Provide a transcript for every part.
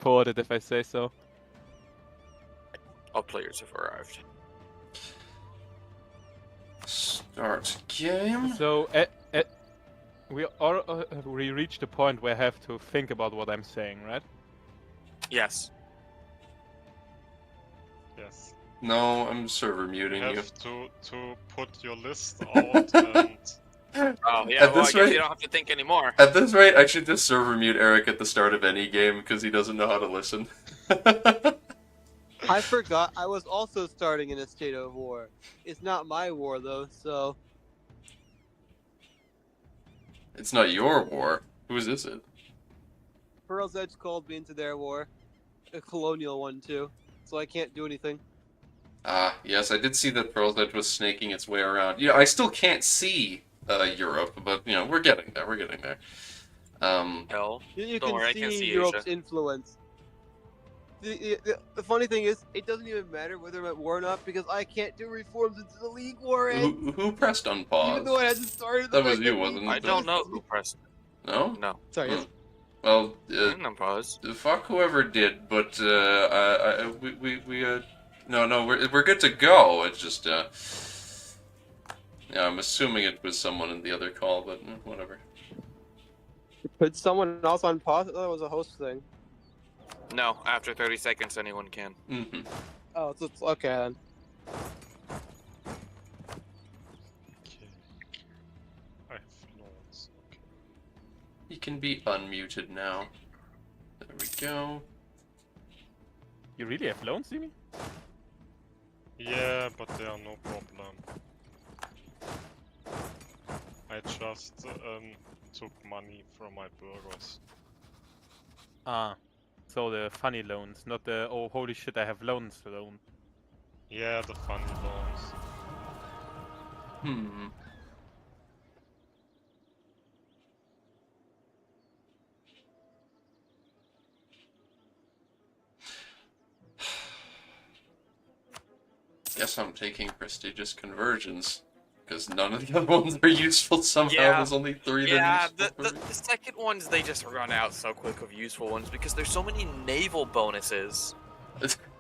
ported, if I say so. All players have arrived. Start game. So, we reached the point where I have to think about what I'm saying, right? Yes. Yes. No, I'm server You muting you. have to put your list out and Oh, yeah, At well, I this guess rate- you don't have to think anymore. At this rate, I should just server mute Eric at the start of any game because he doesn't know how to listen. I forgot I was also starting in a state of war. It's not my war though, so It's not your war. Whose is it? Pearl's Edge called me into their war. A colonial one too. So I can't do anything. Ah, yes, I did see that Pearl's Edge was snaking its way around. I still can't see Europe, but, we're getting there, Hell. You Don't can worry, I see can see Europe's Asia. influence. The funny thing is, it doesn't even matter whether I'm at war or not because I can't do reforms until the League War ends. Who pressed unpause? Even though it hasn't started. That was you, wasn't it? I don't know who pressed it. No? No. Sorry. Hmm. Well, I didn't pause. fuck whoever did, but no, we're good to go. It's just yeah, I'm assuming it was someone in the other call, but whatever. Put someone else on pause. I thought it was a host thing. No, after 30 seconds, anyone can. Mm-hmm. Oh, it's okay then. okay. I have notes. Okay. He can be unmuted now. There we go. You really have loans, you mean? Yeah, but they are no problem. I just took money from my burgers. Ah. So the funny loans, not the, oh holy shit, I have loans loan. Yeah, the funny loans. Hmm. Guess I'm taking prestigious conversions. Because none of the other ones are useful somehow. Yeah. There's only 3 Yeah, that are the useful. second ones, they just run out so quick of useful ones because there's so many naval bonuses.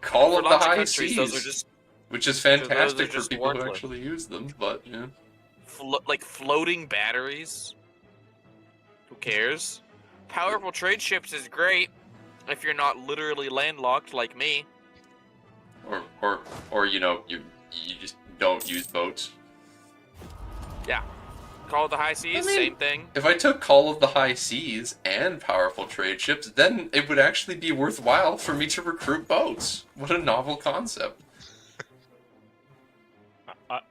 Call For of the lots of High countries, those are Seas, just which is those are fantastic for just people who worthless. actually use them, but yeah. like floating batteries. Who cares? Powerful trade ships is great if you're not literally landlocked like me. Or you just don't use boats. Yeah. Call of the High Seas, I mean- same thing. If I took Call of the High Seas and powerful trade ships, then it would actually be worthwhile for me to recruit boats. What a novel concept.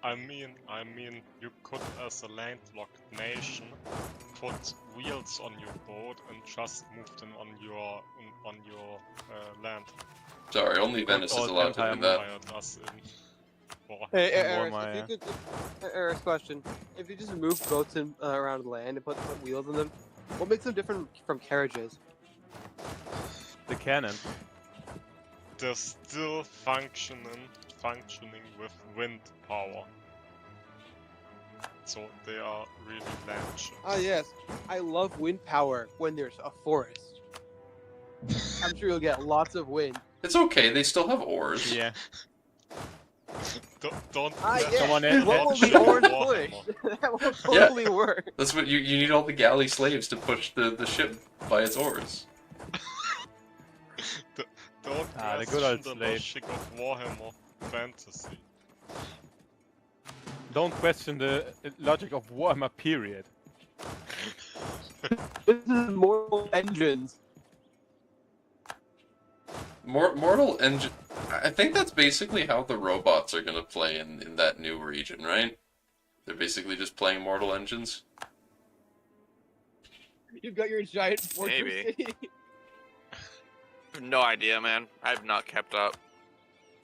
I mean, you could, as a landlocked nation, put wheels on your boat and just move them on your land. Sorry, only Venice is all allowed to do empire that. Hired us in war. Hey, And Eric, Warmire, if you could, Eric's question: if you just move boats in, around land and put wheels in them, what makes them different from carriages? The cannon. They're still functioning with wind power. So they are really land ships. Ah, yes, I love wind power when there's a forest. I'm sure you'll get lots of wind. It's okay, they still have oars. Yeah. Don't Ah, let yeah. Come on them in. What will watch the your orange Warhammer. push? That will totally work. That's what you need all the galley slaves to push the ship by its oars. Don't Ah, the question good old the slave. logic of Warhammer Fantasy. Don't question the logic of Warhammer, period. This is Mortal Engines. Mortal Engine... I think that's basically how the robots are gonna play in that new region, right? They're basically just playing Mortal Engines. You've got your giant fortress Maybe. city. No idea, man. I've not kept up.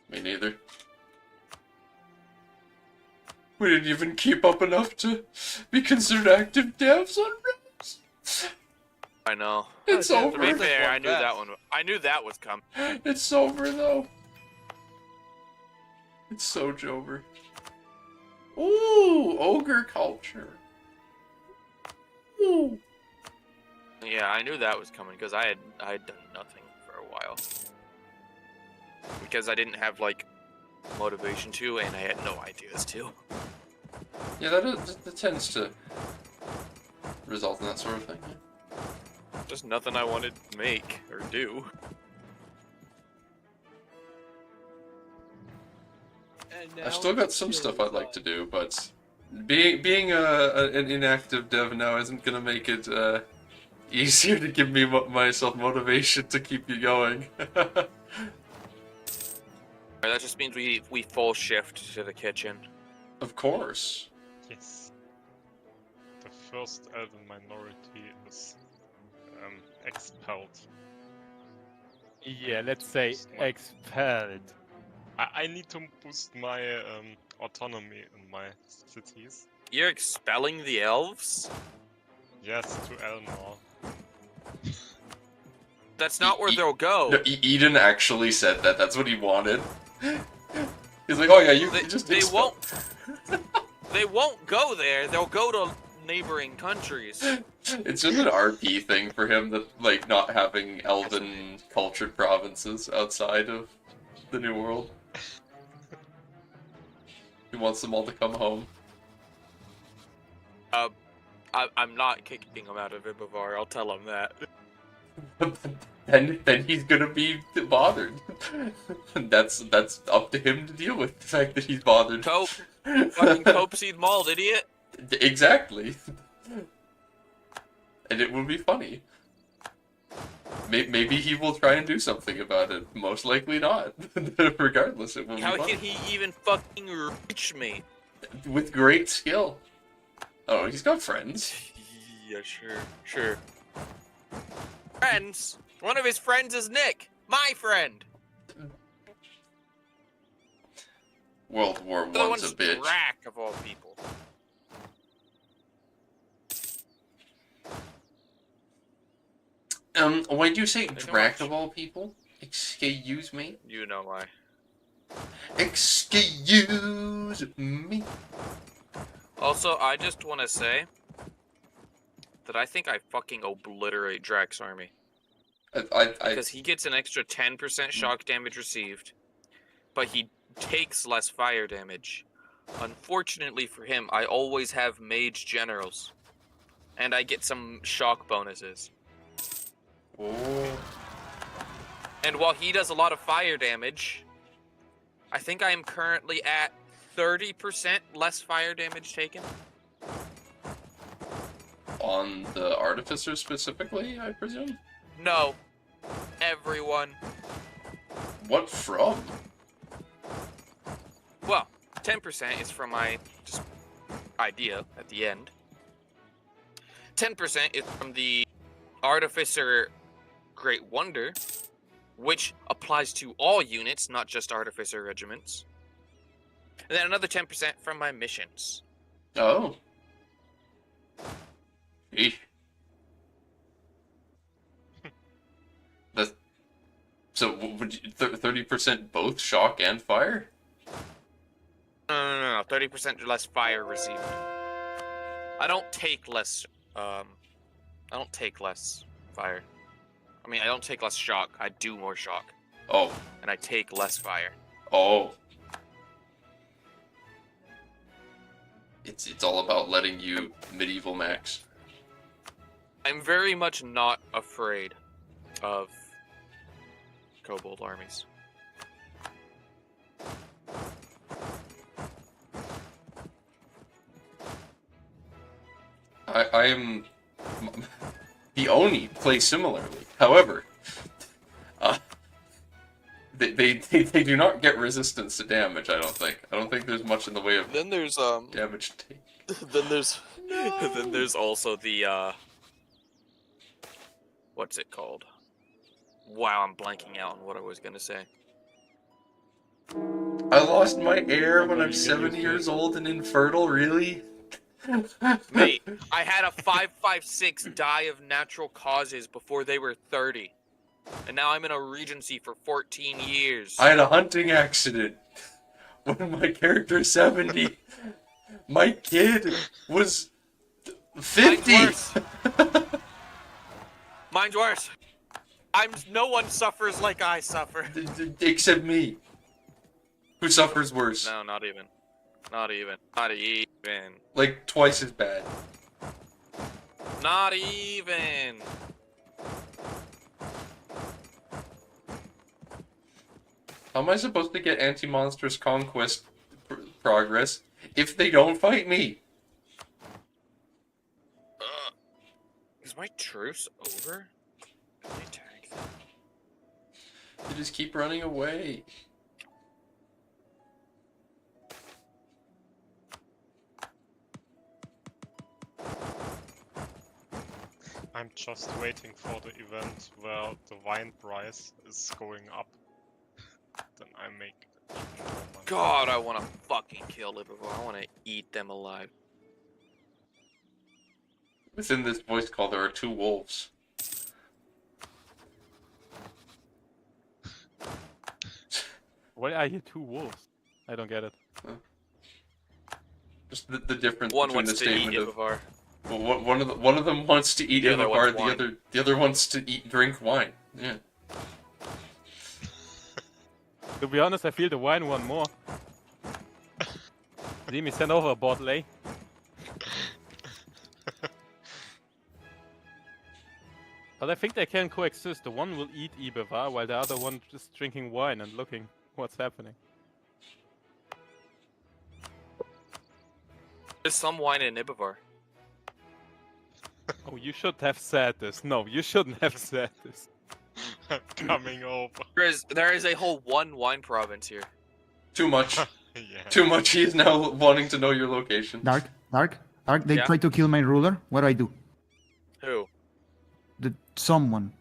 Me neither. We didn't even keep up enough to be considered active devs on Rails. I know. It's Oh, To be over. fair, I one knew best. that one. I knew that was coming. It's over though. It's so Jover. Ooh, ogre culture. Ooh. Yeah, I knew that was coming because I had done nothing for a while. Because I didn't have, like, motivation to, and I had no ideas to. Yeah, that tends to result in that sort of thing. Yeah. Just nothing I wanted to make or do. I've still got some stuff I'd like to do, but being an inactive dev now isn't gonna make it easier to give me myself motivation to keep you going. That just means we full shift to the kitchen. Of course. Yes. The first elven minority is expelled. Yeah, let's say expelled. I need to boost my autonomy in my cities. You're expelling the elves? Yes, to Elmore. That's not where they'll go. No, Eden actually said that. That's what he wanted. He's like, oh yeah, you just They expel. won't. They won't go there. They'll go to neighboring countries. It's just an RP thing for him that, like, not having elven cultured provinces outside of the New World. He wants them all to come home. I'm not kicking him out of Ibavar. I'll tell him that. then he's gonna be bothered. That's up to him to deal with the fact that he's bothered. Cope, fucking Copeseed Mauled, idiot. Exactly. And it would be funny. Maybe he will try and do something about it. Most likely not. Regardless, it will How be funny. can he even fucking reach me? With great skill. Oh, he's got friends. Yeah, sure. Friends? One of his friends is Nick. My friend. World War The other One's one's a bitch. Drac, of all people. When you say Thank you Drac much. of all people, excuse me? You know why. Excuse me? Also, I just want to say that I think I fucking obliterate Drac's army. Because he gets an extra 10% shock damage received, but he takes less fire damage. Unfortunately for him, I always have mage generals, and I get some shock bonuses. Oh. And while he does a lot of fire damage, I think I am currently at 30% less fire damage taken. On the Artificer specifically, I presume? No. Everyone. What from? Well, 10% is from my just idea at the end. 10% is from the Artificer Great Wonder, which applies to all units, not just Artificer regiments. And then another 10% from my missions. Oh. Eesh. That's... So, would you... 30% both shock and fire? No. 30% less fire received. I don't take less, I don't take less fire. I mean, I don't take less shock. I do more shock. Oh. And I take less fire. Oh. It's all about letting you medieval max. I'm very much not afraid of kobold armies. I am... The Oni play similarly. However, they do not get resistance to damage, I don't think. I don't think there's much in the way of Then there's damage take. then there's also the what's it called? Wow, I'm blanking out on what I was gonna say. I lost my heir when I'm 7 years old and infertile, really? Mate, I had a 556 die of natural causes before they were 30. And now I'm in a regency for 14 years. I had a hunting accident when my character is 70. My kid was 50. Mine's worse. Mine's worse. No one suffers like I suffer. Except me. Who suffers worse? No, not even. Not even. Not even. Like, twice as bad. Not even. How am I supposed to get anti-monstrous conquest progress if they don't fight me? Is my truce over? Can I tag them? They just keep running away. I'm just waiting for the event where the wine price is going up. Then I make it even more money. God, I want to fucking kill Liverpool. I want to eat them alive. Within this voice call, there are 2 wolves. Why are you 2 wolves? I don't get it. Just the difference One between the wants to eat statement of... Ibavar. Well, one of them wants to eat The other Ibavar, wants the other wants to drink wine. Yeah. To be honest, I feel the wine one more. Demi, send over a bottle, eh? But I think they can coexist. The one will eat Ibavar, while the other one just drinking wine and looking what's happening. There's some wine in Ibavar. Oh, you should have said this. No, you shouldn't have said this. I'm coming over. There is a whole one wine province here. Too much. Yeah. Too much. He is now wanting to know your location. Dark. They Yeah? tried to kill my ruler. What do I do? Who? Someone.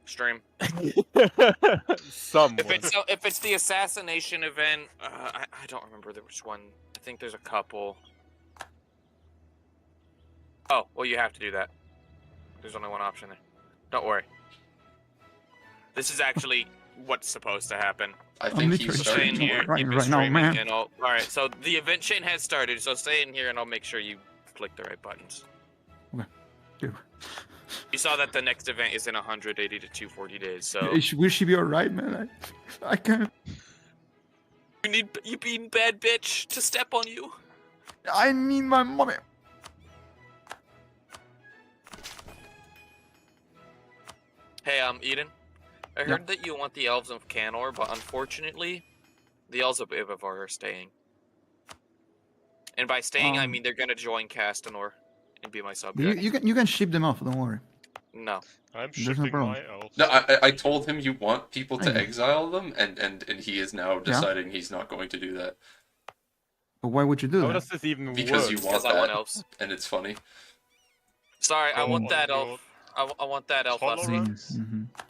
Stream. Someone. If it's the assassination event, I don't remember which one. I think there's a couple. Oh, well, you have to do that. There's only one option there. Don't worry. This is actually what's supposed to happen. I think he's literally Stay in starting here. to right- keep it right now, streaming, man. and Alright, so the event chain has started, so stay in here and I'll make sure you click the right buttons. Dude. You saw that the next event is in 180 to 240 days, so... Will she be alright, man? I can't. You being bad bitch to step on you. I need my mommy. Hey, Eden. I heard that you want the elves of Canor, but unfortunately, the elves of Ibavar are staying. And by staying, I mean they're gonna join Castanor and be my subject. You can ship them off. Don't worry. No. I'm There's no shipping problem. my elves. No, I told him you want people to I know. exile them, and he is now deciding he's not going to do that. But why would you do How that? does this even Because work? you want Because I want that, elves. and it's funny. Sorry, I Go want on that your elf. I want that elf. tolerance. lesson. Mhm.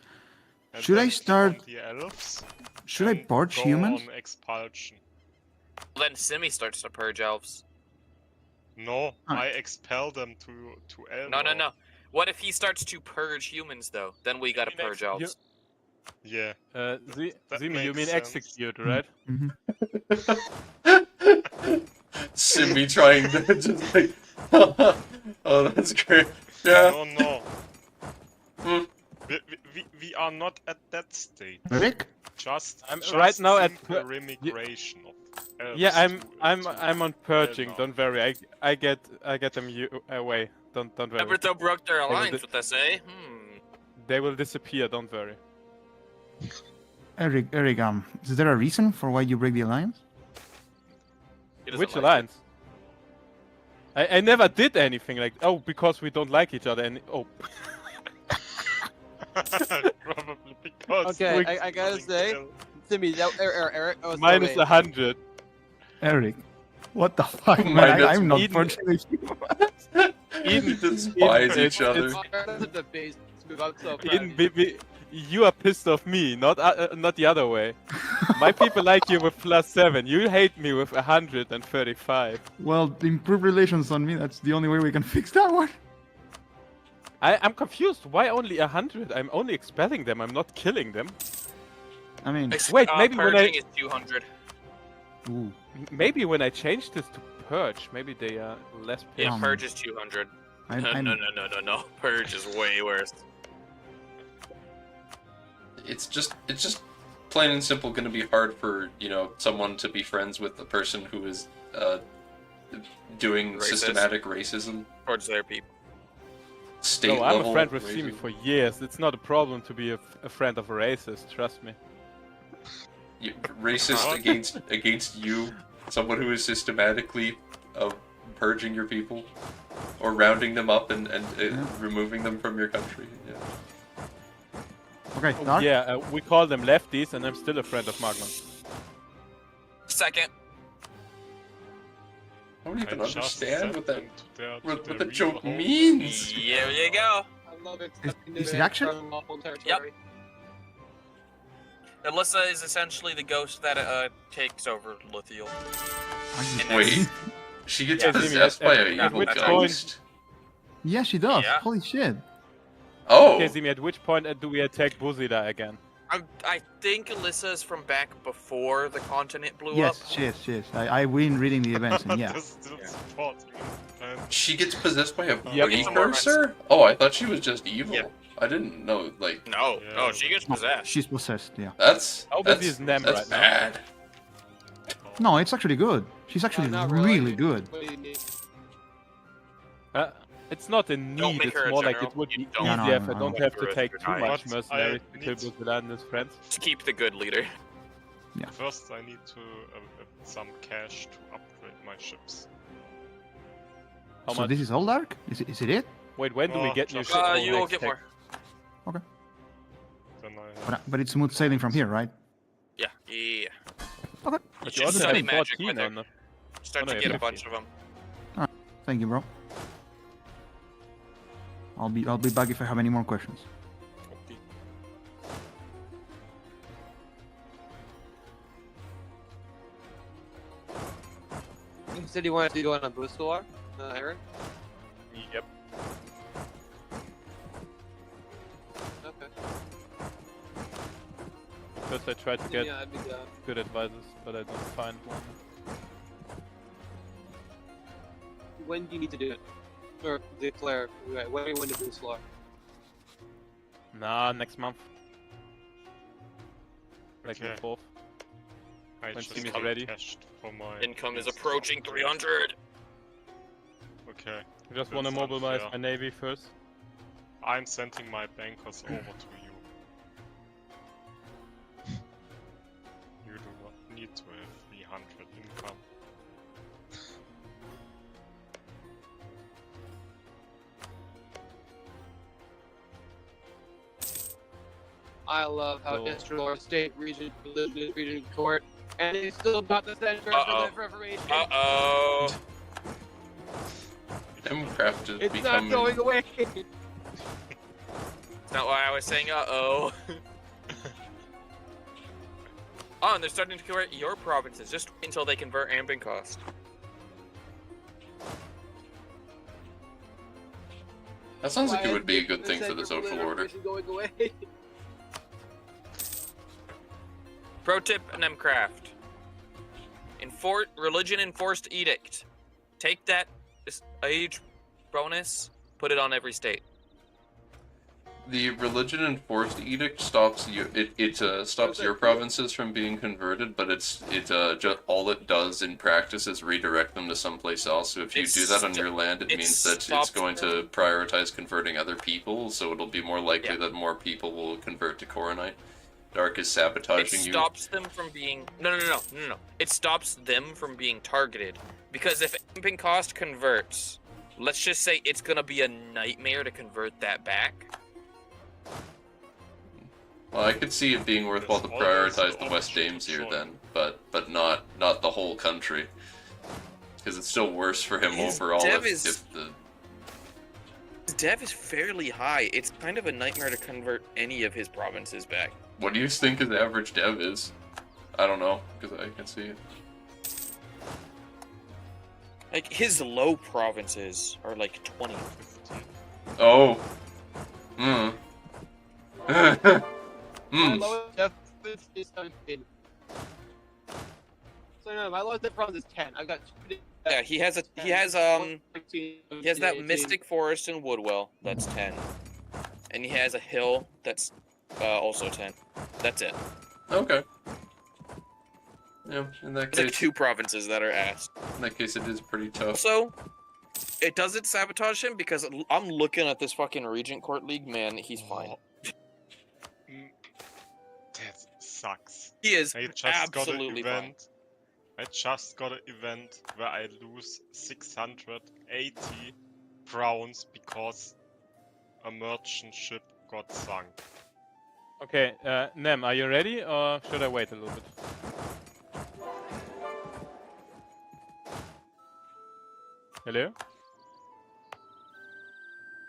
And Should I then start- kill the elves? Should I and purge go humans? on expulsion. Then Simi starts to purge elves. No, Ah. I expel them to Elmore. No. What if he starts to purge humans, though? Then we gotta purge elves. Yeah. That Zimi, you makes mean sense. execute, right? Mhm. Simbi trying to just like... oh, that's great. Yeah. No. Hmm. We are not at that state. Rick? Just I'm just right now at simple remigration of elves Yeah, to- I'm on purging. Elmore. Don't worry. I get them away. Don't worry. Naruto broke their will alliance di- with us, eh? They will disappear. Don't worry. Eric, is there a reason for why you break the alliance? He doesn't Which like alliance? I never did anything like because we don't like each other and Probably because. Okay, we- I gotta say, Timmy, Eric, that was minus so 100. Eric, what the fuck, man? Minus I'm not Eden- purging this. You despise each other. The base move out so Eden, fast. you are pissed off me, not the other way. My people like you with +7. You hate me with 135. Well, improve relations on me. That's the only way we can fix that one. I'm confused. Why only 100? I'm only expelling them. I'm not killing them. I mean, Wait, maybe when purging is 200. ooh, Maybe when I change this to purge, maybe they are less pissed. Yeah, Um, purge is 200. I, No, I'm, no. Purge is way worse. it's just plain and simple going to be hard for, you know, someone to be friends with a person who is doing systematic racism towards their people. State No, I'm level a friend with racism. Simi for years. It's not a problem to be a friend of a racist, trust me. Racist against you, someone who is systematically purging your people, or rounding them up and removing them from your country. Yeah. Okay, Dark? Yeah, we call them lefties, and I'm still a friend of Magma. Second. I don't even I just understand what that sent what the the real joke home. means. Here you go. I love it. Is it actually? Yep. Alyssa is essentially the ghost that takes over Lithial. Wait, she gets Yeah, possessed by an at evil which ghost? Yeah, she does. Yeah. Holy shit. Oh, Okay, Simi, at which point do we attack Buzila again? I think Alyssa is from back before the continent blew Yes, up. she is, she is. I've been reading the events, and yeah. This still supports me. And she gets possessed by a Yep. precursor? Oh, I thought she was just evil. Yeah. I didn't know, like, No, Yeah. no, she gets possessed. She's possessed, yeah. that's How busy is Nem that's right now? bad. No, it's actually good. She's actually not really good. What do you need? It's not a Don't need, make it's her a more like general. it would You be don't easier make if her I a don't have to general. take too But much I mercenaries to kill need- Buzila and his friends. Just keep the good leader. first I need to some cash to upgrade my ships. How So much? this is all Dark? Is it it? Wait, when do we Oh, get new just- shit? for You will next get tech? more. Then I But it's smooth sailing from here, right? Yeah, yeah. Okay. But Just you also study have magic 14 with her. on the... Start Oh, no, to yeah, get a 50. bunch of them. Thank you, bro. I'll be back if I have any more questions. You said you wanted to go on a boost war, Aaron? Yep. Okay. First I tried to get Yeah, I'd be down. good advisors, but I don't find one. When do you need to do it? Or declare, right, when do you want to boost war? Nah, next month. Like Okay. the 4th. I When just team is got ready. cashed for my Income is next approaching upgrade. 300. Okay. I just That's want to mobilize unfair. my navy first. I'm sending my bankers over to you. You do not need to have 300 income. I love how So- Destroyer State Region lived in Region Court, and they still got the center Uh-oh. for information. Uh-oh. Demcraft is It's becoming... not going away. That's not why I was saying uh-oh. Oh, and they're starting to convert your provinces just until they convert Ambin cost. That sounds like Why it would be a is good the thing for center the social political order. information going away? Pro tip, Nemcraft. Religion enforced edict. Take that age bonus, put it on every state. The religion enforced edict stops you. It stops your provinces from being converted, but just all it does in practice is redirect them to someplace else. So if you do that on your land, it it means that it's stops going to prioritize converting other people. So it'll be more likely Yeah. that more people will convert to Coronite. Dark is sabotaging It you. stops them from being no. It stops them from being targeted because if Ambin cost converts, let's just say it's gonna be a nightmare to convert that back. Well, I could see it being worthwhile to There's always prioritize the the West option Dames to here join. then, but not the whole country, because it's still worse for him His overall dev if is- the His dev is fairly high. It's kind of a nightmare to convert any of his provinces back. What do you think his average dev is? I don't know, because I can see it. Like his low provinces are like 20. 15. Oh. Hmm. My Hmm. lowest death is 17. So no, my lowest death province is 10. I've got 2 Yeah, he has that Mystic Forest in Woodwell that's 10, and he has a hill that's Also 10. That's it. Okay. Yeah, in that There's like case, 2 provinces that are asked. in that case, it is pretty tough. Also, it doesn't sabotage him because I'm looking at this fucking Regent Court League, man, he's fine. That sucks. He is I just absolutely got an fine. event. I just got an event where I lose 680 crowns because a merchant ship got sunk. Okay, Nem, are you ready or should I wait a little bit? Hello?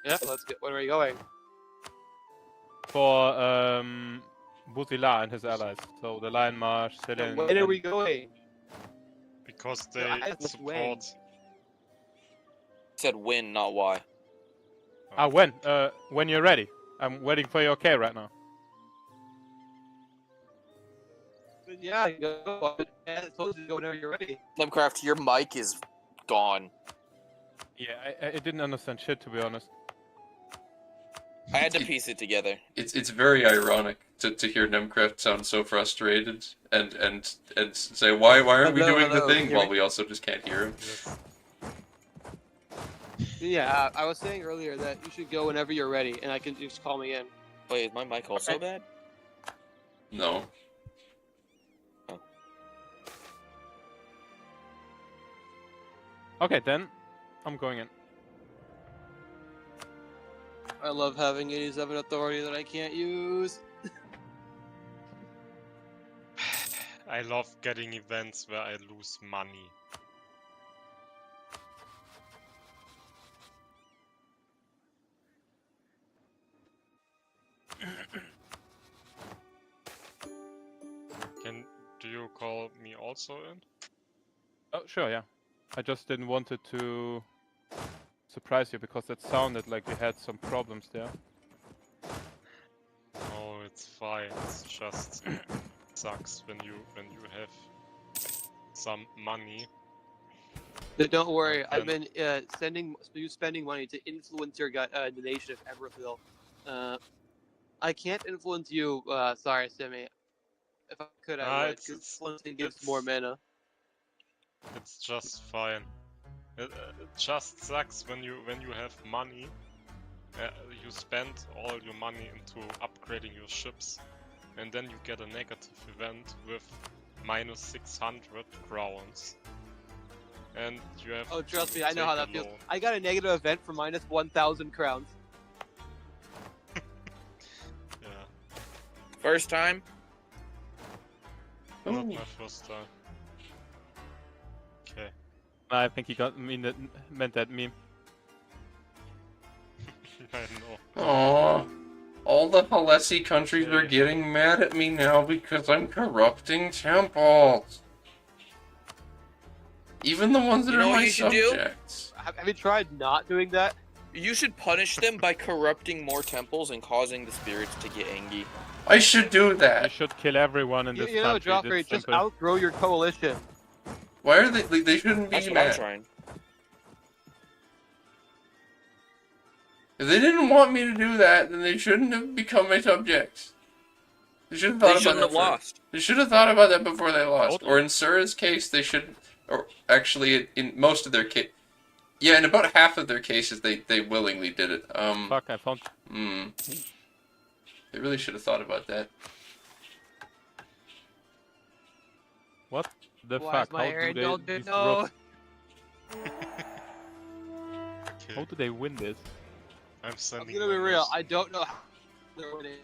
Yeah, let's get. Where are you going? For Butila and his allies. So the Lion Marsh, Yeah, Celine. when are we going? Because No, they I was when. support. Said win, not why. Ah, when you're ready. I'm waiting for your okay right now. Yeah, go. I told you to go whenever you're ready. Lemcraft, your mic is gone. Yeah, I didn't understand shit, to be honest. I had to piece it together. It's very ironic to hear Nemcraft sound so frustrated and say why aren't we doing the thing while we also just can't hear him. Yes. Yeah, I was saying earlier that you should go whenever you're ready, and I can just call me in. Wait, is my mic also Okay. bad? No. Okay, then I'm going in. I love having 87 authority that I can't use. I love getting events where I lose money. Do you call me also in? Oh, sure, yeah. I just didn't want it to surprise you because it sounded like we had some problems there. Oh, it's fine. It's just sucks when you have some money. But don't worry, Okay. I've been spending money to influence your the nation of Everfield. I can't influence you. Sorry, Simi. If I could, I would. Because influencing gives more mana. It's just fine. It just sucks when you have money. You spend all your money into upgrading your ships, and then you get a negative event with minus 600 crowns. And you have. Oh, trust to me, I know how take that a feels. loan. I got a negative event for minus 1,000 crowns. Yeah, First time? not Ooh. my first time. Okay. I think he meant that meme. I know. Aww. All the Halessi countries are getting mad at me now because I'm corrupting temples. Even the ones that You know are what my you should do? subjects. Have you tried not doing that? You should punish them by corrupting more temples and causing the spirits to get angry. I should do You that. should kill everyone in this You know, country. Joffrey, It's just simple. outgrow your coalition. Why are they shouldn't be That's what I'm mad. trying. If they didn't want me to do that, then they shouldn't have become my subjects. They should have thought They about shouldn't that have lost. They should have thought about that before they lost. Totally. Or in Sura's case, they should, or actually in most of their case, yeah, in about half of their cases, they willingly did it. Fuck, I found. They really should have thought about that. What the Why fuck? is my How hair do indulgent? these No. rogues- How do they win this? I'm I'm sending. gonna be my real. list. I don't know how they're winning.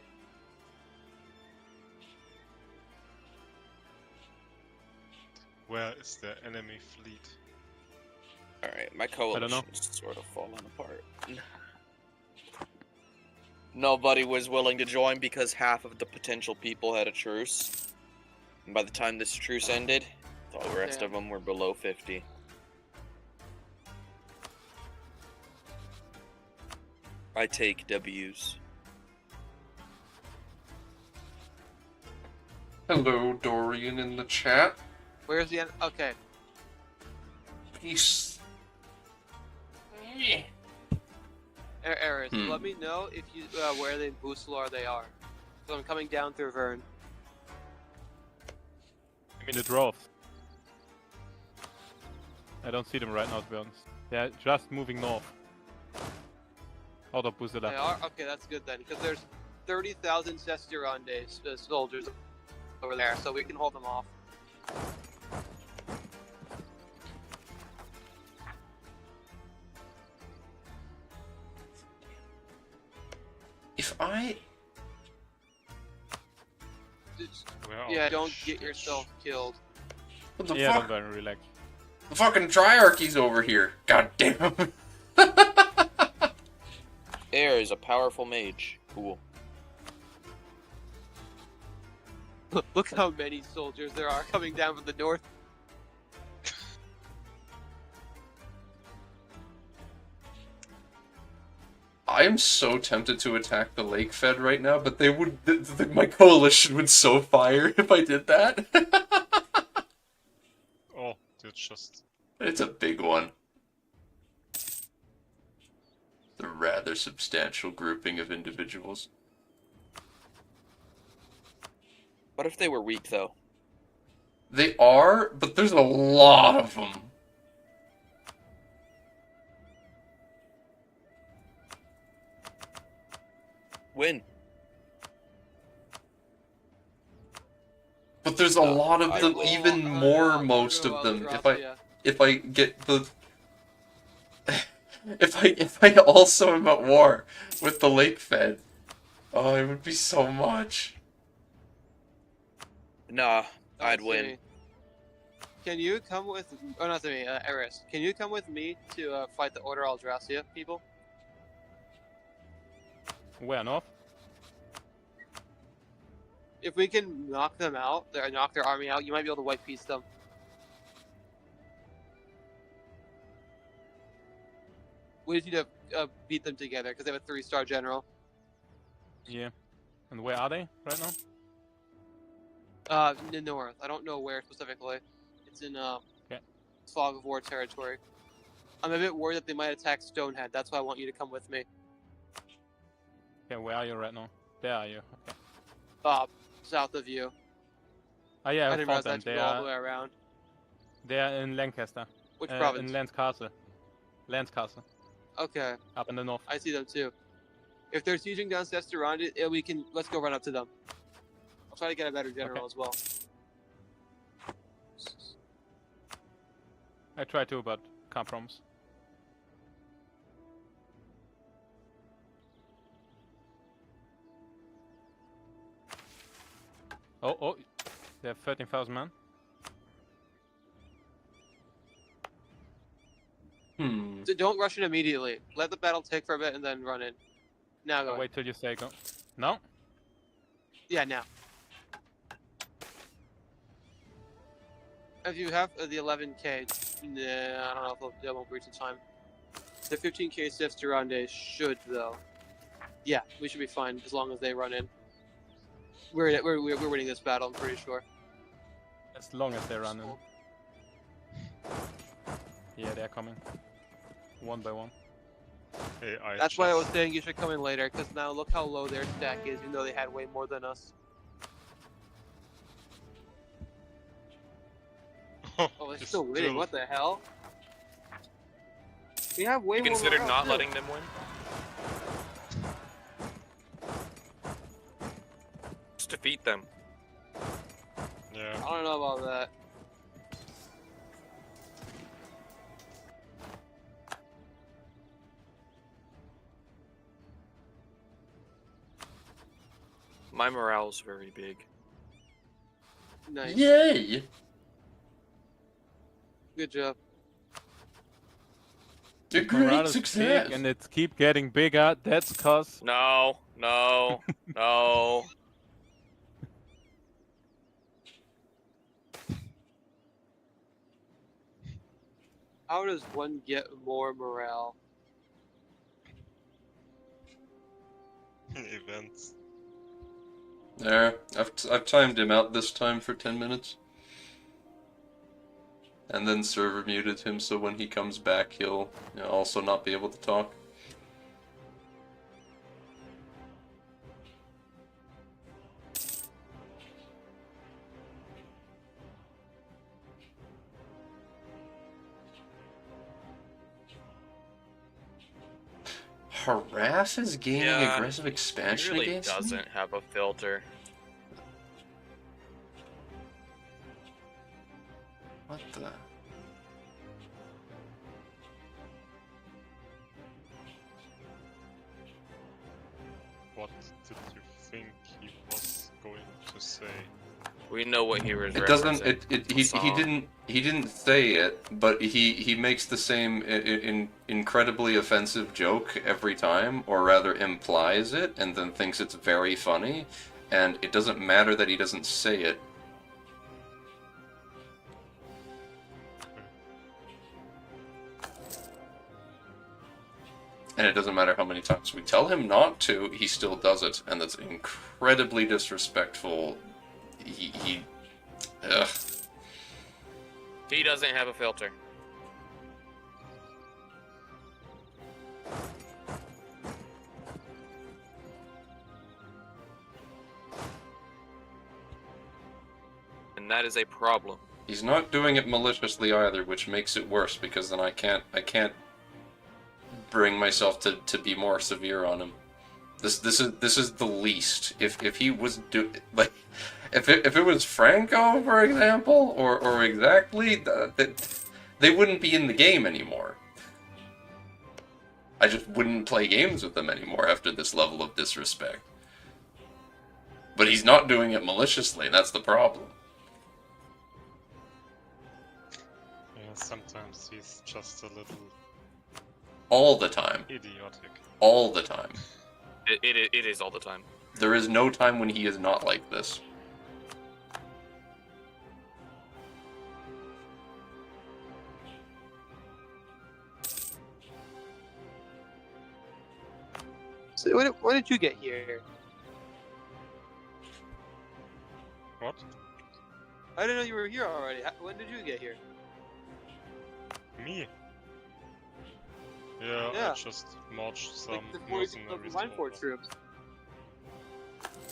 Where is the enemy fleet? Alright, my know. coalition's sort of falling apart. Nobody was willing to join because half of the potential people had a truce. And by the time this truce ended, the rest of them were below 50. I take W's. Hello, Dorian in the chat. Where's the end? Okay. Peace. Eris, Hmm. let me know if you where they Busalar they are. So I'm coming down through Vern. I mean the dwarves. I don't see them right now, to be honest. They're just moving north. Out of Busela. They are? Okay, that's good then, because there's 30,000 Sestirande soldiers over there, so we can hold them off. If I... Yeah, don't get yourself killed. What the Yeah, fuck? don't relax. The fucking Triarchy's over here. God damn. Air is a powerful mage. Cool. Look how many soldiers there are coming down from the north. I am so tempted to attack the Lake Fed right now, but they would. My coalition would so fire if I did that. Oh, it's just... It's a big one. A rather substantial grouping of individuals. What if they were weak, though? They are, but there's a lot of them. Win. But there's a lot of them, will- even more, most of them. If I get the... If I also am at war with the Lake Fed, oh, it would be so much. Nah, I'd win. Can you come with... Oh, not me, Eris. Can you come with me to fight the Order Aldrassia people? Where north? If we can knock them out, knock their army out, you might be able to white piece them. We just need to beat them together because they have a 3-star general. Yeah. And where are they right now? In the north. I don't know where specifically. It's in okay. Fog of War territory. I'm a bit worried that they might attack Stonehead. That's why I want you to come with me. Okay, where are you right now? There are you. Okay. South of you. Oh yeah, I I didn't found realize them. I had to go all the way around. They are in Lancaster. Which province? In Lancaster. Lancaster. Okay. Up in the north. I see them too. If they're sieging down Sestirande, let's go run up to them. I'll try to get a better general as well. I try to, but can't promise. Oh, they have 13,000 men. So don't rush in immediately. Let the battle take for a bit and then run in. Now go. Wait till you say go. No? Yeah, now. If you have the 11k, nah, I don't know if they won't reach the time. The 15k Sestirande should though. Yeah, we should be fine as long as they run in. We're winning this battle, I'm pretty sure. As long as they run in. Yeah, they're coming. One by one. Hey, That's why I was saying you should come in later, because now look how low their stack is, even though they had way more than us. Oh, they're still winning, what the hell? We have way You more considered morale, not too. letting them win? Just defeat them. Yeah. I don't know about that. My morale's very big. Nice. Yay! Good job. A Morale great is success! big and it's keep getting bigger. That's cause No, no, no. How does one get more morale? Events. There, I've timed him out this time for 10 minutes. And then server muted him, so when he comes back, he'll also not be able to talk. Harass is gaining Yeah, aggressive expansion he really against me? doesn't have a filter. What the? What did you think he was going to say? We know what he was It doesn't. referencing. He didn't say it, but he makes the same incredibly offensive joke every time, or rather implies it, and then thinks it's very funny, and it doesn't matter that he doesn't say it. And it doesn't matter how many times we tell him not to, he still does it, and that's incredibly disrespectful. Ugh. He doesn't have a filter. And that is a problem. He's not doing it maliciously either, which makes it worse, because then I can't bring myself to be more severe on him. This is the least. If he was if it was Franco, for example, or exactly, they wouldn't be in the game anymore. I just wouldn't play games with them anymore after this level of disrespect. But he's not doing it maliciously, and that's the problem. Yeah, sometimes he's just a little... All the time. Idiotic. All the time. It is all the time. There is no time when he is not like this. So when did you get here? What? I didn't know you were here already. When did you get here? Me? Yeah, I just marched some Like the boys of mercenaries the Mindford over. troops.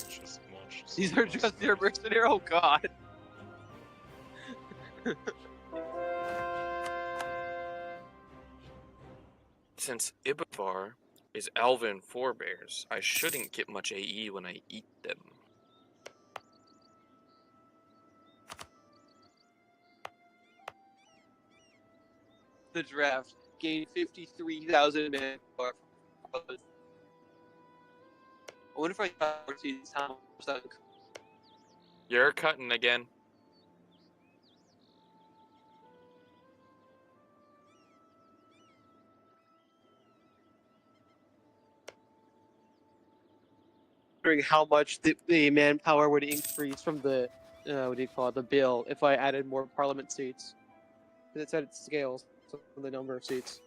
Just marched These some are just your mercenaries. mercenary. Oh god. Since Ibavar is Alvin forebears, I shouldn't get much AE when I eat them. The draft gained 53,000 manpower. I wonder if I got more seasons, how much that would... You're cutting again. Wondering how much the manpower would increase from the what do you call it, the bill, if I added more parliament seats. Because it said it scales from the number of seats.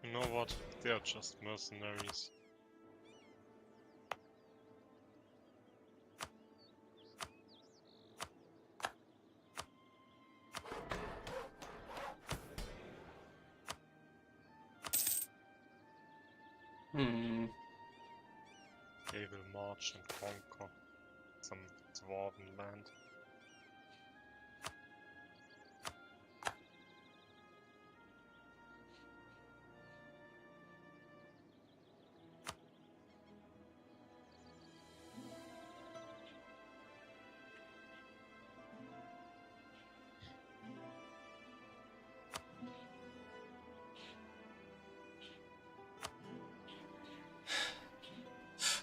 You know what? They are just mercenaries. They will march and conquer some dwarven land.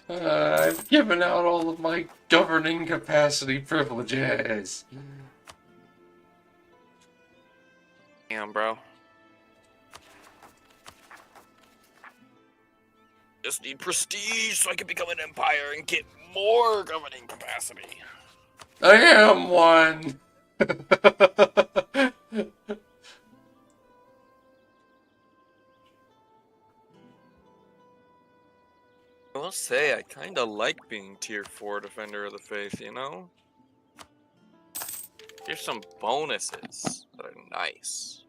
I've given out all of my governing capacity privileges. Damn, bro. Just need prestige so I can become an empire and get more governing capacity. I am one! I will say, I kinda like being tier 4 Defender of the Faith, you know? Here's some bonuses that are nice.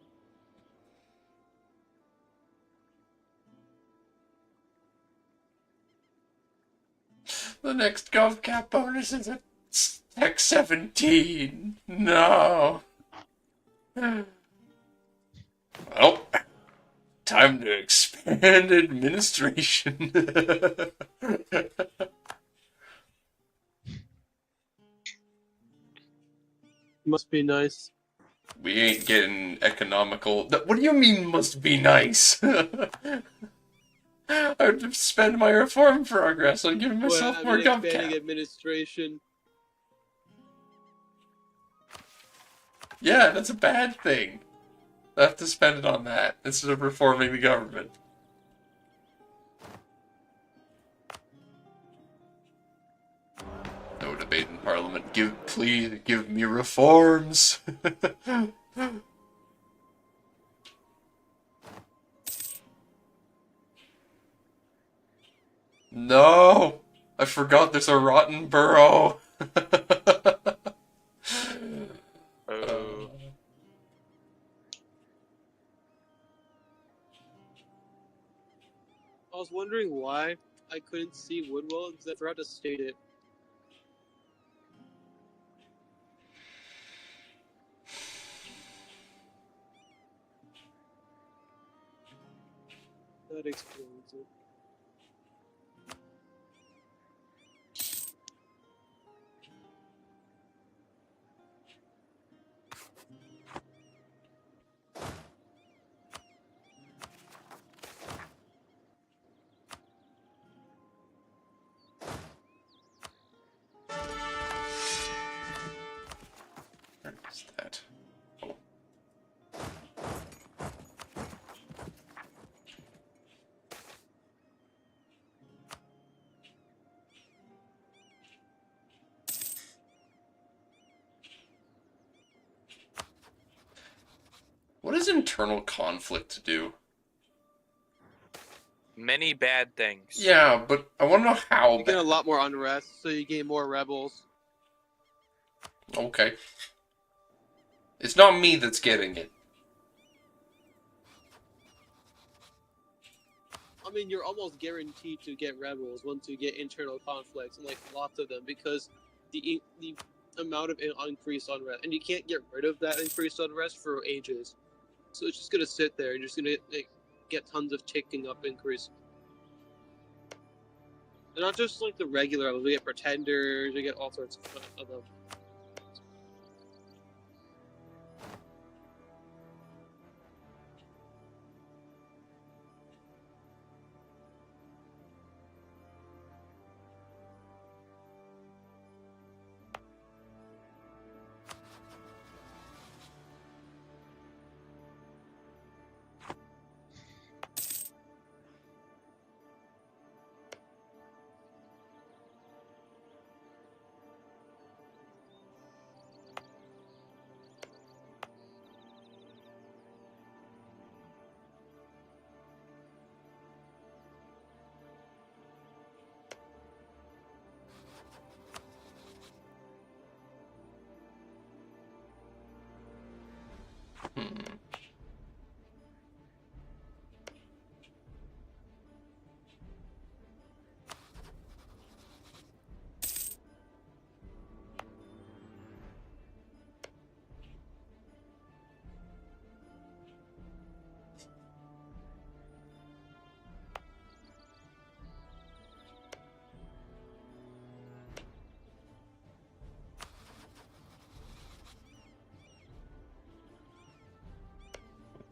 The next GovCap bonus is a Tech 17. No. Well, time to expand administration. Must be nice. We ain't getting economical. What do you mean must be nice? I would have spent my reform progress on giving myself more expanding GovCap. administration. Yeah, that's a bad thing. I have to spend it on that instead of reforming the government. No debate in Parliament. Please give me reforms. No! I forgot there's a rotten borough. Oh. I was wondering why I couldn't see Woodwell because I forgot to state it. That explains it. Where is that? Oh. What does internal conflict do? Many bad things. Yeah, but I want to know how You get a bad. lot more unrest, so you gain more rebels. Okay. It's not me that's getting it. I mean, you're almost guaranteed to get rebels once you get internal conflicts, and like lots of them, because the amount of increased unrest, and you can't get rid of that increased unrest for ages. So it's just gonna sit there, and you're just gonna get tons of ticking up increase. And not just like the regular rebels, we get pretenders, we get all sorts of them.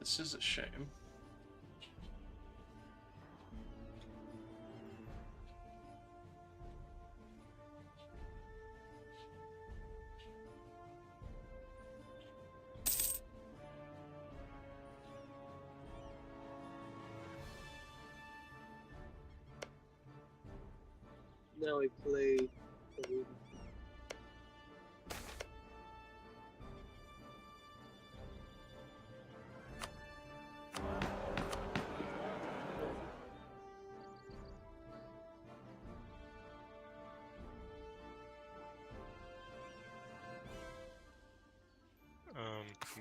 This is a shame. Now we play the movie.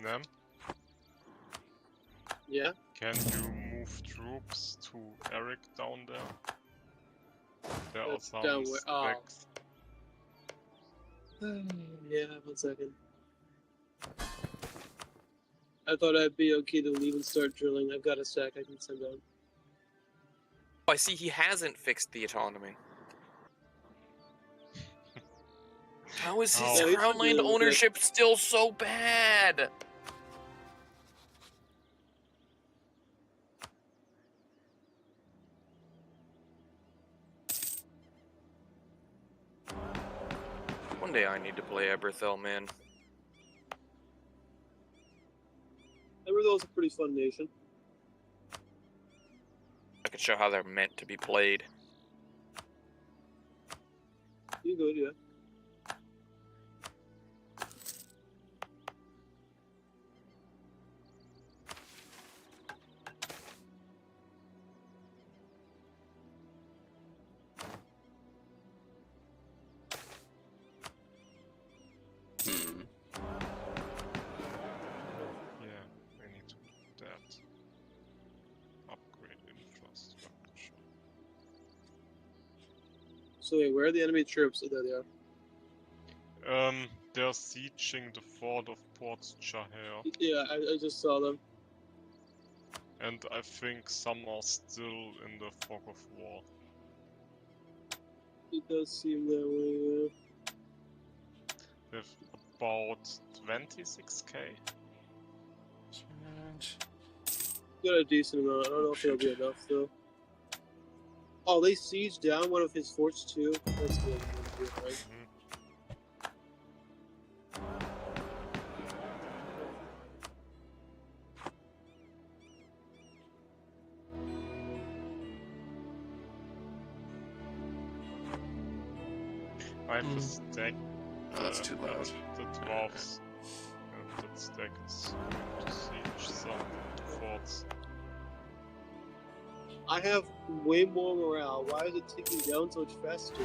Nem? Yeah? Can you move troops to Eric down there? There are some down where- oh. stacks. Yeah, 1 second. I thought I'd be okay to leave and start drilling. I've got a stack I can send out. Oh, I see he hasn't fixed the autonomy. How is his Oh. crown land ownership still so bad? One day I need to play Eberthel, man. Everthill's a pretty fun nation. I can show how they're meant to be played. You good, yeah. Yeah, we need to do that. Upgrade infrastructure. So wait, where are the enemy troops? Oh, there they are. They're sieging the fort of Port Chaher, Yeah, I just saw them. and I think some are still in the fog of war. It does seem that way, With about 26k. Got a decent amount. I don't know if it'll be enough, though. Oh, they sieged down one of his forts, too? That's good. Right? I have a stack. Oh, that's too loud. The dwarves. And that stack is going to siege some forts. I have way more morale. Why is it ticking down so much faster?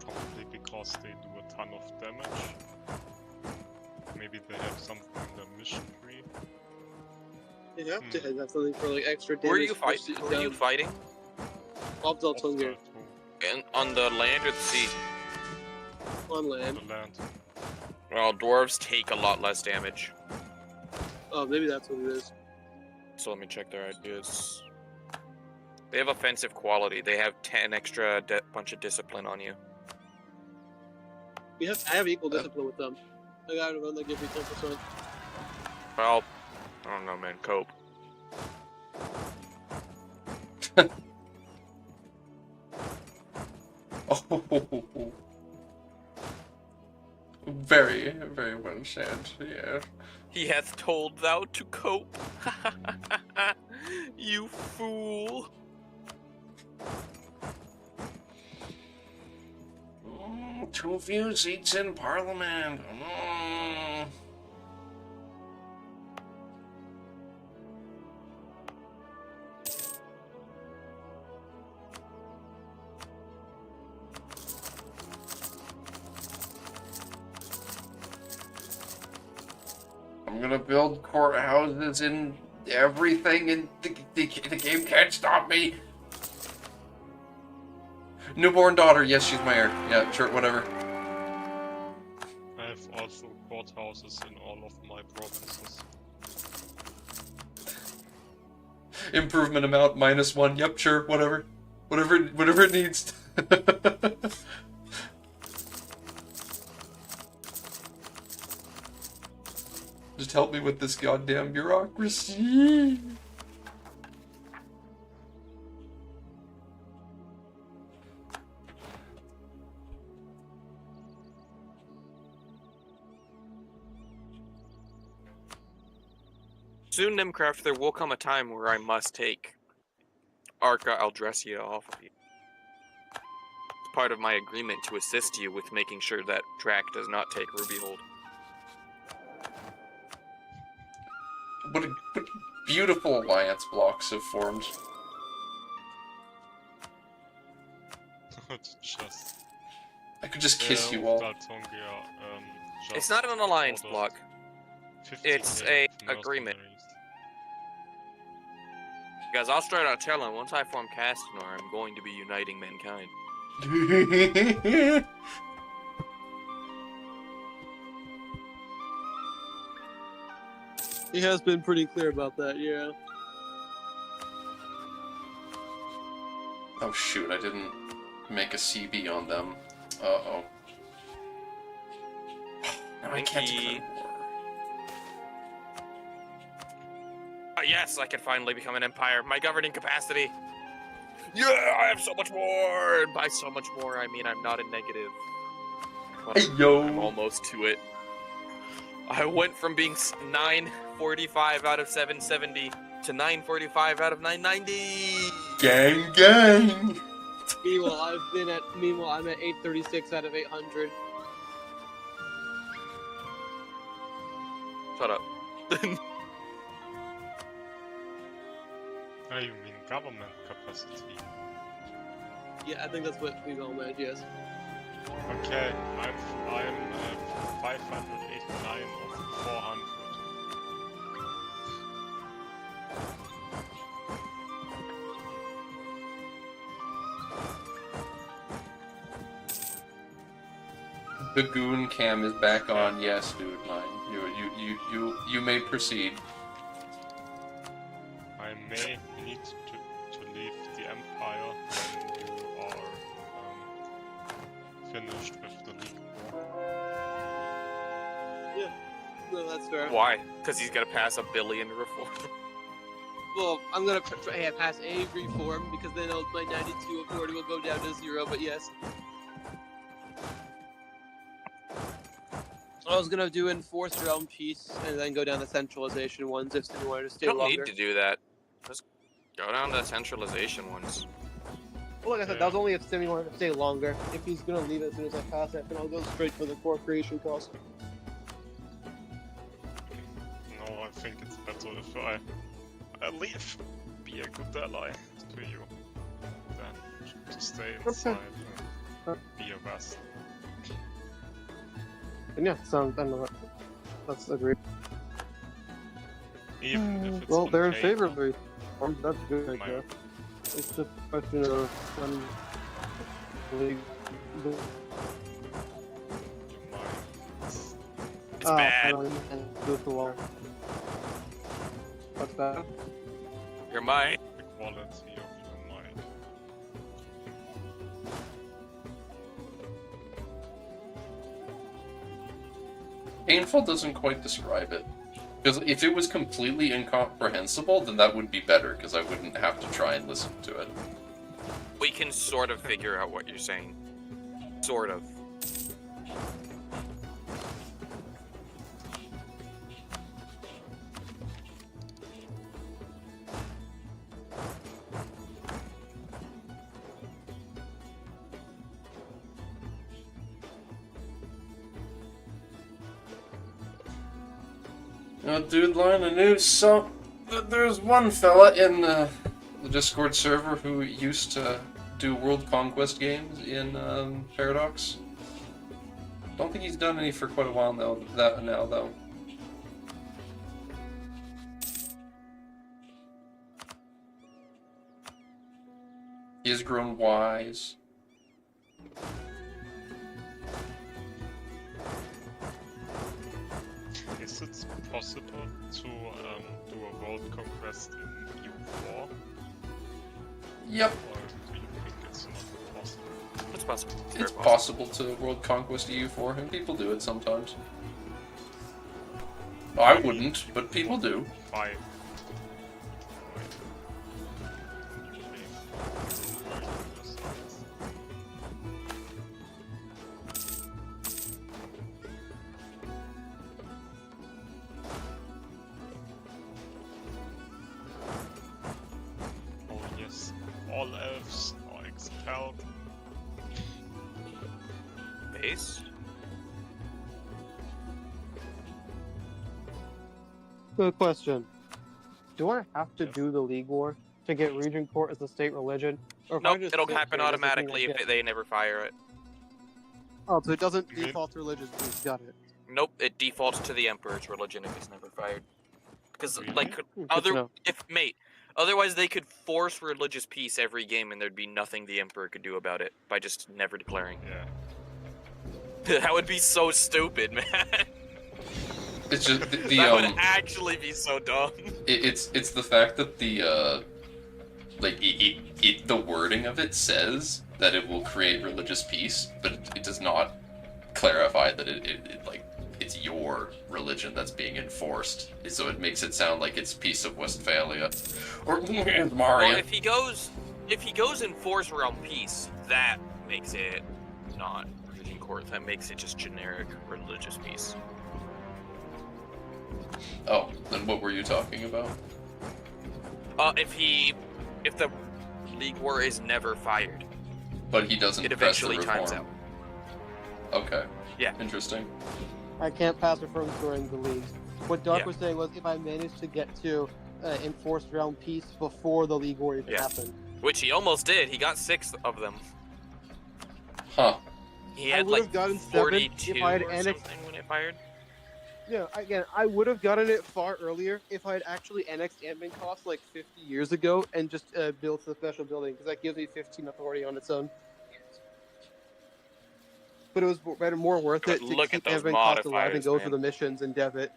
Probably because they do a ton of damage. Maybe they have something in their mission tree. They have to have something for like extra damage. Where are you fighting? Where are you fighting? Off Daltunga. And on the land or the sea? On land. The land. Well, dwarves take a lot less damage. Oh, maybe that's what it is. So let me check their ideas. They have offensive quality. They have 10 extra bunch of discipline on you. I have equal discipline with them. I got one that gives me 10%. Well, I don't know, man. Cope. Oh, very, very well said. Yeah. He hath told thou to cope. You fool. Too few seats in Parliament. I'm gonna build courthouses and everything, and the game can't stop me. Newborn daughter, yes, she's my heir. Yeah, sure, whatever. I have also courthouses in all of my provinces. Improvement amount -1. Yep, sure, whatever. Whatever it needs. Just help me with this goddamn bureaucracy. Soon, Nimcraft, there will come a time where I must take Arca Aldressia off of you. It's part of my agreement to assist you with making sure that Drac does not take Rubyhold. What beautiful alliance blocks have formed. Just I could just kiss you all. It's not an alliance block. It's a agreement. Guys, I'll straight out tell him, once I form Castinor, I'm going to be uniting mankind. He has been pretty clear about that, yeah. Oh shoot, I didn't make a CB on them. Uh-oh. Now I can't declare war. Yes, I can finally become an empire. My governing capacity. Yeah, I have so much more. And by so much more, I mean I'm not a negative. But Hey, yo. I'm almost to it. I went from being 945 out of 770 to 945 out of 990. Gang, gang. Meanwhile, I'm at 836 out of 800. Shut up. Oh, you mean government capacity? Yeah, I think that's what we all meant, yes. Okay, I'm 589 of 400. Bagoon cam is back on. Yes, dude, mine. You may proceed. I may need to leave the Empire when you are finished with the League War. Yeah, no, that's fair. Why? Because he's gonna pass a billion reform. Well, I'm gonna pass a reform because then my 92 authority will go down to 0, but yes. I was gonna do enforced realm peace and then go down the centralization ones if you wanted to stay You don't longer. need to do that. Just go down the centralization ones. Well, like I said, that was only if Simi wanted to stay longer. If he's gonna leave as soon as I pass it, then I'll go straight for the core creation cost. No, I think it's better if I leave. Be a good ally to you than to stay inside and be a vassal. And yeah, so that's agreed. Even if it's Well, they're in paper. favor of the reform. That's good, I guess. It's just a question of when It's bad. What's that? Your mind. The quality of your mind. Painful doesn't quite describe it. Because if it was completely incomprehensible, then that would be better, because I wouldn't have to try and listen to it. We can sort of figure out what you're saying. Sort of. Dude, line of news. So, there's one fella in the Discord server who used to do World Conquest games in Paradox. Don't think he's done any for quite a while now. Though. He has grown wise. Is it possible to do a world conquest in EU4? Yep. Or do you think it's not possible? It's possible. It's possible to World Conquest EU4, and people do it sometimes. I wouldn't, but people do. 5. Oh yes, all elves are expelled. Base? Good question. Do I have to do the League War to get Region Court as a state religion? Or if I Nope, just it'll sit happen here, does it mean I automatically if get- they never fire it. Oh, so it doesn't You mean- default to religious beliefs. Got it. Nope, it defaults to the Emperor's religion if it's never fired. Because, Really? like, Good to other... know. If, mate, Otherwise, they could force religious peace every game, and there'd be nothing the Emperor could do about it by just never declaring. Yeah. That would be so stupid, man. It's just that would actually be so dumb. It's the fact that the the wording of it says that it will create religious peace, but it does not clarify that it's your religion that's being enforced. So it makes it sound like it's Peace of Westphalia or Mario. Well, if he goes enforce realm peace, that makes it not religion court. That makes it just generic religious peace. Oh, then what were you talking about? If the League War is never fired, but he doesn't. It eventually times out. Okay. Yeah. Interesting. I can't pass reforms during the leagues. What Dark was saying was if I managed to get to enforced realm peace before the League War even happened. Which he almost did. He got 6 of them. Huh. He had like gotten 42 if I had annexed when it fired. Yeah, again, I would have gotten it far earlier if I had actually annexed Anbennar like 50 years ago and just built a special building, because that gives me 15 authority on its own. But it was more worth it to keep Anbennar alive and go for the missions and dev it.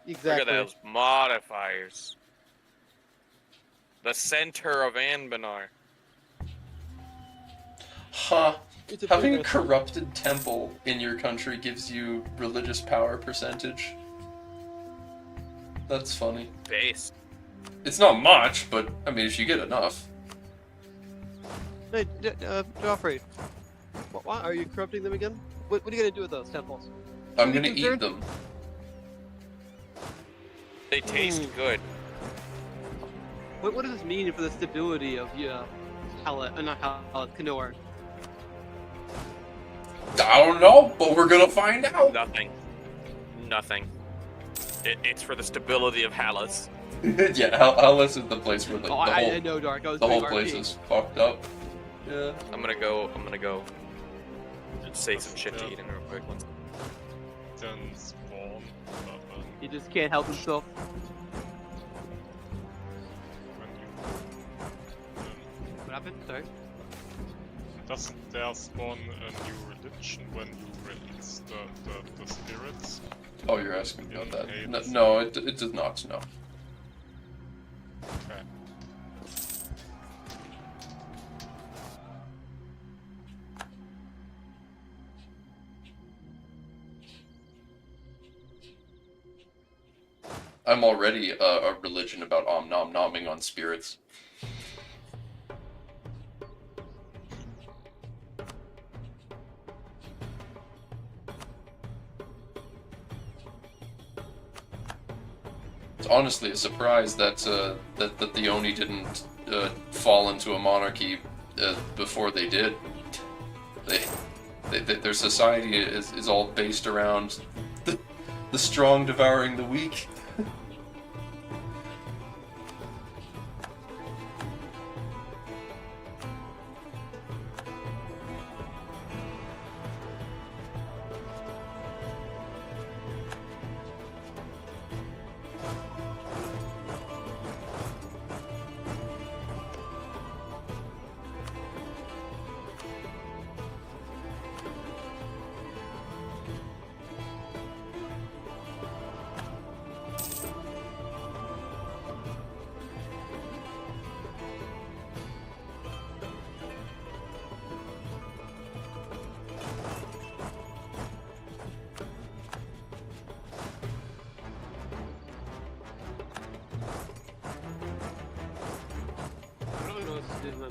Exactly. Look at those modifiers. The center of Anbennar. Huh. Having a corrupted temple in your country gives you religious power percentage. That's funny. Base. It's not much, but I mean, if you get enough. Hey, Joffrey, why are you corrupting them again? What are you gonna do with those temples? I'm gonna eat them. They taste good. What does this mean for the stability of not Kanor? I don't know, but we're gonna find out. Nothing. It's for the stability of Hallis. Yeah, Hallis is the place where I know, Dark. I was the whole place is fucked up. Yeah. I'm gonna go and say some shit to Eden real quick. Then spawn. He just can't help himself. What happened? Sorry. Doesn't there spawn a new religion when you release the spirits? Oh, you're asking about that? No, it does not. No. Okay. I'm already a religion about nom-nomming on spirits. It's honestly a surprise that that the Oni didn't fall into a monarchy before they did. Their society is all based around the strong devouring the weak.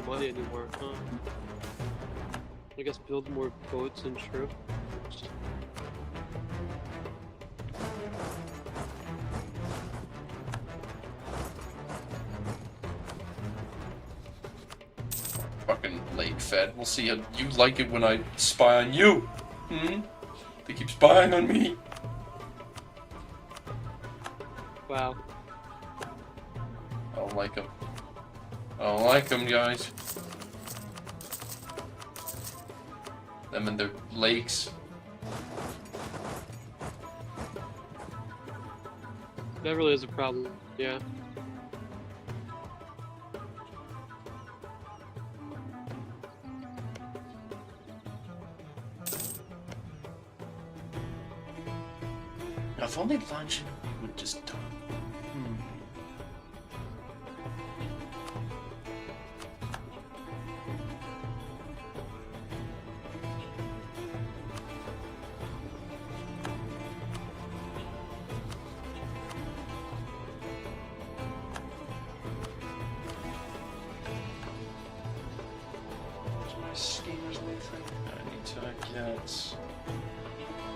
Money anymore, huh? I guess build more boats and troops. Fucking late fed. We'll see how you like it when I spy on you. Hmm? They keep spying on me. Wow. I don't like them. I don't like them, guys. Them and their lakes. That really is a problem, yeah. If only Luncheon would just talk. Schemer's new thing. I need to get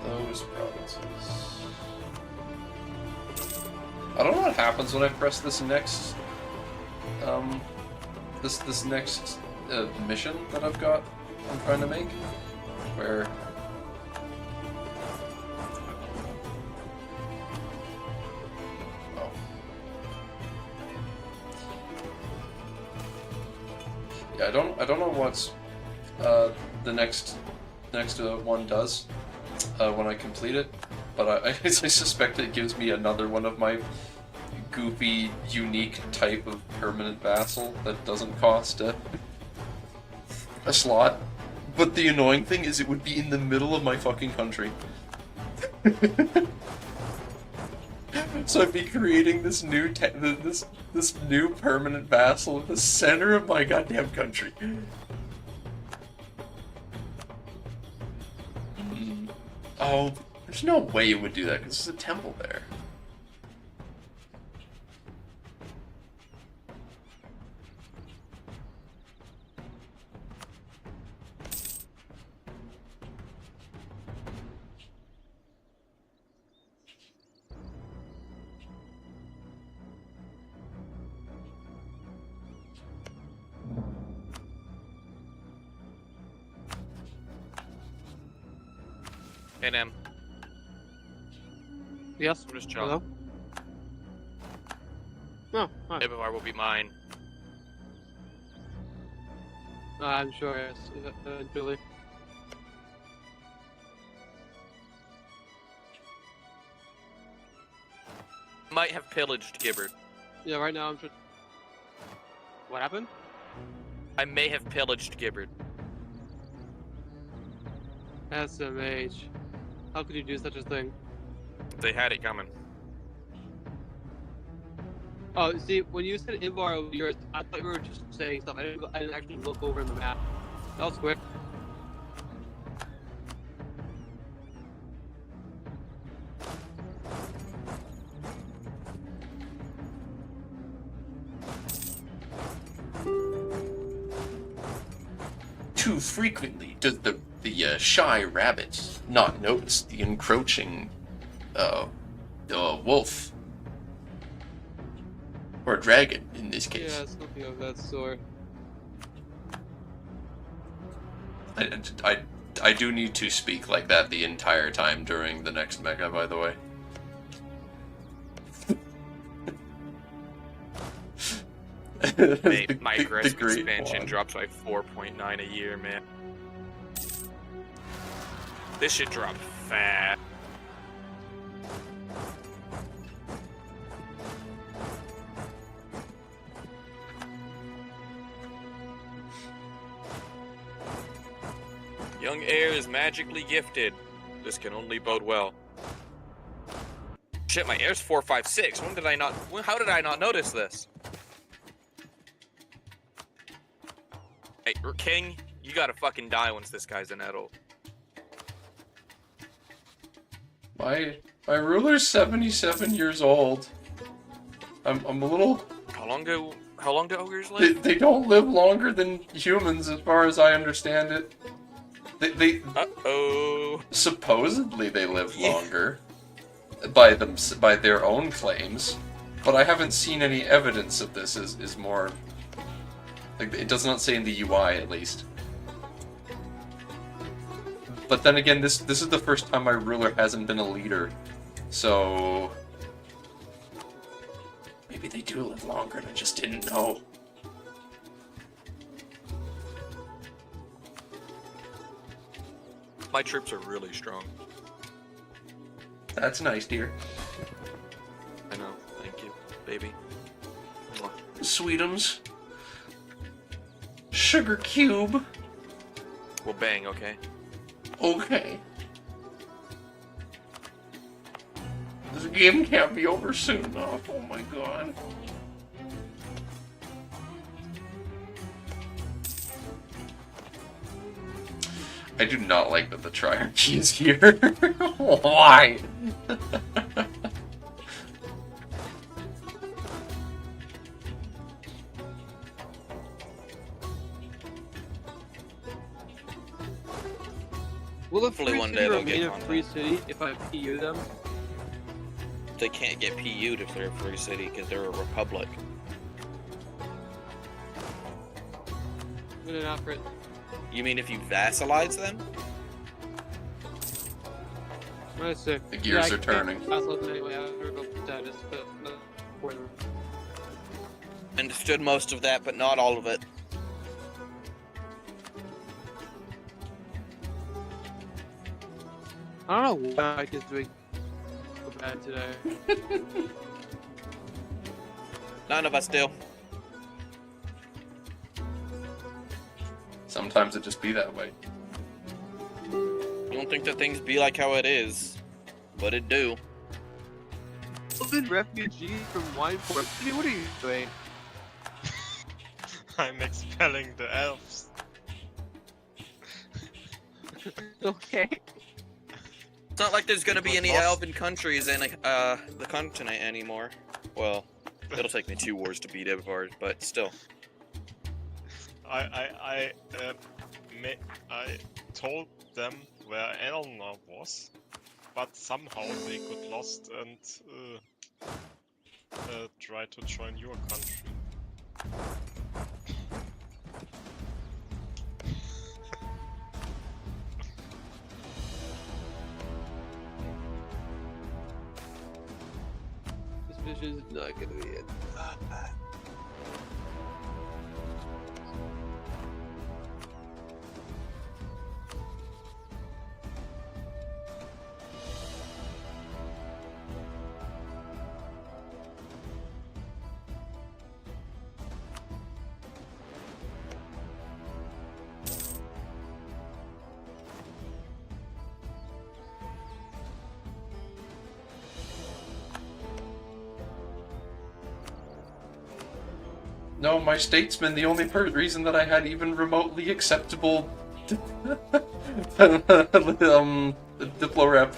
those provinces. I don't know what happens when I press this next this next mission that I'm trying to make, where yeah, I don't know what's the next one does when I complete it, but I suspect it gives me another one of my goofy, unique type of permanent vassal that doesn't cost a slot. But the annoying thing is it would be in the middle of my fucking country. So I'd be creating this new this new permanent vassal in the center of my goddamn country. Oh, there's no way it would do that because there's a temple there. NM. Yes. I'm just chilling. Hello. Oh, hi. Ibavar will be mine. I'm sure. Yes. Eventually. Might have pillaged Gibbard. Yeah. Right now I'm just. What happened? I may have pillaged Gibbard. SMH. How could you do such a thing? They had it coming. Oh, see, when you said Invar over yours, I thought you were just saying stuff. I didn't actually look over in the map. That was quick. Too frequently does the shy rabbit not notice the encroaching wolf. Or dragon, in this case. Yeah, something of that sort. I do need to speak like that the entire time during the next mega, by the way. My aggressive expansion drops by 4.9 a year, man. This shit dropped fast. Young heir is magically gifted. This can only bode well. Shit, my heir's 456. When did I not? How did I not notice this? Hey, King, you gotta fucking die once this guy's an adult. My ruler's 77 years old. I'm a little. How long do ogres live? They don't live longer than humans, as far as I understand it. They Uh-oh. Supposedly they live longer by their own claims, but I haven't seen any evidence of this. Is more like it does not say in the UI at least. But then again, this is the first time my ruler hasn't been a leader, so maybe they do live longer and I just didn't know. My troops are really strong. That's nice, dear. I know. Thank you, baby. Mwah. Sweetums. Sugar cube. Well, bang, okay? Okay. game can't be over soon enough. Oh my god. I do not like that the Triarchy is here. Why? Will the Hopefully free one city day they'll remain get a free city if I PU them? They can't get PU'd if they're a free city because they're a republic. No, not for it. You mean if you vassalize them? I see. The gears are turning. That's what anyway. I don't know if that is, but Understood most of that, but not all of it. I don't know why Mike is doing so bad today. None of us do. Sometimes it just be that way. You don't think that things be like how it is, but it do. Refugee from Wineport. What are you doing? I'm expelling the elves. Okay. It's not like there's gonna be any elven countries in the continent anymore. Well, it'll take me 2 wars to beat Eivor, but still. I told them where Elna was, but somehow they got lost and tried to join your country. This mission is not gonna be it. No, my statesman, the only reason that I had even remotely acceptable diplo rep.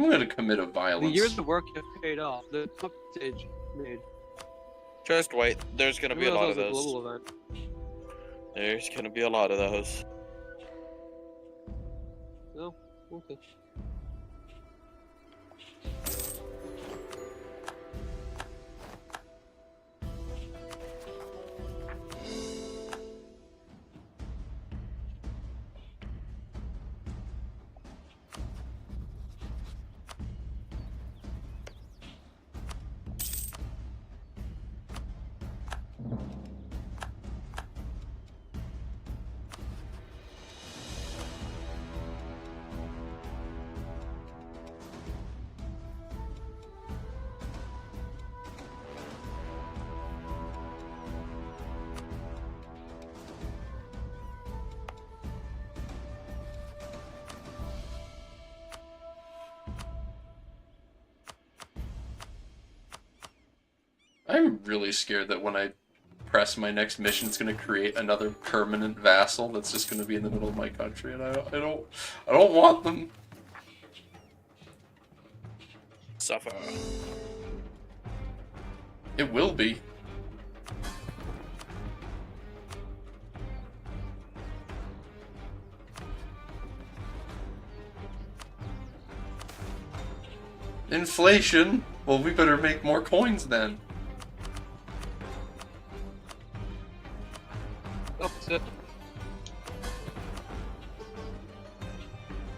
I'm gonna commit a violence. The years of work have paid off. The top stage made. Just wait, there's gonna be a lot of A those. global event. There's gonna be a lot of those. No, okay. I'm really scared that when I press my next mission, it's going to create another permanent vassal that's just going to be in the middle of my country, and I don't want them. Suffer. It will be. Inflation? Well, we better make more coins then. Opposite.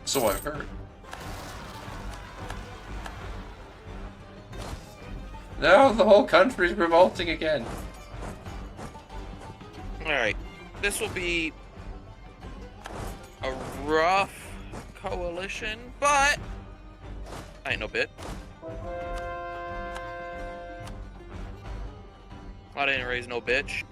So I've heard. Now the whole country's revolting again. Alright, this will be a rough coalition, but I ain't no bit. I didn't raise no bitch.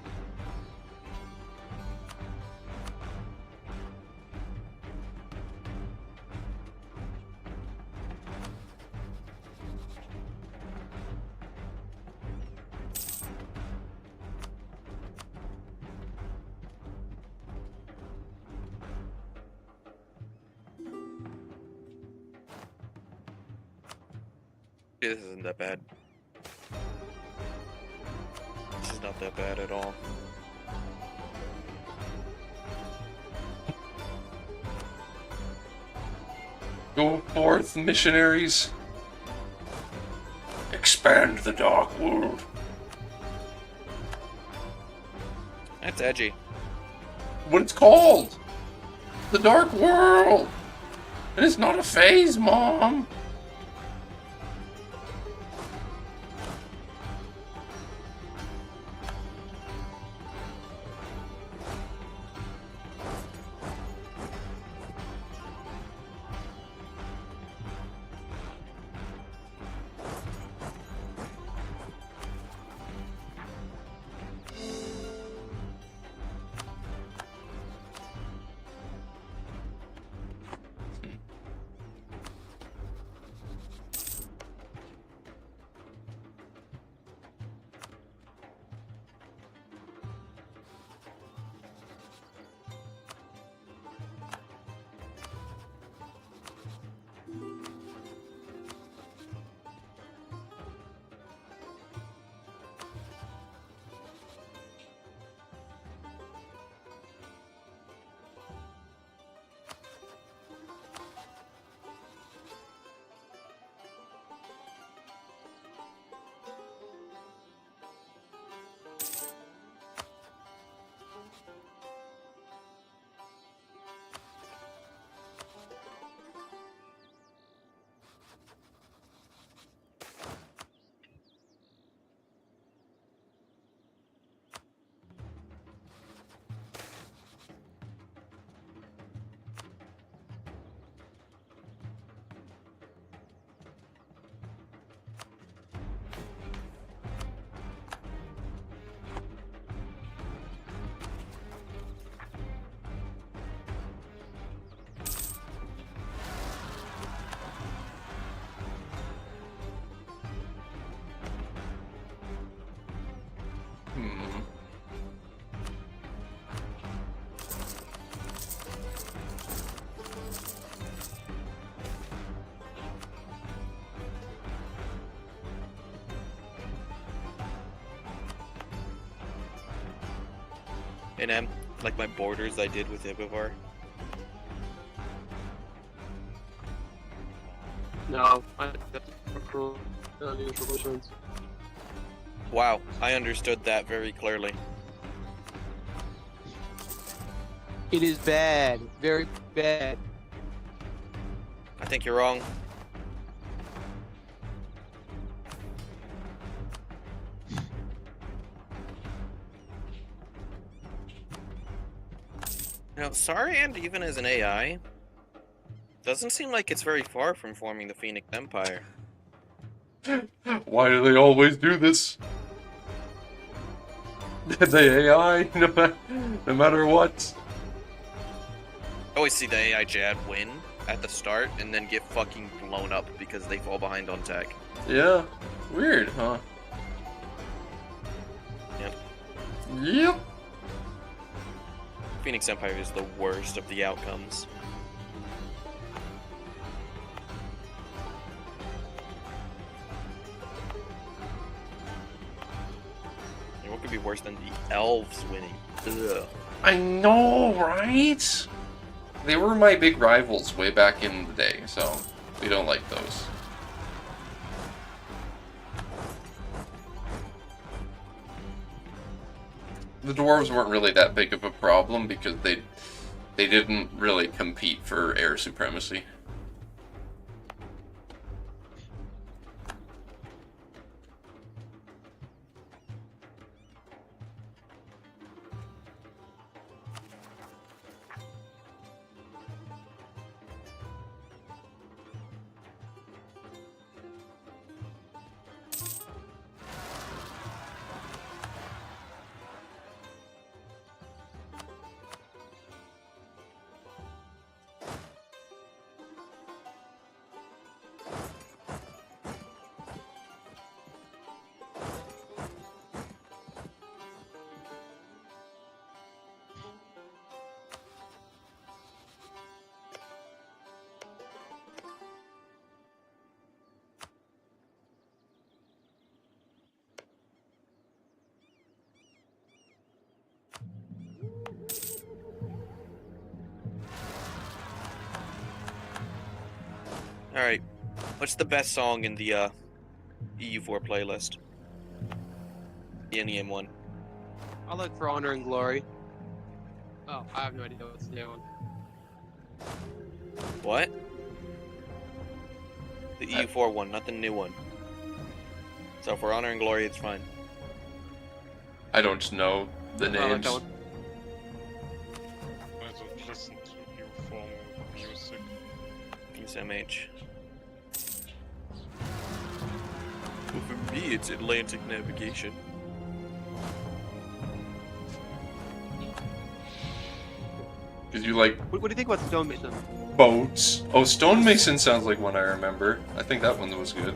This isn't that bad. This is not that bad at all. Go forth, missionaries. Expand the dark world. That's edgy. What it's called? The dark world. And it's not a phase, Mom. And M, like my borders I did with Ibivar. No, I that's cruel. Unusual missions. Wow, I understood that very clearly. It is bad, very bad. I think you're wrong. Now, Saurian, even as an AI, doesn't seem like it's very far from forming the Phoenix Empire. Why do they always do this? The AI, no matter what. I always see the AI Jad win at the start and then get fucking blown up because they fall behind on tech. Yeah, weird, huh? Yep. Yep. Phoenix Empire is the worst of the outcomes. And what could be worse than the elves winning? Ugh. I know, right? They were my big rivals way back in the day, so we don't like those. The dwarves weren't really that big of a problem because they didn't really compete for air supremacy. Alright. What's the best song in the EU4 playlist? The NEM one. I like For Honor and Glory. Oh, I have no idea what's the new one. What? The EU4 one, not the new one. So For Honor and Glory, it's fine. I don't know the I like names. that one. I don't listen to new form of music. It's MH. Well, for me, it's Atlantic Navigation. Because you like What do you think about Stonemason? boats. Oh, Stonemason sounds like one I remember. I think that one was good.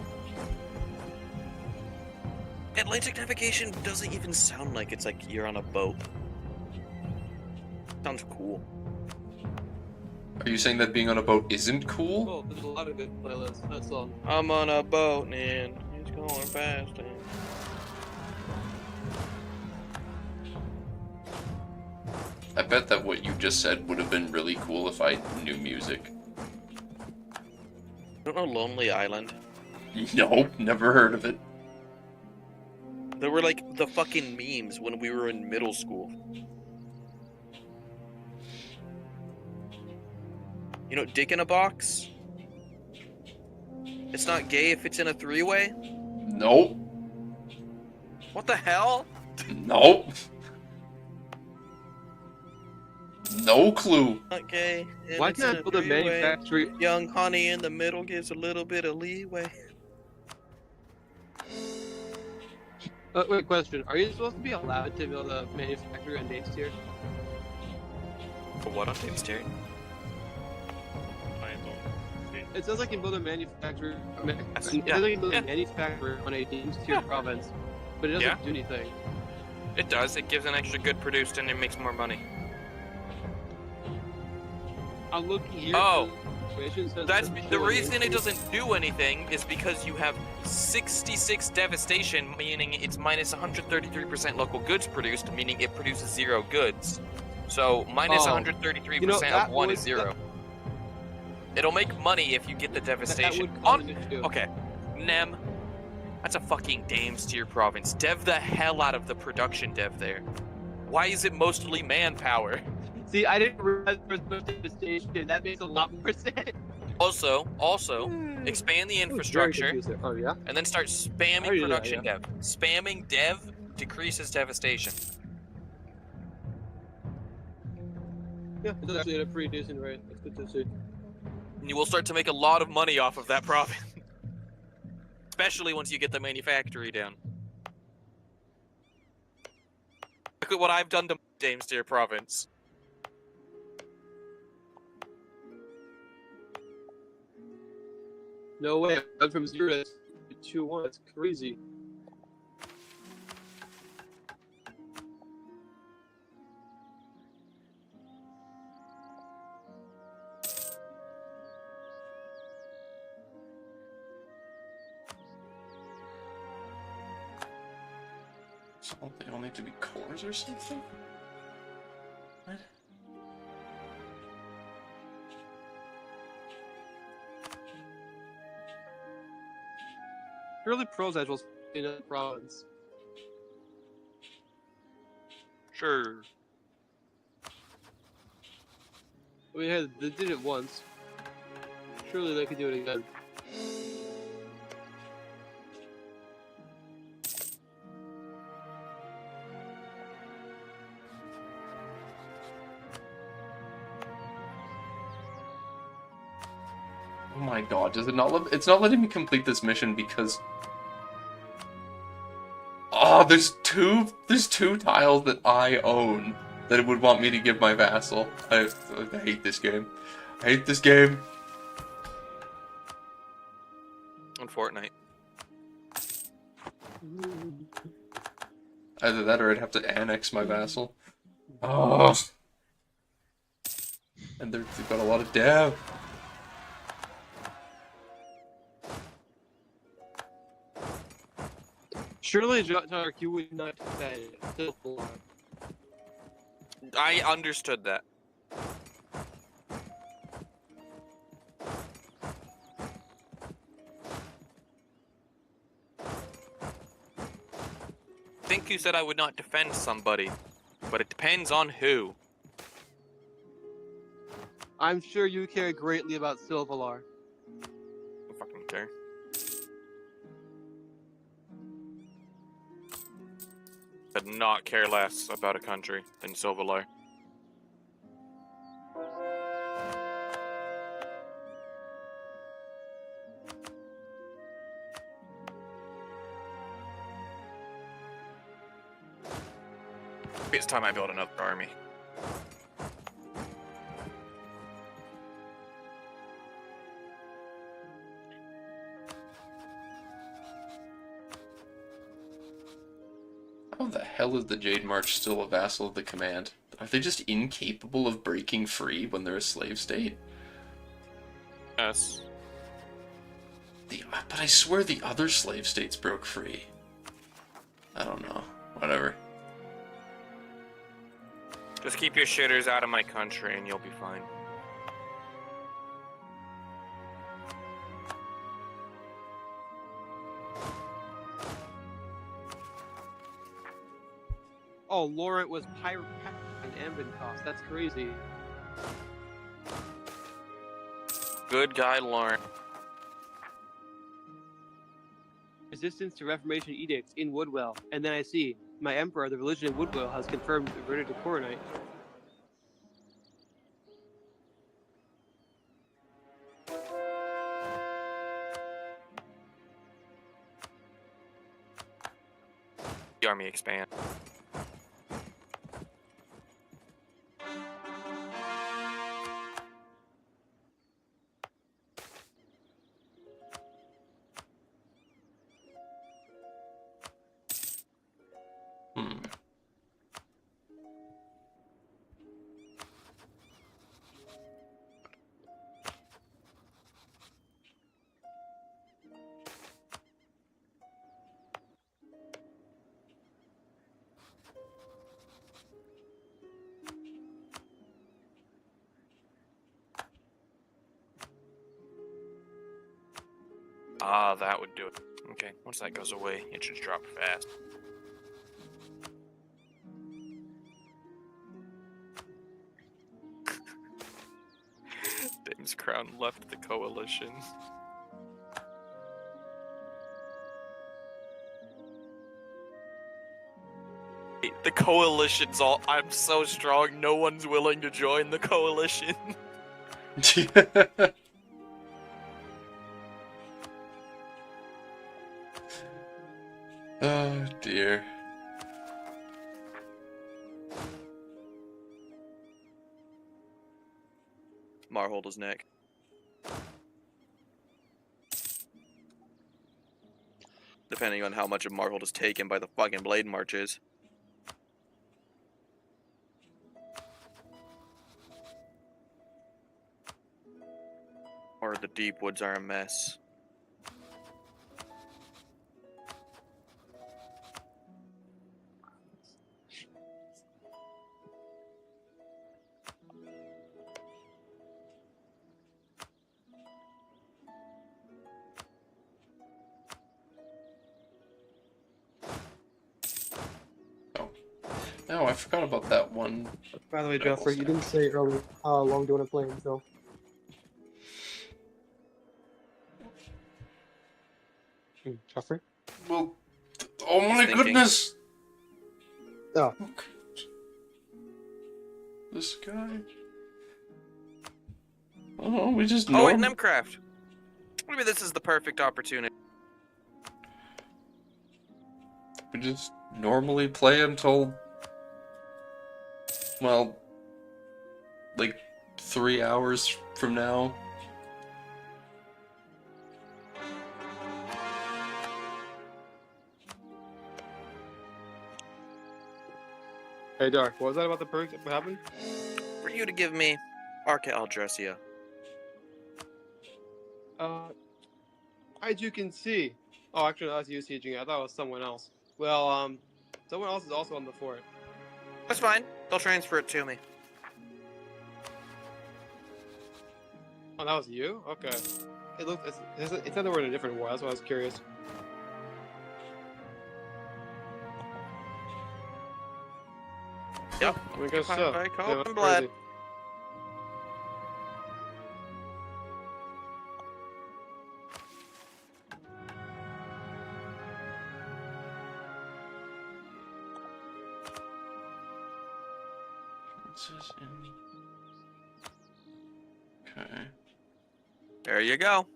Atlantic Navigation doesn't even sound like it's like you're on a boat. Sounds cool. Are you saying that being on a boat isn't cool? Oh, there's a lot of good playlists. That song. I'm on a boat and it's going fast. And... I bet that what you just said would have been really cool if I knew music. I don't know Lonely Island. Nope, never heard of it. There were like the fucking memes when we were in middle school. You know, dick in a box? It's not gay if it's in a three-way? Nope. What the hell? Nope. No clue. Not gay. and Why it's can't in I build a three-way. manufacturing? Young honey in the middle gives a little bit of leeway. Wait, question. Are you supposed to be allowed to build a manufacturer on Dave's tier? For what on Dave's tier? I don't think. It says I can build a manufacturer. It Yeah, says I can build yeah. a manufacturer on a Dave's tier Yeah. province, but it doesn't Yeah. do anything. It does. It gives an extra good produced and it makes more money. I'm looking here. Oh. Says That's doesn't the show reason it anything. doesn't do anything is because you have 66 devastation, meaning it's minus 133% local goods produced, meaning it produces 0 goods. So minus Oh. 133% that of 1 is would- 0. It'll make money if you get the That devastation. would cause an issue. Okay, Nem, that's a fucking Dames tier province. Dev the hell out of the production dev there. Why is it mostly manpower? See, I didn't realize there was much devastation. That makes a lot more sense. Also, expand the infrastructure. Oh yeah. And then start spamming already do that, production dev. Spamming dev decreases devastation. Yeah, it's actually at a pretty decent rate. That's good to see. And you will start to make a lot of money off of that province. Especially once you get the manufactory down. Look at what I've done to Dames Tier province. No way. I went from 0 to 2-1. It's crazy. So they all need to be cores or something? What? Surely pros as well in a province. Sure. I mean, hey, they did it once. Surely they could do it again. Oh my god, does it not let, it's not letting me complete this mission because oh, there's two tiles that I own that it would want me to give my vassal. I hate this game. I hate this game. On Fortnite. Either that or I'd have to annex my vassal. Oh. And they've got a lot of dev. Surely Tark, you would not say it. I understood that. think you said I would not defend somebody, but it depends on who. I'm sure you care greatly about Silvalar. I don't fucking care. Could not care less about a country than Silvalar. It's time I build another army. How the hell is the Jade March still a vassal of the command? Are they just incapable of breaking free when they're a slave state? Yes. But I swear the other slave states broke free. I don't know. Whatever. Just keep your shitters out of my country and you'll be fine. Oh, Laurent was pirate and Anbennar cost. That's crazy. Good guy, Lauren. Resistance to Reformation edicts in Woodwell, and then I see my emperor, the religion in Woodwell, has confirmed reverted to Coronite. The army expand. Ah, that would do it. Okay, once that goes away, it should drop fast. Dame's Crown left the coalition. The coalition's all. I'm so strong, no one's willing to join the coalition. Oh dear. Marhold his neck. Depending on how much of Marhold is taken by the fucking blade marches. Or the deep woods are a mess. Oh, I forgot about that one. By the way, Jeffrey, you didn't say earlier how long do you want to play until? Jeffrey? Well, oh my goodness! Oh. This guy. Oh, we just know. Oh, wait, Nemcraft. Maybe this is the perfect opportunity. We just normally play until, well, like 3 hours from now. Hey, Dark, what was that about the perks? What happened? For you to give me Arca Aldressia. As you can see. Oh, actually, that was you sieging it. I thought it was someone else. Well, someone else is also on the fort. That's fine. They'll transfer it to me. Oh, that was you? Okay. It looked. It said they were in a different war. That's why I was curious. Yep. I guess Occupied so. by Yeah, cold that's and blood. crazy. Okay. There you go.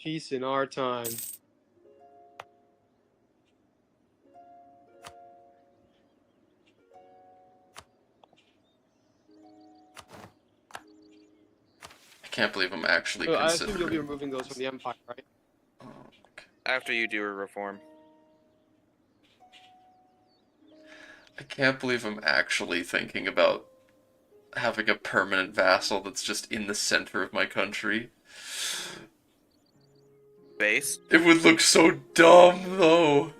Peace in our time. I can't believe I'm actually So I considering. assume you'll be removing those from the Empire, right? Oh, okay. After you do a reform. I can't believe I'm actually thinking about having a permanent vassal that's just in the center of my country. Base. It would look so dumb, though.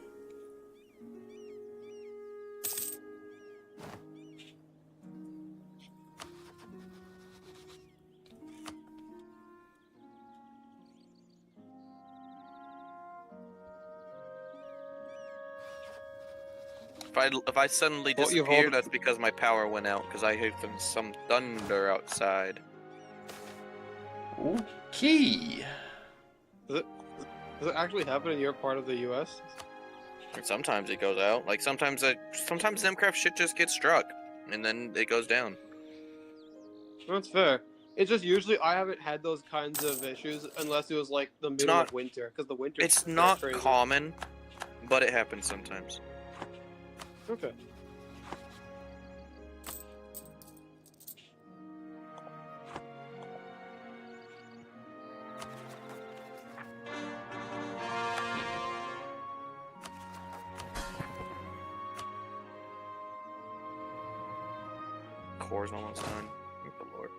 If I suddenly Well, you disappear, hold- that's because my power went out, because I heard some thunder outside. Okay. Does it actually happen in your part of the U.S.? And sometimes it goes out. Like sometimes Nemcraft shit just gets struck, and then it goes down. That's fair. It's just usually I haven't had those kinds of issues unless it was like the middle not- of winter, because the winter. It's not common, but it happens sometimes. Okay. Core's almost done. Thank the Lord.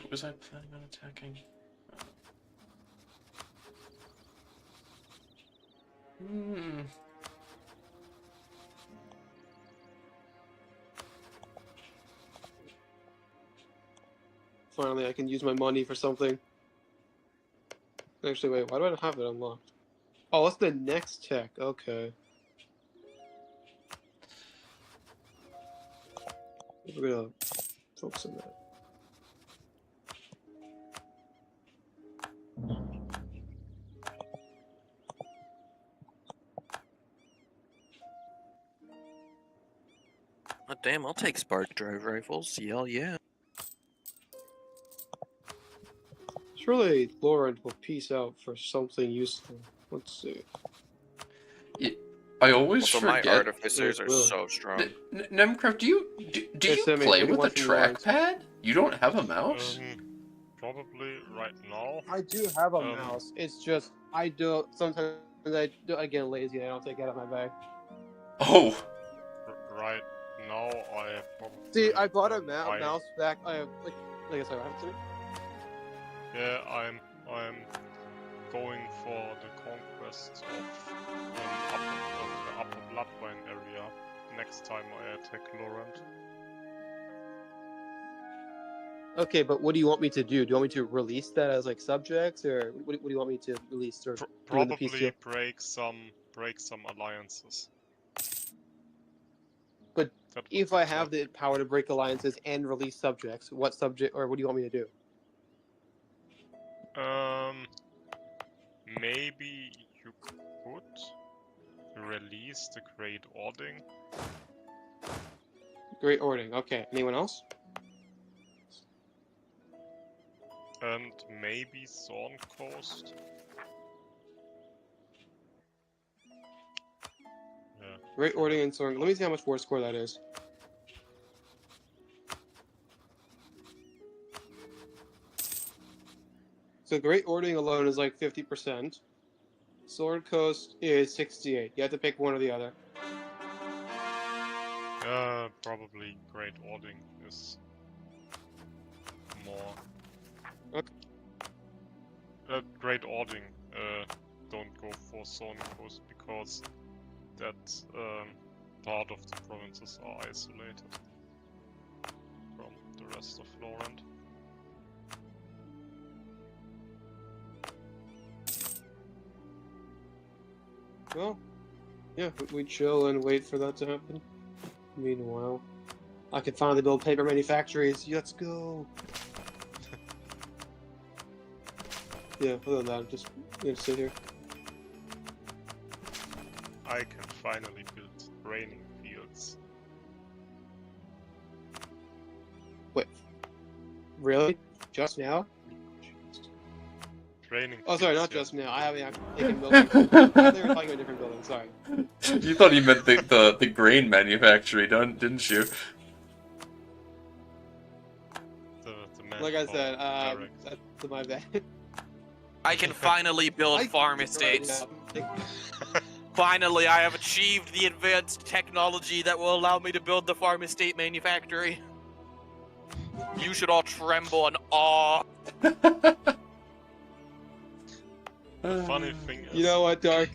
Who was I planning on attacking? Finally, I can use my money for something. Actually, wait, why do I have it unlocked? Oh, what's the next tech? Okay. We're gonna focus on that. Oh, damn, I'll take spark drive rifles. Hell yeah. Surely Laurent will piece out for something useful. Let's see. I always Also, forget. my artificers are Will. so strong. Nemcraft, do you Hey, Sammy, play what do you with a want from Laurent? trackpad? You don't have a mouse? Probably right now. I do have a mouse. It's just I do sometimes I get lazy and I don't take it out of my bag. Oh. Right now, I probably. See, I bought a I- mouse back. I like I said, what happened to me? Yeah, I'm going for the conquest of the upper Bloodwine area next time I attack Laurent. Okay, but what do you want me to do? Do you want me to release that as like subjects, or what do you want me to release? Or do in the peace Probably deal? break some alliances. But That would if be I have clever. the power to break alliances and release subjects, what subject or what do you want me to do? Maybe you could release the Great Ording. Great Ordering. Okay. Anyone else? And maybe Thorn Coast. Yeah. Great Ordering and Soaring. Let me see how much war score that is. So Great Ordering alone is like 50%. Sword Coast is 68. You have to pick one or the other. Probably Great Ording is more. Okay. Great Ording don't go for Zornkos because that part of the provinces are isolated from the rest of Lorand. Well, yeah, we chill and wait for that to happen. Meanwhile, I can finally build paper manufactories. Let's go. Yeah, other than that, I'm just gonna sit here. I can finally build training fields. Wait, really? Just now? Training Oh, sorry, fields, not yeah. just now. I haven't actually taken building. I thought you were talking about a different building. Sorry. You thought he meant the grain manufactory, didn't you? The Like I manpower said, direct. that's my bad. I can finally build farm estates. Finally, I have achieved the advanced technology that will allow me to build the farm estate manufactory. You should all tremble in awe. The funny thing is, You know what, Dark?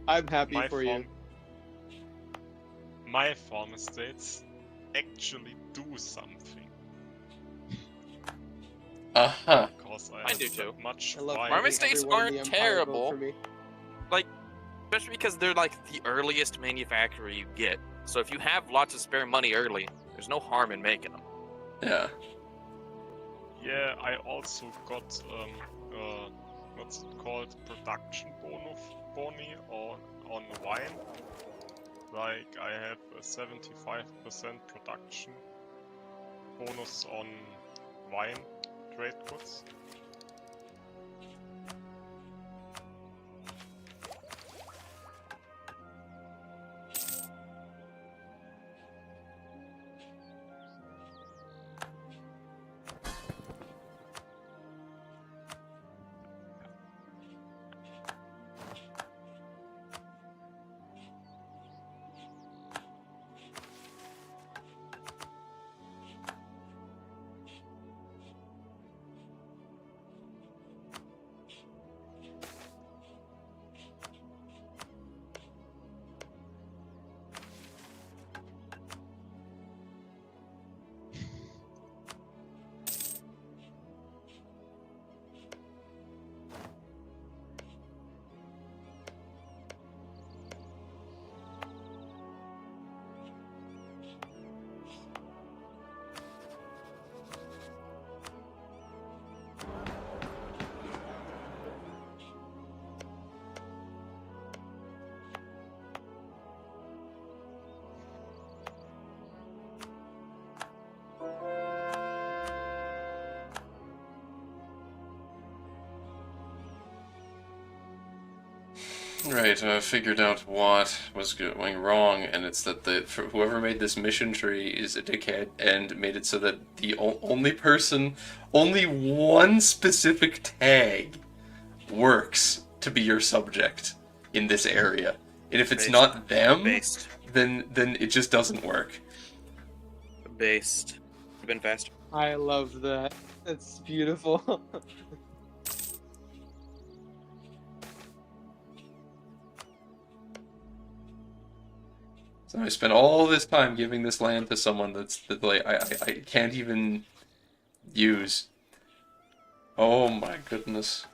I'm happy my for you. My farm estates actually do something. Uh-huh. Because I do too. much I love fire. Farm having estates everyone in the aren't Empire vote terrible. for me. Like, especially because they're like the earliest manufacturer you get. So if you have lots of spare money early, there's no harm in making them. Yeah. Yeah, I also got what's it called, production boni on wine. Like I have a 75% production bonus on wine trade goods. Right, I figured out what was going wrong, and it's that whoever made this mission tree is a dickhead and made it so that the only one specific tag works to be your subject in this area. And if it's not them, then it just doesn't work. Based. You've been fast. I love that. It's beautiful. So I spent all this time giving this land to someone that like I can't even use. Oh my goodness.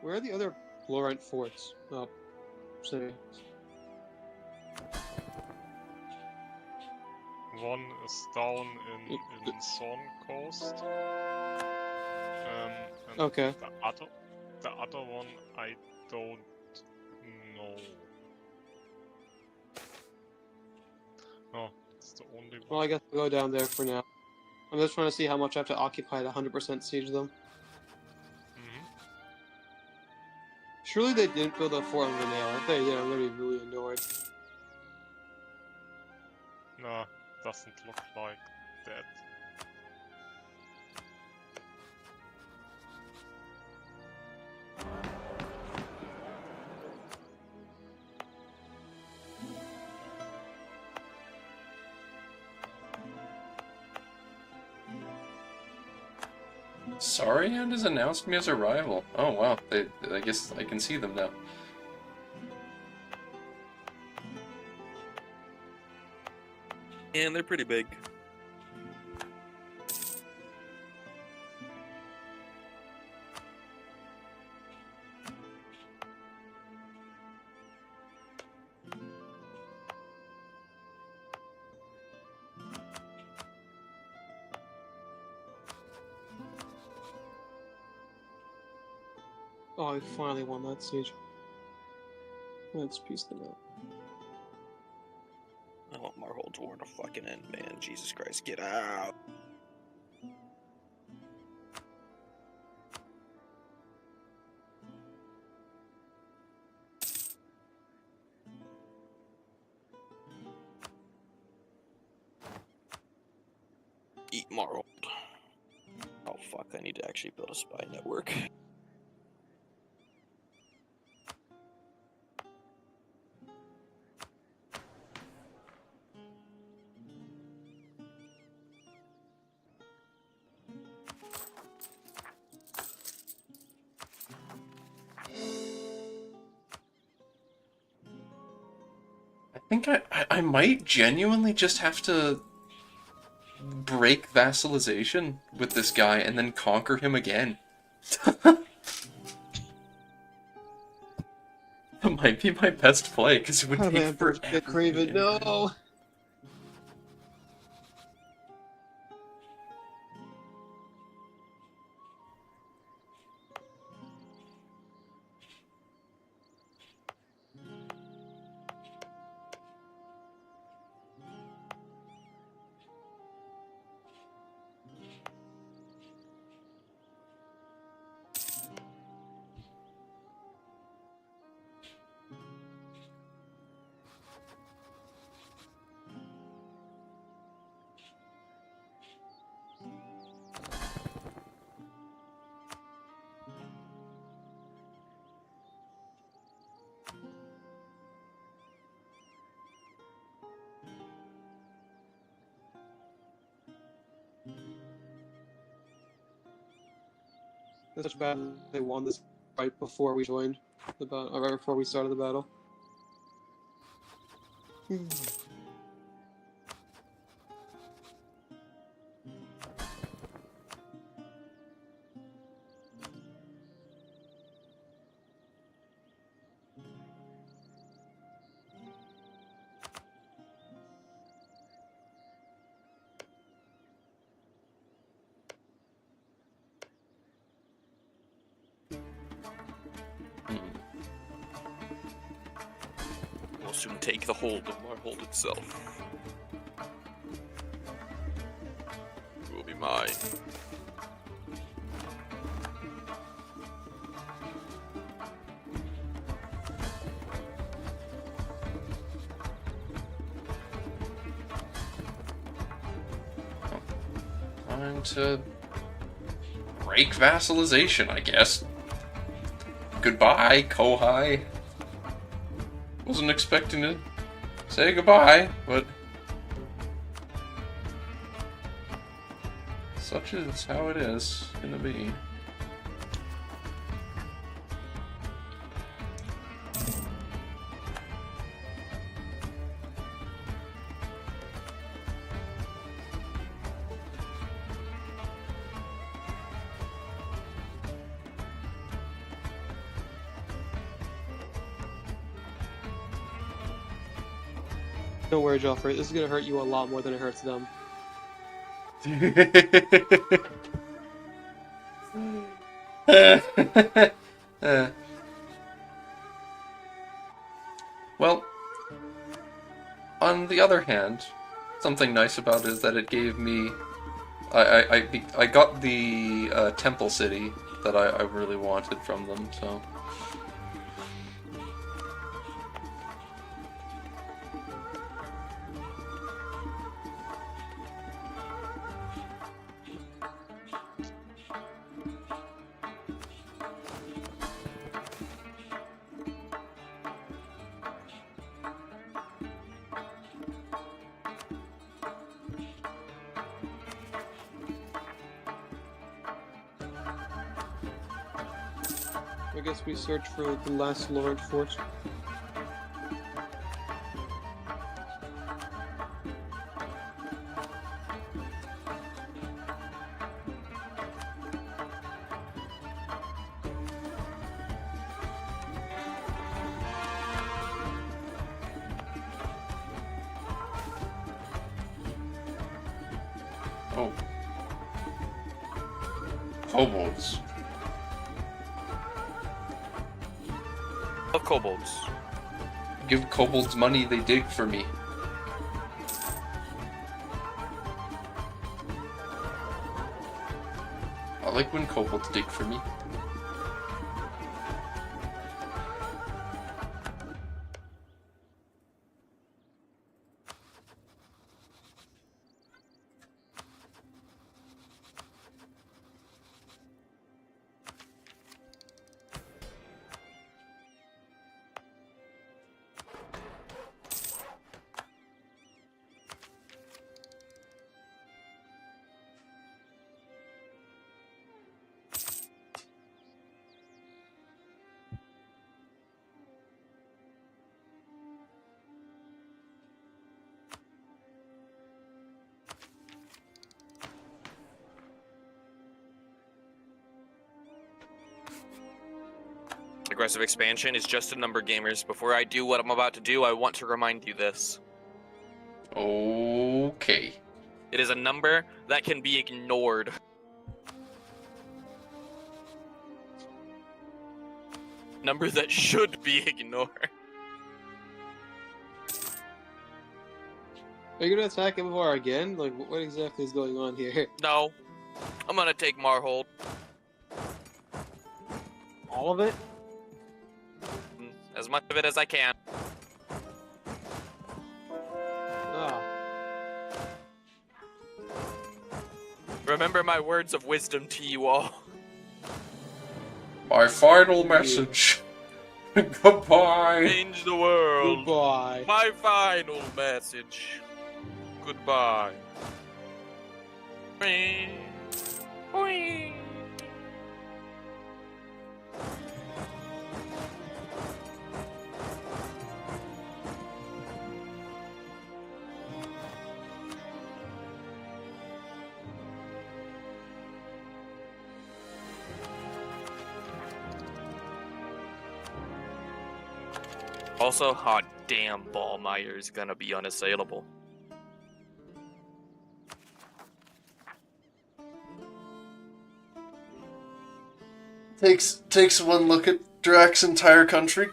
Where are the other Laurent forts? Oh, sorry. One is down in Zorn Coast. And Okay. the other one I don't know. Oh, it's the only one. Well, I guess I'll go down there for now. I'm just trying to see how much I have to occupy to 100% siege them. Surely they didn't build a fort on the nail. If they did, I'm gonna be really annoyed. No, doesn't look like that. Saurian has announced me as a rival. Oh wow, I guess I can see them now. And they're pretty big. Oh, I finally won that siege. Let's piece them out. I want Marhold's War to fucking end, man. Jesus Christ, get out. Eat Marhold. Oh fuck, I need to actually build a spy network. I think I might genuinely just have to break vassalization with this guy and then conquer him again. That might be my best play, because it would take forever. Craven, no! It's such bad they won this right before we joined the battle, or right before we started the battle. We'll soon take the hold of Marhold itself. It will be mine. Time to break vassalization, I guess. Goodbye, Kohai. Wasn't expecting to say goodbye, but such is how it is gonna be. Don't worry, Joffrey. This is gonna hurt you a lot more than it hurts them. Well, on the other hand, something nice about it is that it gave me... I got the temple city that I really wanted from them, so... I guess we search for the last large fort. Oh. Kobolds. Love kobolds. Give kobolds money, they dig for me. I like when kobolds dig for me. Aggressive expansion is just a number, gamers. Before I do what I'm about to do, I want to remind you this. Okay. It is a number that can be ignored. Number that should be ignored. Are you gonna attack MVR again? Like, what exactly is going on here? No. I'm gonna take Marhold. All of it? As much of it as I can. Ah. Remember my words of wisdom to you all. My final message. Goodbye. Change the world. Goodbye. My final message. Goodbye. Whee. Whee. Also, hot damn, Ballmeyer is gonna be unassailable. Takes one look at Drax's entire country.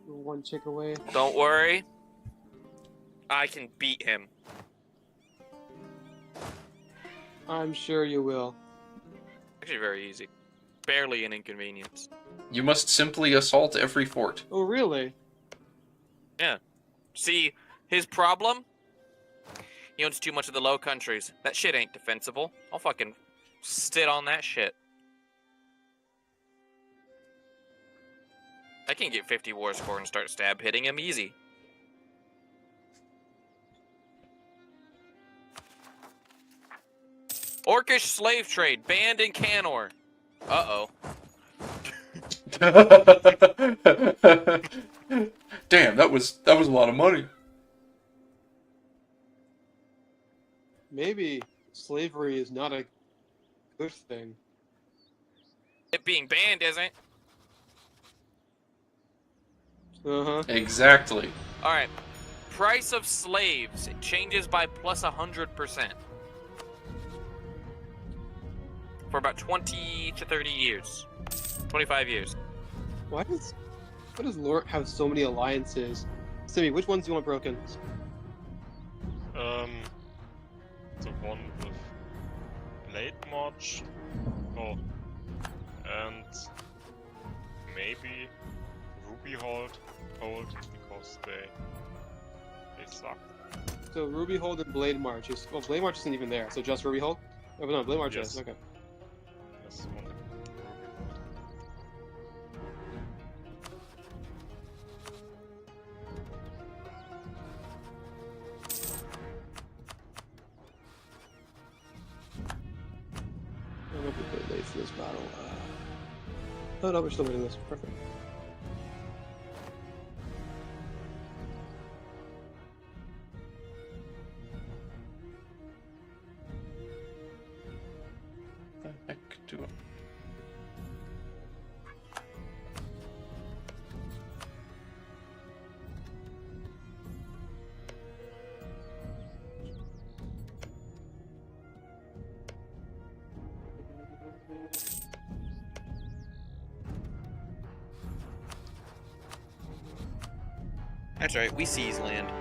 One chick away. Don't worry. I can beat him. I'm sure you will. Actually very easy. Barely an inconvenience. You must simply assault every fort. Oh, really? Yeah. See, his problem? He owns too much of the Low Countries. That shit ain't defensible. I'll fucking sit on that shit. I can get 50 war score and start stab hitting him easy. Orcish slave trade banned in Canor. Uh-oh. Damn, that was a lot of money. Maybe slavery is not a good thing. It being banned isn't. Uh-huh. Exactly. Alright. Price of slaves. It changes by plus 100%. For about 20 to 30 years. 25 years. Why does Lort have so many alliances? Simi, which ones do you want broken? The one with Blade March. Oh. And maybe Ruby Hold because they suck. So Ruby Hold and Blade March is Blade March isn't even there, so just Ruby Hold? Oh no, Blade March Yes. is, okay. Yes, only Ruby Hold. I'm gonna be quite late for this battle. Oh no, we're still winning this. Perfect. What the heck do I... That's right, we seize land.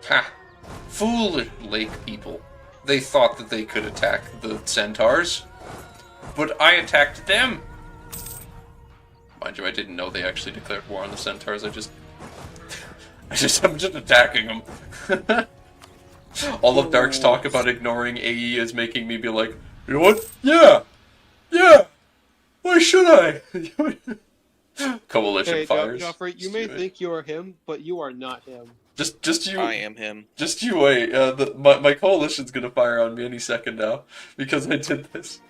Ha! Foolish lake people. They thought that they could attack the centaurs, but I attacked them! Mind you, I didn't know they actually declared war on the centaurs, I'm just attacking them. All of Dark's talk about ignoring AE is making me be like, you know what? Yeah! Yeah! Why should I? Coalition Hey, fires. Joffrey, you may think you are him, but you are not him. Just you. I am him. Just you wait. My coalition's gonna fire on me any second now because I did this.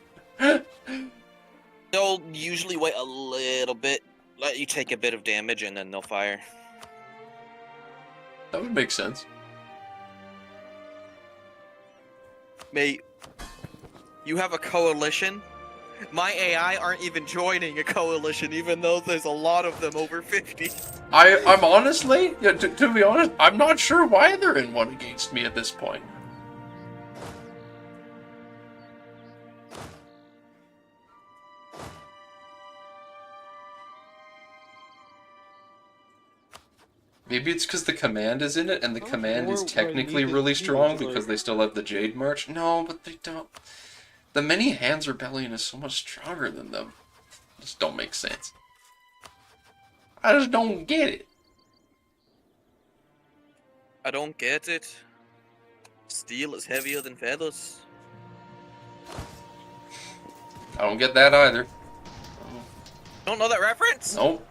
They'll usually wait a little bit, let you take a bit of damage, and then they'll fire. That would make sense. Mate, you have a coalition? My AI aren't even joining a coalition, even though there's a lot of them, over 50. I'm honestly, yeah, to be honest, I'm not sure why they're in one against me at this point. Maybe it's because the command is in it, and the command is technically really strong because they still have the Jade March. No, but they don't. The Many Hands Rebellion is so much stronger than them. Just don't make sense. I just don't get it. I don't get it. Steel is heavier than feathers. I don't get that either. Don't know that reference? Nope.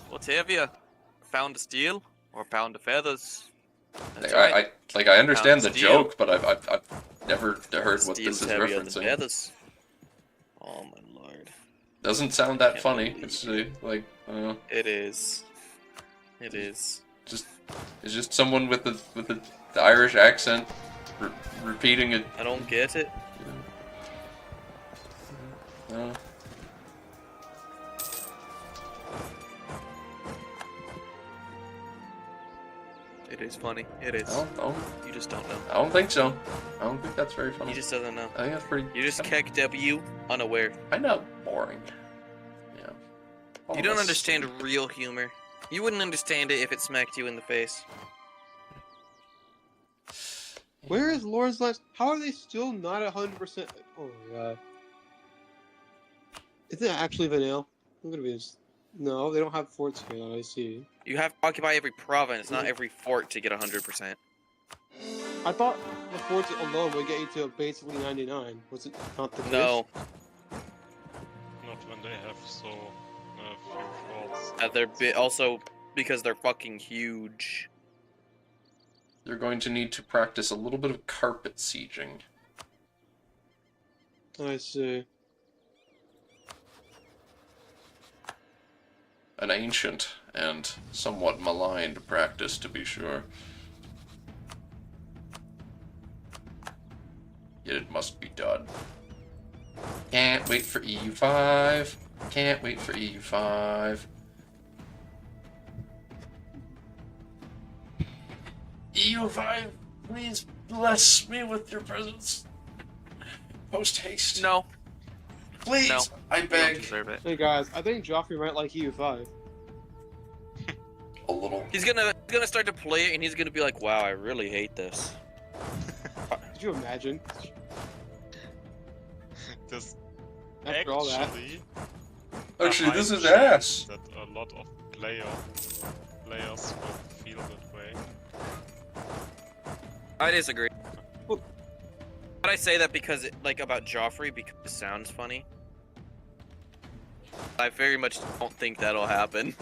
What's heavier? A pound of steel or a pound of feathers? That's I understand the steel. joke, but I've never heard what Steel's this is heavier than referencing. feathers. Oh my lord. Doesn't sound that Can't funny. believe It's like It is. It is. it's just someone with the Irish accent repeating it. I don't get it. No. It is funny. It is. You just don't know. I don't think so. I don't think that's very funny. He just doesn't know. I think that's pretty. You just keck W unaware. I know, boring. Yeah. You don't understand real humor. You wouldn't understand it if it smacked you in the face. Where is Lord's Lance? How are they still not 100%? Oh my god. Is it actually Vanille? I'm gonna be just... No, they don't have forts here, I see. You have to occupy every province, not every fort, to get 100%. I thought the forts alone would get you to basically 99. Was it not the case? No. Not when they have so few forts. They're also because they're fucking huge. They're going to need to practice a little bit of carpet sieging. I see. An ancient and somewhat maligned practice, to be sure. Yet it must be done. Can't wait for EU5. Can't wait for EU5. EU5, please bless me with your presence. Post haste. No. Please, No. I You don't beg. deserve it. Hey guys, I think Joffrey might like EU5. A little. He's gonna start to play it and he's gonna be like, wow, I really hate this. Could you imagine? This After all that. Actually, this is a high ass. chance that a lot of players will feel that way. I disagree. Well- But I say that because, like, about Joffrey, because it sounds funny. I very much don't think that'll happen.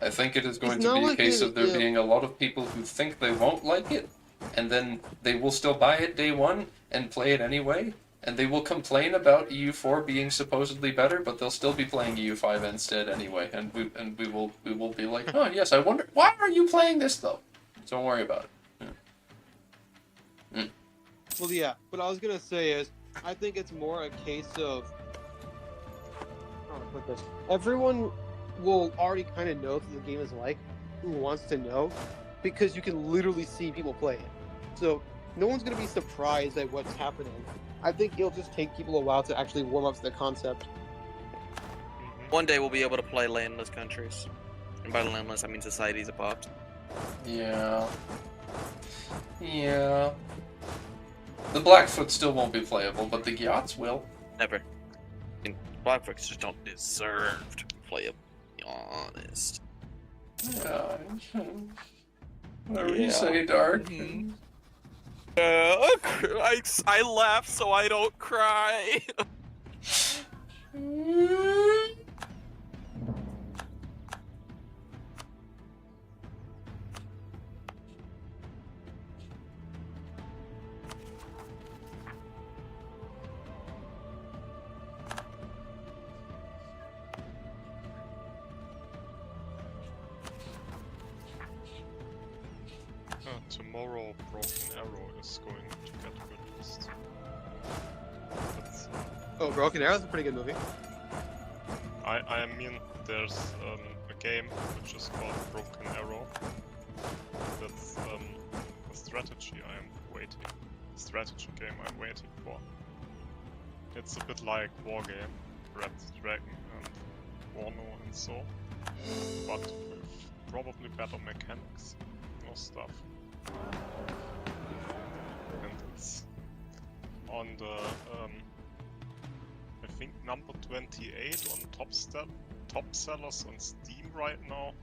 I think it is going It's to not be a like case it- of there yeah. being a lot of people who think they won't like it, and then they will still buy it day one and play it anyway, and they will complain about EU4 being supposedly better, but they'll still be playing EU5 instead anyway, and we will be like, oh yes, I wonder why are you playing this though? Don't worry about it. Yeah. Well, yeah. What I was gonna say is, I think it's more a case of. How do I put this? Everyone will already kind of know what the game is like. Who wants to know? Because you can literally see people play it. So no one's gonna be surprised at what's happening. I think it'll just take people a while to actually warm up to the concept. One day we'll be able to play landless countries. And by landless, I mean societies apart. Yeah. Yeah. The Blackfoot still won't be playable, but the Gyots will. Never. I mean, Blackfoot's just don't deserve to be playable, to be honest. Yeah. Whatever you say, Dark. I laugh so I don't cry. Tomorrow, Broken Arrow is going to get released. That's, Oh, Broken Arrow's a pretty good movie. I mean, there's a game which is called Broken Arrow. That's a strategy strategy game I'm waiting for. It's a bit like Wargame, Red Dragon and Warno and so, but with probably better mechanics, more stuff. And it's on the I think number 28 on top sellers on Steam right now,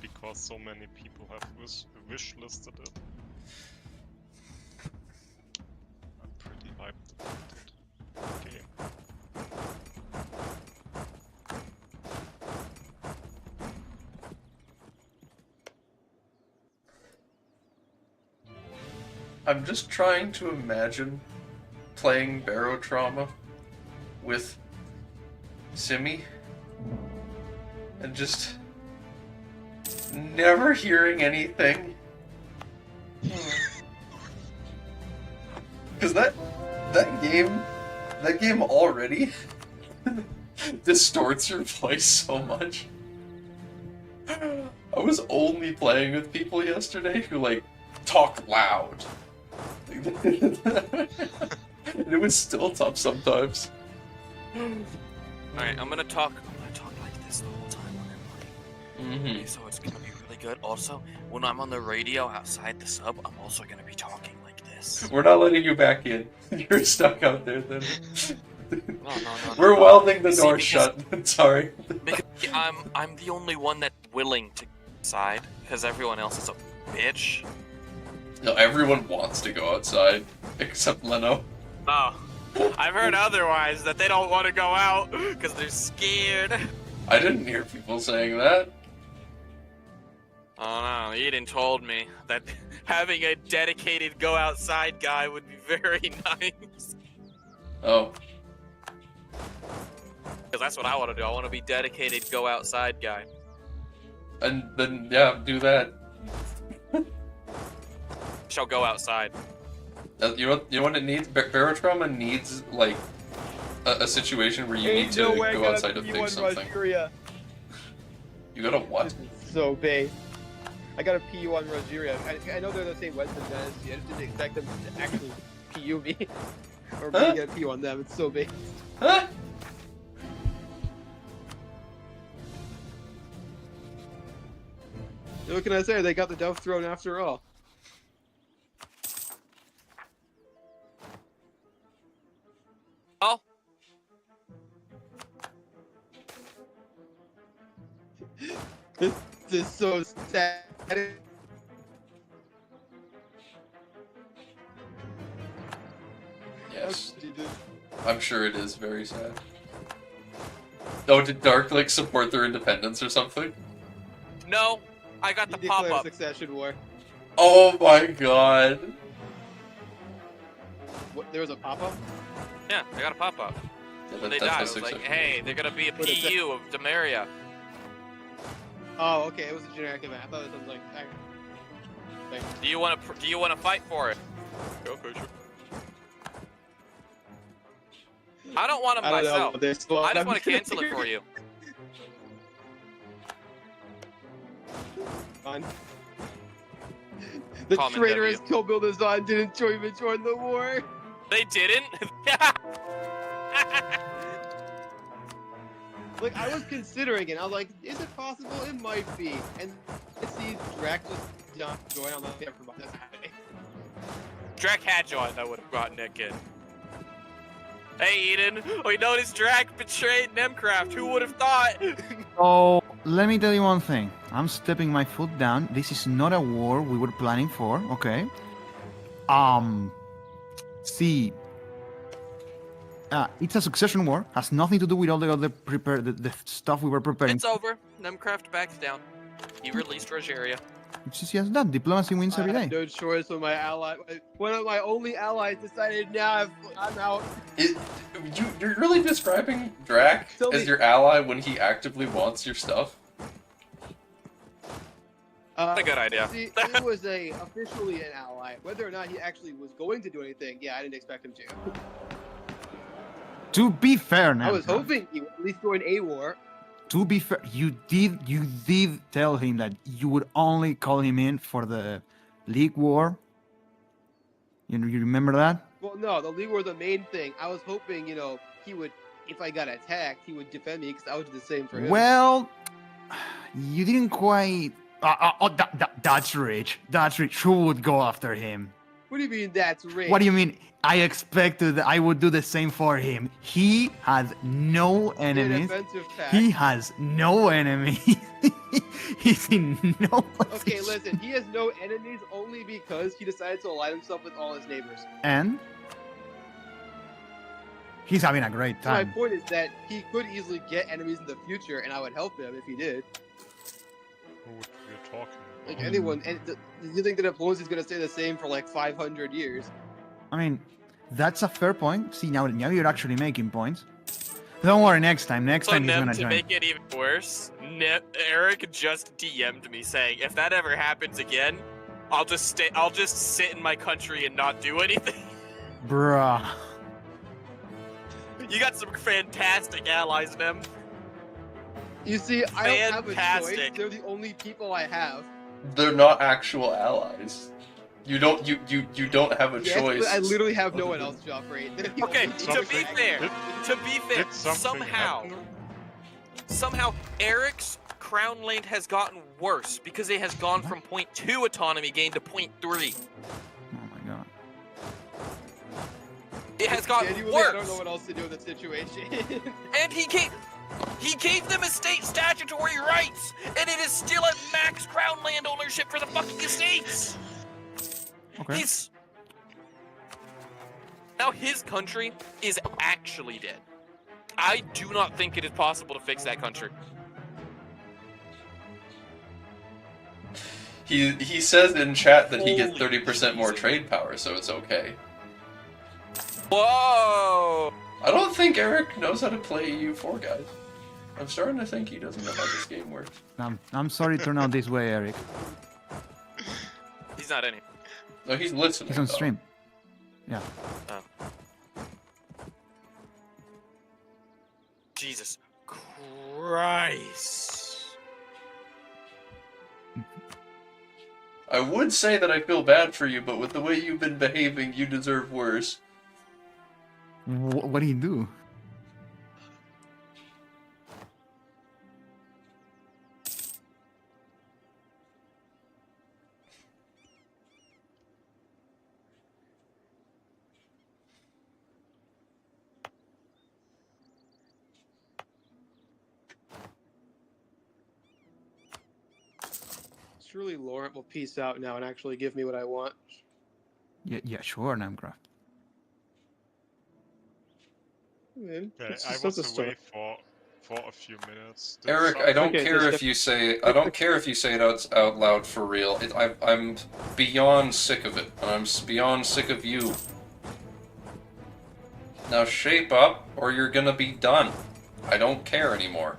because so many people have wish listed it. I'm pretty hyped about it. Game. I'm just trying to imagine playing Barotrauma with Simi and just never hearing anything. Because that game already distorts your voice so much. I was only playing with people yesterday who like talk loud. And it was still tough sometimes. Alright, I'm gonna talk like this the whole time when I'm playing. Okay, so it's gonna be really good. Also, when I'm on the radio outside the sub, I'm also gonna be talking like this. We're not letting you back in. You're stuck out there then. No. We're welding the See, door because- shut. Sorry. Because I'm the only one that's willing to go outside, because everyone else is a bitch. No, everyone wants to go outside, except Leno. No. I've heard otherwise, that they don't want to go out because they're scared. I didn't hear people saying that. Oh no, Eden told me that having a dedicated go outside guy would be very nice. Oh. Because that's what I want to do. I want to be dedicated go outside guy. And then, yeah, do that. Shall go outside. You know what it needs? Barotrauma needs, like, a situation where you need to go outside to fix something. You got a what? So base. I got a PU on Rogeria. I know they're the same Western Dynasty. I just didn't expect them to actually PU me. Or me get a PU on them. It's so base. Huh? What can I say? They got the Dove Throne after all. Oh. This is so sad. Yes. I'm sure it is very sad. Oh, did Dark like support their independence or something? No, I got the pop up. Succession war. Oh my god. What, there was a pop up? Yeah, I got a pop up. Yeah, When they died, I was like, hey, they're gonna be a PU of Demaria. Oh, okay, it was a generic event. I thought it was like. Do you want to fight for it? Okay, sure. I don't want them myself. I just want to cancel it for you. Fine. The traitorous Kill Design didn't even join the war. They didn't? Like, I was considering it. I was like, is it possible? It might be. And I see Drac just not join. I'm like, never mind. That's happening. Drac had joined, I would have brought Nick in. Hey, Eden. We noticed Drac betrayed Nemcraft. Who would have thought? Oh, let me tell you one thing. I'm stepping my foot down. This is not a war we were planning for, okay? See, it's a succession war. Has nothing to do with all the other the stuff we were preparing. It's over. Nemcraft backs down. He released Rogeria. It's just yes, that diplomacy wins every day. I had no choice when my ally, one of my only allies decided, now I'm out. You're really describing Drac as your ally when he actively wants your stuff? That's a good idea. See, he was officially an ally. Whether or not he actually was going to do anything, yeah, I didn't expect him to. To be fair, now I was hoping he would at least join a war. To be fair, you did tell him that you would only call him in for the League War. You remember that? Well, no, the League War was the main thing. I was hoping, he would, if I got attacked, he would defend me, because I would do the same for him. Well, you didn't quite... that's rich. That's rich. Who would go after him? What do you mean that's rich? What do you mean? I expected I would do the same for him. He has no enemies. He has no enemies. He's in no position. Okay, listen. He has no enemies only because he decided to align himself with all his neighbors. And he's having a great So time. my point is that he could easily get enemies in the future, and I would help him if he did. Who would you talking about? Like anyone. And do you think that diplomacy is going to stay the same for like 500 years? I mean, that's a fair point. See, now you're actually making points. Don't worry, next time he's gonna to join. make it even worse, Eric just DM'd me saying, if that ever happens again, I'll just sit in my country and not do anything. Bruh. You got some fantastic allies, Nem. You see, I don't have a choice. They're the only people I have. They're not actual allies. You don't have a choice. But I literally have no one else, Joffrey. Okay, to be fair, somehow Eric's crown lane has gotten worse because it has gone from 0.2 autonomy gain to 0.3. Oh my god. It has gotten Genuinely, worse. I don't know what else to do in this situation. And he gave them estate statutory rights, and it is still at max crown land ownership for the fucking estates. Okay. Now his country is actually dead. I do not think it is possible to fix that country. He says in chat that he gets 30% more trade power, so it's okay. Whoa! I don't think Eric knows how to play EU4, guys. I'm starting to think he doesn't know how this game works. I'm sorry it turned out this way, Eric. He's not in here. No, he's listening. He's on stream. Yeah. Oh. Jesus Christ. I would say that I feel bad for you, but with the way you've been behaving, you deserve worse. What do you do? Surely Laurent will peace out now and actually give me what I want. Yeah, sure, Namcraft. Man, Okay, it's I just was such a away start. for a few minutes. Eric, I don't care if you say it out loud for real. I'm beyond sick of it, and I'm beyond sick of you. Now shape up, or you're gonna be done. I don't care anymore.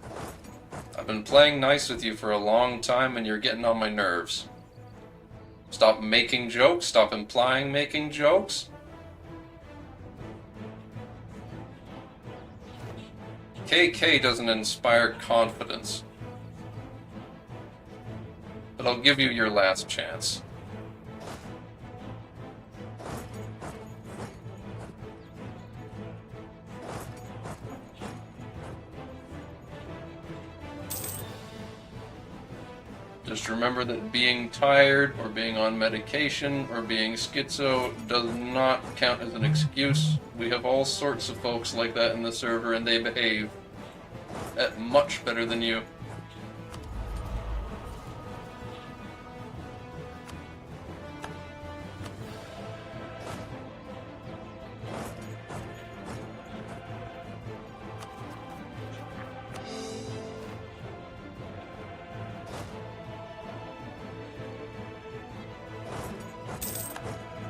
I've been playing nice with you for a long time, and you're getting on my nerves. Stop making jokes. Stop implying making jokes. KK doesn't inspire confidence. But I'll give you your last chance. Just remember that being tired, or being on medication, or being schizo does not count as an excuse. We have all sorts of folks like that in the server, and they behave much better than you.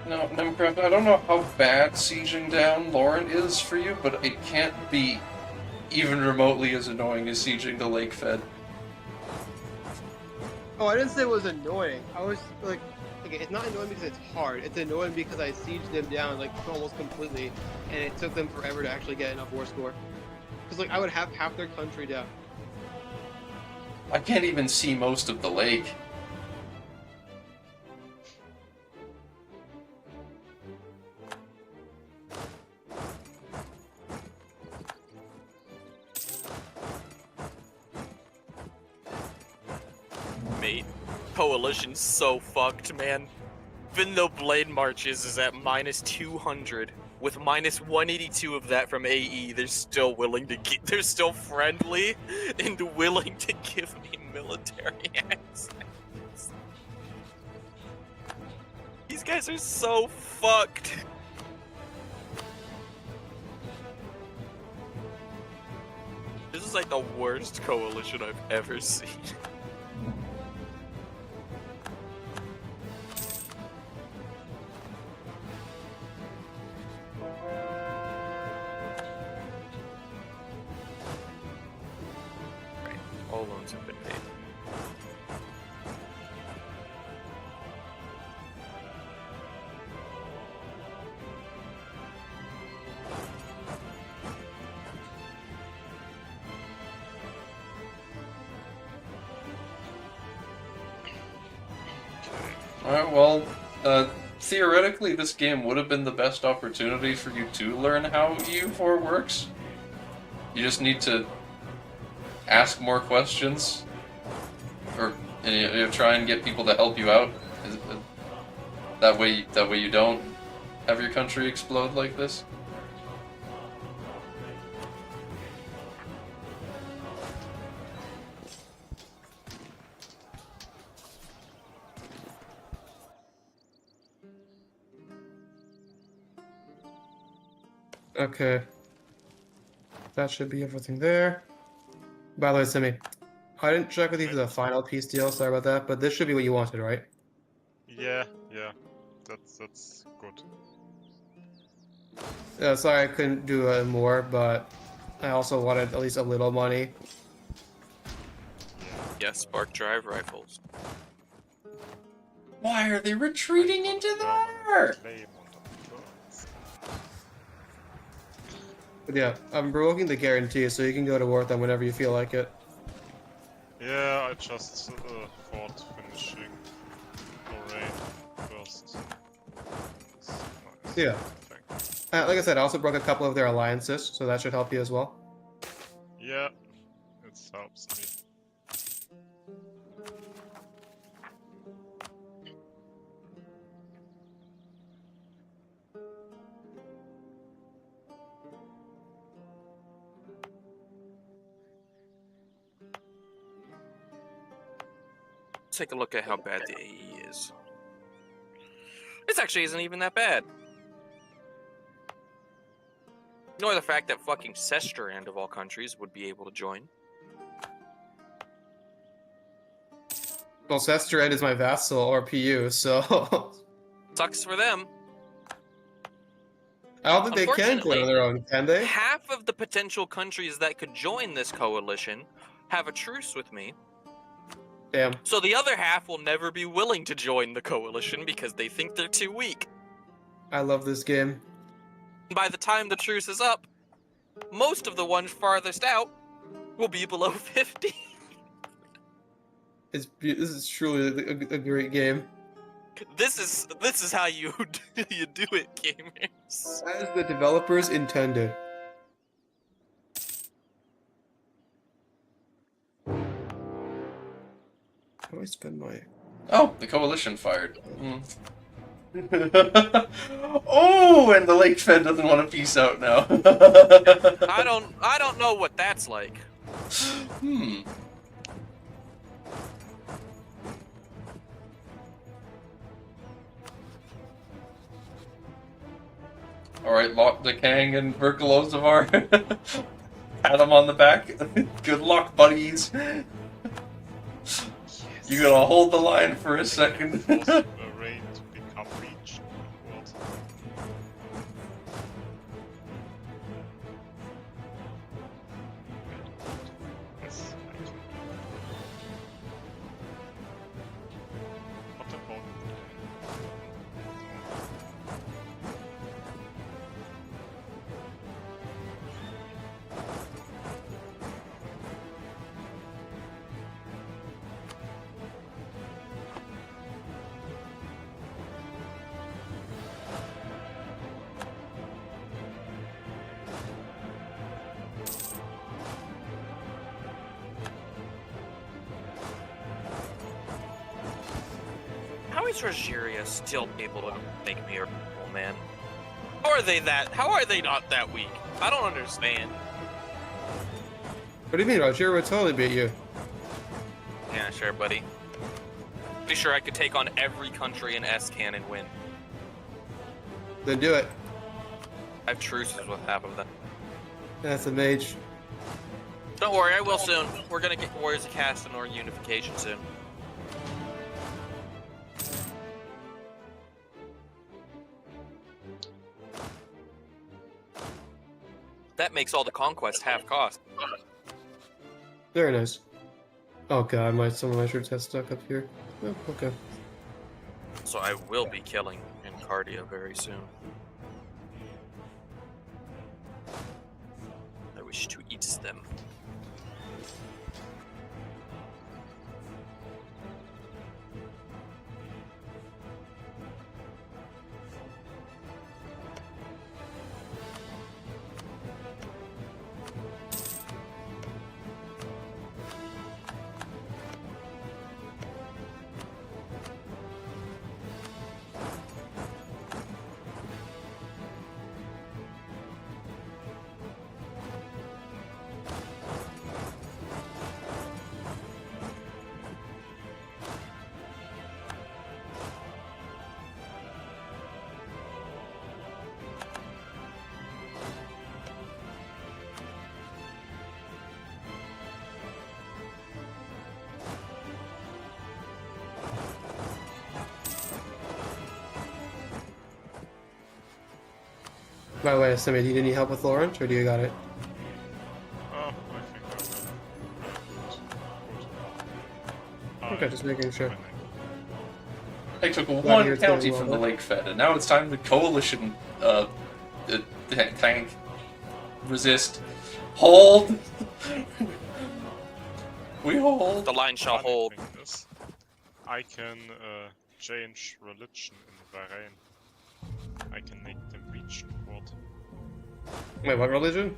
No, Nemcraft, I don't know how bad sieging down Lauren is for you, but it can't be even remotely as annoying as sieging the Lake Fed. Oh, I didn't say it was annoying. I was like, okay, it's not annoying because it's hard. It's annoying because I sieged them down like almost completely, and it took them forever to actually get enough war score. Because like I would have half their country down. I can't even see most of the lake. Mate, Coalition's so fucked, man. Even though Blade Marches is at minus 200, with minus 182 of that from AE, they're still willing to they're still friendly and willing to give me military access. These guys are so fucked. This is like the worst coalition I've ever seen. All loans have been paid. Alright, well, theoretically this game would have been the best opportunity for you to learn how EU4 works. You just need to ask more questions, or try and get people to help you out. That way you don't have your country explode like this. Okay. That should be everything there. By the way, Simi, I didn't check with you for the final piece deal, sorry about that, but this should be what you wanted, right? Yeah, that's good. Sorry I couldn't do more, but I also wanted at least a little money. Yes, spark drive rifles. Why are they retreating into there? But yeah, I'm revoking the guarantee, so you can go to war with them whenever you feel like it. Yeah, I just thought finishing Lorraine first. Yeah. Like I said, I also broke a couple of their alliances, so that should help you as well. Yeah, it helps me. Take a look at how bad the AE is. This actually isn't even that bad. Nor the fact that fucking Sestrand of all countries would be able to join. Well, Sestrand is my vassal or PU, so Sucks for them. I don't think they can join on their own, can they? Half of the potential countries that could join this coalition have a truce with me. Damn. So the other half will never be willing to join the coalition because they think they're too weak. I love this game. By the time the truce is up, most of the ones farthest out will be below 50. This is truly a great game. This is how you you do it, gamers. As the developers intended. How do I spend my... Oh, the coalition fired. Oh, and the Lake Fed doesn't want to peace out now. I don't know what that's like. Alright, lock the Kang and Verkalozavar. Pat him on the back. Good luck, buddies. You gotta hold the line for a second. How is Rogeria still able to make me a rebel, man? How are they not that weak? I don't understand. What do you mean? Rogeria would totally beat you. Yeah, sure, buddy. Pretty sure I could take on every country in S-Can and win. Then do it. I have truces with half of them. That's a mage. Don't worry, I will soon. We're gonna get Warriors of Caste or unification soon. That makes all the conquest half cost. Very nice. Oh god, some of my shirts have stuck up here. Oh, okay. So I will be killing Encardia very soon. I wish to eat them. By the way, Sammy, do you need any help with Lawrence, or do you got it? Oh, I think I'm Okay, just making sure. I took one county from the Lake Fed, and now it's time to coalition tank. Resist. Hold! We hold! The line shall hold. I can change religion in Bahrain. I can make them region court. Wait, what religion?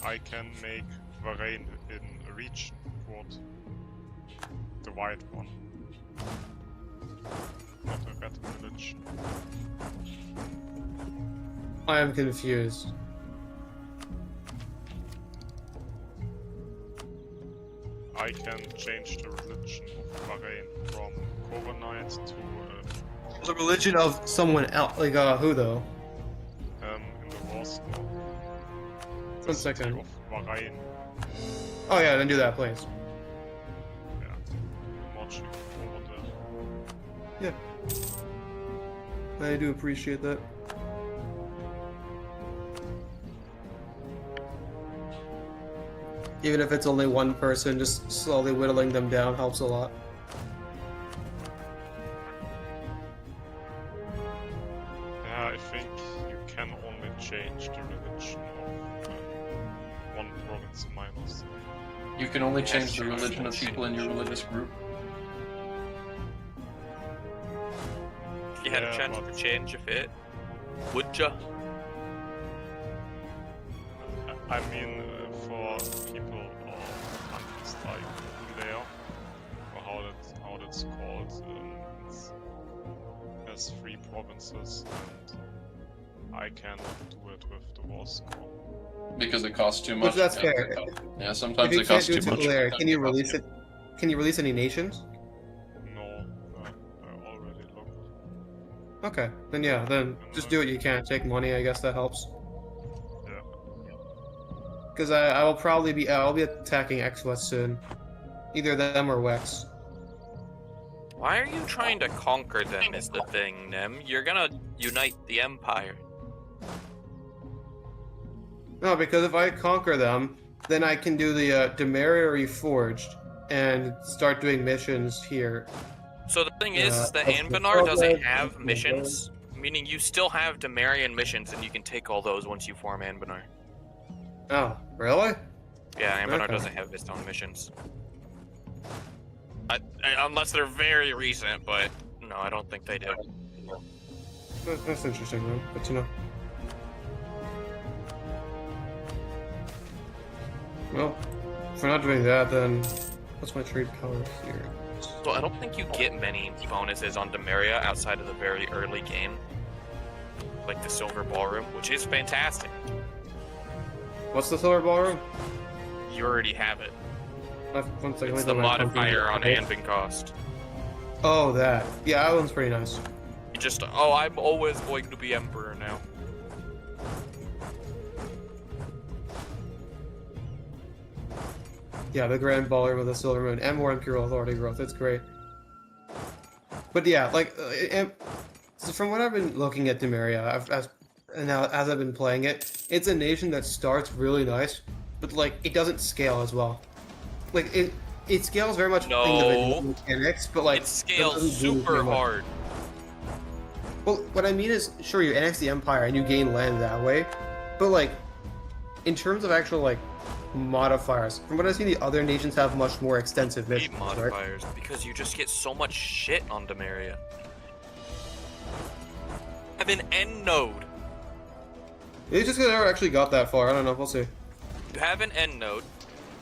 I can make Bahrain in a region court. The white one. Not a red religion. I am confused. I can change the religion of Bahrain from Coronite to The religion of someone else, like who though? in the wars. 1 second. Of Bahrain. Oh yeah, then do that, please. Yeah. Marching over there. Yeah. I do appreciate that. Even if it's only one person, just slowly whittling them down helps a lot. Yeah, I think you can only change the religion of one province minus. You can only change the religion of people in your religious group. If you had a chance to change a bit, would ya? I mean, for people or countries like Leo, or how that's called, it has 3 provinces, and I cannot do it with the war score. Because it costs too much. Which that's fair. Yeah, sometimes If you it costs can't too do it much. later, can you release it? Can you release any nations? No, I already looked. Okay, then yeah, then just do what you can. Take money, I guess that helps. Yeah. Because I will probably be I'll be attacking X-West soon, either them or Wex. Why are you trying to conquer them is the thing, Nem. You're gonna unite the Empire. No, because if I conquer them, then I can do the Demeria Reforged and start doing missions here. So the thing is that Anbennar doesn't have missions, meaning you still have Demarian missions, and you can take all those once you form Anbennar. Oh, really? Yeah, Anbennar Okay. doesn't have its own missions. Unless they're very recent, but no, I don't think they do. That's interesting, though. Good to know. Well, if we're not doing that, then what's my trade power here? So I don't think you get many bonuses on Demeria outside of the very early game. Like the Silver Ballroom, which is fantastic. What's the Silver Ballroom? You already have it. 1 second. It's let the me look at my modifier on company. Anvin cost. Oh, that. Yeah, that one's pretty nice. You just, oh, I'm always going to be Emperor now. Yeah, the Grand Ballroom with the Silver Moon and more Imperial Authority growth. It's great. But yeah, like, so from what I've been looking at Demeria, as I've been playing it, it's a nation that starts really nice, but like it doesn't scale as well. Like it scales very much individual mechanics, but like it scales super hard. Well, what I mean is, sure, you annex the Empire and you gain land that way, but like, in terms of actual like modifiers, from what I've seen, the other nations have much more extensive missions, Modifiers, because you just get so much shit on Demeria. I have an end node. It's just because I never actually got that far. I don't know. We'll see. You have an end node.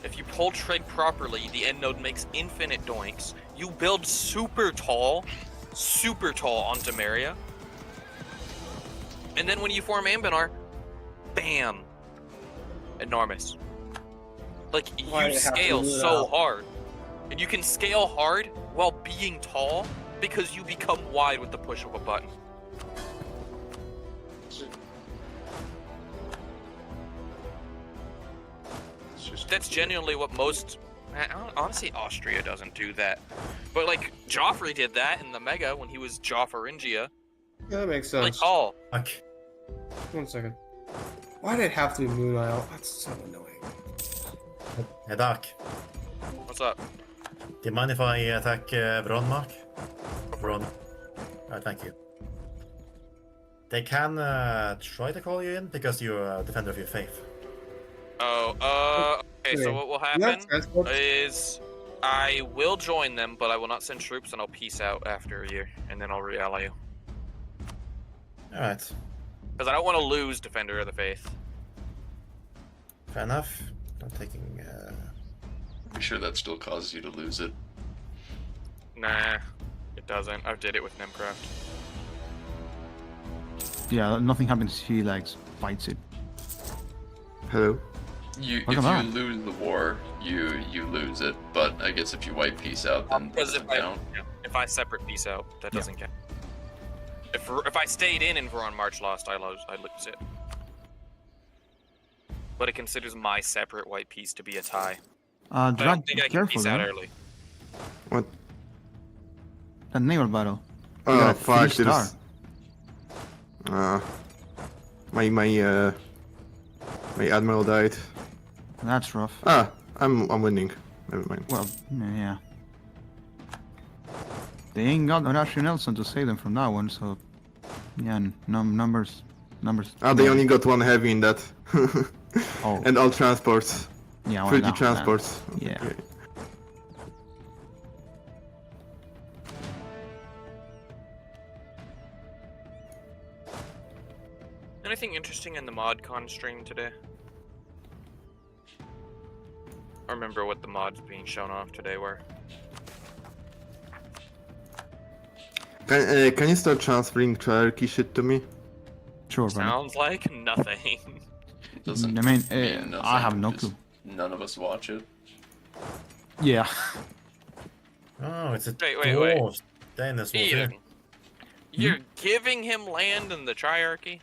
If you pull trade properly, the end node makes infinite doinks. You build super tall on Demeria. And then when you form Anbennar, bam! Enormous. Like, you scale so hard. And you can scale hard while being tall because you become wide with the push of a button. That's genuinely what most... Honestly, Austria doesn't do that. But, like, Joffrey did that in the Mega when he was Jofferingia. Yeah, that makes sense. Like, oh. Okay. 1 second. Why did it have to be Moon Isle? That's so annoying. Hey, Doc. What's up? Do you mind if I attack Bronmark? Bron. Alright, thank you. They can try to call you in because you're a defender of your faith. Oh, okay, so what will happen is I will join them, but I will not send troops, and I'll peace out after a year, and then I'll re-ally you. Alright. Because I don't want to lose Defender of the Faith. Fair enough. I'm taking... I'm sure that still causes you to lose it. Nah, it doesn't. I did it with Nemcraft. Yeah, nothing happens. He like fights it. Hello. If you lose the war, you lose it. But I guess if you wipe peace out, then it doesn't count. If I separate peace out, that doesn't count. If I stayed in Veron March lost, I lose it. But it considers my separate white piece to be a tie. Drag, I don't think I can careful, piece out though. early. What? That naval battle. You Oh got a fuck! 3-star. There's my admiral died. That's rough. Ah, I'm winning. Never mind. Well, yeah. They ain't got Horatio Nelson to save them from that one, so yeah, numbers. Ah, they only got one heavy in that. Oh. And all transports. Yeah, well, 30 no, transports. no. Yeah. Okay. Anything interesting in the ModCon stream today? I remember what the mods being shown off today were. Can you start transferring Cherokee shit to me? Sure, buddy. Sounds like nothing. Doesn't I mean, mean nothing, I have no just clue. None of us watch it. Yeah. Oh, it's a Wait. dwarf. Dennis was Ian, here. you're giving him land in the Triarchy?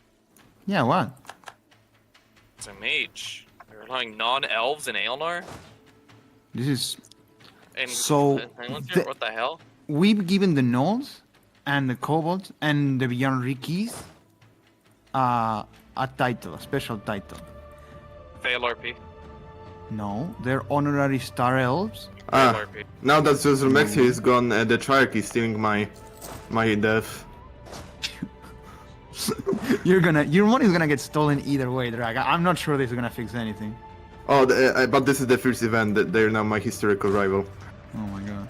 Yeah, what? It's a mage. They're allowing non-elves in Aelnar? This is... And So, what the hell? We've given the Gnolls and the Kobolds and the Bjarnrikis a title, a special title. Fail RP. No, they're honorary star elves. Ah, RP. now that Zuzurmexia is gone, the Cherokee is stealing my death. Your money's gonna get stolen either way, Drag. I'm not sure this is gonna fix anything. Oh, but this is the first event. They're now my historical rival. Oh my god.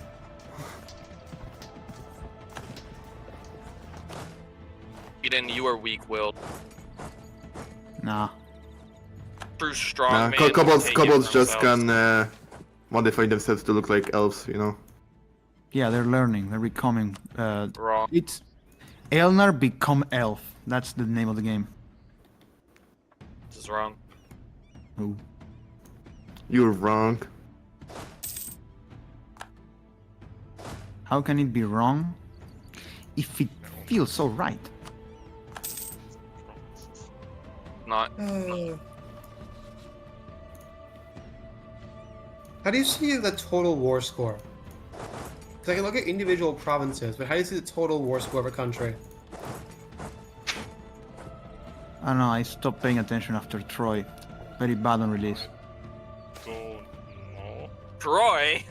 Eden, you are weak-willed. Nah. True strong Nah, man. kobolds just can modify themselves to look like elves, you know. Yeah, they're learning. They're becoming. Wrong. It's Elnar become elf. That's the name of the game. This is wrong. Ooh. You're wrong. How can it be wrong if it feels so right? Not. How do you see the total war score? Because I can look at individual provinces, but how do you see the total war score of a country? I don't know. I stopped paying attention after Troy. Very bad on release. Don't know. Troy?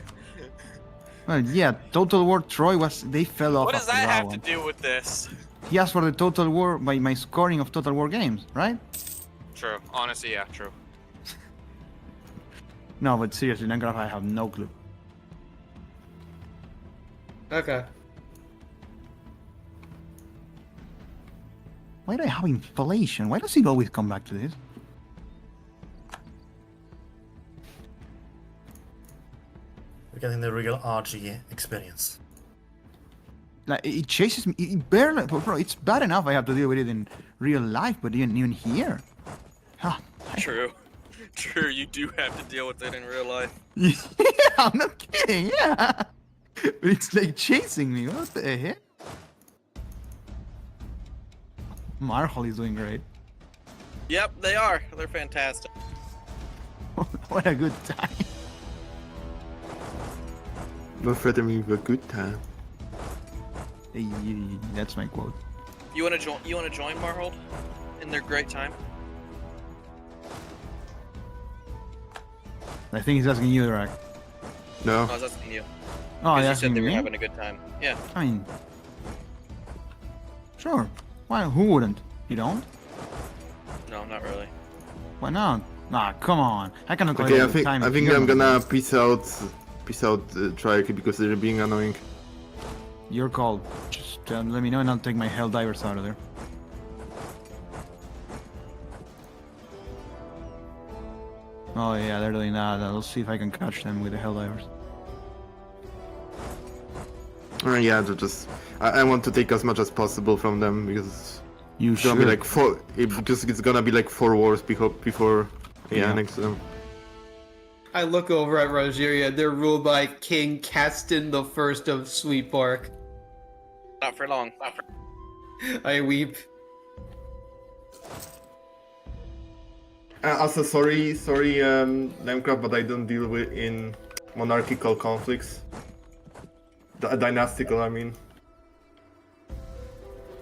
Well, yeah, Total War Troy was. They fell off. What does after that have one. to do with this? He asked for the Total War by my scoring of Total War games, right? True. Honestly, yeah, true. No, but seriously, Nangraph, I have no clue. Okay. Why do I have inflation? Why does it always come back to this? We're getting the real RG experience. Like it chases me. It barely, bro. It's bad enough I have to deal with it in real life, but even here. Huh. True. True, you do have to deal with it in real life. Yeah, I'm not kidding. Yeah, but it's like chasing me. What the heck? Marhol is doing great. Yep, they are. They're fantastic. What a good time. Don't threaten me with a good time. That's my quote. You wanna join? You wanna join Marhold in their great time? I think he's asking you, Rack. No. I was asking you. Oh, Because yeah, you said they were me? having a good time. Yeah. I mean, sure. Why? Who wouldn't? You don't? No, not really. Why not? Nah, come on. I cannot go Okay, all I the think time. I if think you're I'm not gonna there. peace out Triarchy because they're being annoying. Your call. Just let me know and I'll take my hell divers out of there. Oh yeah, they're doing that. I'll see if I can catch them with the hell divers. Yeah, just I want to take as much as possible from them because You it's gonna should. be like it's gonna be like 4 wars before I Yeah. annex them. I look over at Rogeria. They're ruled by King Caston the First of Sweetbark. Not for long. I weep. Also, sorry, Lamecraft, but I don't deal with in monarchical conflicts. Dynastical, I mean.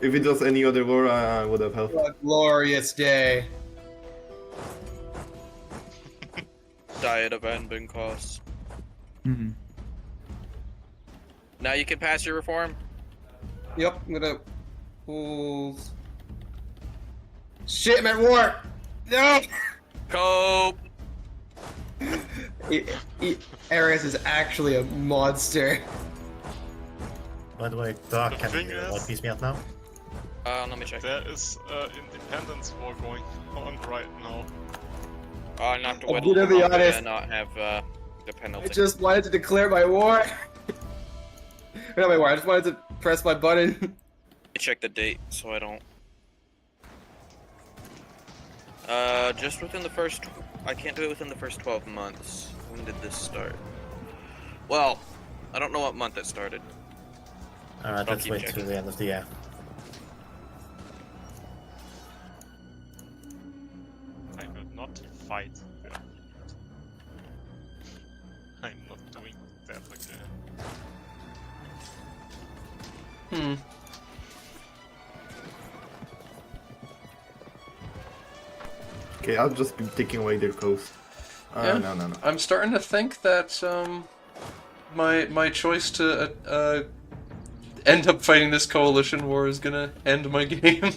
If it was any other war, I would have helped. What a glorious day. Diet of Anbennar costs. Mhm. Now you can pass your reform. Yep, I'm gonna... Pools... Shit, I'm at war! No! Cope! Ares is actually a monster. By the way, Doc, The can thing you is- piece me out now? Let me check. There is independence war going on right now. Not to I'm whittle gonna be them up honest. and not have the penalty. I just wanted to declare my war. Not my war, I just wanted to press my button. Check the date so I don't. Just within the first. I can't do it within the first 12 months. When did this start? Well, I don't know what month it started. Alright, I'll let's keep wait checking. till the end of the year. I will not fight them. I'm not doing that again. Hmm. Okay, I'll just be taking away their coast. Yeah. No. I'm starting to think that my choice to end up fighting this coalition war is gonna end my game.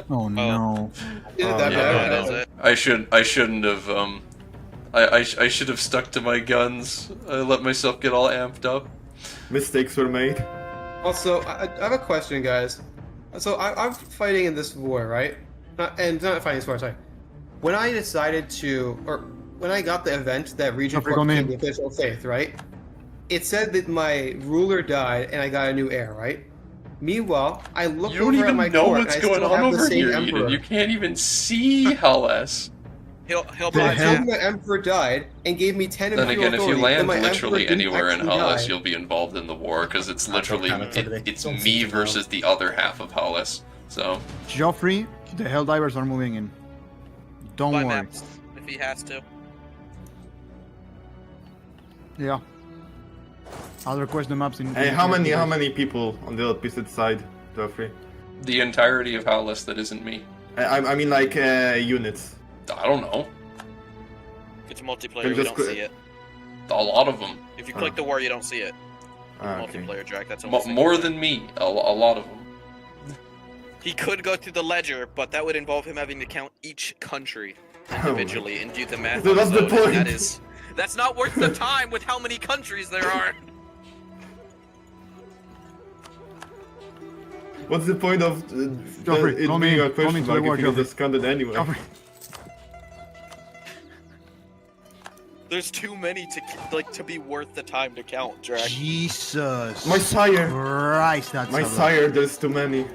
Oh no. Isn't that bad? That is it. I shouldn't have I should have stuck to my guns. I let myself get all amped up. Mistakes were made. Also, I have a question, guys. So I'm fighting in this war, right? Not fighting this war, sorry. When I decided to, or when I got the event that Regent Don't Court forget became the official faith, right? It said that my ruler died and I got a new heir, right? Meanwhile, I look You don't over at even my know court what's and I going still on have the over same here, emperor. Eden. You can't even see Hellas. He'll The buy hell? Until my emperor died and gave me 10 Then imperial again, if you authority, land then my literally emperor didn't anywhere in actually Hellas, die. you'll be involved in the war because it's literally it's Don't me seem to know. versus the other half of Hellas. So Joffrey, the Helldivers are moving in. Don't buy worry. maps if he has to. Yeah. I'll request the maps in. Hey, how many people on the opposite side, Joffrey? the entirety of Hellas that isn't me. I mean like units. I don't know. It's multiplayer, Then you just don't see it. A lot of them. If you click the war, you don't see it. Ah, okay. Multiplayer, Jack, that's almost More than me. A lot of them. He could go through the ledger, but that would involve him having to count each country individually and do the math So on that's his the own, and point. that's not worth the time with how many countries there are. What's the point of Joffrey, it call being me- a call me question to the mark war, if you Joffrey. just count it anyway? Joffrey. There's too many to be worth the time to count, Jack. Jesus. My sire! Christ, that's My a lot. sire, there's too many.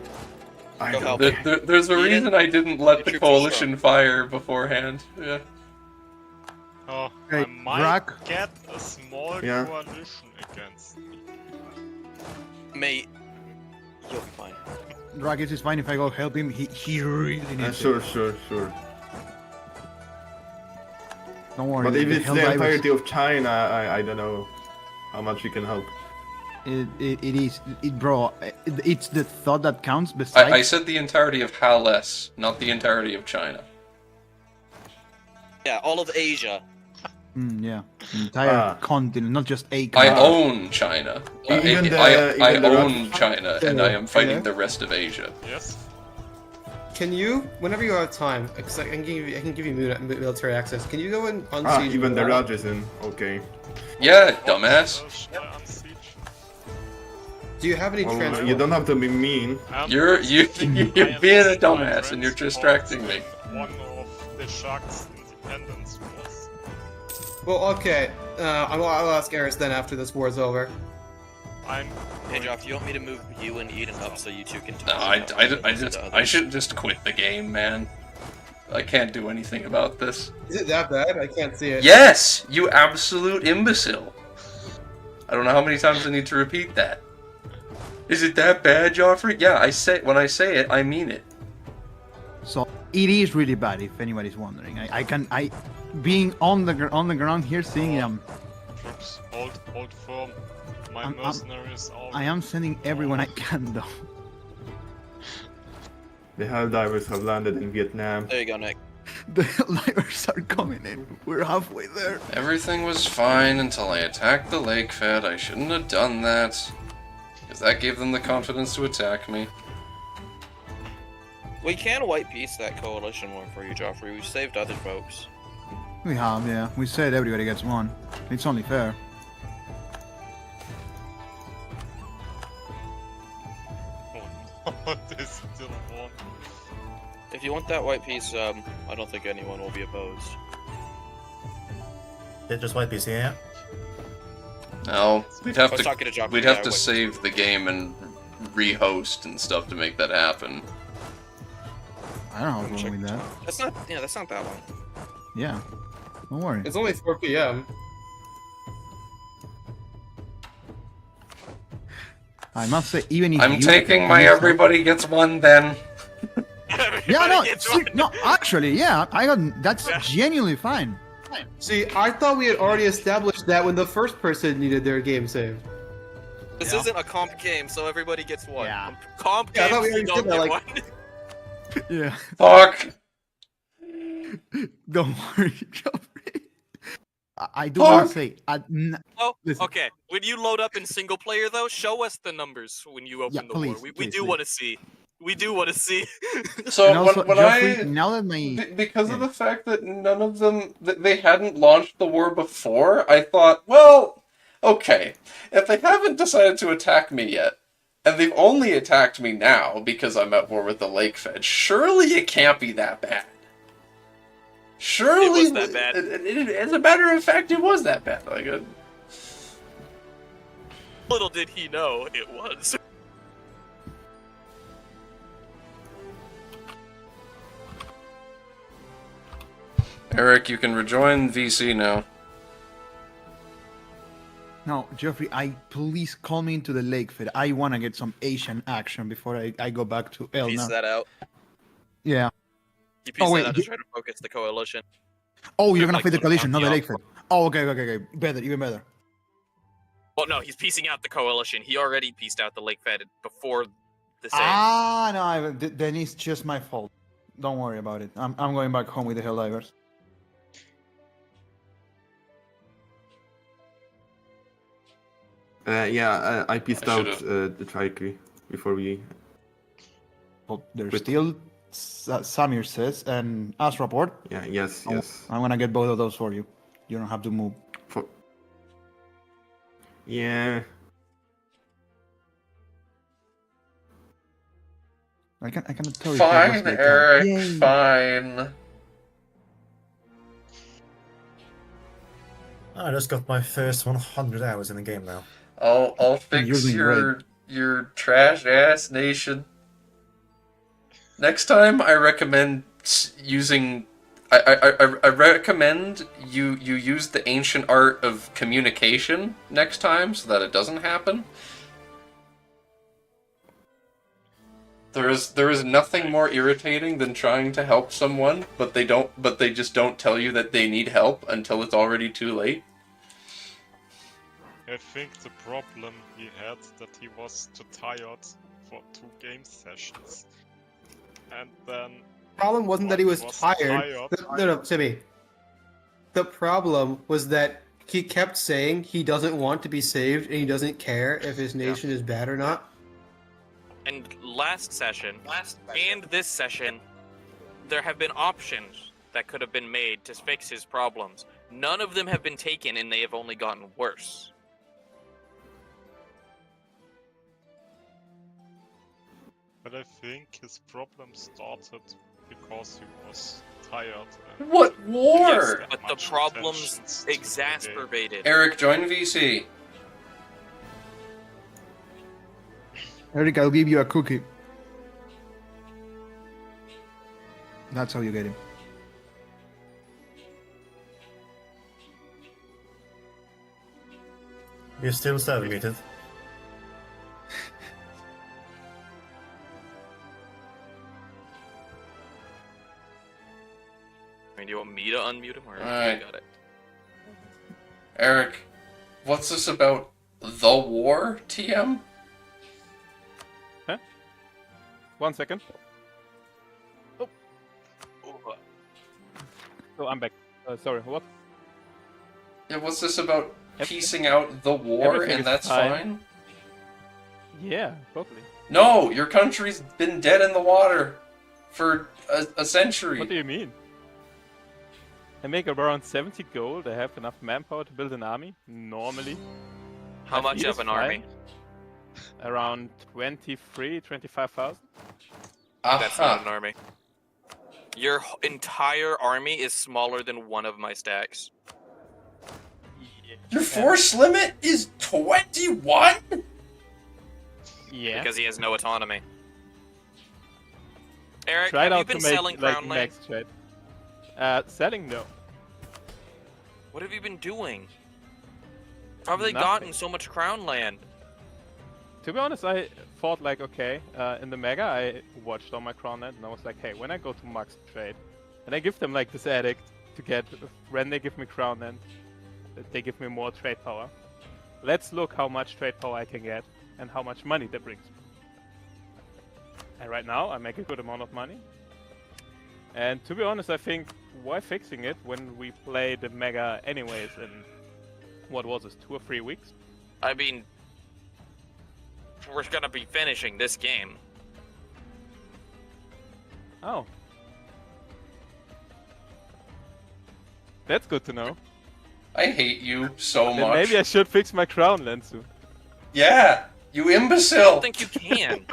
I Go don't help. care. There's a Eden, reason I didn't let the the troops are coalition fire beforehand. Yeah. Oh, Hey, I might Drak? get a small Yeah. coalition against me. Mate, you'll be fine. Dragis is fine if I go help him. He really needs Sure. it. Don't worry. But if the it's the Helldivers- entirety of China, I don't know how much we can help. Bro, it's the thought that counts. Besides, I said the entirety of Hellas, not the entirety of China. Yeah, all of Asia. Yeah, entire Ah. continent, not just a I continent. own China. Even the- I even the own Russian- China, and I am fighting Yeah. the rest of Asia. Yes? Can you, whenever you have time, because I can give you military access. Can you go and unsiege? Even the Milan? Raj is in. Okay. Yeah, dumbass. Shall I unsiege? Do you have any Well, transport? you don't have to be mean. You're I being have a my dumbass, and you're transport distracting me. in one of the Shark's independence wars. Well, okay. I'll ask Eris then after this war's over. I'm Hey, Joff, do you want me to move you and Eden up so you two can No, talk? I should just quit the game, man. I can't do anything about this. Is it that bad? I can't see it. Yes, you absolute imbecile. I don't know how many times I need to repeat that. Is it that bad, Joffrey? Yeah, when I say it, I mean it. So it is really bad. If anybody's wondering, being on the ground here, seeing Troops, hold firm. My mercenaries are. I am sending everyone I can though. The Helldivers have landed in Vietnam. There you go, Nick. The Helldivers are coming in. We're halfway there. Everything was fine until I attacked the lake fed. I shouldn't have done that. Because that gave them the confidence to attack me. We can white piece that coalition war for you, Joffrey. We've saved other folks. We have, yeah. We said everybody gets one. It's only fair. Oh, there's still one. If you want that white piece, I don't think anyone will be opposed. Just white piece, yeah. No, we'd have to we'd have to save the game and rehost and stuff to make that happen. I don't know how long with that. That's not that long. Yeah. Don't worry. It's only 4 p.m. I must say, even if I'm taking my everybody gets one then. Yeah, no, actually, yeah, that's genuinely fine. See, I thought we had already established that when the first person needed their game saved. This isn't a comp game, so everybody gets one. Yeah. Comp Yeah, I thought games, we you already don't did get that, one. Yeah. Fuck! Don't worry, Joffrey. I do want to say... listen. Okay. When you load up in single player, though, show us the numbers when you open the war. We do want to see. We do want to see. So also, when Joffrey, now that my... because of the fact that none of them, they hadn't launched the war before, I thought, well, okay, if they haven't decided to attack me yet, and they've only attacked me now because I'm at war with the Lake Fed, surely it can't be that bad. Surely it was that bad. As a matter of fact, it was that bad. Like, little did he know it was. Eric, you can rejoin VC now. No, Joffrey, please call me into the Lake Fed. I want to get some Asian action before I go back to El. Piece that out. Yeah. You piece that out to try to focus the coalition. Oh, you're gonna fight the coalition, not the Lake Fed. Oh, okay. Better, even better. Well, no, he's piecing out the coalition. He already pieced out the Lake Fed before the save. No, then it's just my fault. Don't worry about it. I'm going back home with the Helldivers. I pieced out the Trickery before we... But there's still Samir says and Asraport. Yeah, yes. I'm gonna get both of those for you. You don't have to move. Yeah. I cannot tell you. Fine, Eric. Yay. Fine. I just got my first 100 hours in the game now. I'll fix your trash ass nation. Next time, I recommend using. I recommend you use the ancient art of communication next time, so that it doesn't happen. There is nothing more irritating than trying to help someone, but they just don't tell you that they need help until it's already too late. I think the problem he had that he was too tired for 2 game sessions. And then... The problem wasn't that he was tired. No, Timmy. The problem was that he kept saying he doesn't want to be saved and he doesn't care if his nation is bad or not. And last session, and this session, there have been options that could have been made to fix his problems. None of them have been taken, and they have only gotten worse. But I think his problem started because he was tired. What war? Yes, but the problems exacerbated. Eric, join VC. Eric, I'll give you a cookie. That's how you get him. You're still segregated. to unmute him? Or Alright. got it? Eric, what's this about the war, TM? Huh? 1 second. Oh. Oh, I'm back. Sorry, what? Yeah, what's this about piecing out the war Everything and is that's fine. fine? Yeah, totally. No, your country's been dead in the water for a century. What do you mean? I make around 70 gold. I have enough manpower to build an army, normally. How My much fleet of is an fine. army? Around 25,000. That's not an army. Your entire army is smaller than one of my stacks. Your force limit is 21? Yeah. Because he has no autonomy. Eric, Try have it you out been to make selling like Crown Land? max trade. Selling no. What have you been doing? How have they Nothing. gotten so much Crown Land? To be honest, I thought like, okay, in the Mega, I watched all my Crown Land, and I was like, hey, when I go to Max Trade, and I give them like this edict to get, when they give me Crown Land, they give me more trade power. Let's look how much trade power I can get, and how much money that brings me. And right now, I make a good amount of money. And to be honest, I think, why fixing it when we play the Mega anyways in, what was this, 2 or 3 weeks? I mean, we're gonna be finishing this game. Oh. That's good to know. I hate you so Then much. maybe I should fix my Crown Land soon. Yeah, you I imbecile! don't think you can.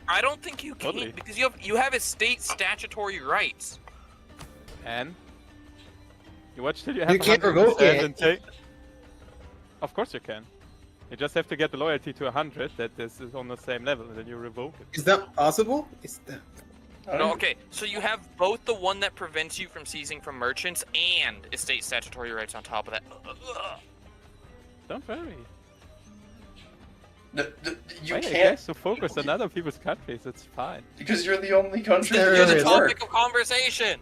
I don't think you can Totally. because you have state statutory rights. And? You watch till you have You can't 100% revoke it. and take... Of course you can. You just have to get the loyalty to 100 that this is on the same level, and then you revoke it. Is that possible? Is that... No, okay, so you have both the one that prevents you from seizing from merchants and estate statutory rights on top of that. Don't worry. You Why are can't, guys so focused on other people's countries? It's fine. because you're the only country There that You're the is. doesn't work. topic of conversation.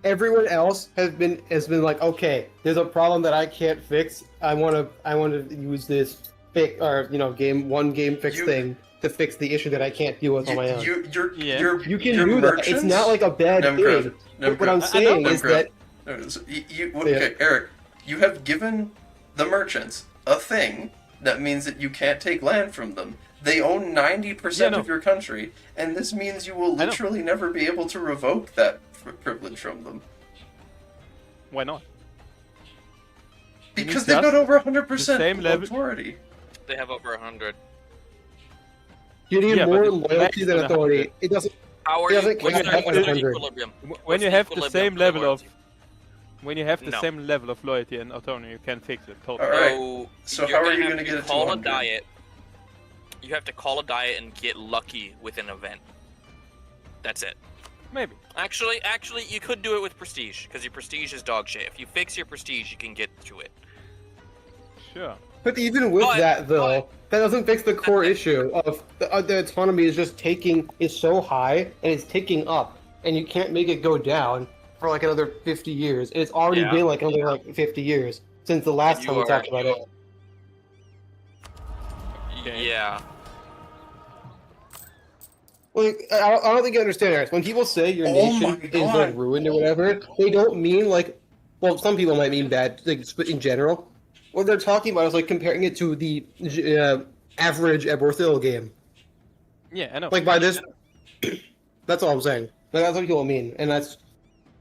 Everyone else has been like, okay, there's a problem that I can't fix. I want to use this fix or game fix You- thing to fix the issue that I can't deal with on my own. You You can your do that. It's merchants- not like a bad Nemgrov, thing. What I'm Nemgrov, saying is Nemgrov. that So okay, Eric, you have given the merchants a thing that means that you can't take land from them. They own 90% Yeah, no. of your country, and this means you will I know. literally never be able to revoke that privilege from them. Why not? Because need they've got just over 100% the same level- authority. They have over 100. you need Yeah, but more it's loyalty max than than authority. 100. It doesn't. How are It you? doesn't What's count their at 100. equilibrium? When What's you the have the equilibrium same for their level of... loyalty? When you have the No. same level of loyalty and autonomy, you can fix it totally. Alright. So you're how are you have gonna get it to call a 100? diet? You have to call a diet and get lucky with an event. That's it. Maybe. Actually, you could do it with prestige because your prestige is dog shit. If you fix your prestige, you can get to it. Sure. But even with But- that, though, that doesn't fix the core issue of the autonomy is just is so high and it's ticking up, and you can't make it go down for like another 50 years. It's already Yeah. been like another like 50 years since the last You time we are- talked about it. Okay. Yeah. Like, I don't think you understand, Eric. When people say your Oh nation my is God. like ruined or whatever, they don't mean like, well, some people might mean bad, like in general. What they're talking about is like comparing it to the average Eborthil game. Yeah, I know. Like by this, that's all I'm saying. Like, that's what people mean, and that's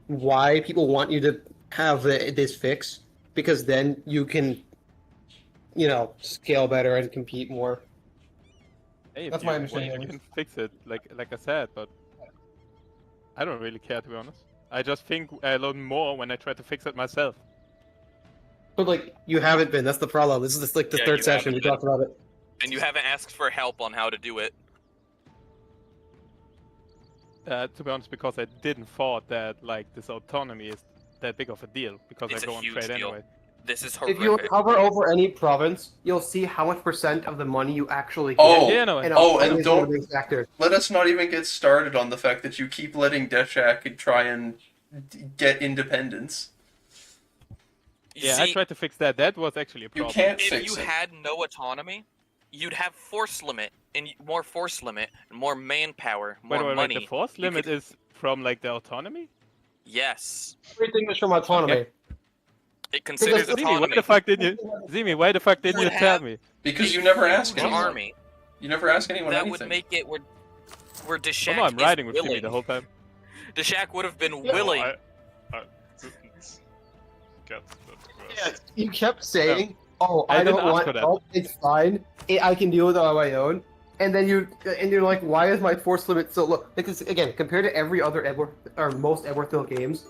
why people want you to have this fix, because then you can, scale better and compete more. Hey, if That's you my want, understanding. You can fix it, like I said, but I don't really care, to be honest. I just think I learn more when I try to fix it myself. But like, you haven't been. That's the problem. This is the Yeah, third you session we haven't been. talked about it. And you haven't asked for help on how to do it. To be honest, because I didn't thought that like this autonomy is that big of a deal, because It's I a go on huge trade deal. anyway. This is If you horrific. hover over any province, you'll see how much % of the money you actually get. Oh, Yeah, no, and oh, autonomy and is one of don't these factors. let us not even get started on the fact that you keep letting Deshak try and get independence. Yeah, I tried to fix that. That was actually a problem. You can't fix it. If you had no autonomy, you'd have force limit, and more force limit, and more manpower, more money. money. Wait, the force limit is from like the autonomy? Yes. Everything is from autonomy. Okay. It considers Zimi, autonomy. why the fuck didn't you? Zimi, why the fuck didn't you tell me? Because you never ask Huge anyone. army. You never ask anyone That anything. would make it where Deshak Oh, no, I'm riding is with willing. Zimi the whole time. Deshak would have been willing. I didn't get that. Yeah, you kept saying, "Oh, I I didn't don't ask want for that. help. It's fine. I can deal with it on my own." And then you're like, "Why is my force limit so low?" Because again, compared to every other most Edwardville games,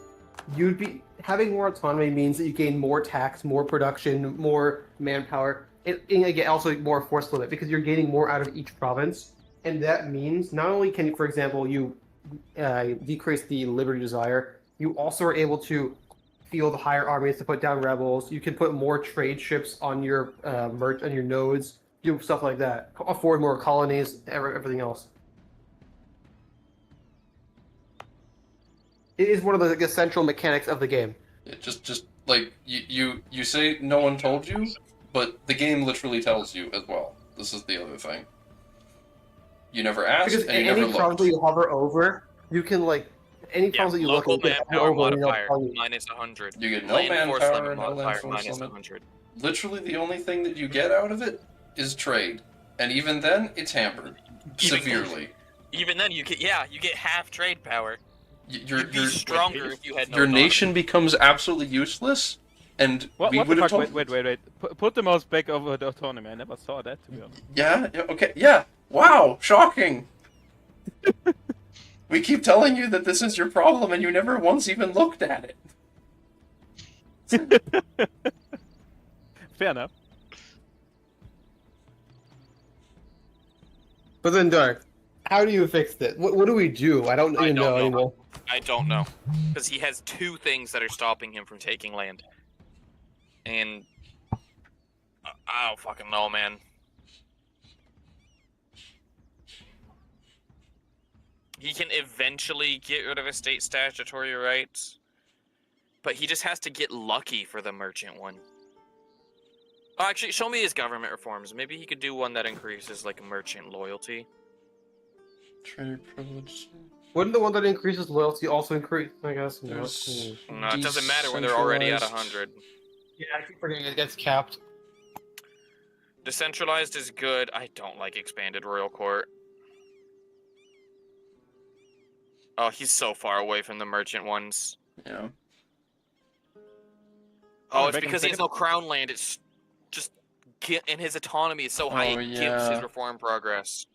you'd be having more autonomy means that you gain more tax, more production, more manpower, and again also more force limit because you're gaining more out of each province. And that means not only can, for example, you decrease the liberty desire, you also are able to field higher armies to put down rebels. You can put more trade ships on your on your nodes, do stuff like that, afford more colonies, everything else. It is one of the essential mechanics of the game. It just like you say no one told you, but the game literally tells you as well. This is the other thing. You never asked, Because and you never any looked. province that you hover over, you can like any province that you look local at, you can hover manpower over and modifier it'll tell you. minus 100. You get no Land force manpower, limit no land modifier force minus limit. 100. Literally, the only thing that you get out of it is trade, and even then, it's hampered severely. Even then, you get half trade power. You'd be stronger if you had no your autonomy. nation becomes absolutely useless, and What we the would have fuck? told. Wait. Put the mouse back over the autonomy. I never saw that, to be honest. Yeah. Okay. Yeah. Wow. Shocking. We keep telling you that this is your problem, and you never once even looked at it. Fair enough. But then, Dark, how do you fix it? What do we do? I don't even know anymore. I don't know. Because he has two things that are stopping him from taking land. And I don't fucking know, man. He can eventually get rid of his state statutory rights, but he just has to get lucky for the merchant one. Oh, actually, show me his government reforms. Maybe he could do one that increases, like, merchant loyalty. Trade privilege. Wouldn't the one that increases loyalty also increase? I guess. No, it doesn't matter when they're already at 100. Yeah, I keep forgetting it gets capped. Decentralized is good. I don't like expanded royal court. Oh, he's so far away from the merchant ones. Yeah. Oh, it's because he has no crown land. It's just, and his autonomy is so high, it gives his reform progress.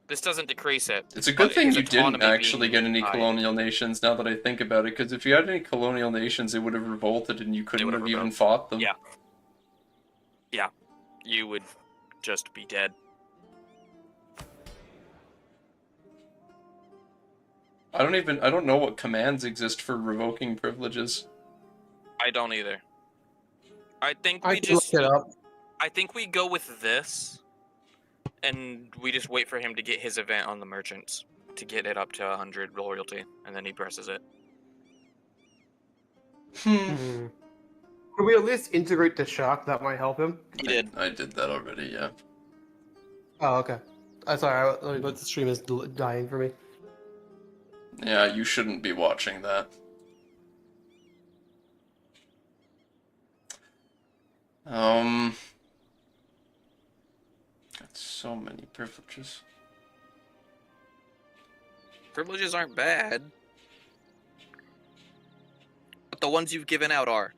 This doesn't decrease it. It's a good thing you didn't autonomy actually get being any high. colonial nations, now that I think about it, because if you had any colonial nations, it would have revolted and you couldn't have even fought them. Yeah. Yeah. You would just be dead. I don't know what commands exist for revoking privileges. I don't either. I think I we can just... look it up. I think we go with this, and we just wait for him to get his event on the merchants to get it up to 100 loyalty, and then he presses it. Could we at least integrate the shock? That might help him. He did. I did that already, yeah. Oh, okay. Sorry, but the stream is dying for me. Yeah, you shouldn't be watching that. Got so many privileges. Privileges aren't bad. But the ones you've given out are.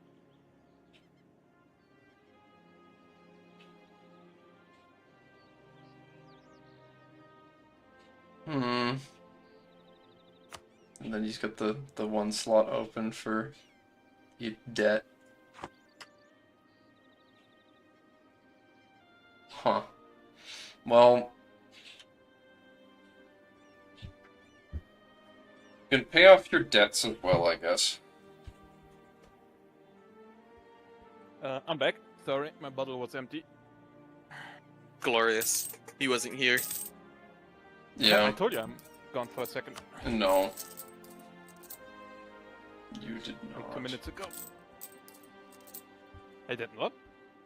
And then he's got the one slot open for debt. Huh. Well, you can pay off your debts as well, I guess. I'm back. Sorry, my bottle was empty. Glorious. He wasn't here. Yeah. I told you I'm gone for a second. No. You did not. Like 2 minutes ago. I did not.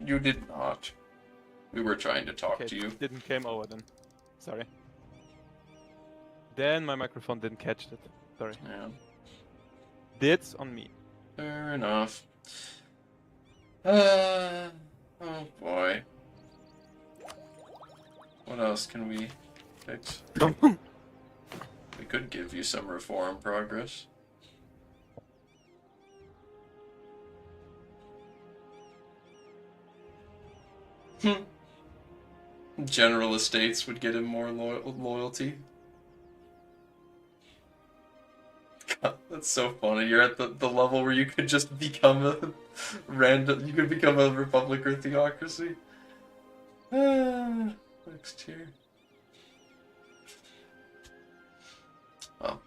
You did not. We were trying to talk Okay, to you. Didn't came over then. Sorry. Then my microphone didn't catch it. Sorry. Yeah. That's on me. Fair enough. Oh boy. What else can we fix? We could give you some reform progress. General Estates would get him more loyalty. God, that's so funny. You're at the level where you could just become a you could become a republic or theocracy. Next tier. Well.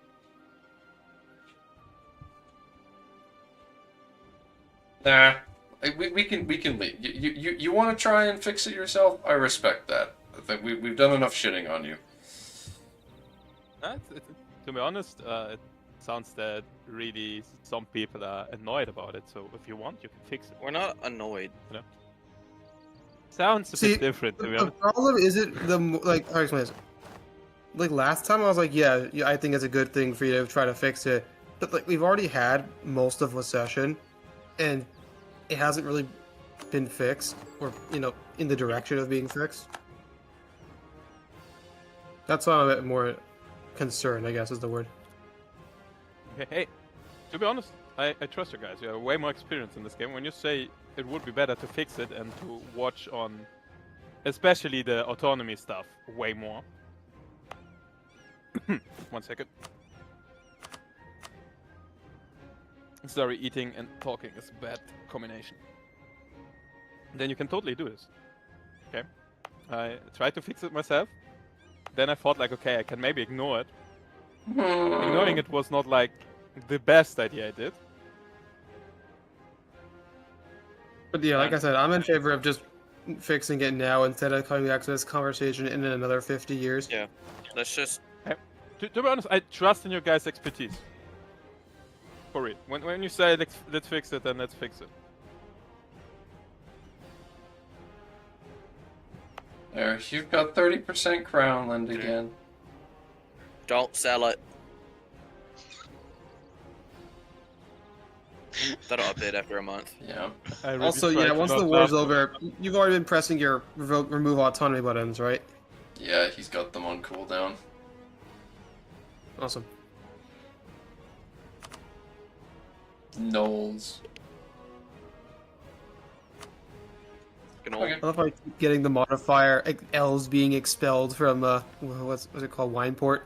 Nah. We can leave. You want to try and fix it yourself? I respect that. I think we've done enough shitting on you. To be honest, it sounds that really some people are annoyed about it. So if you want, you can fix it. We're not annoyed. You know? Sounds a bit different. To be honest. The problem isn't I'll explain this. Like last time, I was like, yeah, I think it's a good thing for you to try to fix it. But like we've already had most of a session, and it hasn't really been fixed, or in the direction of being fixed. That's why I'm a bit more concerned, I guess is the word. Hey, to be honest, I trust you guys. You have way more experience in this game. When you say it would be better to fix it and to watch on, especially the autonomy stuff, way more. 1 second. Sorry, eating and talking is a bad combination. Then you can totally do this. Okay? I tried to fix it myself. Then I thought like, okay, I can maybe ignore it. Ignoring it was not like the best idea I did. But yeah, like I said, I'm in favor of just fixing it now instead of coming back to this conversation in another 50 years. Yeah, let's just... To be honest, I trust in your guys' expertise. For it. When you say let's fix it, then let's fix it. There, you've got 30% crown land again. Don't sell it. That'll update after a month. Yeah. Really also, yeah, once the war's over, you've already been pressing your remove autonomy buttons, right? Yeah, he's got them on cooldown. Awesome. Knowles. Okay. I love how I keep getting the modifier L's being expelled from what's it called, Wineport.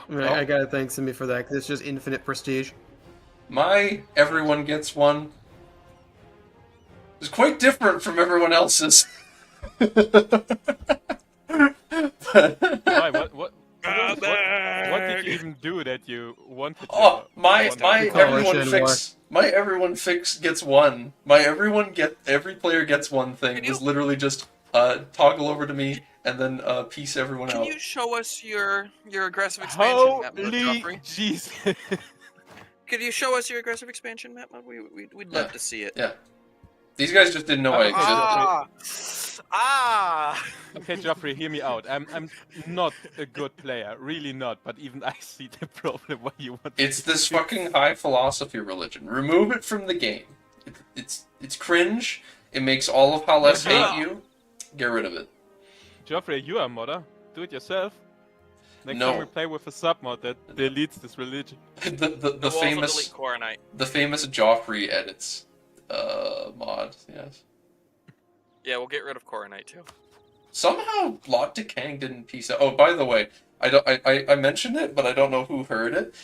I gotta thank Simi for that, because it's just infinite prestige. My everyone gets one is quite different from everyone else's. Why? What did you even do that you wanted to? Oh, my everyone fix gets one. Every player gets one thing. It was literally just toggle over to me and then piece everyone out. Can you show us your aggressive expansion map, Holy Jesus. Could you show us your aggressive expansion map? We'd love to see it. Yeah. These guys just didn't know I existed. Okay, Joffrey, hear me out. I'm not a good player, really not. But even I see the problem. Why you want? It's this fucking high philosophy religion. Remove it from the game. It's cringe. It makes all of Halles hate you. Get rid of it. Joffrey, you are a modder. Do it yourself. Next time we play with a submod that deletes this religion. the famous Joffrey edits mod, yes. Yeah, we'll get rid of Coronite too. Somehow Lot de Kang didn't piece out. Oh, by the way, I mentioned it, but I don't know who heard it.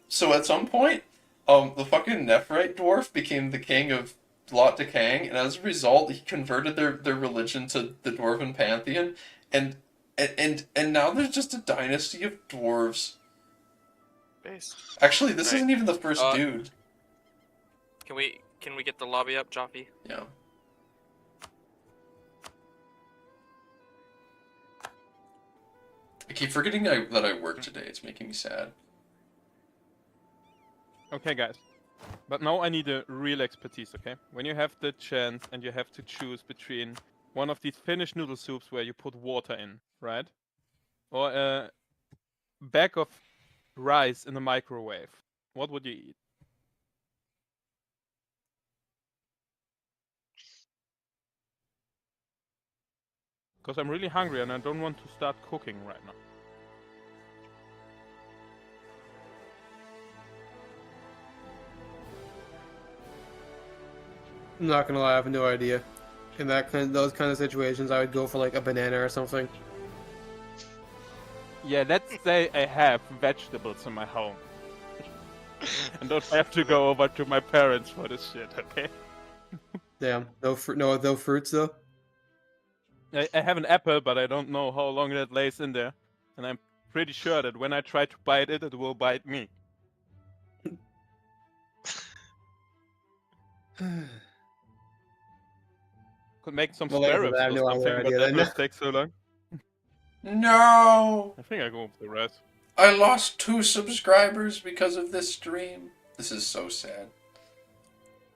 So at some point, the fucking Nephrite dwarf became the king of Lot de Kang, and as a result, he converted their religion to the Dwarven pantheon, and now there's just a dynasty of dwarves. Based. Actually, this isn't even the first dude. Can we get the lobby up, Joffy? Yeah. I keep forgetting that I work today. It's making me sad. Okay, guys. But now I need a real expertise, okay? When you have the chance and you have to choose between one of these Finnish noodle soups where you put water in, right? Or a bag of rice in the microwave, what would you eat? Because I'm really hungry and I don't want to start cooking right now. I'm not gonna lie, I have no idea. In those kind of situations, I would go for like a banana or something. Yeah, let's say I have vegetables in my home. And don't have to go over to my parents for this shit, okay? Damn, no fruits though. I have an apple, but I don't know how long that lays in there. And I'm pretty sure that when I try to bite it, it will bite me. Could make some spare ribs or something, but that will take so long. No! I think I go with the rest. I lost 2 subscribers because of this stream. This is so sad.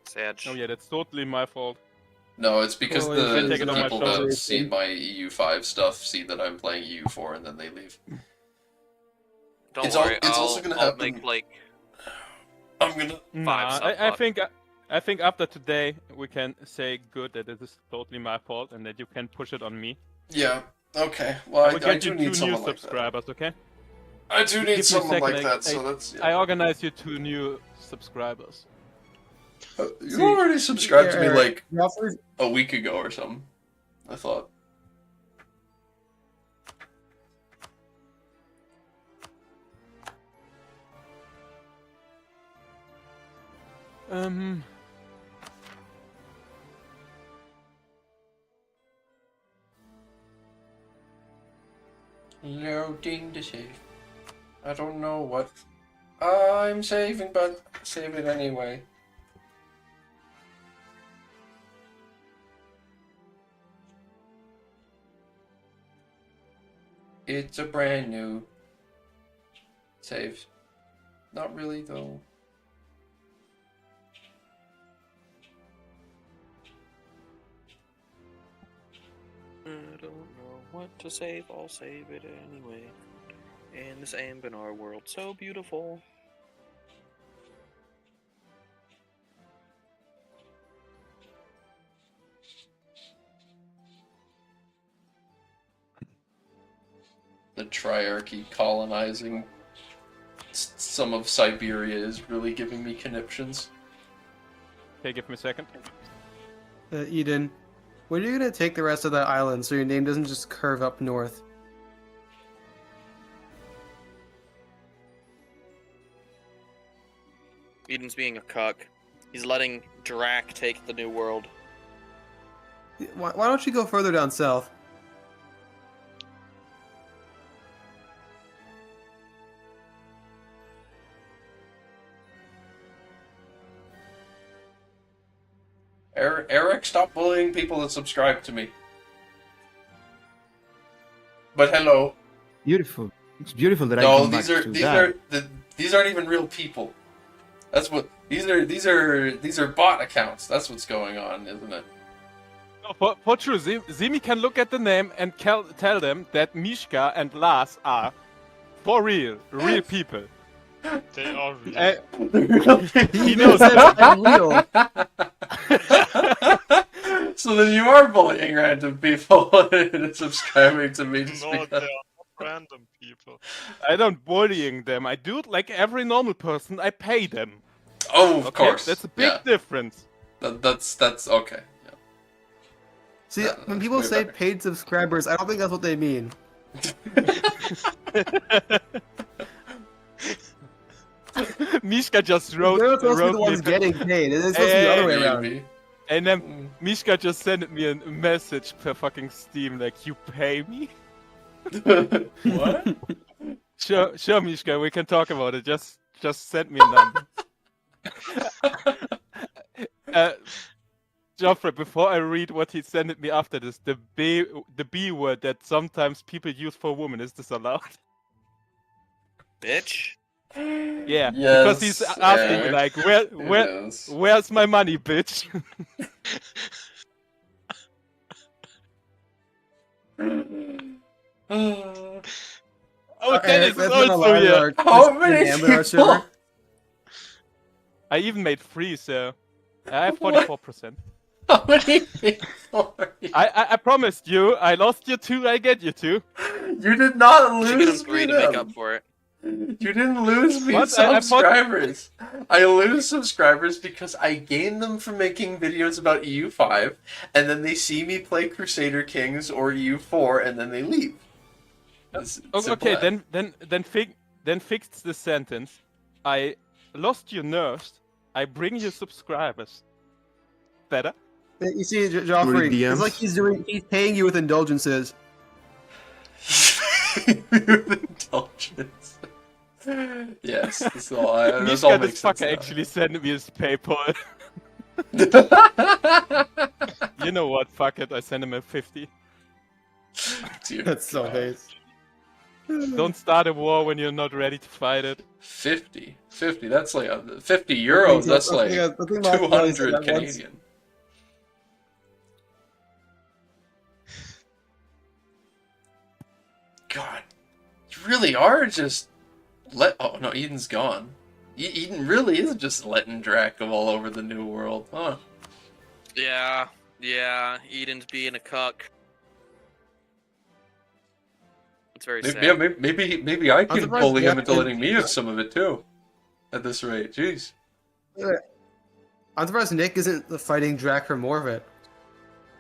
Sad. Oh yeah, that's totally my fault. No, it's because the people that shoulders. see my EU5 stuff see that I'm playing EU4 and then they leave. Don't worry, it's also gonna happen. Make like... I'm gonna... I think after today we can say good that it is totally my fault and that you can push it on me. Yeah. Okay. Well, I do need someone like that. Subscribers, okay? I do need someone like that, so that's... Yeah. I organize you 2 new subscribers. You already subscribed to me like a week ago or something, I thought. Loading the save. I don't know what I'm saving, but save it anyway. It's a brand new save. Not really though. I don't know what to save, I'll save it anyway. In this Anbennar world, so beautiful. The triarchy colonizing some of Siberia is really giving me conniptions. Okay, give me a second. Eden, when are you gonna take the rest of that island so your name doesn't just curve up north? Eden's being a cuck. He's letting Drac take the new world. Why don't you go further down south? Eric, stop bullying people that subscribe to me. But hello. Beautiful. It's beautiful that I come back to that. These aren't even real people. That's what these are bot accounts. That's what's going on, isn't it? No, for true, Zimi can look at the name and tell them that Mishka and Lars are for real people. They are real. He knows that real. So then you are bullying random people and subscribing to me just because... they are not random people. I don't bullying them. I do it like every normal person. I pay them. Oh, of course. That's a big difference. That's okay. Yeah. See, when people say paid subscribers, I don't think that's what they mean. Mishka just wrote. They're supposed to be the ones getting paid. It's supposed to be the other way around. And then Mishka just sent me a message per fucking Steam like, you pay me? What? Sure, Mishka, we can talk about it. Just send me a number. Joffrey, before I read what he sent me after this, the B word that sometimes people use for women, is this allowed? Bitch. Yeah, Yes, because he's asking me like, where's my money, bitch? Oh, Dennis is also here. How many people? I even made 3, so I have 44%. How many people? I promised you, I lost you 2, I get you 2. You did not lose You should get him 3 to make up for it. You didn't lose me What? subscribers. I lose subscribers because I gain them from making videos about EU5, and then they see me play Crusader Kings or EU4, and then they leave. Okay, then fix the sentence. I lost your nerves. I bring you subscribers. Better? You see, Joffrey, it's like he's paying you with indulgences. With indulgence. Yes, this all makes this sense fucker now. actually sent me his PayPal. You know what? Fuck it, I sent him a 50. That's so nice. Don't start a war when you're not ready to fight it. 50, that's like 50 euros, that's like 200 Canadian. God, you really are just oh no, Eden's gone. Eden really is just letting Drac go all over the New World, huh? Yeah, Eden's being a cuck. It's very sad. Yeah, maybe I can bully him into letting me have some of it too. At this rate, jeez. I'm surprised Nick isn't fighting Drac for more of it.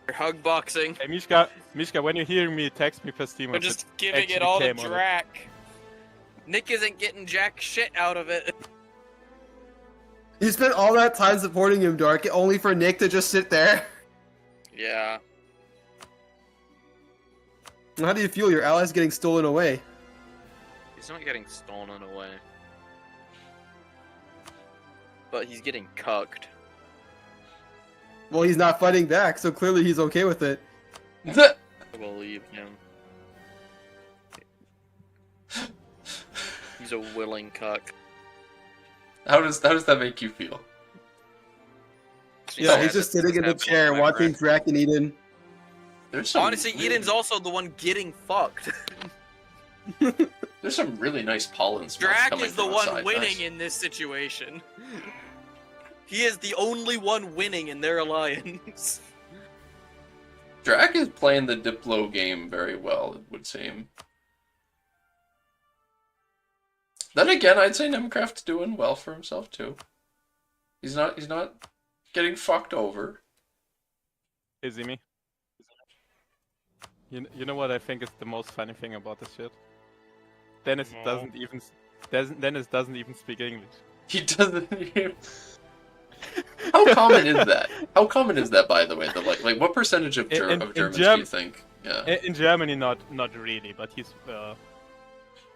You're hug boxing. Hey Mishka, when you're hearing me, text me per Steam. We're just giving it all to Drac. Nick isn't getting jack shit out of it. You spent all that time supporting him, Dark, only for Nick to just sit there. Yeah. How do you feel? Your ally's getting stolen away. He's not getting stolen away. But he's getting cucked. Well, he's not fighting back, so clearly he's okay with it. I believe him. He's a willing cuck. How does that make you feel? Yeah, he's just sitting in the chair watching Drac and Eden. Honestly, Eden's also the one getting fucked. There's some really nice pollen smells Drac coming is the from one outside. winning in this situation. He is the only one winning in their alliance. Drac is playing the Diplo game very well, it would seem. Then again, I'd say Nemcraft's doing well for himself too. He's not getting fucked over. Is he me? You know what I think is the most funny thing about this shit? Dennis doesn't even speak English. He doesn't even... How common is that? How common is that, by the way? That like what percentage of Germans do you think? Yeah. In Germany, not really, but he's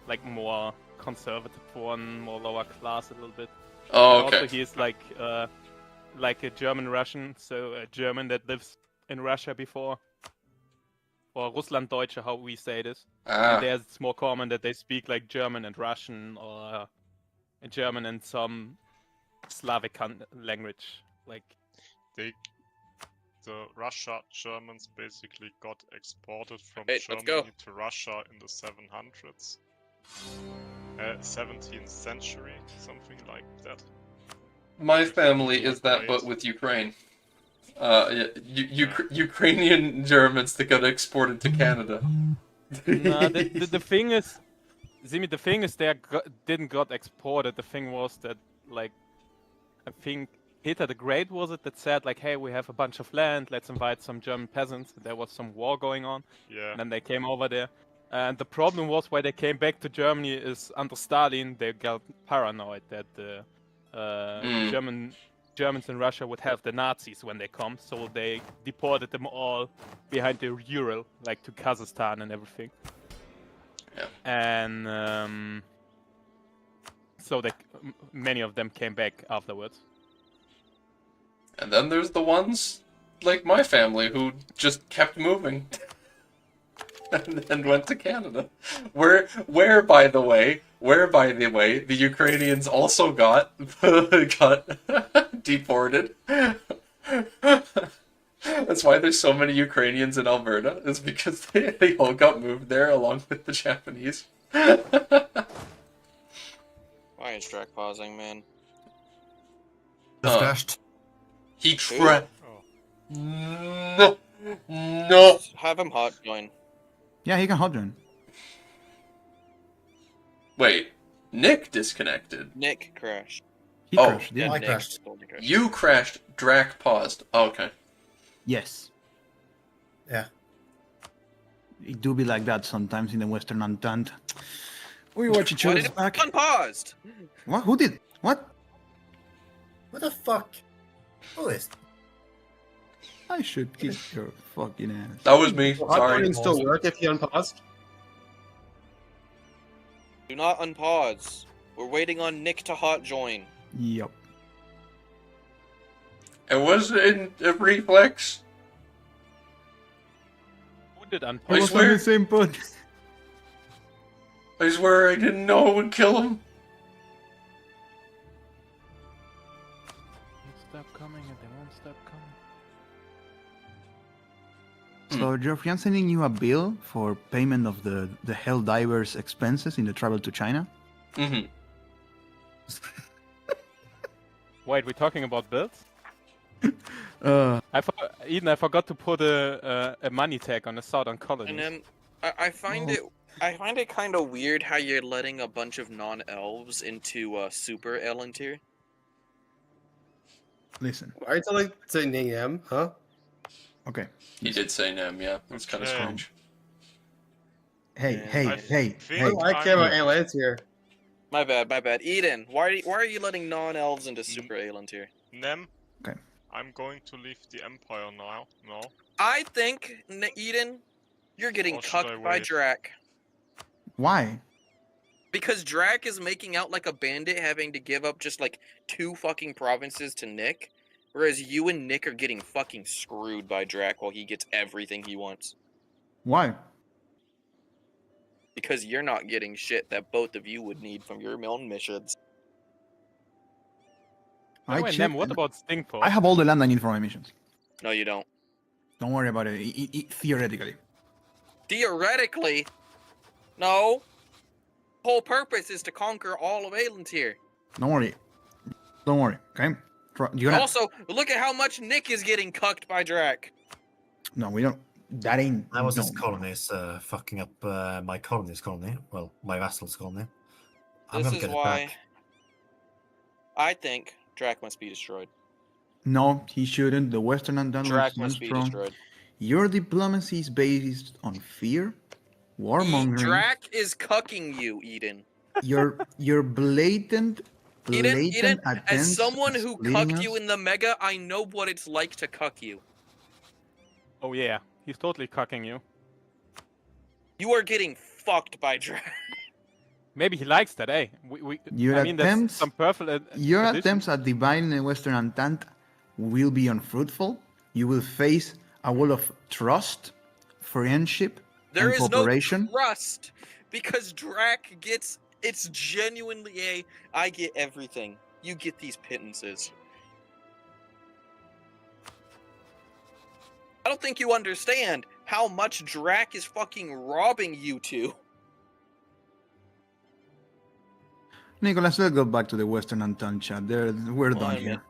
like more conservative one, more lower class a little bit. Oh, okay. Also, he's like a German Russian, so a German that lives in Russia before, or Russlanddeutsche, how we say this. And there's it's more common that they speak like German and Russian, or German and some Slavic language, like the Russia Germans basically got exported from Let's Germany go. to Russia in the 700s. 17th century, something like that. My family is that, but with Ukraine. Ukrainian Germans that got exported to Canada. Nah, the thing is, Zimi, the thing is they didn't got exported. The thing was that, like, I think Peter the Great was it that said, like, hey, we have a bunch of land, let's invite some German peasants. There was some war going on, and then they came over there. And the problem was, why they came back to Germany is under Stalin, they got paranoid that the Germans in Russia would have the Nazis when they come, so they deported them all behind the Ural, like to Kazakhstan and everything. Yeah. And so many of them came back afterwards. And then there's the ones, like my family, who just kept moving. and went to Canada. Where by the way, the Ukrainians also got deported. That's why there's so many Ukrainians in Alberta, is because they all got moved there along with the Japanese. Why is Drac pausing, man? Just crashed. He crashed. No. Have him hot join. Yeah, he can hot join. Wait, Nick disconnected. Nick crashed. He crashed, yeah. I crashed. You crashed, Drac paused. Oh, okay. Yes. Yeah. It do be like that sometimes in the Western Entente. We watch each other's back. Unpaused! What? Who did? What? What the fuck? Who is? I should kick your fucking ass. That was me. Hot Sorry. joining still work if you unpaused? Do not unpause. We're waiting on Nick to hot join. Yep. It was in a reflex. Who did unpause? I It was on swear. the same put. I swear I didn't know it would kill him. Stop coming and they won't stop coming. So Geoffrey, I'm sending you a bill for payment of the Hell Divers expenses in the travel to China. Mm-hmm. Wait, we're talking about bills? Uh, Eden, I forgot to put a money tag on the Southern colonies. And I find it kind of weird how you're letting a bunch of non-elves into Super Ellen tier. listen. Why are you telling saying him, huh? Okay. He did say Nem, yeah. That's kind of Okay. strange. Hey, I hey, hey, think hey. I care about aliens here. My bad. Eden, why are you letting non-elves into Super Ellen tier? Nem. Okay. I'm going to leave the Empire now. No. I think, Eden, you're getting Or should I cucked by wait? Drac. Why? Because Drac is making out like a bandit having to give up just like 2 fucking provinces to Nick, whereas you and Nick are getting fucking screwed by Drac while he gets everything he wants. Why? Because you're not getting shit that both of you would need from your own missions. By the way, checked Nem, what and about Stingful? I have all the land I need for my missions. No, you don't. Don't worry about it. Theoretically. Theoretically, no. Whole purpose is to conquer all of Aelantir. Don't worry. Don't worry. Okay. You gonna... Also, look at how much Nick is getting cucked by Drac. No, we don't. That ain't. That was no. his colonies fucking up my colony's colony. Well, my vassal's colony. I'm This gonna is get it why back. I think Drac must be destroyed. No, he shouldn't. The Western Entente Drac is must be strong. destroyed. Your diplomacy is based on fear, warmongering. Drac is cucking you, Eden. Your blatant Eden, as attempts someone at who splitting cucked us- you in the Mega, I know what it's like to cuck you. Oh yeah, he's totally cucking you. You are getting fucked by Drac. Maybe he likes that, eh? Your I mean, that's attempts- some perfect. Your attempts at dividing the Western Entente will be unfruitful. You will face a wall of trust, friendship, There and is no cooperation. trust because Drac gets. It's genuinely I get everything. You get these pittances. I don't think you understand how much Drac is fucking robbing you two. Nicholas, let's go back to the Western Entente chat. We're done Fine, here. man.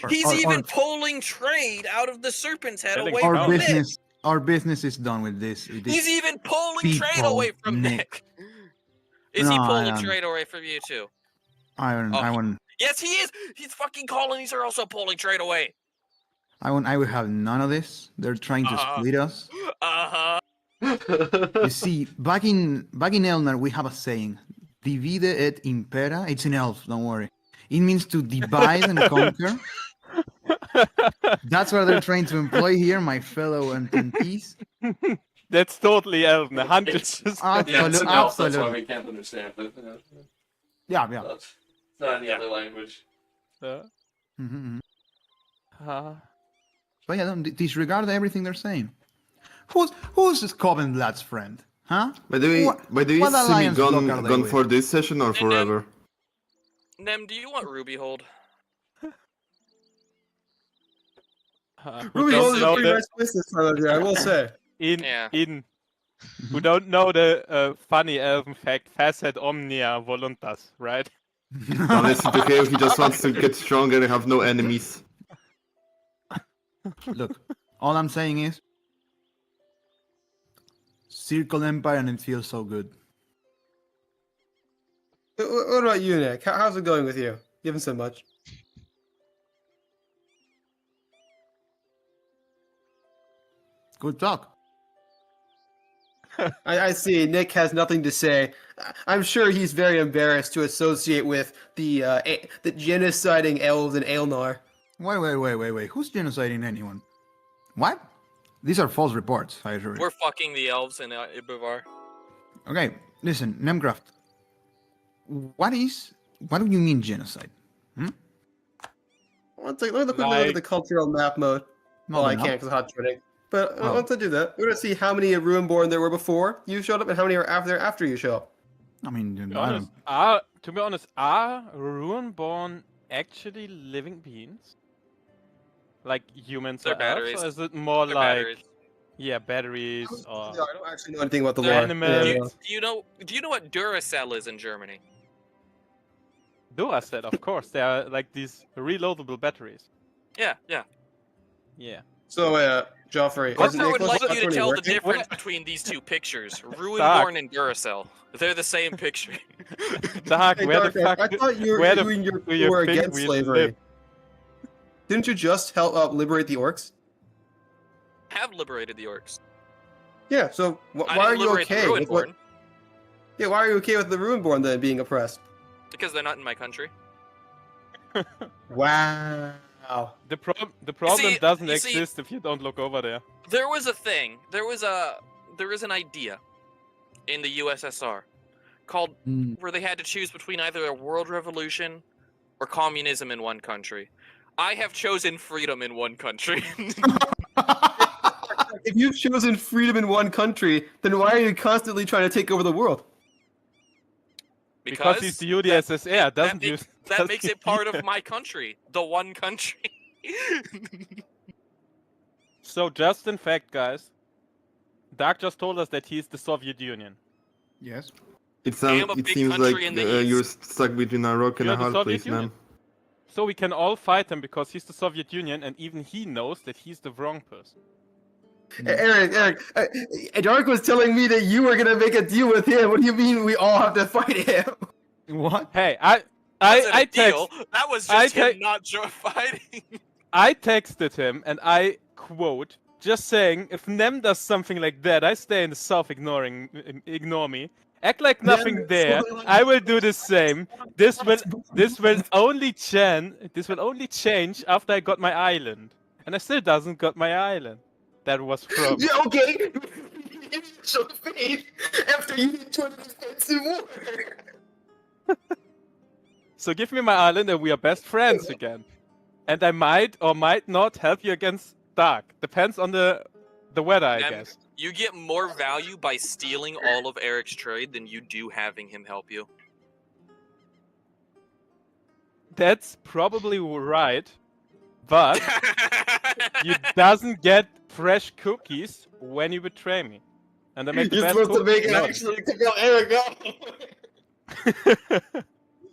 He's even pulling trade out of the Serpent's Head Selling away power. from Nick. Our business is done with this. He's even pulling trade people, away from Nick. Is he No, pulling I trade away from you too? I want. Yes, he is. His fucking colonies are also pulling trade away. I will have none of this. They're trying to split us. You see, back in Elnar, we have a saying: "Divide et impera." It's in Elf. Don't worry. It means to divide and conquer. That's what they're trying to employ here, my fellow Ententees. That's totally Elven. 100%. Yeah, it's an elf, that's why Absolutely. we can't understand it. Yeah. It's not any other language. Mhm. But yeah, don't disregard everything they're saying. Who's Covenblad's friend? Huh? By the way, what Simi alliance block are they gone with? for this session or forever? Nem, do you want Ruby Hold? Ruby Hold is a pretty nice place this time of year, I will say. Eden. Who don't know the funny elven fact, facet omnia voluntas, right? Don't listen to him, he just wants to get stronger and have no enemies. Look, all I'm saying is Circle Empire and it feels so good. What about you, Nick? How's it going with you? You haven't said much. Good talk. I see. Nick has nothing to say. I'm sure he's very embarrassed to associate with the genociding elves in Aelnar. Wait. Who's genociding anyone? What? These are false reports, I assure you. We're fucking the elves in Ibuvar. Okay, listen, Nemcraft. What do you mean genocide? Let me look at the cultural map mode. Well, I can't because of hot trading. But once I do that, we're gonna see how many Ruinborn there were before you showed up and how many are after you show up. I mean, to be honest, are Ruinborn actually living beings? Like humans or elves? Or is it more like batteries or I don't actually know anything about the lore. Animals. Do you know what Duracell is in Germany? Duracell, of course. They are like these reloadable batteries. Yeah. So, Joffrey, I would like you to tell the difference between these two pictures, Ruinborn and Duracell. They're the same picture. Dark, where the fuck? I thought you were doing your war against slavery. Didn't you just help liberate the orcs? Have liberated the orcs. Yeah. So why are you okay with what? Yeah. Why are you okay with the Ruinborn then being oppressed? Because they're not in my country. Wow. The problem doesn't exist if you don't look over there. There was a thing. There is an idea in the USSR called where they had to choose between either a world revolution or communism in one country. I have chosen freedom in one country. If you've chosen freedom in one country, then why are you constantly trying to take over the world? Because he's the UdSSR, that makes it part of my country, the one country. So just in fact, guys, Dark just told us that he's the Soviet Union. Yes. It seems like you're stuck between a rock and a hard place, man. So we can all fight him because he's the Soviet Union, and even he knows that he's the wrong person. Eric, Dark was telling me that you were gonna make a deal with him. What do you mean we all have to fight him? What? Hey, deal. That was just him not fighting. I texted him and I quote, just saying, if Nem does something like that, I stay in the south ignore me. Act like nothing there. I will do the same. This will only change after I got my island. And I still doesn't got my island. That was from. Yeah, okay. Show faith after you joined the defensive war. So give me my island and we are best friends again. And I might or might not help you against Dark. Depends on the weather, I guess. You get more value by stealing all of Eric's trade than you do having him help you. That's probably right. But you doesn't get fresh cookies when you betray me. And I make the best supposed to make it actually to go Eric go.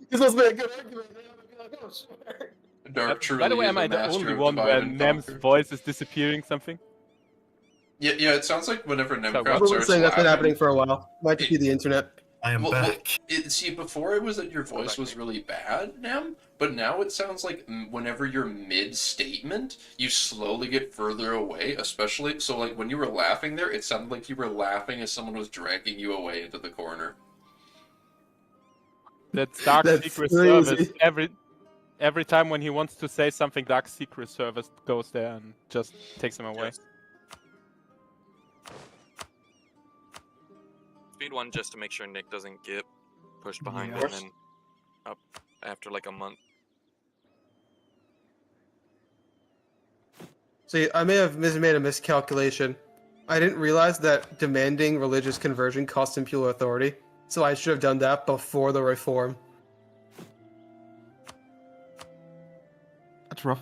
You're supposed to make a good argument. Oh, sure. Dark truly by the way, is am I a the master only of one where divide and Nem's conquer. voice is disappearing something? Yeah, it sounds like whenever Nemcraft I've been starts saying that's been laughing, happening for a while. Might just be the internet. I am back. See, before it was that your voice was really bad, Nem, but now it sounds like whenever you're mid-statement, you slowly get further away, especially, so like when you were laughing there, it sounded like you were laughing as someone was dragging you away into the corner. That's Dark That's Secret crazy. Service. Every time when he wants to say something, Dark Secret Service goes there and just takes him away. Yes. Speed one just to make sure Nick doesn't get pushed behind and then up after like a month. See, I may have made a miscalculation. I didn't realize that demanding religious conversion cost imperial authority, so I should have done that before the reform. That's rough.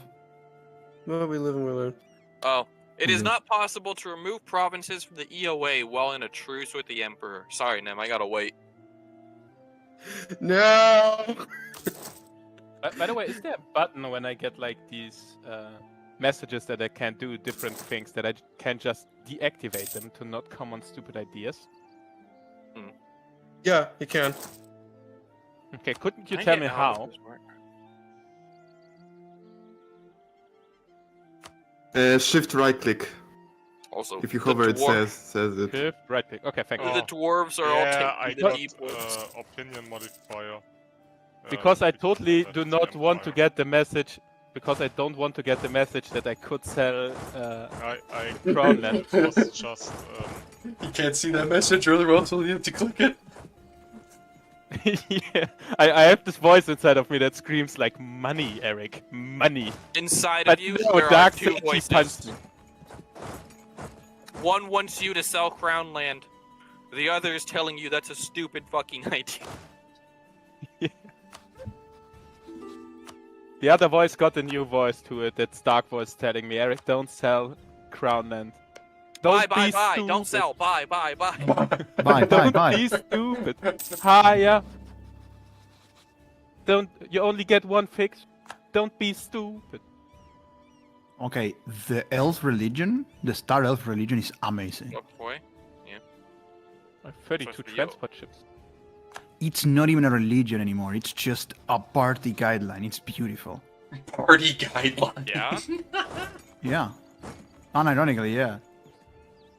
Well, we live and we learn. Oh. It is not possible to remove provinces from the EOA while in a truce with the Emperor. Sorry, Nem, I gotta wait. No! By the way, is there a button when I get like these messages that I can do different things that I can just deactivate them to not come on stupid ideas? Yeah, you can. Okay, couldn't you tell me how? Shift right click. Also, if you hover, it says it. Shift right click. Okay, thank you. The dwarves are all taking the deep woods. Opinion modifier. Because I totally do not want to get the message. Because I don't want to get the message that I could sell crown land. It was just. You can't see that message really well, so you have to click it. Yeah, I have this voice inside of me that screams like money, Eric, money. Inside but of you, no, there are two voices. One wants you to sell crown land. The other is telling you that's a stupid fucking idea. Yeah. The other voice got a new voice to it. That Stark voice telling me, Eric, don't sell crown land. Don't Buy, be stupid. don't sell, buy. Buy. Don't be stupid. Higher. You only get one fix. Don't be stupid. Okay, the elf religion, the Star Elf religion is amazing. Oh boy, yeah. 32 transport ships. It's not even a religion anymore. It's just a party guideline. It's beautiful. Party guideline. Yeah. Yeah. Unironically, yeah.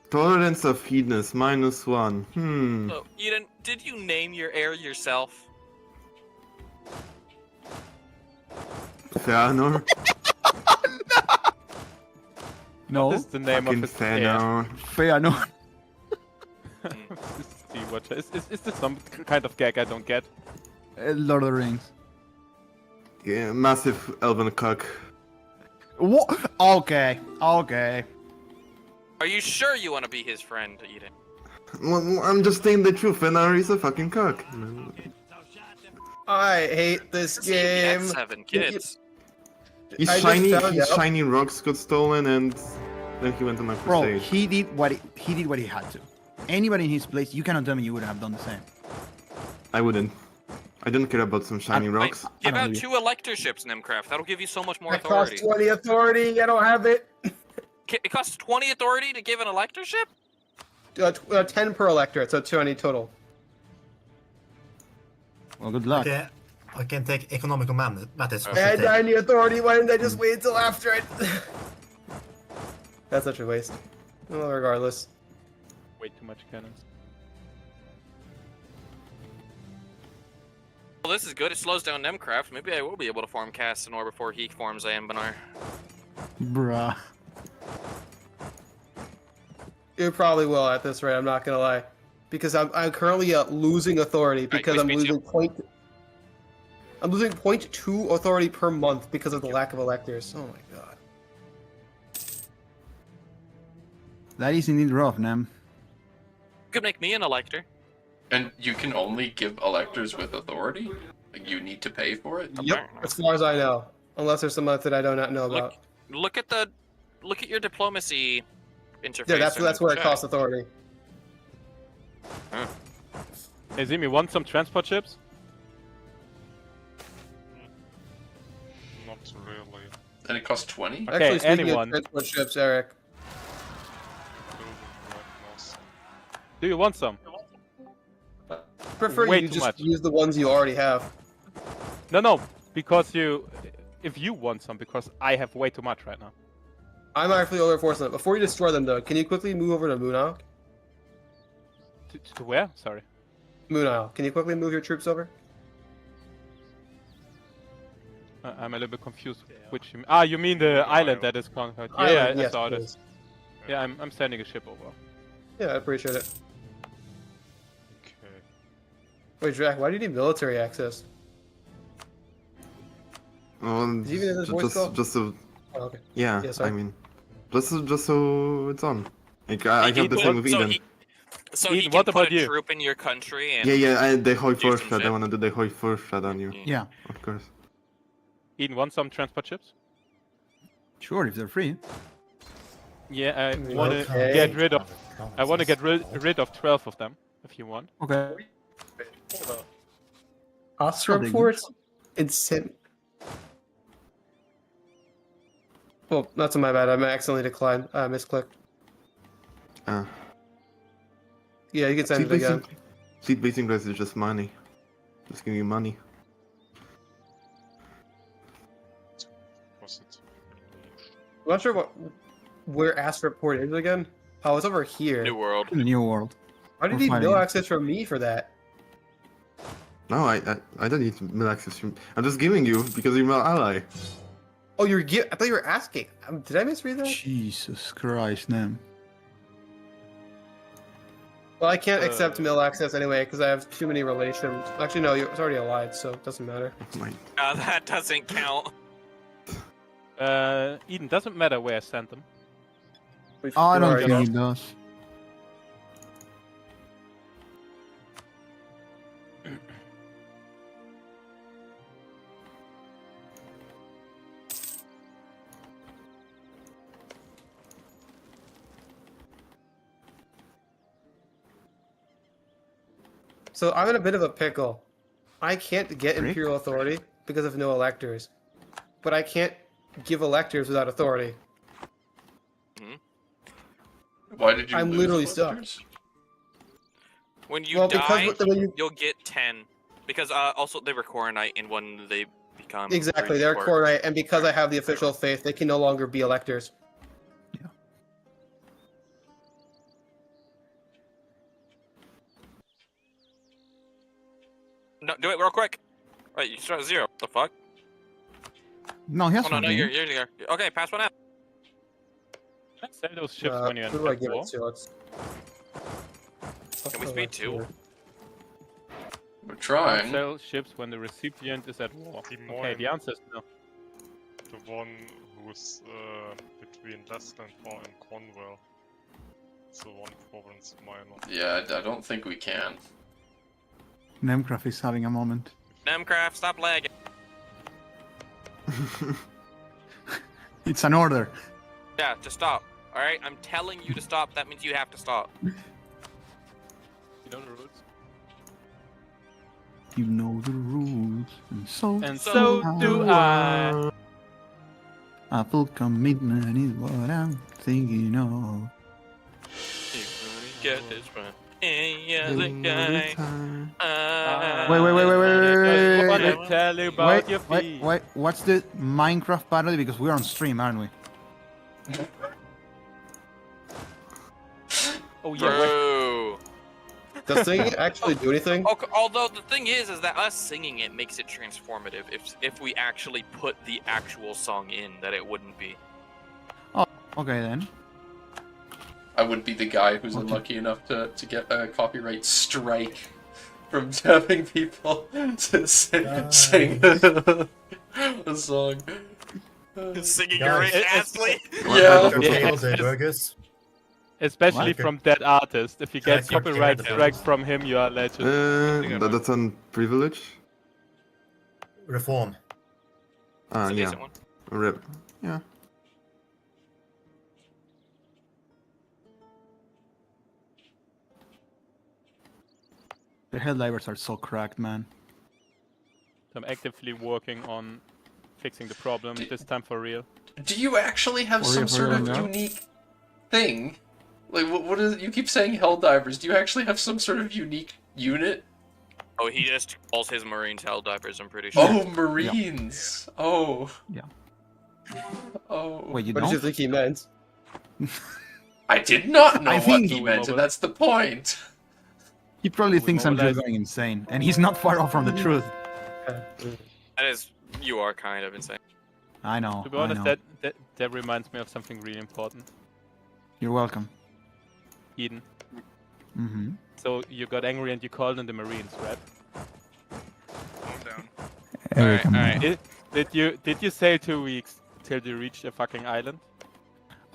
Tolerance of heedness -1. So, Eden, did you name your heir yourself? Feanor. No. What is the name of his heir? Feanor. Is this some kind of gag I don't get? Lord of the Rings. Yeah, massive elven cock. What? Okay. Are you sure you want to be his friend, Eden? Well, I'm just saying the truth. Feanor is a fucking cock. I hate this game. He had 7 kids. His shiny rocks got stolen, and then he went on a crusade. Bro, he did what he had to. Anybody in his place, you cannot tell me you wouldn't have done the same. I wouldn't. I don't care about some shiny rocks. Give out 2 electorships, Nemcraft. That'll give you so much more That authority. costs 20 authority. I don't have it. It costs 20 authority to give an electorship? 10 per electorate, so 20 total. Well, good luck. Okay, I can take economical matters. I need authority. Why didn't I just wait until after it? That's such a waste. Well, regardless. Way too much cannons. Well, this is good. It slows down Nemcraft. Maybe I will be able to farm Castanor before he forms Anbennar. Bruh. You probably will at this rate, I'm not gonna lie. Because I'm currently losing authority because I'm losing I'm losing 0.2 authority per month because of the lack of electors. Oh my god. That is indeed rough, Nem. You could make me an elector. And you can only give electors with authority? Like, you need to pay for it? Yep, as far as I know. Unless there's some that I do not know about. Look at your diplomacy interface. Yeah, that's where it costs authority. Hey, Zimi, want some transport ships? Not really. And it costs 20? Okay, Actually, speaking anyone. of transport ships, Eric. Do you want some? I prefer Way you too just much. use the ones you already have. No, because if you want some, because I have way too much right now. I'm actually overforcing it. Before you destroy them, though, can you quickly move over to Moonau? To where? Sorry. Moonau. Can you quickly move your troops over? I'm a little bit confused. Which you mean? You mean the island that is conquered? Yeah, I saw please. this. Yeah, I'm sending a ship over. Yeah, I appreciate it. Okay. Wait, Jack, why do you need military access? Well, Did you even have this voice call? just a... Oh, okay. Yeah, Yeah, sorry. I mean... Just so it's on. Like, I have the same with Eden. So Eden, he can what put about a you? troop in your country and... Yeah, the Hoi do first some shot. I shit. wanna do the Hoi first shot on you. Yeah. Of course. Eden, want some transport ships? Sure, if they're free. Yeah, I want to Okay. get rid of. I want to get rid of 12 of them, if you want. Okay. Astroport? It's him. Oh, that's my bad. I accidentally declined. Misclicked. Ah. Yeah, you can send it again. Seed basing grass is just money. Just give me money. I'm not sure where Astroport is again. Oh, it's over here. New World. New World. Why did We're he fighting no it. access from me for that? No, I don't need mill access. I'm just giving you because you're my ally. Oh, I thought you were asking. Did I misread that? Jesus Christ, man. Well, I can't accept mill access anyway because I have too many relations. Actually, no, it's already allied, so it doesn't matter. That doesn't count. Eden, doesn't matter where I send them. I don't Alright, think it does. So I'm in a bit of a pickle. I can't get Rick? imperial authority because of no electors, but I can't give electors without authority. Why did you I'm lose literally electors? stuck. When you Well, die, because you'll get 10. Because also they were Coronite, and when they become... exactly, they're Coronite, and because I have the official faith, they can no longer be electors. No, do it real quick. Wait, you start at 0. What the fuck? No, he has Oh, no, one. no, didn't you're he? there. Okay, pass one out. Can I sell those ships when you're in Who do I top give war? it to? Let's... Can we speed 2? We're trying. Sell ships when the recipient is at war. Okay, the answer is no. The one who's between Leicester and Cornwall. It's the one province minor. Yeah, I don't think we can. Nemcraft is having a moment. Nemcraft, stop lagging. It's an order. Yeah, just stop. Alright, I'm telling you to stop. That means you have to stop. You know the rules. You know the rules, and so do I. A full commitment is what I'm thinking of. Get this right. Any other guy. Wait. Tell you about your feet. Wait. What's the Minecraft parody? Because we're on stream, aren't we? Oh yeah. Bro. Does singing actually do anything? Okay, although the thing is that us singing it makes it transformative. If we actually put the actual song in, that it wouldn't be. Oh, okay then. I would be the guy who's unlucky enough to get a copyright strike from having people to sing a song. Singing Rick Astley? Yeah. Especially What? from that artist. If you get Can I copyright get the strikes from him, you are a legend. That's on privilege. Reform. It's a Yeah. decent one. Rip. Yeah. The Helldivers are so cracked, man. I'm actively working on fixing the problem, this time for real. Do you actually have For some real, sort of yeah. unique thing? Like, what is it? You keep saying Helldivers. Do you actually have some sort of unique unit? Oh, he just calls his Marines Helldivers, I'm pretty sure. Oh, Marines! Yeah. Oh. Yeah. Oh. Wait, you What don't? did you think he meant? I did not know I what think- he meant, and that's the point. He probably thinks I'm just mobilize- going insane, and he's not far off from the truth. That is, you are kind of insane. I know. To be I honest, know. that reminds me of something really important. You're welcome. Eden. Mm-hmm. So you got angry and you called in the Marines, right? Calm down. Alright. Did you sail 2 weeks till you reached a fucking island?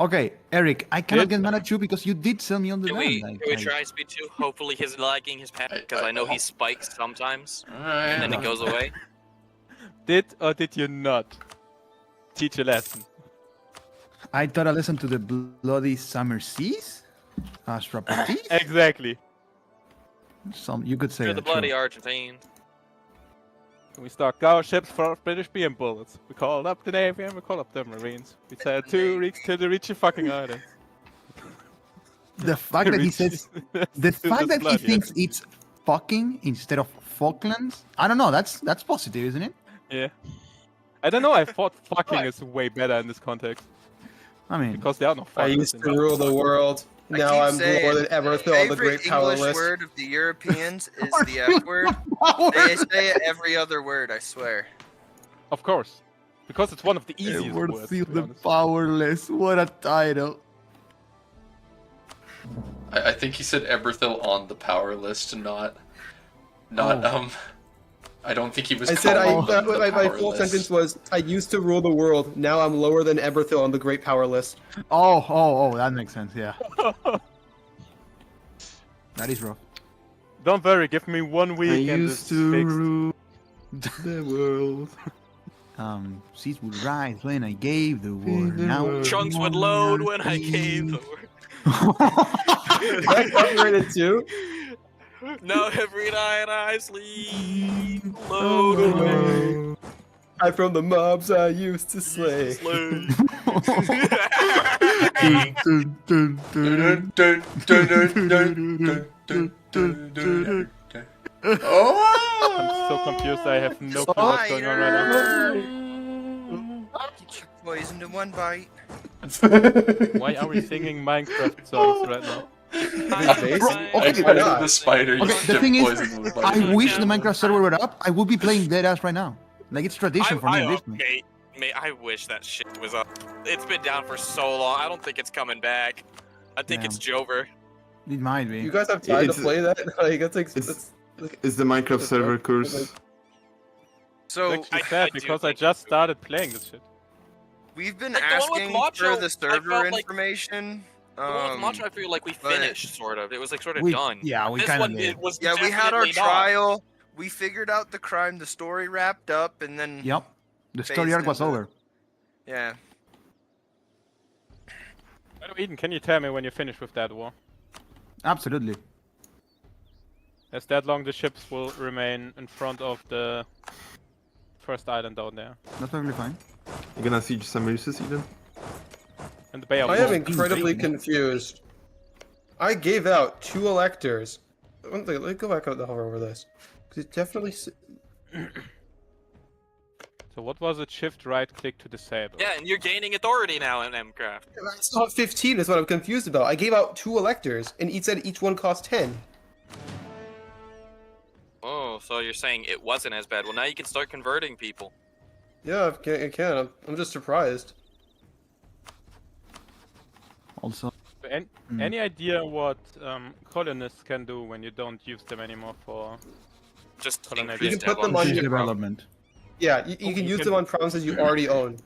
Okay, Eric, I cannot get mad at you because you did sell me on the Can land. we try speed 2? Hopefully he's lagging his pack, because I know he spikes sometimes, and then it goes away. Did or did you not teach a lesson? I taught a lesson to the bloody summer seas? Astropathis? Exactly. You could say You're that. the bloody True. Argentine. We stocked our ships for British beam bullets. We called up the Navy and we called up the Marines. We said 2 weeks till they reach the fucking island. The fact that he says, the fact that he thinks it's fucking instead of Falklands, I don't know. That's positive, isn't it? Yeah. I don't know. I thought fucking is way better in this context. I mean, because there are no fuckers. I used to rule the world. Now I'm more than ever on the great power list. The English word of the Europeans is the F word. They say it every other word, I swear. Of course. Because it's one of the easiest words. The powerless. What a title. I think he said Eberthil on the power list, not I don't think he was. I said my full list. sentence was I used to rule the world. Now I'm lower than Eberthil on the great power list. Oh, that makes sense. Yeah. That is rough. Don't worry, give me 1 week I and used it's to fixed. rule the world. Seas would rise when I gave the word. Now Chunks would load when I gave the word. Is that copyrighted too? Now every night I sleep, load away. I'm from the mobs I used to slay. Oh! I'm so confused. I have no clue what's going on right now. Get you poisoned in one bite. Why are we singing Minecraft songs right now? I the spider. Okay, the thing is, I wish the Minecraft server were up. I would be playing Deadass right now. Like, it's tradition for me. Mate, I wish that shit was up. It's been down for so long. I don't think it's coming back. I think it's Jover. It might be. You guys have time to play that? Like, Is the Minecraft server curse? So it's actually sad because I just started playing this shit. We've been Like asking Macho, for the server like, information. The one with Macho, I feel like we finished, sort of. It was like sort of done. Yeah, we This kind of one, did. it was Yeah, we had our definitely not. trial. We figured out the crime. The story wrapped up, and then Yep. The story phased arc was into- over. Yeah. By the way, Eden, can you tell me when you're finished with that war? Absolutely. As that long, the ships will remain in front of the first island down there. That's perfectly fine. You're gonna siege some Elysius, Eden? And the Bay of I am Wolves. incredibly confused. I gave out 2 electors. One thing, let me go back out the hover over this. Because it definitely. So what was it? Shift right click to disable. Yeah, and you're gaining authority now in Mcraft. I saw 15 is what I'm confused about. I gave out 2 electors, and each said each one cost 10. Oh, so you're saying it wasn't as bad. Well, now you can start converting people. Yeah, I can. I'm just surprised. Also. Any idea what colonists can do when you don't use them anymore for just colonization? You can put them on your development. Yeah, you can use them on provinces you already own.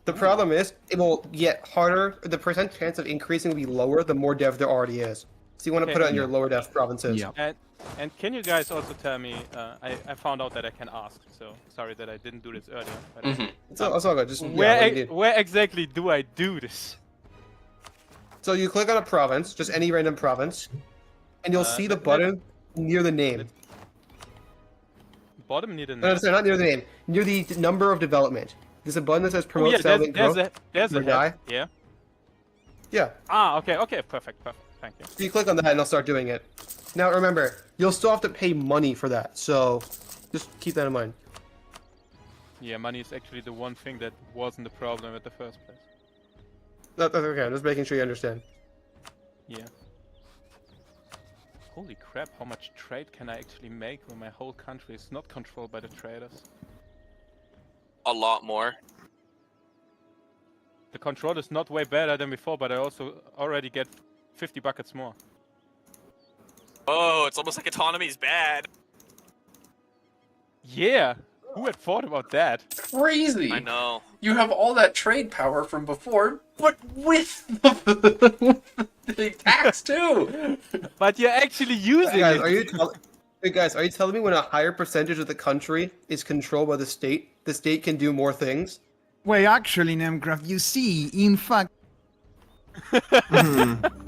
The problem is, it will get harder. The percent chance of increasing will be lower the more dev there already is. So you want to put it on your lower dev provinces. Yeah. And can you guys also tell me? I found out that I can ask. So sorry that I didn't do this earlier. But, It's all good. Just where exactly do I do this? So you click on a province, just any random province, and you'll see the button near the name. Bottom near the name. No, sorry, not near the name. Near the number of development. There's a button that says promote settlement growth. There's a head. Yeah. Yeah. Ah, okay, perfect. Thank you. So you click on that and it'll start doing it. Now remember, you'll still have to pay money for that, so just keep that in mind. Yeah, money is actually the one thing that wasn't the problem at the first place. That's okay, I'm just making sure you understand. Yeah. Holy crap, how much trade can I actually make when my whole country is not controlled by the traders? A lot more. The control is not way better than before, but I also already get 50 buckets more. Oh, it's almost like autonomy is bad. Yeah! Who had thought about that? Crazy. I know. You have all that trade power from before, but with the tax too. But you're actually using Guys, it. are you telling me when a higher percentage of the country is controlled by the state can do more things? Wait, actually, Nemcraft, you see, in fact... Hey,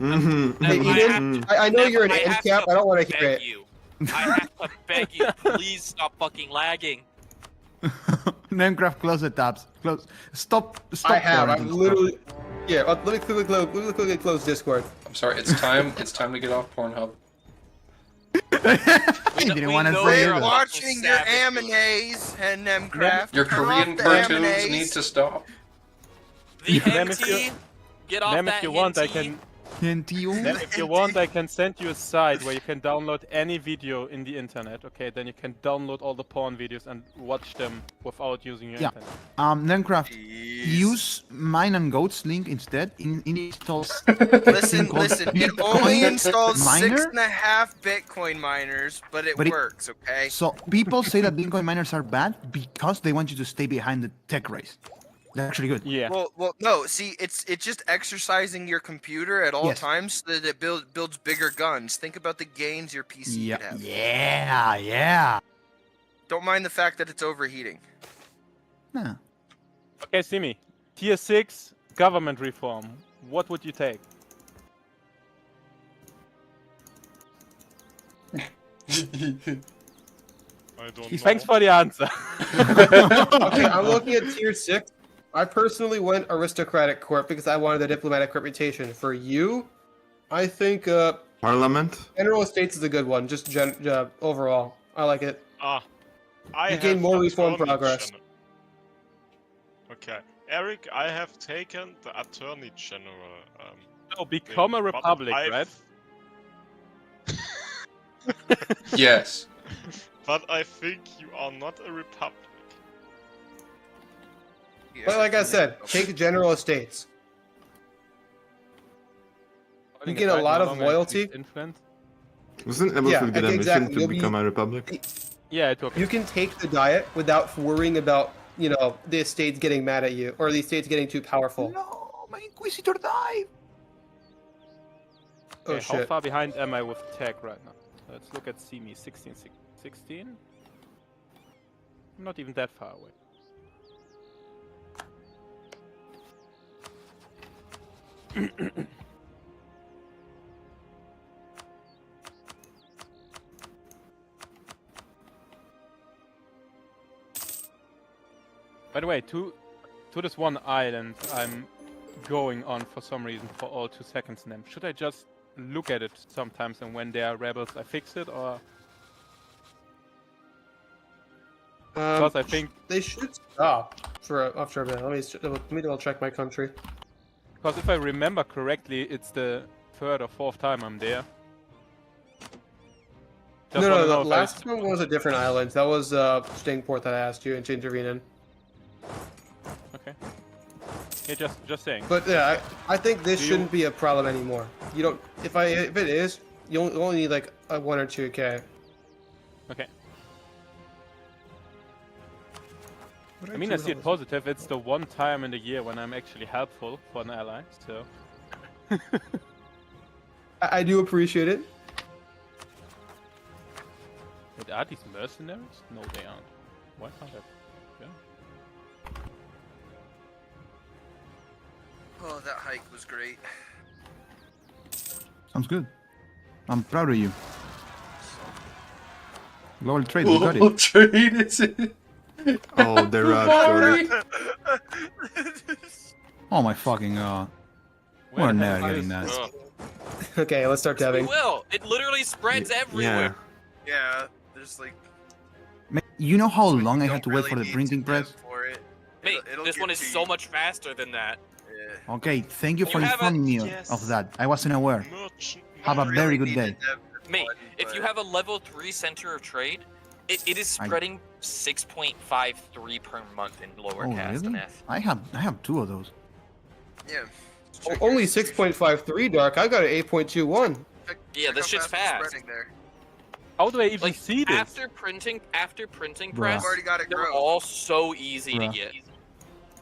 Eden, I know you're an end cap, I don't want to hear it. I have to beg you, please stop fucking lagging. Nemcraft, close the tabs. Stop. I have. I've literally. Yeah. Let me quickly close Discord. I'm sorry. It's time. It's time to get off Pornhub. You didn't want to say We're it. watching your animes and Nemcraft. Your Turn Korean off the cartoons animes. need to stop. The Ma'am, henty, get off that if you want, I henty. can. If you want, I can send you a site where you can download any video in the internet. Okay, then you can download all the porn videos and watch them without using your internet. Nemcraft, use mine and Goat's link instead. It installs. Listen. It only installs miner? 6.5 Bitcoin miners, but it works. Okay. So people say that Bitcoin miners are bad because they want you to stay behind the tech race. They're actually good. Yeah. Well, no. See, it's just exercising your computer at all times so that it builds bigger guns. Think about the gains your PC could have. Yeah. Don't mind the fact that it's overheating. No. Okay, Simi. Tier 6 government reform. What would you take? I don't know. Thanks for the answer. Okay, I'm looking at tier 6. I personally went aristocratic court because I wanted a diplomatic reputation. For you, I think Parliament. General Estates is a good one. Just overall, I like it. You gain more reform progress. Okay, Eric, I have taken the Attorney General. No, become a republic, right? Yes. But I think you are not a republic. But like I said, take General Estates. You get a lot of loyalty. Wasn't able to get a mission to become a republic? Yeah, it took. You can take the diet without worrying about, the estates getting mad at you or the estates getting too powerful. No, my Inquisitor died. Okay, how far behind am I with tech right now? Let's look at Simi. 16. I'm not even that far away. By the way, to this one island I'm going on for some reason for all 2 seconds now. Should I just look at it sometimes and when there are rebels I fix it, or? Because I think they should stop after a minute. Let me double check my country. Because if I remember correctly, it's the 3rd or 4th time I'm there. No, the last one was a different island. That was Stingport that I asked you to intervene in. Okay. Yeah, just saying. But yeah, I think this shouldn't be a problem anymore. You don't. If it is, you only need like a 1 or 2K. Okay. I mean, I see it positive. It's the one time in the year when I'm actually helpful for an ally, so... I do appreciate it. Wait, are these mercenaries? No, they aren't. Why can't I... Yeah. Oh, that hike was great. Sounds good. I'm proud of you. Global trade, we got it. Global trade, is it? Oh, they're out. Oh my fucking god. We're never getting that. Okay, let's start dabbing. We will. It literally spreads everywhere. Yeah, there's like. You know how long I had to wait for the printing press? Mate, this one is so much faster than that. Yeah. Okay, thank you for informing me of that. I wasn't aware. Have a very good day. Mate, if you have a level 3 center of trade, it is spreading 6.53 per month in lower cast really? and F. I have 2 of those. Yeah. Only 6.53, Dark. I got an 8.21. Yeah, this shit's fast. How do I even see this? After printing Bruh. press, I've already got it they're grow. all so easy to Bruh. get.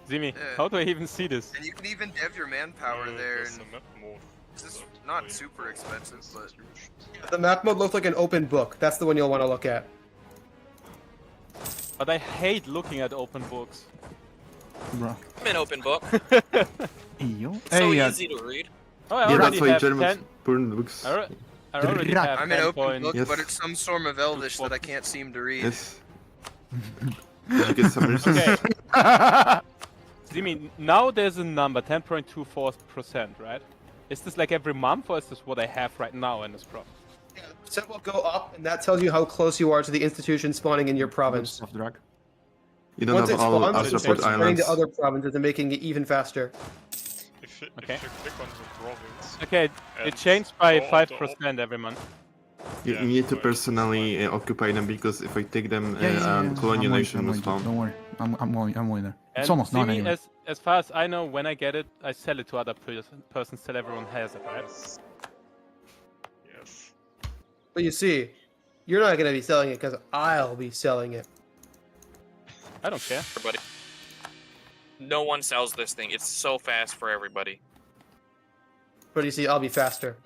Zimi, Yeah. how do I even see this? And you can even dev your manpower there, There's and a map mode. it's not super expensive, but The map mode looks like an open book. That's the one you'll want to look at. But I hate looking at open books. Bro. I'm an open book. Yo. So Hey, easy to read. Oh, I Yeah, already that's why have Germans 10. burn books. I already have I'm an 10 open points. book, Yes. but it's some form of Elvish that I can't seem to read. Yes. Did you get some Okay. Zimi, now there's a number, 10.24%, right? Is this like every month, or is this what I have right now in this province? Percent will go up, and that tells you how close you are to the institution spawning in your province. Stuff, drag. You don't Once it have all spawns, it Azraport starts spreading Islands. to other provinces and making it even faster. If you Okay. click on the province, Okay, it And changed by go on 5% every month. You Yeah, need to right, personally it's occupy them because if I take them, I'm colonial going, nation I'm will going to. spawn. Don't worry. I'm going there. It's And almost done Zimi, anyway. as far as I know, when I get it, I sell it to other persons till everyone has it, right? Yes. Yes. But you see, you're not going to be selling it because I'll be selling it. I don't care. Everybody. No one sells this thing. It's so fast for everybody. But you see, I'll be faster.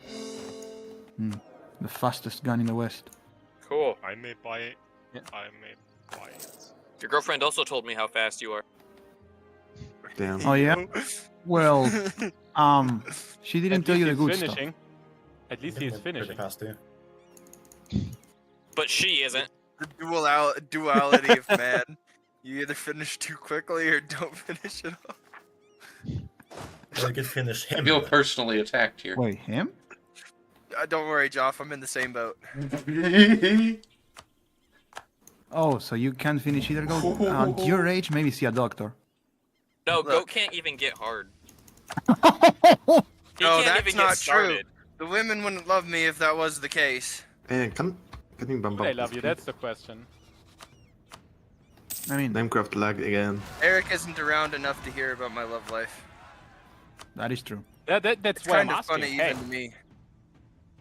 The fastest gun in the West. Cool. I may buy it. Yeah. I may buy it. Your girlfriend also told me how fast you are. Damn. Oh yeah. Well, she didn't At tell you least the he's good stuff. finishing. At least he's Pretty finishing. fast too. But she isn't. The duality of man. You either finish too quickly or don't finish at all. Or you could finish I him. feel personally attacked here. Wait, him? Don't worry, Joff. I'm in the same boat. Oh, so you can't finish either goat? At your age, maybe see a doctor. No, Look. Goat can't even get hard. He No, can't that's even not get started. true. The women wouldn't love me if that was the case. Can you bump up I the love you, speed? that's the question. I mean, Minecraft lagged again. Eric isn't around enough to hear about my love life. that is true. That's It's why I'm kind of asking. funny Hey, even to me.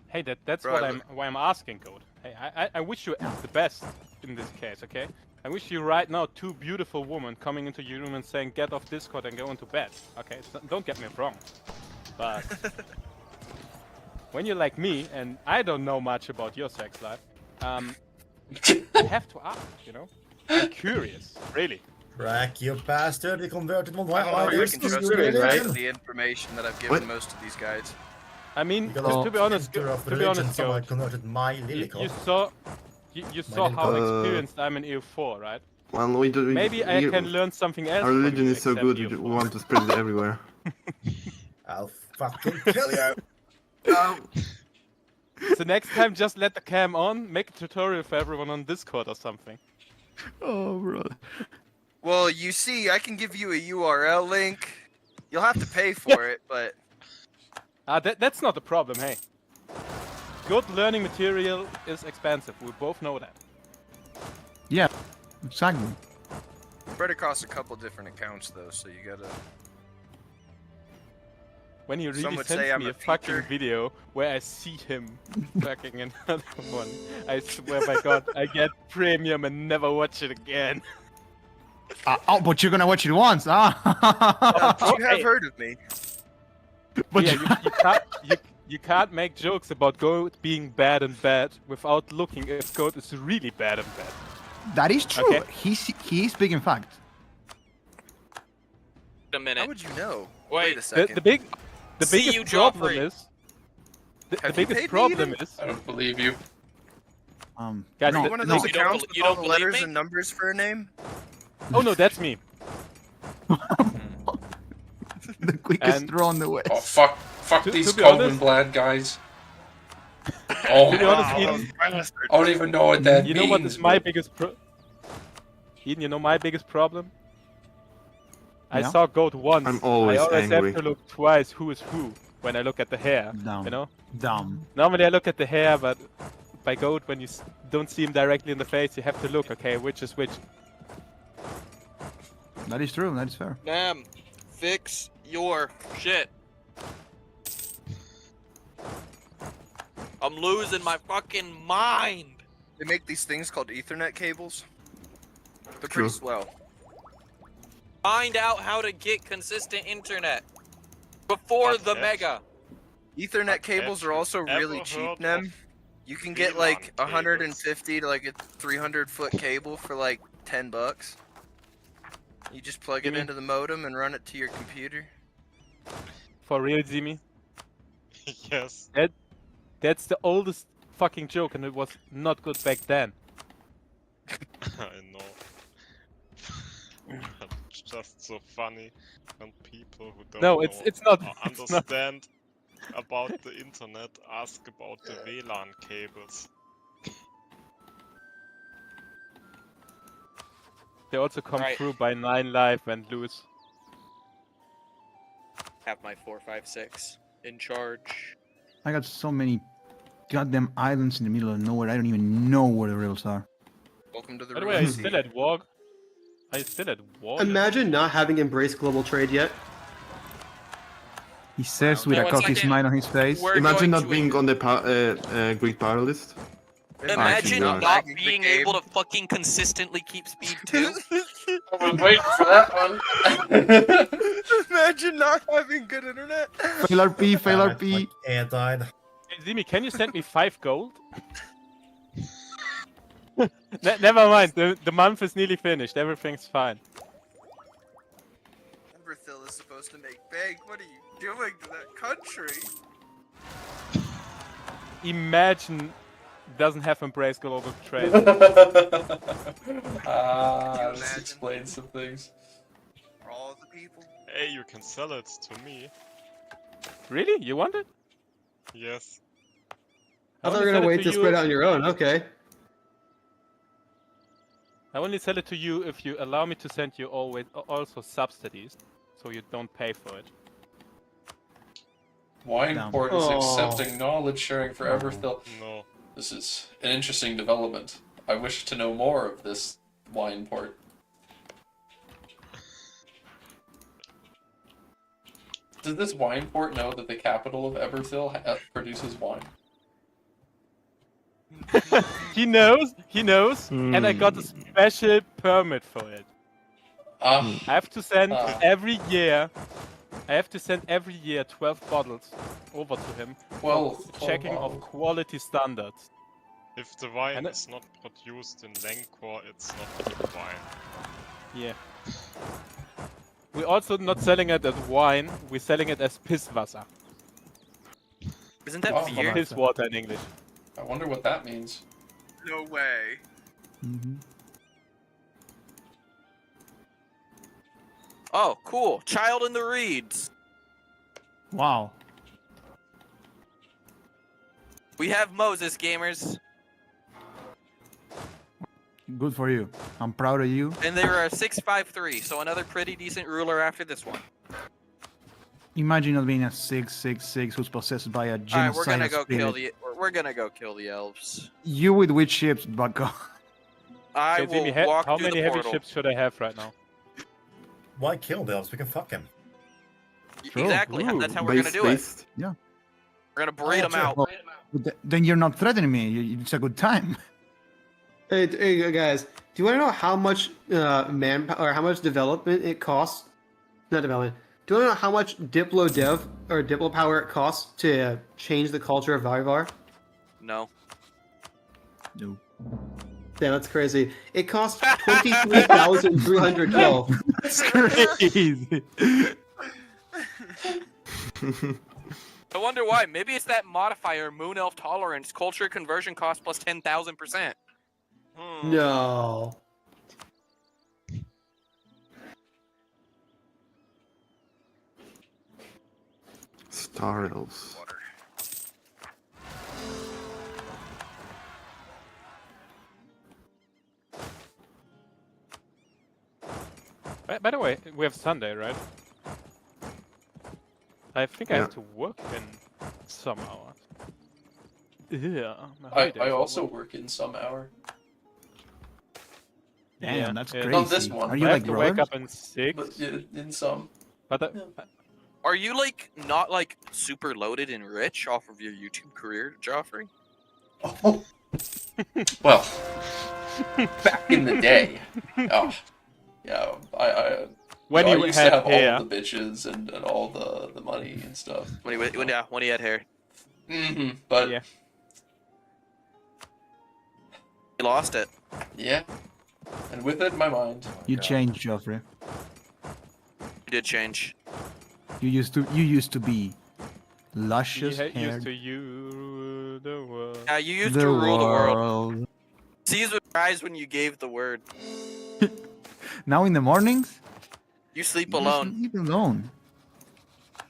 hey, that's Bro, what I I'm why I'm asking, Goat. Hey, I wish you the best in this case, okay? I wish you right now two beautiful women coming into your room and saying, "Get off Discord and go into bed." Okay, so don't get me wrong, but when you're like me and I don't know much about your sex life, I have to ask, you know? I'm curious, really. Crack, you bastard! You converted one I don't know if I can trust you with religion. the information that I've given What? most of these guys. I mean, You got to be honest, filter of to be religion, honest, someone Goat, converted my you Lilycop. saw, you saw how little- experienced I'm in EU4, right? Well, Maybe I can learn something else. Our from religion you is so except good, we EU4. want to spread it everywhere. I'll fucking kill you! So next time, just let the cam on, make a tutorial for everyone on Discord or something. Oh, bro. Well, you see, I can give you a URL link. You'll have to pay for it, but That's not the problem, hey. Good learning material is expensive, we both know that. Yeah, exactly. spread across a couple different accounts though, so you gotta. When he Some really would say sends I'm me a a fucking feature. video where I see him fucking another one, I swear by God, I get premium and never watch it again. Oh, but you're gonna watch it once, ah? You have heard of me. But Yeah, you can't make jokes about Goat being bad and bad without looking if Goat is really bad and bad. that is true. Okay. He is big in fact. A minute. How would you know? Wait, a second. The See you, biggest problem Joffrey. is the Have you biggest paid me problem even? is I don't believe you. guys, Are you the- one of no. those You don't accounts bel- with you all don't the believe letters me? and numbers for a name? Oh no, that's me. The quickest And- draw on the West. Oh fuck To- these to be Coven honest- Blad guys. Oh, To be honest, wow. Eden, I don't even know what that you means. know what is my but- biggest Eden, you know my biggest problem? I Yeah? saw Goat once. I'm always I always angry. have to look twice who is who when I look at the hair. Dumb. You know? Dumb. Normally I look at the hair, but by Goat, when you don't see him directly in the face, you have to look, okay, which is which. That is true. That is fair. Nam, fix your shit. I'm losing my fucking mind. They make these things called Ethernet cables. They're True. pretty swell. Find out how to get consistent internet before the mega. Ethernet cables are also really cheap, Nem. You can get like 150 to like a 300-foot cable for like $10. You just plug it into the modem and run it to your computer. For real, Zimi? Yes. That's the oldest fucking joke, and it was not good back then. I know. It's just so funny when people who don't No, it's not. understand about the internet ask about the WLAN cables. They also come through by 9 live and lose. Have my 456 in charge. I got so many goddamn islands in the middle of nowhere. I don't even know where the rails are. Welcome to the By the way, are you still at war? Are you still at war? Imagine not having embraced global trade yet. He says with a cocky smile on his face. Imagine not being on the Greek power list. Imagine not being able to fucking consistently keep speed 2. I was waiting for that one. Imagine not having good internet. Fail RP, fail RP. Air died. Hey, Zimi, can you send me 5 gold? Never mind, the month is nearly finished, everything's fine. Everthil is supposed to make bank. What are you doing to that country? Imagine doesn't have embraced global trade. This explains some things. For all of the people. Hey, you can sell it to me. Really? You want it? Yes. I thought you were gonna wait to spread out on your own. Okay. I only sell it to you if you allow me to send you also subsidies, so you don't pay for it. Wineport is accepting knowledge sharing for Everthil. No. This is an interesting development. I wish to know more of this Wineport. Does this Wineport know that the capital of Everthil produces wine? He knows, and I got a special permit for it. I have to send every year 12 bottles over to him for checking of quality standards. If the wine is not produced in Lenkor, it's not wine. Yeah. We're also not selling it as wine, we're selling it as Pisswasser. Isn't that beer? Piss water in English. I wonder what that means. No way. Oh, cool. Child in the Reeds. Wow. We have Moses, gamers. Good for you. I'm proud of you. And they were a 653, so another pretty decent ruler after this one. Imagine not being a 666 who's possessed by a genocidal we're gonna go spirit. kill the. We're gonna go kill the elves. You with which ships, Bucko? I will walk How through many the heavy portal. ships should I have right now? Why kill the elves? We can fuck him. Exactly. Ooh. That's how we're gonna do it. Yeah. We're gonna breed them out. Well, then you're not threatening me. It's a good time. Hey guys, do you want to know how much manpower or how much development it costs? Not development. Do you want to know how much Diplo dev or Diplo power it costs to change the culture of Vyvar? No. No. Damn, that's crazy. It costs 23,312. That's crazy. I wonder why. Maybe it's that modifier, Moon Elf Tolerance, culture conversion cost plus 10,000%. No. Star elves. By the way, we have Sunday, right? I think I have to work in some hours. Yeah. I also work in some hour. Damn, that's crazy. Not this one. Are you I like have to wake brothers? up in 6. But in some. But Are you like not like super loaded and rich off of your YouTube career, Joffrey? Oh, Well, back in the day. Oh, yeah. When I you used to had have hair. all the bitches and all the money and stuff. When he had hair. But yeah. He lost it. Yeah. And with it, my mind. You changed, Joffrey. He did change. You used to be luscious He haired. used to you the world. Yeah, you used to rule the world. Seas would rise when you gave the word. Now in the mornings, You sleep alone. You sleep alone.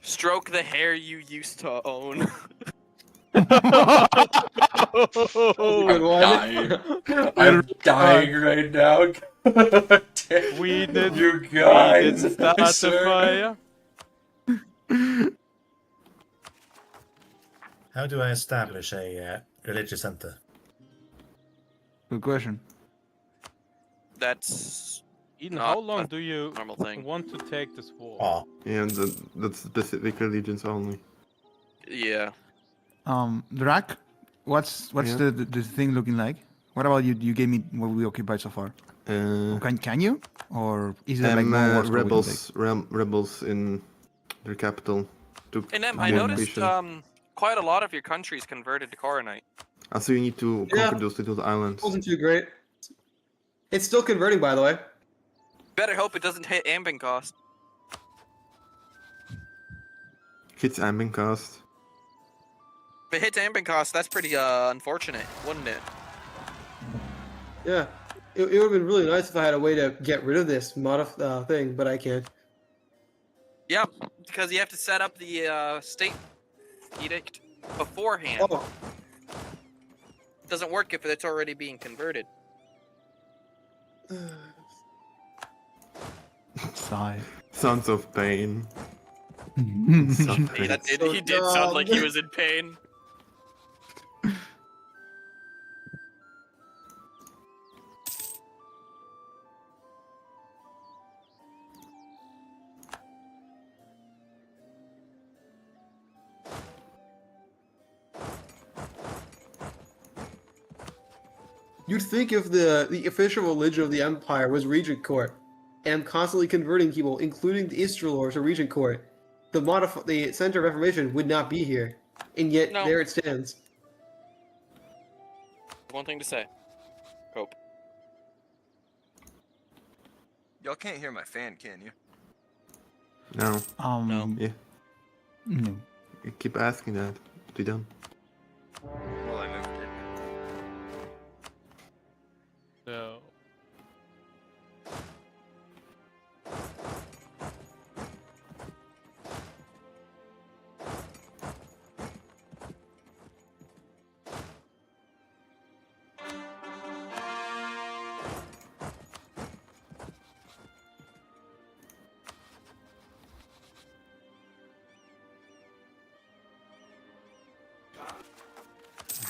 Stroke the hair you used to own. I'm dying right now. We did. You guys, We didn't start the fire. How do I establish a religious center? Good question. That's Eden, how long do you normal thing. want to take this war? Oh. Yeah, that's specific religions only. Yeah. Drac, what's the thing looking like? What about you? You gave me what we occupied so far. Can you? Or is it like more war score we can take? rebels in their capital took And I one noticed ambition. quite a lot of your countries converted to Coronite. So you need to conquer those little islands. Wasn't too great. It's still converting, by the way. Better hope it doesn't hit ambing cost. Hits ambing cost. If it hits ambing cost, that's pretty unfortunate, wouldn't it? Yeah. It would have been really nice if I had a way to get rid of this thing, but I can't. Yeah, because you have to set up the state edict beforehand. Oh. It doesn't work if it's already being converted. Sigh. Sons of pain. He did sound like he was in pain. You'd think if the official religion of the Empire was Regent Court, and constantly converting people, including the Istralor, to Regent Court, the Center of Reformation would not be here. And yet, there it stands. One thing to say. Cope. Y'all can't hear my fan, can you? No. No. Yeah. No. You keep asking that. What you done? Well, I moved it. So.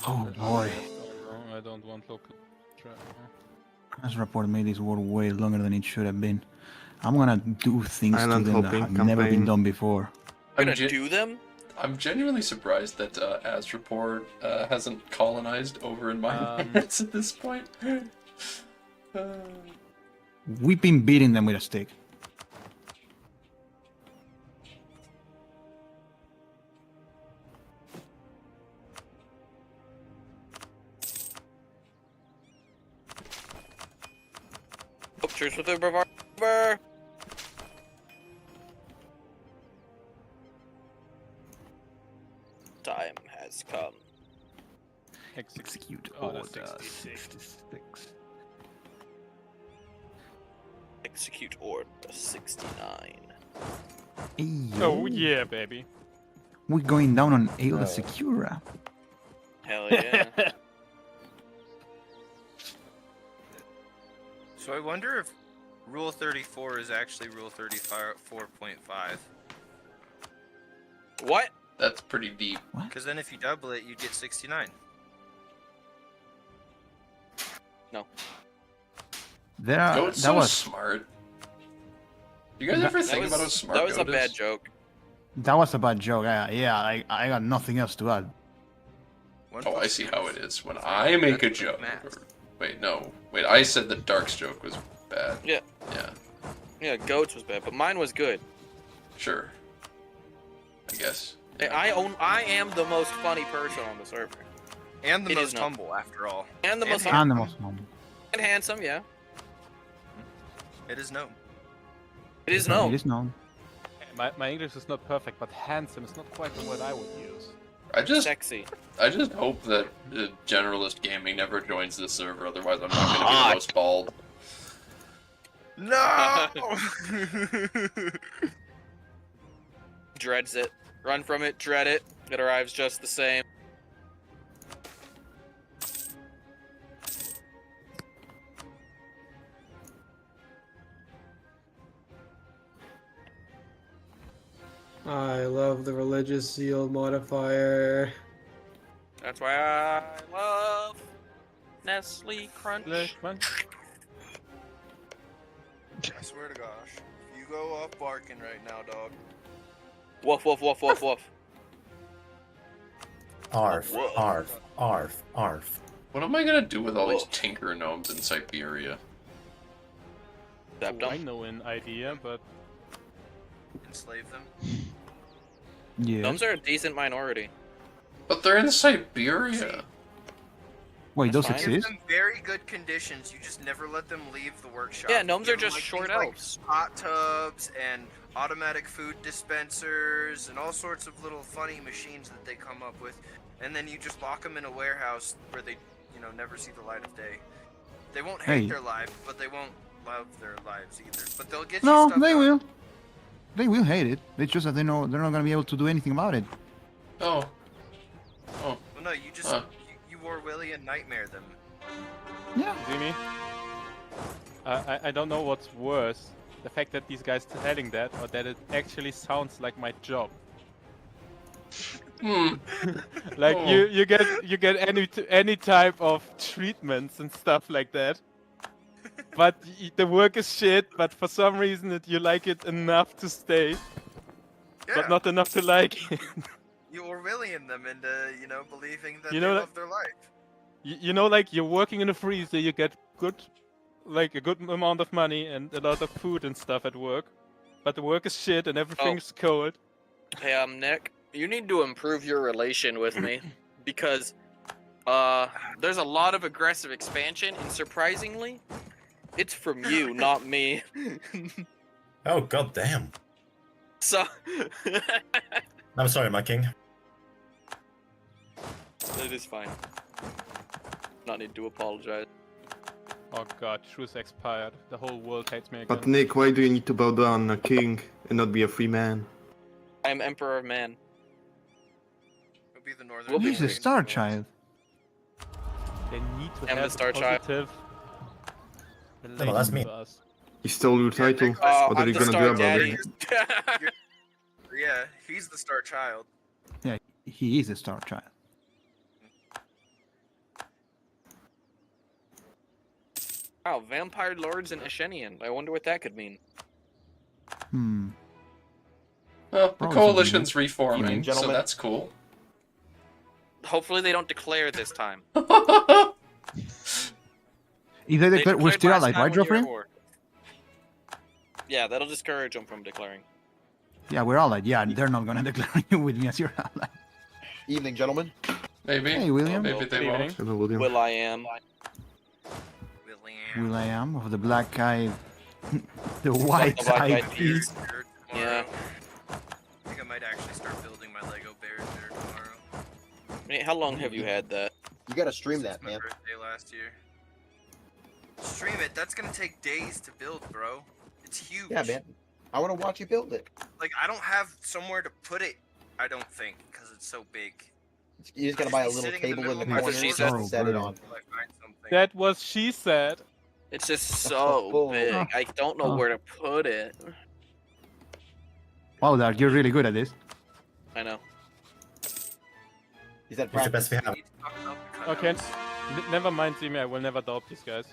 Oh boy. I don't want local travel. This report made this war way longer than it should have been. I'm gonna do things Island to them that hopping have never been campaign. done before. You're gonna do them? I'm genuinely surprised that Azreport hasn't colonized over in my lands at this point. We've been beating them with a stick. Oh, cheers with the revolver. Time has come. Execute order order 66. Execute order 69. Oh yeah, baby. We're going down on Aila Secura. Hell yeah. So I wonder if Rule 34 is actually Rule 34.5. What? That's pretty deep. Because then if you double it, you get 69. No. Goat's That so was smart. You guys ever think about how smart That was a Goat bad is? joke. That was a bad joke. I got nothing else to add. Oh, I see how it is. When I make a joke. Wait, no. Wait, I said the Dark's joke was bad. Yeah. Yeah. Yeah, Goats was bad, but mine was good. Sure. I guess. Yeah. I am the most funny person on the server. And the most humble, after all. And the most humble. And handsome, yeah. It is known. It is known. It is known. My English is not perfect, but handsome is not quite the word I would use. Sexy. I just hope that Generalist Gaming never joins this server, otherwise I'm not going to be the most bald. No! Dreads it. Run from it, dread it. It arrives just the same. I love the religious seal modifier. That's why I love Nestle Crunch. I swear to gosh. You go off barking right now, dog. Woof, woof, woof, woof, woof. Arf, arf, arf, arf. What am I going to do with all these tinker gnomes in Siberia? Oh, I know an idea, but... Enslave them? Yeah. Gnomes are a decent minority. But they're in Siberia. Wait, those Give exist? them very good conditions. You just never let them leave the workshop. Yeah, gnomes Give are them, just like, short things elves. Like hot tubs and automatic food dispensers and all sorts of little funny machines that they come up with, and then you just lock them in a warehouse where they, never see the light of day. They won't hate their life, but they won't love their lives either. But they'll get you No, stuff they done. will. They will hate it. It's just that they know they're not gonna be able to do anything about it. Oh. Well, no, you just you Orwellian nightmare them. Yeah. See me? I don't know what's worse. The fact that these guys telling that, or that it actually sounds like my job. Like you get any type of treatments and stuff like that. But the work is shit, but for some reason you like it enough to stay. But not enough to like it. You Orwellian them into, believing that You they know, love their life. Like you're working in a freezer, you get a good amount of money and a lot of food and stuff at work. But the work is shit and everything's cold. Hey, Nick, you need to improve your relation with me because there's a lot of aggressive expansion, and surprisingly, it's from you, not me. Oh, god damn. So I'm sorry, my king. it is fine. Not need to apologize. Oh god, truce expired. The whole world hates me again. But Nick, why do you need to bow down a king and not be a free man? I'm Emperor of Man. It'll be the Northern. He's a star child. They need to I'm have the star a child. positive well, that's me. to us. He stole your title. What are I'm you the gonna star do about daddy. it? Yeah, he's the star child. Yeah, he is a star child. Wow, Vampire Lords and Ashenian. I wonder what that could mean. Well, the Probably coalition's something. reforming, so Gentlemen. that's cool. Hopefully they don't declare this time. If they declare, we're declared still last allied, time right, when you were at Geoffrey? war. Yeah, that'll discourage them from declaring. Yeah, we're allied. Yeah, they're not gonna declare you with me as your ally. Evening, gentlemen. Maybe. Hey, William. Maybe they won't. Hello, William. Will I am. Will I am of the black eye, the white The black eye eyed peas. Yeah. I think I might actually start building my Lego bears there tomorrow. Hey, how long have you had that? You gotta stream that, It's my man. birthday last year. Stream it. That's gonna take days to build, bro. It's huge. Yeah, man. I wanna watch you build it. Like, I don't have somewhere to put it, I don't think, because it's so big. You just gotta buy a little table in the corner she and said. just set it on. Until I find something. That was she said. It's just so big. I don't know where to put it. Wow, Dark, you're really good at this. I know. Is that It's the best we You have. need to talk about the Okay, cutouts. never mind, Zimi. I will never doubt these guys.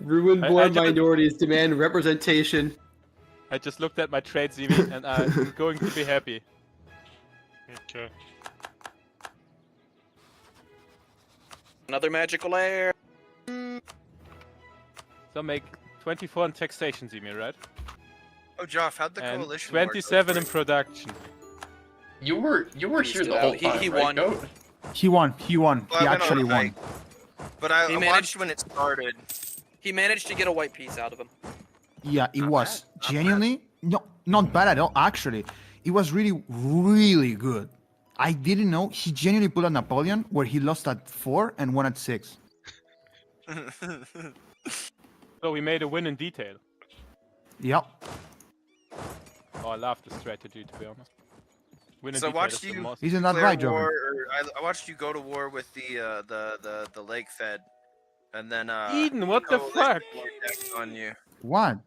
Ruin-born I just- minorities demand representation. I just looked at my trade, Zimi, and I'm going to be happy. Okay. Another magical air. So make 24 in taxations, you mean, right? Oh, Joff, how'd the And coalition 27 work? in production. You were here the whole time, he right, won. Goat? He won. He won. Well, He I went on actually a won. hike, but I He watched managed- when it started. He managed to get a white piece out of him. Yeah, it Not was bad, not genuinely not bad at all. Actually, it was really, really good. I didn't know he genuinely pulled a Napoleon where he lost at 4 and won at 6. So we made a win in detail. Yep. Oh, I love the strategy, to be honest. Win in So I detail watched is the you most... Isn't that declare right, Joffrey? war, or I watched you go to war with the lake fed, and then Eden, what the fuck? on you. What?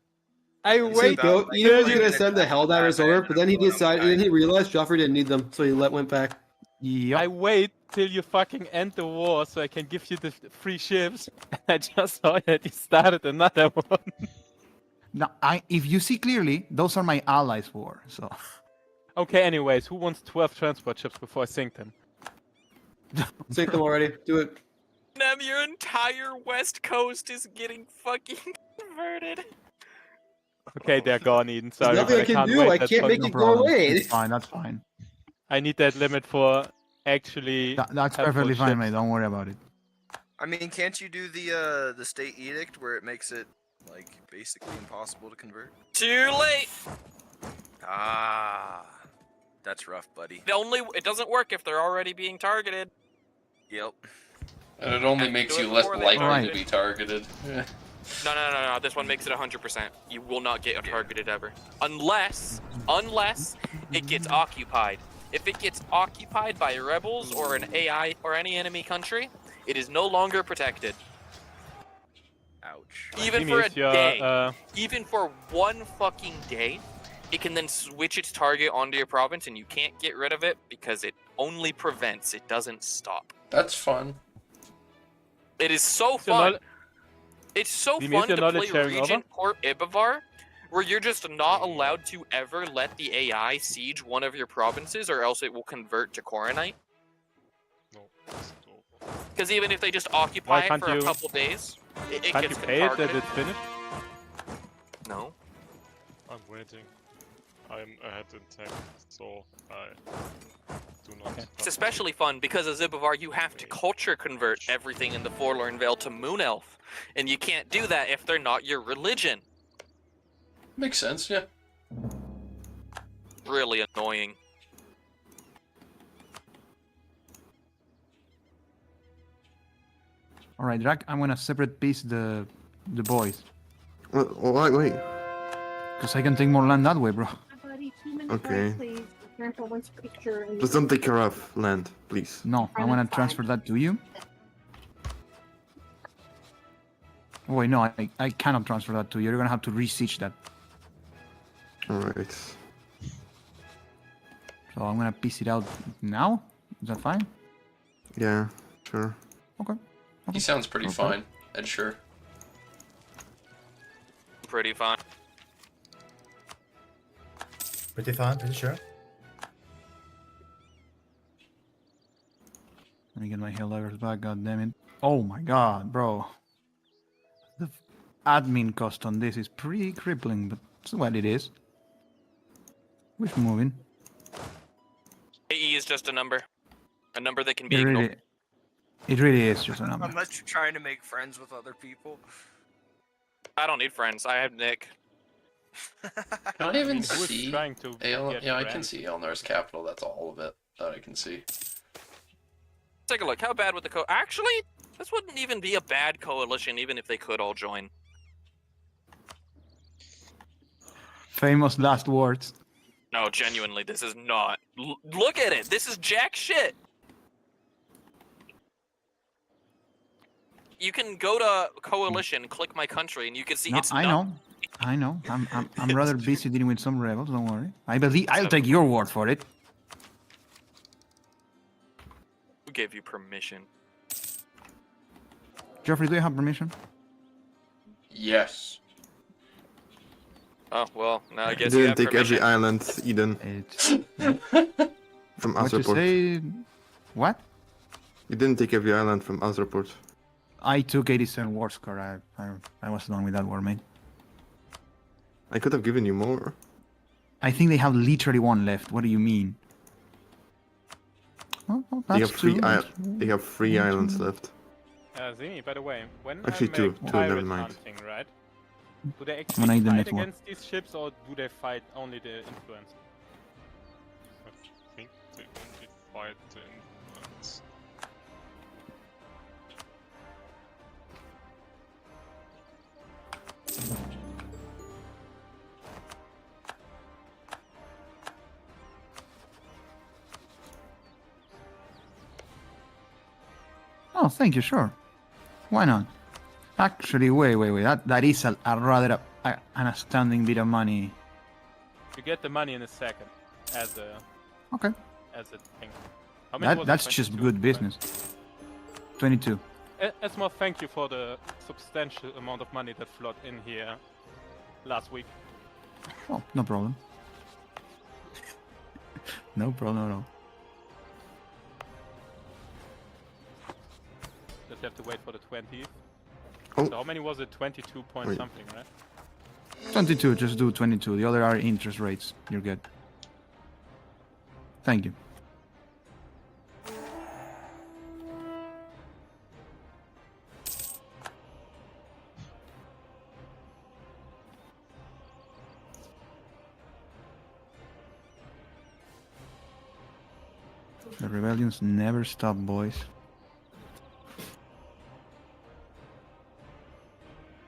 I See, wait. Goat, he was you- gonna send the Helldivers over, but then he decided, and then he realized Joffrey didn't need them, so he went back. Yep. I wait till you fucking end the war so I can give you the free ships. I just saw that you started another one. Now, if you see clearly, those are my allies' war. So. Okay, anyways, who wants 12 transport ships before I sink them? Sink them already. Do it. Nem, your entire west coast is getting fucking converted. Okay, they're gone, Eden. Sorry, nothing but I can can't do. wait I that can't much. make No it go problem. away. That's fine. That's fine. I need that limit for actually. That's have perfectly those fine, ships. mate. Don't worry about it. I mean, can't you do the state edict where it makes it like basically impossible to convert? Too late. Ah, that's rough, buddy. It doesn't work if they're already being targeted. Yep. And it only Have to makes do you it less before they likely target. to be targeted. No. This one makes it 100%. You will not get targeted ever, unless it gets occupied. If it gets occupied by rebels or an AI or any enemy country, it is no longer protected. Ouch. Even for a day, even for one fucking day, it can then switch its target onto your province, and you can't get rid of it because it only prevents. It doesn't stop. That's fun. It is so So fun. not- It's so Dimi, is fun your to knowledge play sharing Regent Port Ibavar, where you're just not allowed to ever let the AI siege one of your provinces, or else it will convert to Coronite. No, it's over. Because even if they just occupy it can't for a you- couple days, it Can't gets you pay it that targeted. it's finished? No. I'm waiting. I'm ahead in tech, so I do not. It's especially fun because as Ibavar, you have to culture convert everything in the Forlorn Vale to Moon Elf, and you can't do that if they're not your religion. Makes sense, yeah. Really annoying. All right, Drac. I'm gonna separate piece the boys. Wait. Because I can take more land that way, bro. Okay. Just don't take care of land, please. No, I want to transfer that to you. Oh, wait, no, I cannot transfer that to you. You're gonna have to re-siege that. Alright. So I'm gonna piece it out now. Is that fine? Yeah, sure. Okay. He sounds pretty fine, and sure. Pretty fun. Pretty fine, pretty sure. Let me get my Helldivers back, god damn it. Oh my god, bro. The admin cost on this is pretty crippling, but it's what it is. We're moving. AE is just a number that can be It ignored. really is just a number. Unless you're trying to make friends with other people. I don't need friends. I have Nick. Can I even who is see trying to get Yeah, I can friends? see Elnor's capital. That's all of it that I can see. Take a look. How bad would the Actually, this wouldn't even be a bad coalition, even if they could all join. Famous last words. No, genuinely, this is not. Look at it. This is jack shit. You can go to coalition, click my country, and you can see No, it's I not. know. I know. I'm rather busy dealing with some rebels. Don't worry. I'll take your word for it. Who gave you permission? Geoffrey, do you have permission? Yes. Oh well, now I You guess you didn't have take permission. every island, Eden. It's from What you Azraport. say? What? You didn't take every island from Azraport. I took 87 war score. I was done with that war, mate. I could have given you more. I think they have literally one left. What do you mean? Oh, They that's have three. two. They have 3 islands left. Zini, by the way, when Actually, I make two, pirate never mind. hunting, right? Do they When I actually did fight net war. against these ships, or do they fight only the influence? I think they only fight the influence. Oh, thank you. Sure. Why not? Actually, wait. That is a rather an astounding bit of money. You get the money in a second, as a Okay. thing. How many was it? That's just 22, good right? business. 22. A small thank you for the substantial amount of money that flowed in here last week. Oh, no problem. No problem at all. Just have to wait for the 20th. Oh. So how many was it? 22 point Wait. something, right? 22, just do 22. The other are interest rates. You're good. Thank you. The rebellions never stop, boys.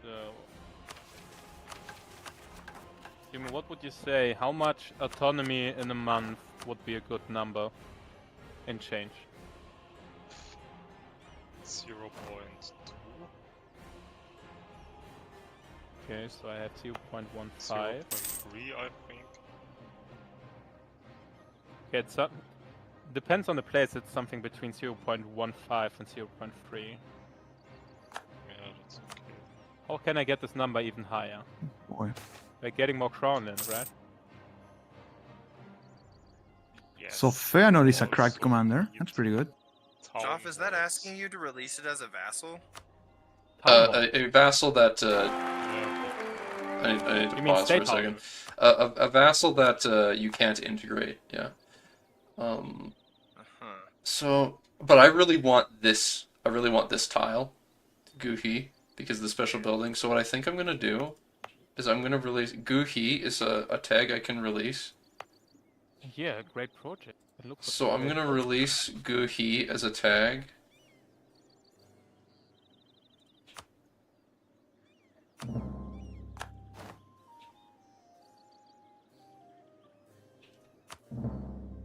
So, Jimmy, what would you say? How much autonomy in a month would be a good number in change? 0.2. Okay, so I have 0.15. 0.3, I think. Okay, it's depends on the place. It's something between 0.15 and 0.3. Yeah, that's okay. How can I get this number even higher? Boy. By getting more crown in, right? Yes. So Fëanor is a Also, cracked commander. you That's pretty good. Joff, is that asking you to release it as a vassal? A vassal that I need to You mean pause for a state second. house? A vassal that you can't integrate. Yeah. So, but I really want this. I really want this tile, Guhi, because of the special building. So what I think I'm gonna do is I'm gonna release Guhi is a tag I can release. Yeah, great project. It looks So I'm gonna release Guhi as a tag.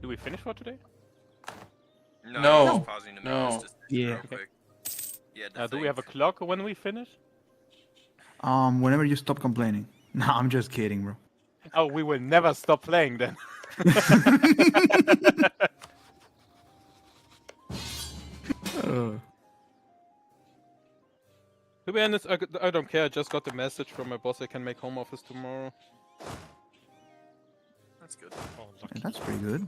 Do we finish for today? No. I'm just pausing to make No. this decision Yeah. real quick. Yeah, Do we have a clock when we finish? Whenever you stop complaining. No, I'm just kidding, bro. Oh, we will never stop playing then. To be honest, I don't care. I just got the message from my boss. I can make home office tomorrow. That's good. Oh, Yeah, lucky. that's pretty good.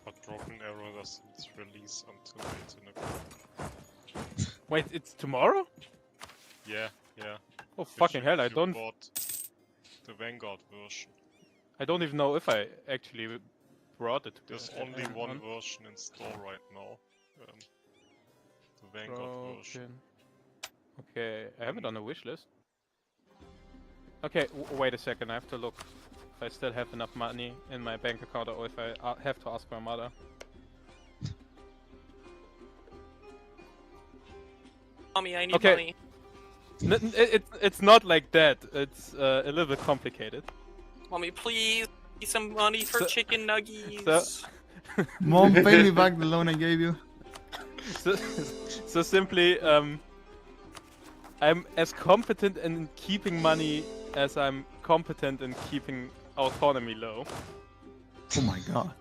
But Broken Arrow doesn't release until 8 o'clock. Wait, it's tomorrow? Yeah. Oh If fucking you- hell! if I you don't. bought the Vanguard version. I don't even know if I actually brought it. There's only one version in store right now. The Vanguard version. Okay, I have it on the wish list. Okay, wait a second. I have to look if I still have enough money in my bank account, or if I have to ask my mother. Mommy, I need Okay. money. It's not like that. It's a little bit complicated. Mommy, please, need some money for So- chicken nuggets. Mom, pay me back the loan I gave you. So simply, I'm as competent in keeping money as I'm competent in keeping autonomy low. Oh my god.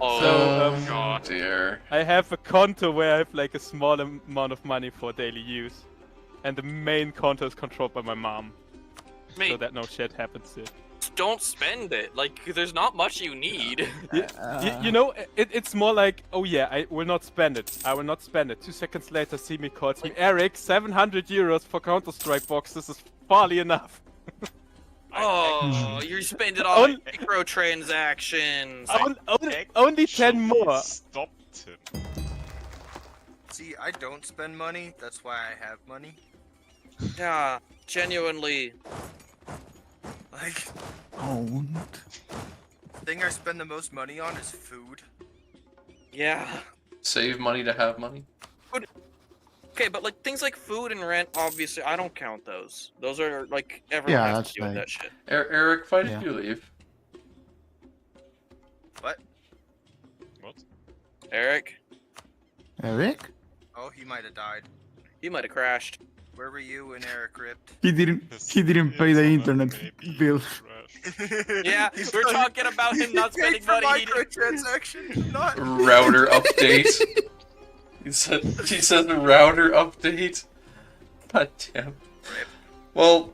Oh, So, God. Dear. I have a conto where I have like a small amount of money for daily use. And the main conto is controlled by my mom. So Mate, that no shit happens to it. just don't spend it. Like, there's not much you need. You know, it's more like, oh yeah, I will not spend it. I will not spend it. 2 seconds later, Simi calls me, Eric, 700 euros for Counter-Strike boxes is farly enough. Oh, you spend it on microtransactions. Only 10 more. Stopped him. See, I don't spend money. That's why I have money. Yeah, genuinely. Like, Oh. the thing I spend the most money on is food. Yeah. Save money to have money. Okay, but like things like food and rent, obviously, I don't count those. Those are like everyone Yeah, has that's to deal with like- that shit. Eric, why did Yeah. you leave? What? What? Eric, Eric? Oh, he might have died. you might have crashed. Where were you when Eric ripped? He didn't pay the internet bill. Yeah, we're talking about him not spending money. Microtransactions, not Router update. He said router update. God damn. Well.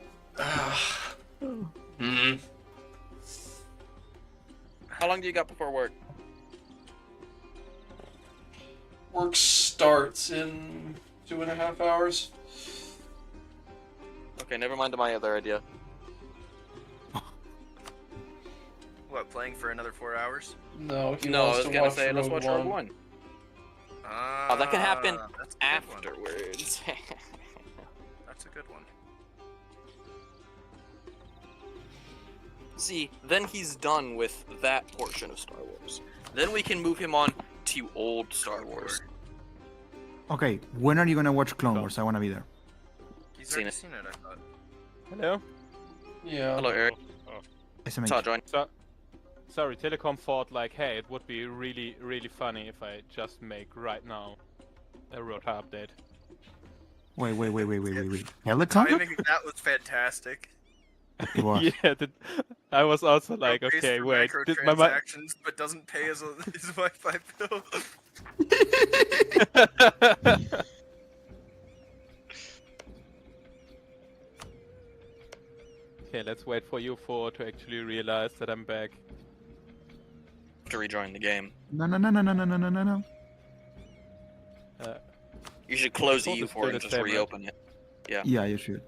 How long do you got before work? Work starts in 2.5 hours. Okay, never mind my other idea. What, playing for another 4 hours? No, he No, I wants was to gonna watch say let's watch Rogue One. Oh, that can happen That's a good one. afterwards. That's a good one. See, then he's done with that portion of Star Wars. Then we can move him on to old Star Wars. Okay, when are you gonna watch Clone Wars? I wanna be there. He's already seen it, I thought. Hello? Yeah. Hello, Eric. SMH. Saw join. Sorry, Telecom thought like, hey, it would be really, really funny if I just make right now a Rota update. Wait. The Telecom? timing of that was fantastic. It was. Yeah, I was also like, Pays okay, for wait, did my microtransactions, but doesn't pay his Wi-Fi bill. Okay, let's wait for you four to actually realize that I'm back. To rejoin the game. No. You should close Default is EU4 still and the just same, right? reopen it. Yeah. Yeah, you should.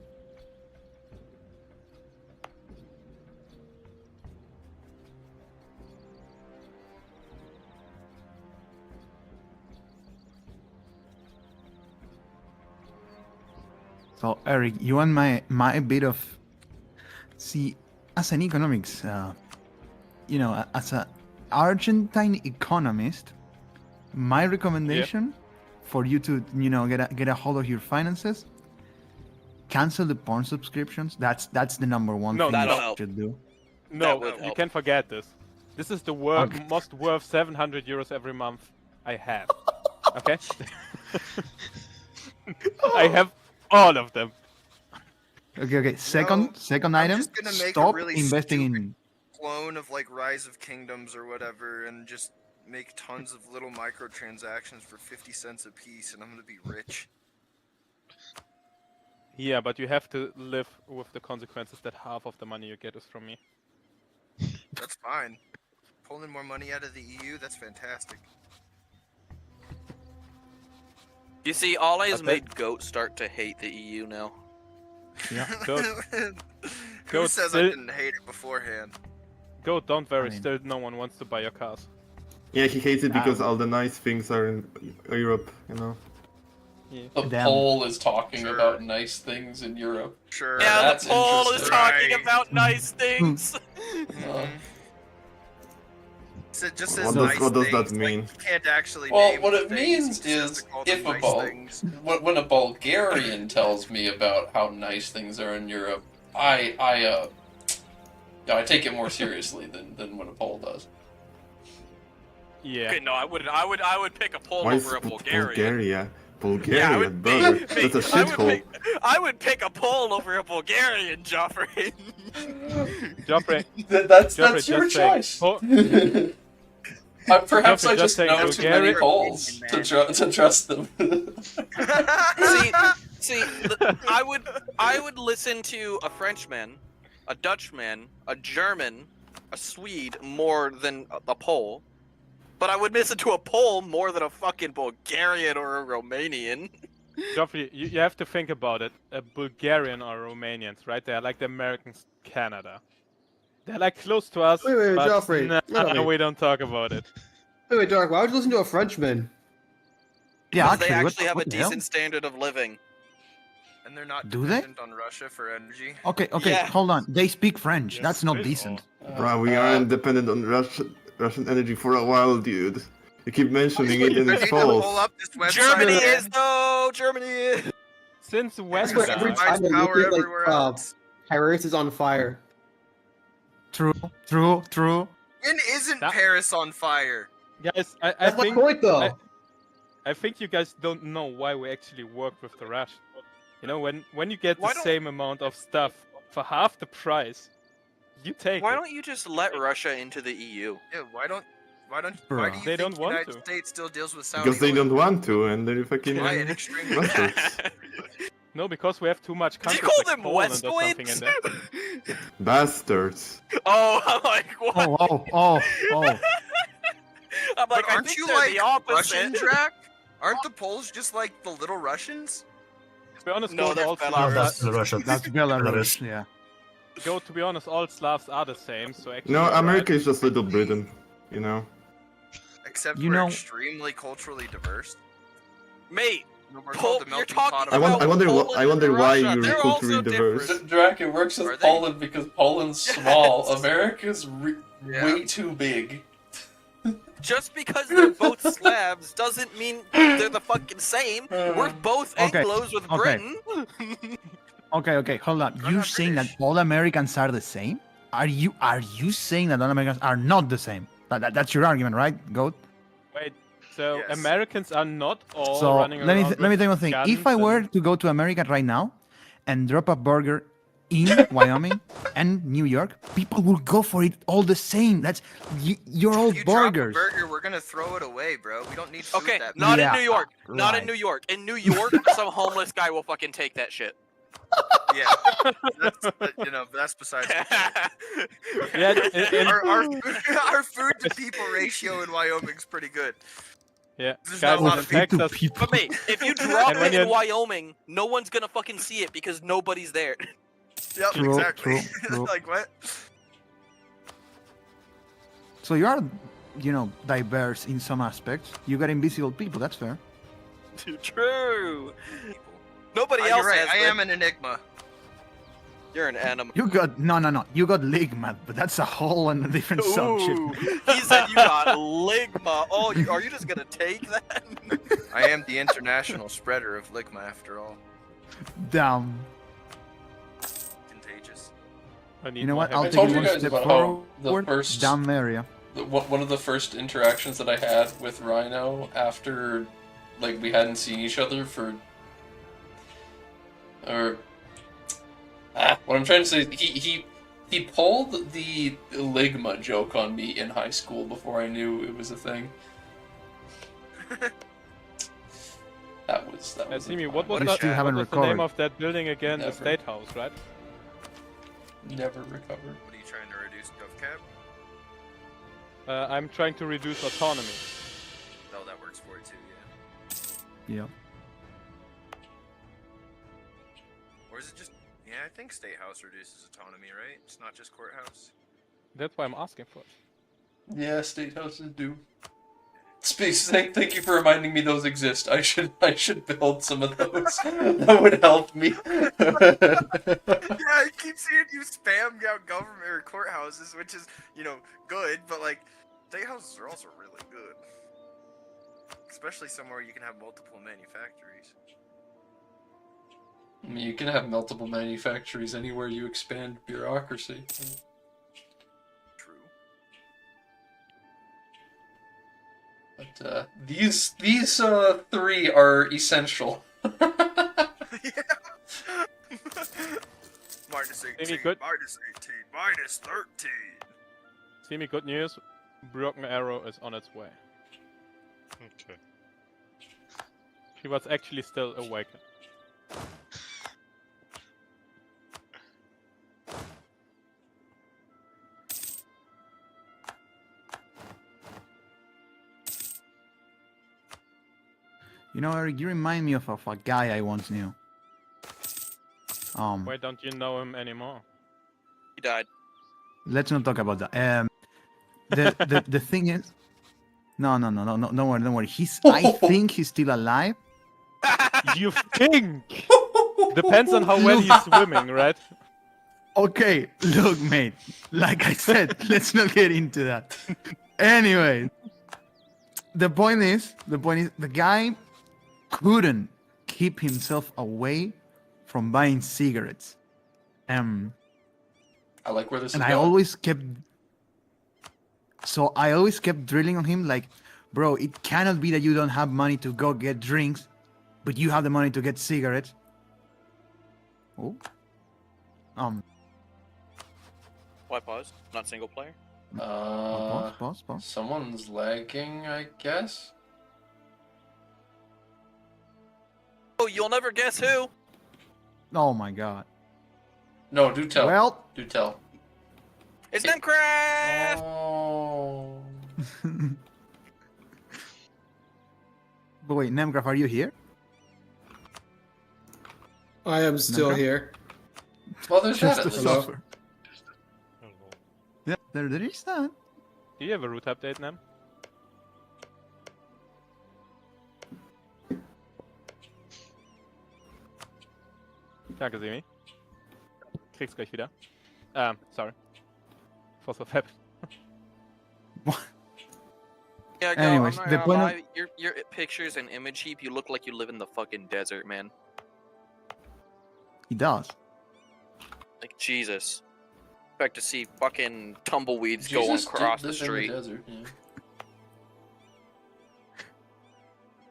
So Eric, you want my bit of as an economics, you know, as an Argentine economist, my recommendation for you to, you know, get a hold of your finances, cancel the porn subscriptions. That's the number one thing that'll you help. should do. No, you can forget this. This is the most worth 700 euros every month I have. Okay? I have all of them. Okay. Second item, just gonna make stop a really investing stupid in. clone of like Rise of Kingdoms or whatever, and just make tons of little microtransactions for 50 cents a piece, and I'm gonna be rich. Yeah, but you have to live with the consequences that half of the money you get is from me. That's fine. Pulling more money out of the EU, that's fantastic. You see, Ollie's made Goat start to hate the EU now. Yeah, Who says I didn't hate it beforehand? Goat, don't worry, I mean- still no one wants to buy your cars. Yeah, he hates it because all the nice things are in Europe, you know. Yeah. The Damn. poll is talking about nice things in Europe. Sure. Yeah, That's the poll is interesting. talking Right. about nice things. So it just says What does- nice what does that things, mean? Like, you can't actually Well, name what the it things, means it just is has to call them if a nice things. when a Bulgarian tells me about how nice things are in Europe, I take it more seriously than what a poll does. Yeah. Okay, no, I would pick a poll Why is over a Bulgarian. Bulgaria? Yeah, Bulgaria, brother. That's a shithole. I would pick a poll over a Bulgarian, Joffrey. Joffrey, That's Joffrey, your just saying. choice. Perhaps Joffrey, I just just saying know too many Bulgarian- polls to trust them. See, I would listen to a Frenchman a Dutchman, a German, a Swede more than a Pole, but I would listen to a Pole more than a fucking Bulgarian or a Romanian. Joffrey, you have to think about it. A Bulgarian or Romanians, right? They're like the Americans, Canada. They're like close to us, Wait, but Joffrey. nah, we don't talk about it. Wait, Dark. Why would you listen to a Frenchman? Because they actually have a decent standard of living. And they're not Do they? dependent on Russia for energy. Okay, Yeah. hold on. They speak French. Yes, That's not they decent. Bro, we aren't dependent on Russian energy for a while, dude. You keep mentioning it and it's false. Pull up this website Germany again. is no Germany is. Since when? That's where every Provides time they power look at, everywhere else. Paris is on fire. True. When isn't Paris on fire? Guys, I That's my think point, though. I think you guys don't know why we actually work with the Russians. You know, when you get the same amount of stuff for half the price, you take Why it. don't you just let Russia into the EU? Yeah, why do Bro. you They think don't the want United to. States still deals with Saudi Because they oil? don't want to, and they're fucking Why an extreme bastards. No, because we have too much Did you countries call like them Poland West or something in Winds? there. Bastards. Oh, I'm like, what? Oh. I'm like, But I aren't think you they're like the opposite. Russian, Drac? Aren't the Poles just like the little Russians? To be honest, No, they're all Belarus. Slavs That's Russia. That's Belarus. Yeah. to be honest, all Slavs are the same. So actually, No, you're America right. is just Little Britain, you know? Except You we're know- extremely culturally diverse. Mate, No, we're called the you're melting talking pot of I about wonder Poland wonder and why Russia. you're They're culturally also diverse. different. Drac, it works Are with they? Poland because Poland's small. Yes. America's Yeah. way too big. Just because they're both Slavs doesn't mean they're the fucking same. We're both Okay, Anglos with okay. Britain. Okay, hold on. I'm You're not saying British. that all Americans are the same? Are you saying that all Americans are not the same? That's your argument, right, Goat? Wait, so Yes. Americans are not all So running let around me tell you one with thing. guns If I were and- to go to America right now and drop a burger in Wyoming and New York, people will go for it all the same. You're all You burgers. drop a burger, we're gonna throw it away, bro. We don't need food Okay, that not Yeah, in New York. Not in right. New York. In New York, some homeless guy will fucking take that shit. Yeah, that's besides the point. Yeah, Our food to people ratio in Wyoming's pretty good. yeah. There's Guys, not a lot in of Texas, people. But mate, if you drop And when it in you- Wyoming, no one's gonna fucking see it because nobody's there. Yep, True, exactly. true. Like what? So you are, diverse in some aspects. You got invisible people. That's fair. True. Nobody Oh, else you're right. has I that. am an enigma. You're an animal. You got no. You got ligma, but that's a whole and a different Ooh, subject. he said you got ligma. Oh, are you just gonna take that? I am the international spreader of ligma, after all. Damn. Contagious. I need You know more what? I'll I heavy- take told it you one guys step about how the forward. first- Damn area. One of the first interactions that I had with Rhino after, like, we hadn't seen each other for, what I'm trying to say is he pulled the ligma joke on me in high school before I knew it was a thing. That was Simi, a what was, time. You still what haven't was the name recovered. of that building again? The Never. State House, right? Never recovered. What are you trying to reduce, GovCap? I'm trying to reduce autonomy. Oh, that works for it too, yeah. Yeah. Or is it just... Yeah, I think State House reduces autonomy, right? It's not just Courthouse. That's why I'm asking for it. Yeah, state houses do. Space, thank you for reminding me those exist. I should build some of those. That would help me. Yeah, I keep seeing you spam out government or courthouses, which is, good, but like, state houses are also really good. Especially somewhere you can have multiple manufactories. I mean, you can have multiple manufactories anywhere you expand bureaucracy. True. But these three are essential. Minus 18, Any good? minus 18, minus 13. Simi, good news. Broken Arrow is on its way. Okay. She was actually still awakened. know, Eric, you remind me of a guy I once knew. Why don't you know him anymore? He died. Let's not talk about that. The thing is, no, don't worry. I think he's still alive. You think? Depends on how well he's swimming, right? Okay, look, mate. Like I said, let's not get into that. Anyway, the point is, the guy couldn't keep himself away from buying cigarettes. I like where this is and going. I always kept drilling on him, like, bro, it cannot be that you don't have money to go get drinks, but you have the money to get cigarettes. Oh. Why pause? Not single player? Pause. Someone's lagging, I guess? Oh, you'll never guess who? Oh my god. No, do tell. Well. Do tell. It's Nemcraft! Oh. But wait, Nemcraft, are you here? I am still here. Well, there's Just that to at least. suffer. Yeah, there is that. Do you have a route update, Nem? Danke, Semi. Krieg's gleich wieder. Sorry. Force of habit. Yeah, go. Anyways, I'm not the gonna point lie. Your pictures and image heap, you look like you live in the fucking desert, man. He does. Like, Jesus. Expect to see fucking tumbleweeds Jesus going did across the live in street. desert, yeah.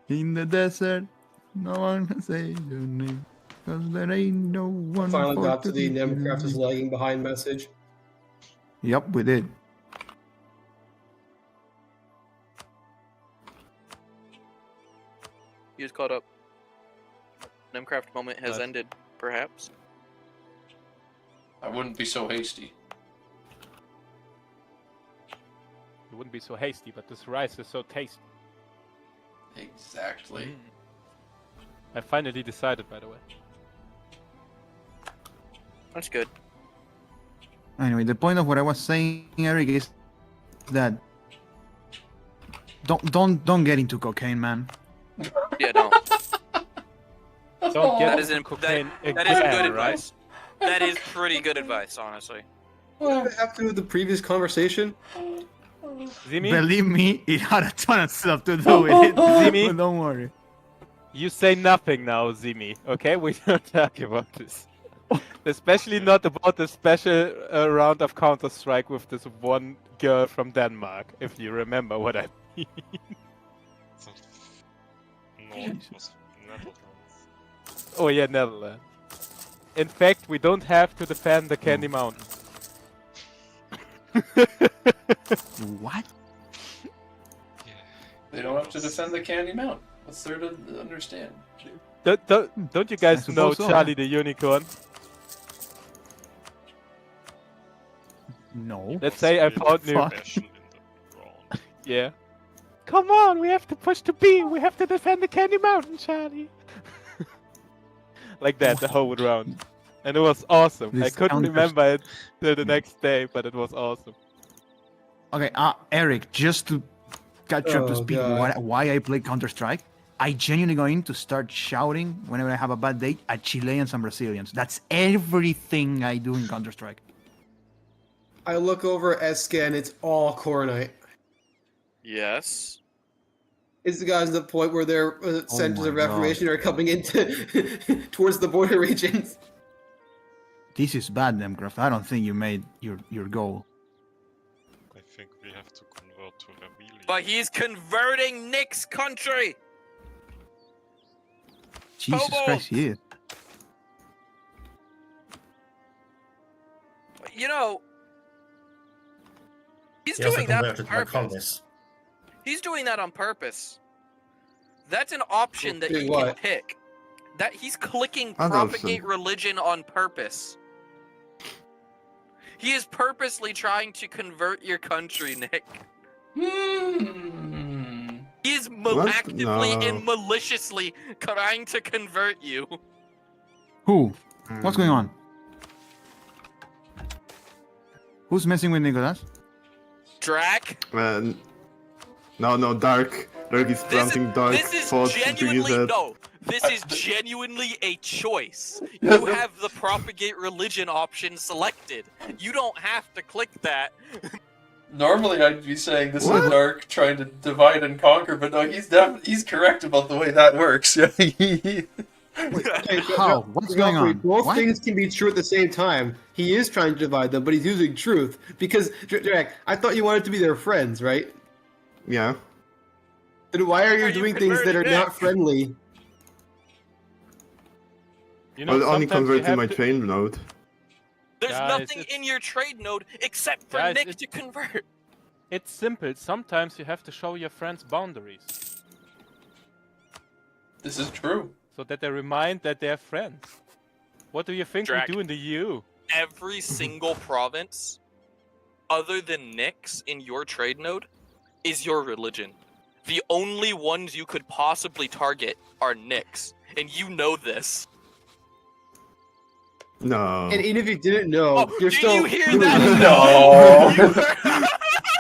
In the desert, no one can say your name, cause there ain't no one. Finally for got to the be Nemcraft is you. lagging behind message. Yep, we did. You just caught up. Nemcraft moment has What? ended, perhaps. I wouldn't be so hasty. You wouldn't be so hasty, but this rice is so tasty. Exactly. I finally decided, by the way. That's good. Anyway, the point of what I was saying, Eric, is that don't get into cocaine, man. Yeah, don't. Don't get That is cocaine that is again, good right? advice. That is pretty good advice, honestly. What did it have to do with the previous conversation? Zimi, Believe me, it had a ton of stuff to do with it. Zimi? But don't worry. you say nothing now, Zimi. Okay, we don't talk about this. Especially not about the special round of Counter-Strike with this one girl from Denmark, if you remember what I mean. No, it was Netherlands. Oh yeah, Netherlands. In fact, we don't have to defend the Candy Mountain. What? They don't have to defend the Candy Mountain. What's there to understand? Don't you guys I know suppose so, Charlie the Unicorn? No. Let's say I found new. Fuck. Passion in the ground. Yeah. Come on, we have to push to B. We have to defend the Candy Mountain, Charlie. Like that, the whole round. And it was awesome. I This couldn't counters- remember it till the next day, but it was awesome. Okay, Eric, just to catch you up to Oh, speed, God. why I play Counter-Strike, I genuinely going to start shouting whenever I have a bad day at Chileans and Brazilians. That's everything I do in Counter-Strike. I look over at Scan, it's all Coronite. Yes. It's the guys at the point where their centers my of reformation are coming into towards the border regions. This is bad, Nemcraft. I don't think you made your goal. I think we have to convert to Ravili. But he's converting Nick's country! Jesus Bobo! Christ, he is. You know, he's He also doing that on converted my purpose. colonies. He's doing that on purpose. That's an option that Doing he can what? pick. That he's clicking Adolfson. propagate religion on purpose. He is purposely trying to convert your country, Nick. He is What? actively No. and maliciously trying to convert you. Who? What's going on? Who's messing with Nicholas? Drac? No, Dark. Dark is planting dark This is thoughts into his genuinely head. no. This is genuinely a choice. You have the propagate religion option selected. You don't have to click that. Normally I'd be saying this is Dark trying to divide and conquer, but no, he's correct about the way that works. Yeah. How? What's going on? Both things can be true at the same time. He is trying to divide them, but he's using truth. Because, Drac, I thought you wanted to be their friends, right? Yeah. Then why are you doing things that are not friendly? You know, Well, only sometimes convert you to my have to- trade node. There's Guys, nothing in your trade node except for Guys, Nick to convert. It's simple. Sometimes you have to show your friends boundaries. This is true. So that they remind that they're friends. What do you think Drac. we do in the EU? Every single province, other than Nick's in your trade node, is your religion. The only ones you could possibly target are Nick's, and you know this. No. And even if you didn't know, you're do still... you hear that? No.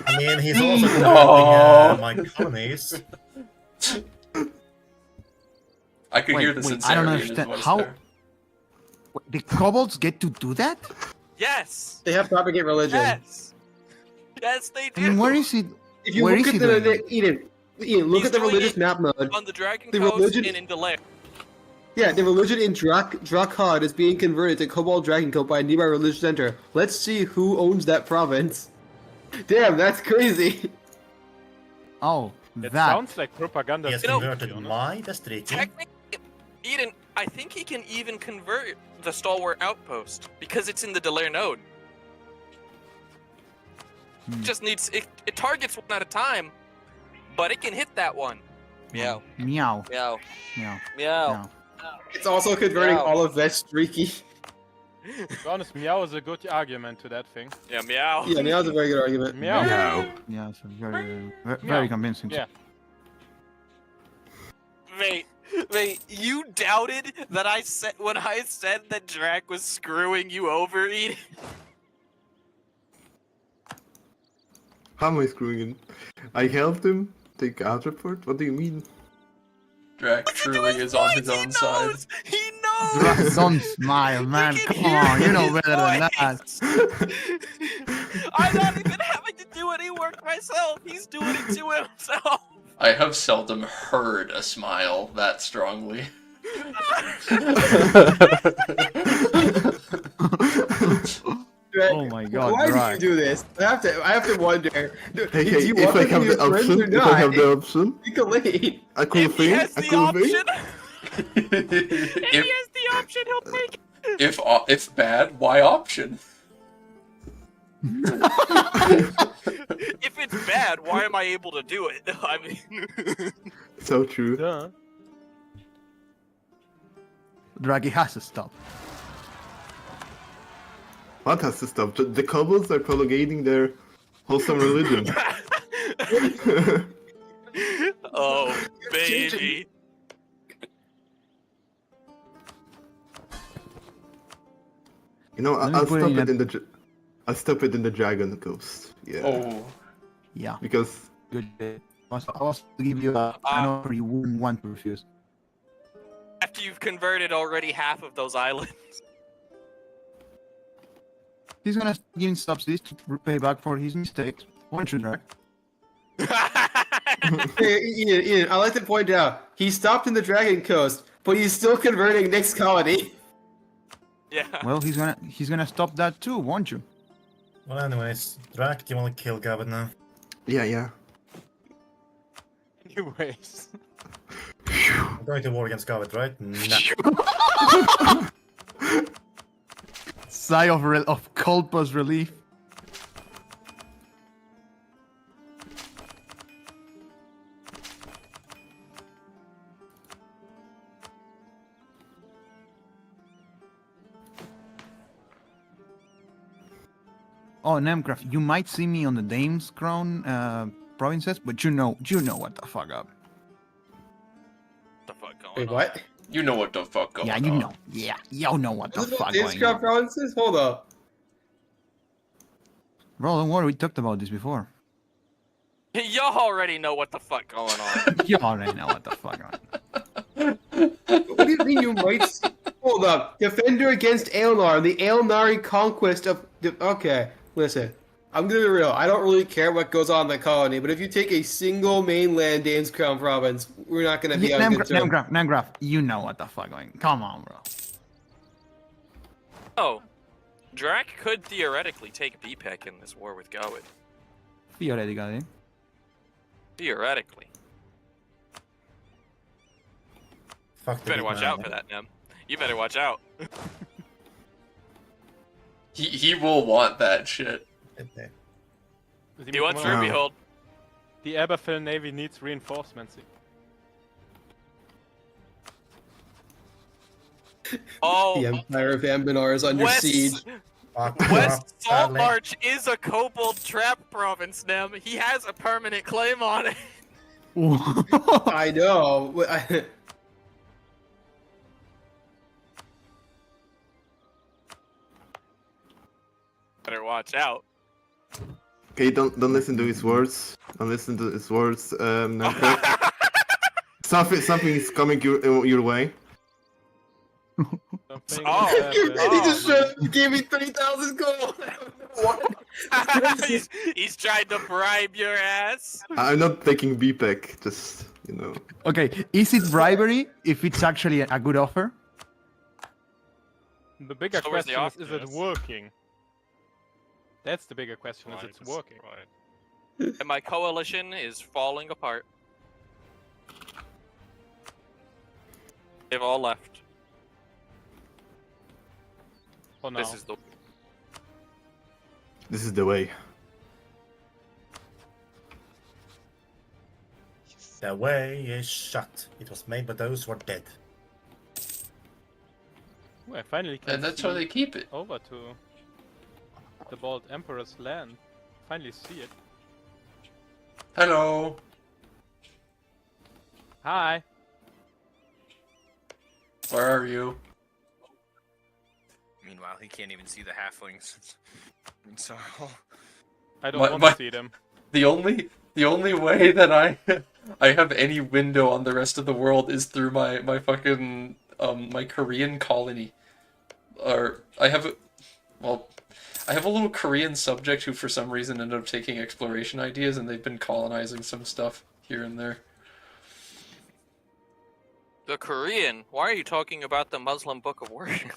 I mean, he's also converting my colonies. I could hear the I sincerity don't in his understand. voice How? there. The kobolds get to do that? Yes. They have propagate religion. Yes. Yes, they I do. mean, where is he? If you Where look is at he doing the... it? Eden, look He's at the doing religious it map mode. on the Dragon The Coast religion- and in Delay. Yeah, the religion in Drakhad is being converted to Kobold Dragon Coat by a nearby religious center. Let's see who owns that province. Damn, that's crazy. Oh, It that. sounds like propaganda. He has to me, to be converted honest. my district. Technically, Eden, I think he can even convert the Stalwart Outpost because it's in the Delaire node. Just needs it targets one at a time, but it can hit that one. Meow. Meow. Meow. Meow. Meow. It's also converting Meow. all of that streaky. To be honest, meow is a good argument to that thing. Yeah, meow. Yeah, meow's a very good argument. Meow. Yeah, it's very, Meow. very convincing. Yeah. Wait, you doubted that I said when I said that Drac was screwing you over, Eden? How am I screwing him? I helped him take out report? What do you mean? Drac truly is on his own side. He knows! Don't smile, man. Come on, you know better than that. I'm not even having to do any work myself. He's doing it to himself. I have seldom heard a smile that strongly. Oh my god, Why Drac. do you do this? I have to wonder. Do Hey, you if want I them to have be the your friends option, or if not? I have the option, You can leave. a cool If he thing, has a the cool thing. option, if he has the option, he'll take it. If bad, why option? If it's bad, why am I able to do it? I mean, So true. Duh. Draggy has to stop. What has to stop? The kobolds are propagating their wholesome religion. oh baby. You know, Let me I'll put stop in it a- in the. I'll stop it in the Dragon Coast. Yeah. Oh. Yeah. Because Good. I'll also give you an offer you wouldn't want to refuse. After you've converted already half of those islands. He's gonna start giving subsidies to pay back for his mistakes. Won't you, Drac? Hey, Ian, I like to point out he stopped in the Dragon Coast, but he's still converting next colony. Yeah. Well, he's gonna stop that too, won't you? Well, anyways, Drac, do you want to kill Gavin now? yeah. Anyways. I'm going to war against Gavin, right? Nah. Sigh of cold plus relief. Oh, Nemcraft, you might see me on the Dame's Crown provinces, but you know what the fuck up. What the fuck going Wait, on? what? You know what the fuck going Yeah, on. you know. Yeah, you know what the fuck These going on. provinces? Hold up. Bro, don't worry, we talked about this before. Y'all already know what the fuck going on. You already know what the fuck going on. What do you mean you might? Hold up. Defender against Aelnar. The Aelnari conquest of. Okay, listen. I'm gonna be real. I don't really care what goes on in the colony, but if you take a single mainland Dane's Crown province, we're not gonna be on good terms. Namgraph, you know what the fuck going on. Come on, bro. Oh, Drac could theoretically take BPEC in this war with Gowid. Theoretically. Theoretically. Fuck You better watch out for that, Nem. You better watch out. He will want that shit. He wants Rubyhold. The Aberfell Navy needs reinforcements. Oh, The Empire of Anbennar is under siege. West Saltmarsh is a kobold trap province, Nem. He has a permanent claim on it. I know. Better watch out. Okay, don't listen to his words. Don't listen to his words. Something is coming your way. He just gave me 3,000 gold. What? he's trying to bribe your ass. I'm not taking BPEC, just, you know. Okay, is it bribery if it's actually a good offer? The bigger So where's the question is it offer? working? That's the bigger question, is it's working. Right. And my coalition is falling apart. They've all left. For now. This is the way. The way is shut. It was made by those who are dead. Ooh, I finally can And that's see how they keep it. over to the Bald Emperor's land. Finally see it. Hello. Hi. Where are you? Meanwhile, he can't even see the halflings. in Sorrel. I don't want to see them. The only way that I have any window on the rest of the world is through my fucking my Korean colony. Or I have a little Korean subject who for some reason ended up taking exploration ideas, and they've been colonizing some stuff here and there. The Korean? Why are you talking about the Muslim Book of Worship?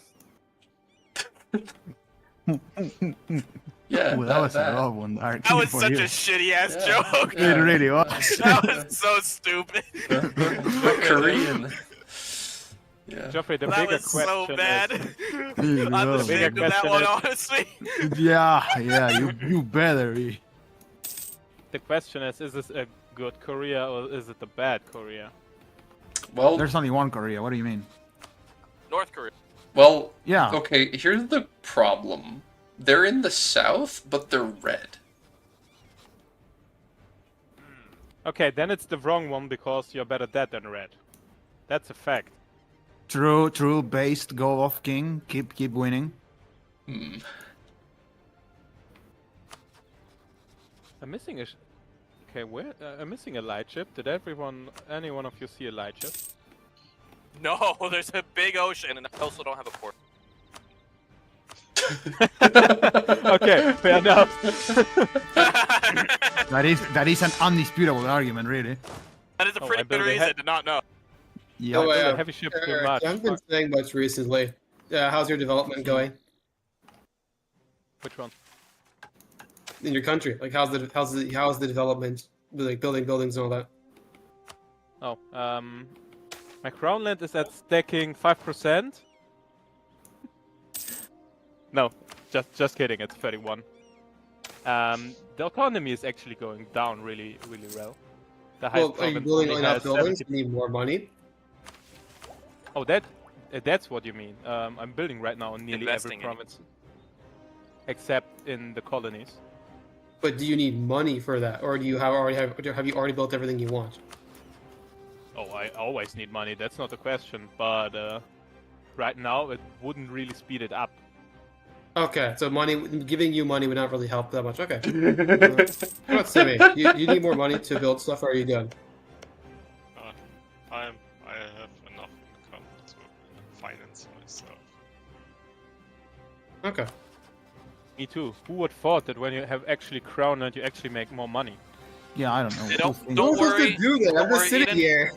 Yeah, Ooh, that was a rough one. That was such a shitty ass joke. It really was. That was so stupid. The Korean. Yeah. Geoffrey, the that bigger was so question bad. is... I'm ashamed of that one, honestly. Yeah, you better be. The question is this a good Korea or is it a bad Korea? Well, there's only one Korea. What do you mean? North Korea. Well, yeah. Okay, here's the problem. They're in the south, but they're red. Okay, then it's the wrong one because you're better dead than red. That's a fact. True. Based, go off king. Keep winning. Hmm. I'm missing a... Okay, where? I'm missing a light ship. Did any one of you see a light ship? No, there's a big ocean, and I also don't have a port. Okay, fair enough. that is an undisputable argument, really. That is a pretty good reason to not know. Yeah, Oh, a heavy ship too much. I haven't been saying much recently. How's your development going Which one? in your country? Like, how's the development, like building buildings and all that? Oh, my crown land is at stacking 5%. No, just kidding. It's 31. The economy is actually going down really well. The highest Well, are you province building only enough has buildings? 70. You need more money. Oh, that's what you mean. I'm building right now in nearly Investing every province, except in the colonies. But do you need money for that, or do you have you already built everything you want? Oh, I always need money. That's not the question. But right now, it wouldn't really speed it up. Okay, so giving you money would not really help that much. Okay. What about Simi? You need more money to build stuff, or are you done? I have enough income to finance myself. Okay. Me too. Who would thought that when you have actually crown and you actually make more money? Yeah, I don't know. Don't worry. I'm just sitting here.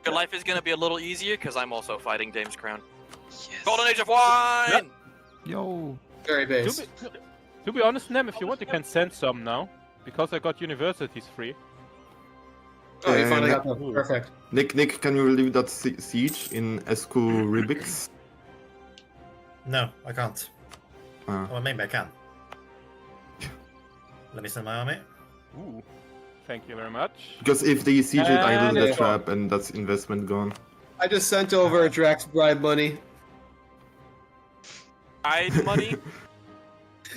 Your life is gonna be a little easier because I'm also fighting Dame's Crown. Yes. Golden Age of Wine! Yep. Yo. Very base. To be honest, Nem, if you want, you can send some now. Because I got universities free. Oh, you finally got them. Perfect. Nick, can you relieve that siege in Esku Rubix? No, I can't. Well, maybe I can. Let me send my army. Ooh, thank you very much. Because if they siege it, I lose the trap, and that's investment gone. I just sent over Drax bribe money. Money?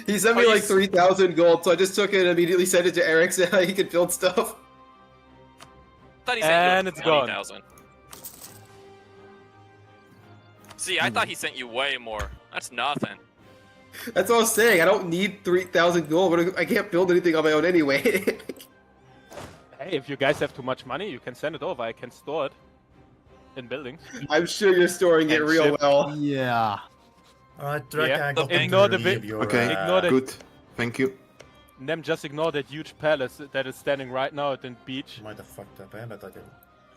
He sent me like 3,000 gold, so I just took it and immediately sent it to Eric so he could build stuff. I thought he sent And you it's gone. 20,000. See, I thought he sent you way more. That's nothing. That's what I was saying. I don't need 3,000 gold, but I can't build anything on my own anyway. Hey, if you guys have too much money, you can send it over. I can store it in buildings. I'm sure you're storing it real well. Yeah. Alright, Drake, I got ignore the bit. Okay, ignore good. Thank you. Nem, just ignore that huge palace that is standing right now at the beach. Might have fucked up, but I didn't.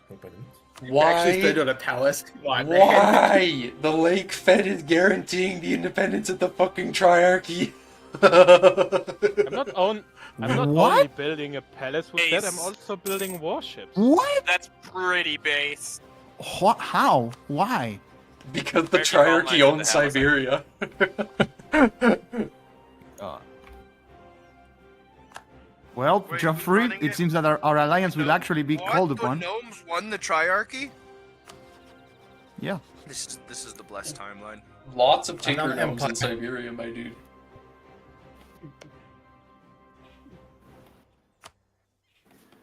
Hope I didn't. You actually spent on a palace? Why? The lake fed is guaranteeing the independence of the fucking Triarchy. I'm not only building a palace with that, I'm also building warships. What? That's pretty base. What? How? Why? Because the Triarchy owns Siberia. Well, Joffrey, it seems that our alliance will actually be called upon. The gnomes won the Triarchy? Yeah. This is the blessed timeline. Lots of tinker gnomes in Siberia, my dude.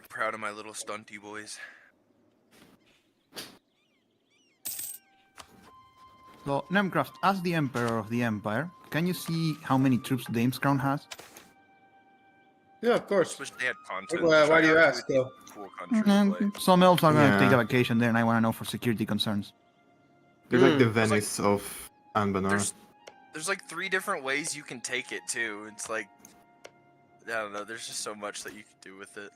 Proud of my little stunty boys. So, Nemcraft, as the Emperor of the Empire, can you see how many troops Dame's Crown has? Yeah, of course. Wish they had content. Why do you ask, though? Cool country to play. Some elves are going to take a vacation there, and I want to know for security concerns. They're like the Venice of Anbennar. There's like 3 different ways you can take it, too. It's like, I don't know, there's just so much that you can do with it.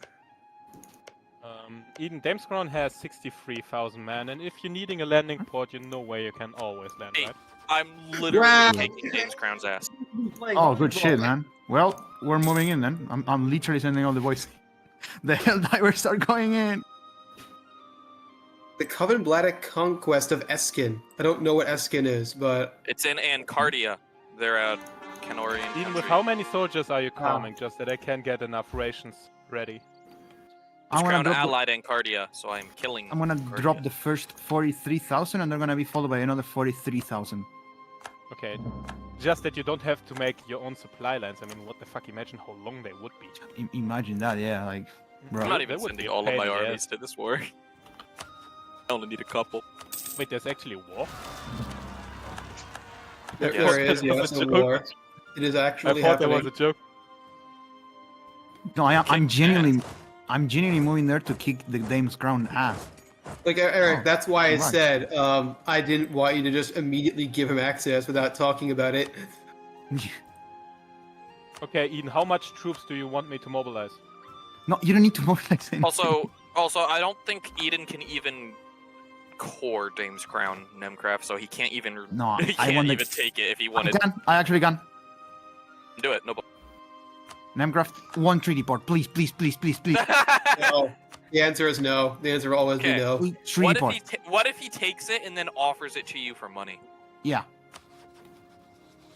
Eden, Dame's Crown has 63,000 men, and if you're needing a landing port, you know where you can always land, right? I'm literally taking Dame's Crown's ass. Oh, good shit, man. Well, we're moving in then. I'm literally sending all the voice. The Helldivers are going in. The Covenbladdic Conquest of Eskin. I don't know what Eskin is, but... It's in Ancardia. They're a Canorian Even country. with how many soldiers are you calming, just that I can get enough rations ready? Dame's Crown allied Ancardia, so I'm killing I'm gonna Ancardia. drop the first 43,000, and they're gonna be followed by another 43,000. Okay, just that you don't have to make your own supply lines. I mean, what the fuck? Imagine how long they would be. Imagine that, yeah, like, bro. I'm not even sending all of my armies to this war. I only need a couple. Wait, there's actually war? There is, yes, a war. It is actually I thought happening. that was a joke. No, I'm genuinely moving there to kick the Dame's Crown ass. Like, Eric, that's why I right. said I didn't want you to just immediately give him access without talking about it. Okay, Eden, how much troops do you want me to mobilize? No, you don't need to mobilize anything. Also, I don't think Eden can even core Dame's Crown Nemcraft, so he can't even he can't even take it if he wanted. I actually can. Do it, no. Nemcraft, 1 treaty port, please, please, please, please, please. No. The answer is no. The answer will always be no. What if he takes it and then offers it to you for money? Yeah.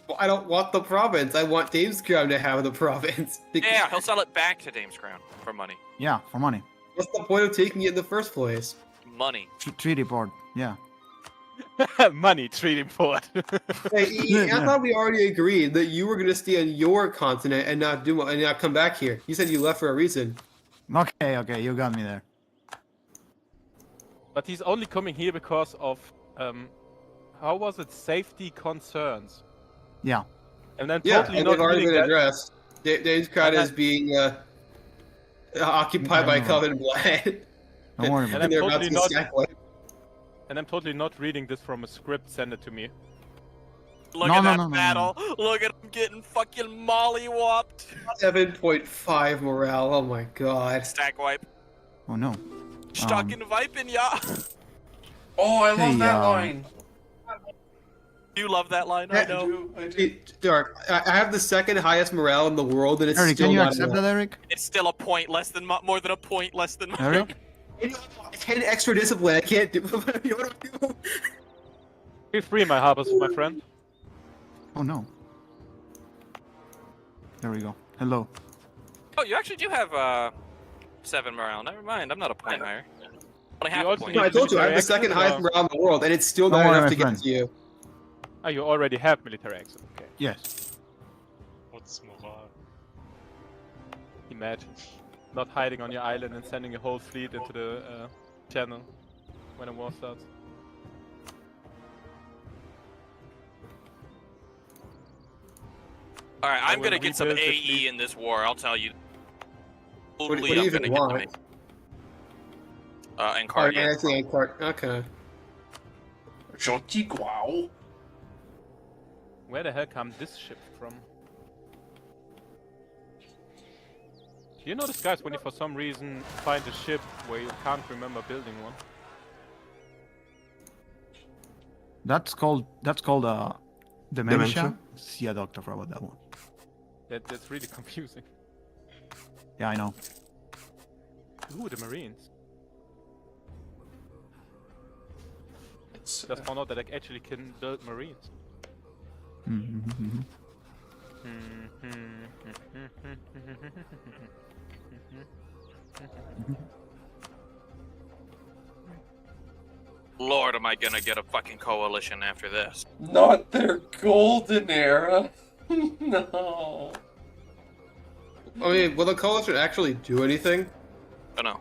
Well, I don't want the province. I want Dame's Crown to have the province. Yeah, he'll sell it back to Dame's Crown for money. Yeah, for money. What's the point of taking it in the first place? Money. Treaty port, yeah. Money trading port. Hey, I thought we already agreed that you were gonna stay on your continent and not come back here. You said you left for a reason. Okay, you got me there. But he's only coming here because of how was it? Safety concerns. Yeah. And then Yeah, totally and not they've already reading been that. addressed. Dave's crowd is being occupied by Coven Blood. Don't worry about And it. I'm They're about totally to not. stack wipe. And I'm totally not reading this from a script. Send it to me. Look at that battle. Look at him getting fucking mollywopped. 7.5 morale. Oh my god. Stack wipe. Oh no. Stuck in viping, yeah. Oh, I love that line. You love that line, I know. Dark, I have the second highest morale in the world, and it's Eric, still can you not accept enough. that, Eric? It's still a point less than more than a point less than mine. Eric? 10 extra discipline. I can't do. What do I do? Feel free, my harbors, my friend. Oh no. There we go. Hello. Oh, you actually do have 7 morale. Never mind, I'm not a point higher. Only half a point. No, I told you I have the second highest morale in the world, and it's still Don't not worry, enough my to friend. get to you. Oh, you already have military accent. Okay. Yes. What's morale? Imagine not hiding on your island and sending your whole fleet into the channel when a war starts. Alright, I'm will gonna get some rebuild the AE fleet. in this war, I'll tell you. What do Totally, you I'm even gonna get want? and Oh, card. yeah, I think okay. Where the hell come this ship from? You know this, guys, when you for some reason find a ship where you can't remember building one? That's called dementia. Dementia? See a doctor for about that one. That's really confusing. Yeah, I know. Ooh, the Marines. Just found out that I actually can build Marines. Mm-hmm. Lord, am I gonna get a fucking coalition after this? Not their golden era. No. I mean, will the coalition actually do anything? I don't know.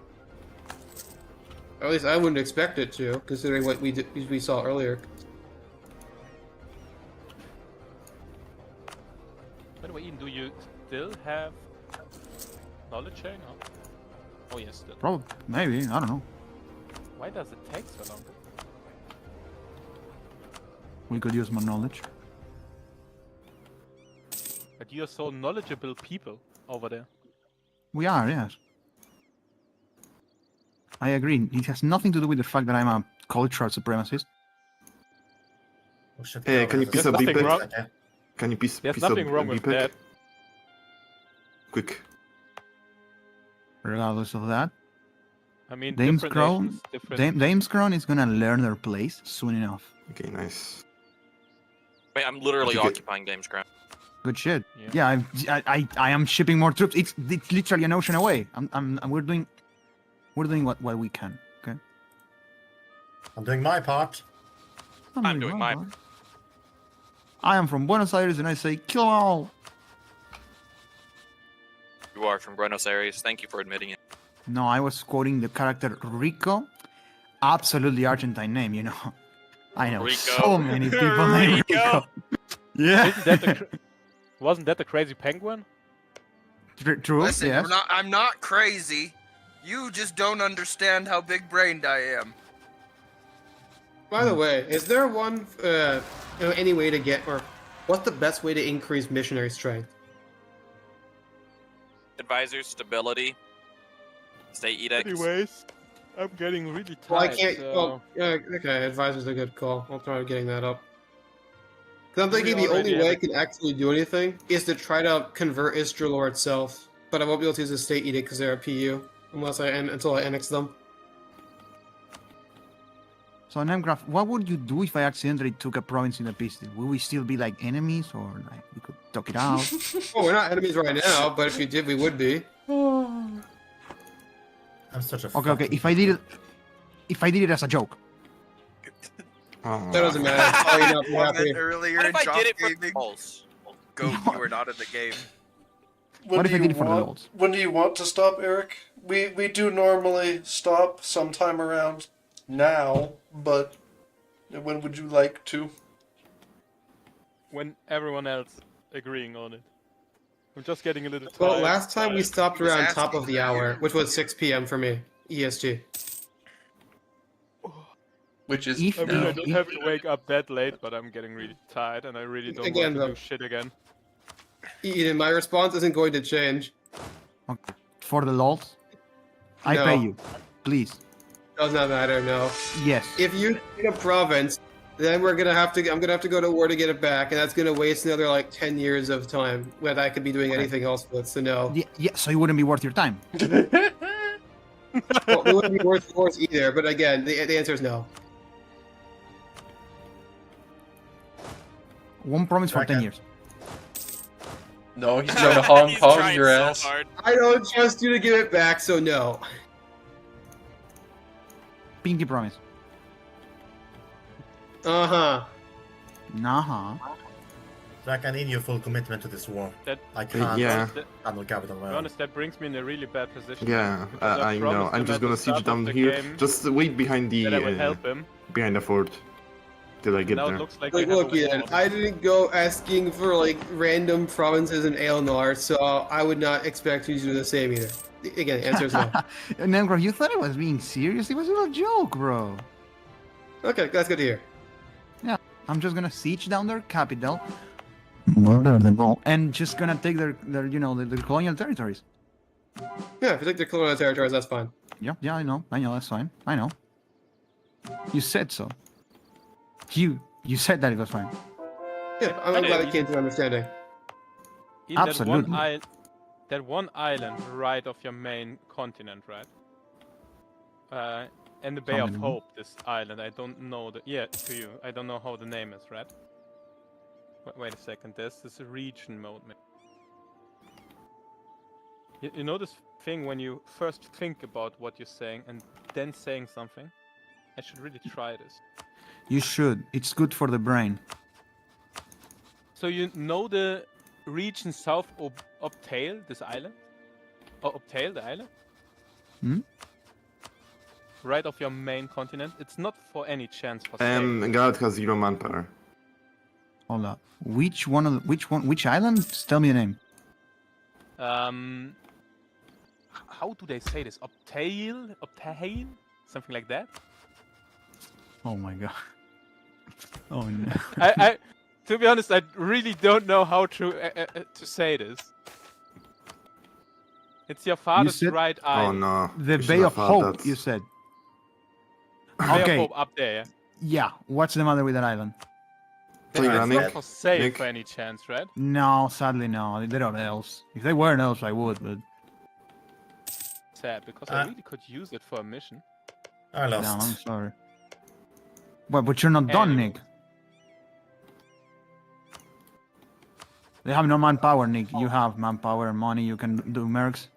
Or at least I wouldn't expect it to, considering what we saw earlier. By the way, Ian, do you still have knowledge sharing? Oh yes, still. Probably, maybe, I don't know. Why does it take so long? We could use more knowledge. But you're so knowledgeable people over there. We are, yes. I agree. It has nothing to do with the fact that I'm a cultural supremacist. Hey, can you piece up nothing wrong. BPEC? Can you piece There's piece up nothing wrong with BPEC? that. Quick. Regardless of that, I mean, Dame's different Crown, nations, different... Dame's Crown is gonna learn their place soon enough. Okay, nice. Wait, I'm literally You get- occupying Dame's Crown. Good shit. Yeah, I am shipping more troops. It's literally an ocean away. We're doing what we can. Okay. I'm doing my part. I'm doing my part. I am from Buenos Aires and I say kill 'em all. You are from Buenos Aires. Thank you for admitting it. No, I was quoting the character Rico. Absolutely Argentine name, you know. I know Rico. so many people named Rico. Yeah. Wasn't that the crazy penguin? True, Listen, yes. I'm not crazy. You just don't understand how big-brained I am. By the way, is there any way to get, or what's the best way to increase missionary strength? Advisors, stability, state edicts. Anyways, I'm getting really tired. Well, I can't. So... Well, yeah, okay, advisor's a good call. I'll try getting that up. Because I'm thinking We the only already way I have can actually do anything is to try to convert Istralor itself. But I won't be able to use the state edict because they're a PU until I annex them. So, Nemgraph, what would you do if I accidentally took a province in a peace deal? Will we still be like enemies, or like we could talk it out? Oh, we're not enemies right now, but if you did, we would be. I'm such a Okay. If I did it as a joke. Oh. That doesn't matter. Oh, you're not be happy. Earlier What in if I job did it for gaming, balls? Goat, you are not in the game. What if I did it for the lulz? When do you want to stop, Eric? We do normally stop sometime around now, but when would you like to? When everyone else agreeing on it. I'm just getting a little tired. Well, last time we stopped He was around asking top of the hour, which was 6 p.m. for me, EST. Which is I mean, I don't have to wake up that late, but I'm getting really tired, and I really don't Again, want to though. do shit again. Eden, my response isn't going to change. Okay. For the lulz, I No. pay you. Please. Does not matter, no. Yes. If you take a province, then I'm gonna have to go to war to get it back, and that's gonna waste another like 10 years of time when I could be doing anything else with, so no. Yeah, so it wouldn't be worth your time. Well, it wouldn't be worth wars either, but again, the answer is no. One promise for 10 years. No, he's trying to Hong Kong trying your so ass. hard. I don't trust you to give it back, so no. Pinky promise. Uh-huh. Nah. Zach, I need your full commitment to this war. That, I can't Yeah. handle capital to be well. honest, that brings me in a really bad position. Yeah, Because I know. promised I'm him just at gonna the siege start down of the here. game Just wait behind that I would help him. the fort till I get Now it there. looks like Like, we have look, a Ian, war. I didn't go asking for, like, random provinces in Aelnar, so I would not expect you to do the same either. Again, the answer is no. Nemgro, you thought I was being serious? It was a little joke, bro. Okay, that's good to hear. Yeah, I'm just gonna siege down their capital, murder them all, and just gonna take their their colonial territories. Yeah, if you take their colonial territories, that's fine. Yeah, I know, that's fine. I know. You said so. You said that it was fine. Yeah, I'm glad it came to an understanding. In Absolutely. that one island right off your main continent, right? And the Bay of Continent. Hope, this island. I don't know the to you. I don't know how the name is, right? Wait a second. This is a region mode. You know this thing when you first think about what you're saying and then saying something? I should really try this. You should. It's good for the brain. So you know the region south of Uptail, this island? Oh, Uptail, the island? Hmm? Right off your main continent. It's not for any chance for God has 0 manpower. Hold up. Which island? Tell me the name. How do they say this? Uptail? Uptail? Something like that? Oh my god. Oh no. I to be honest, I really don't know how to say this. It's your father's said- right Oh island. no. The You should Bay have of thought Hope, that. you said. Bay of Okay. Hope up there. Yeah. What's the matter with that island? So, It's Nick, not for safe Nick. for any chance, right? No, sadly no. They're not elves. If they were elves, I would, but Sad, because I really could use it for a mission. I no, lost. I'm sorry. But you're not done, Anyway. Nick. They have no manpower, Nick. You have manpower and money. You can do mercs.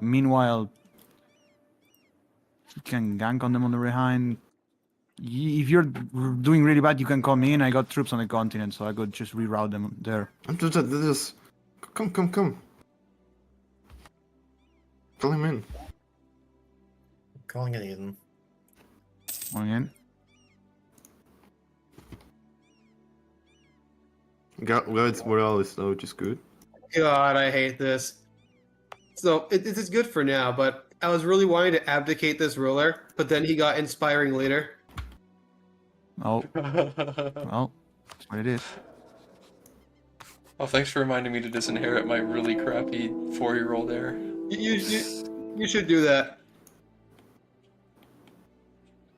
Meanwhile, you can gank on them on the behind. If you're doing really bad, you can come in. I got troops on the continent, so I could just reroute them there. I'm just. Come. Call him in. Calling it Eden. Again. God's morale is low, which is good. God, I hate this. So, it is good for now, but I was really wanting to abdicate this ruler, but then he got inspiring leader. Oh. Well, that's what it is. Oh, thanks for reminding me to disinherit my really crappy 4-year-old heir. You should do that.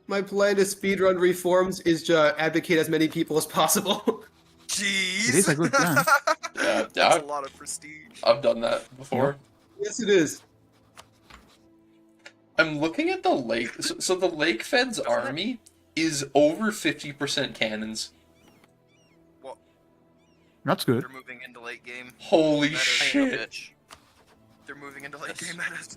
My plan to speedrun reforms is to abdicate as many people as possible. Jeez. It is a good plan. Yeah, That's a lot of prestige. I've done that before. Yes, it is. I'm looking at the lake. So the Lake Fed's army is over 50% cannons. That's good. They're moving into late game. Holy That is- shit. They're moving into late game. That is.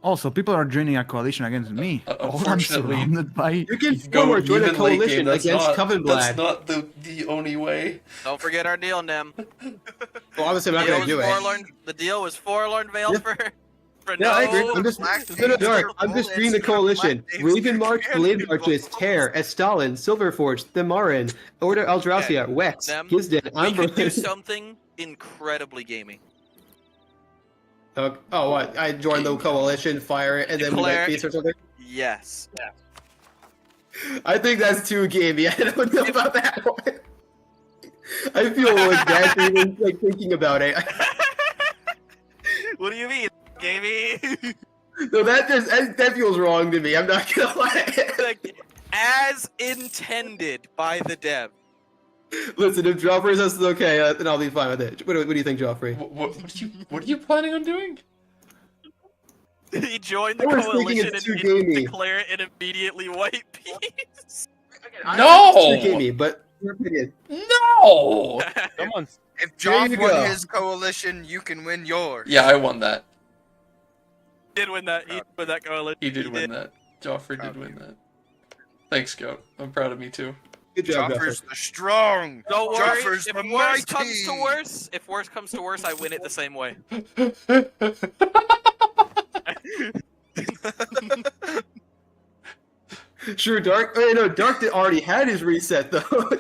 Also, people are joining a coalition against me. I'm surrounded by. You can form or join a coalition against Covenblad. That's not the only way. Don't forget our deal, Nem. Well, obviously, I'm not going to do it. The deal was forlorn veil for no, I agree. I'm just reading the coalition. Raven March, Blade Marches, Tear, Estalin, Silverforge, Themarin, Order Eldracia, Wex, Gisden, We could do something incredibly gamey. Oh, what? I joined the coalition, fire it, and then we get peace or something? Yes. Yeah. I think that's too gamey. I don't know about that one. I feel like bad for even like thinking about it. What do you mean, gamey? No, that feels wrong to me. I'm not gonna lie. Like, as intended by the dev. Listen, if Joffrey says it's okay, then I'll be fine with it. What do you think, Joffrey? What are you planning on doing? He joined the coalition and declare it immediately white peace. No! It's too gamey, but your opinion. No! Come on. If Joff won his coalition, you can win yours. Yeah, I won that. He did win that. He won that coalition. He did win that. Joffrey did win that. Thanks, Goat. I'm proud of me too. Good job, Joffrey's the strong. Don't worry. Joffrey's If the worse mighty. comes to worse, I win it the same way. Sure, Dark. Oh, no, Dark already had his reset though.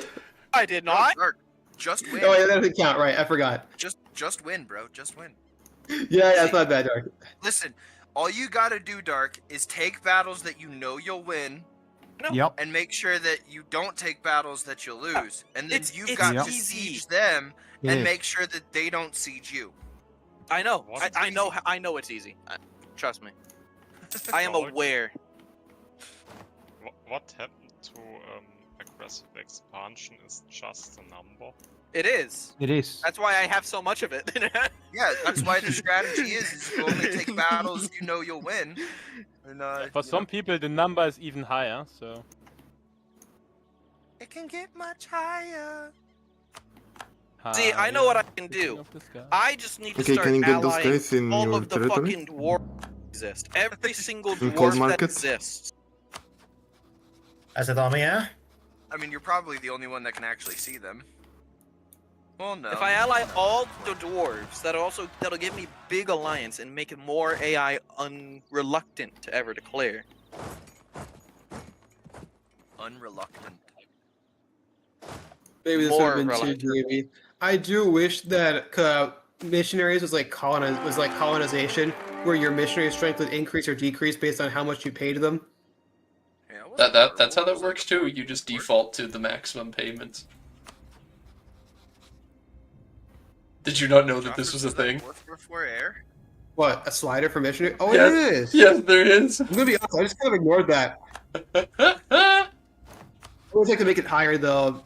I did not. Dark, just win. Oh yeah, that doesn't count, right? I forgot. Just win, bro. Just win. Yeah, it's not bad, Dark. Listen, all you gotta do, Dark, is take battles that you know you'll win. Yep. And make sure that you don't take battles that you'll lose. And then you've got to easy. siege them and Yeah. make sure that they don't siege you. I know. I know it's easy. Trust me. I am aware. What happened to aggressive expansion is just a number? It is. It is. That's why I have so much of it. Yeah, that's why the strategy is you only take battles you know you'll win. And, For some people, the number is even higher, so... It can get much higher. See, I know what I can do. I just need to start can you get those allying guys in all your of the territory? fucking dwarves that exist. Every single In cold dwarf that market? exists. As a dummy, yeah? I mean, you're probably the only one that can actually see them. Well, no. If I ally all the dwarves, that'll give me big alliance and make more AI unreluctant to ever declare. Unreluctant. Maybe this would have been too gamey. I do wish that missionaries was like colonization, where your missionary strength would increase or decrease based on how much you pay to them. That's how that works too. You just default to the maximum payments. Did you not know that this was a thing? What, a slider for missionary? Oh, Yes. it is. Yes, there is. I'm gonna be honest. I just kind of ignored that. I would like to make it higher though.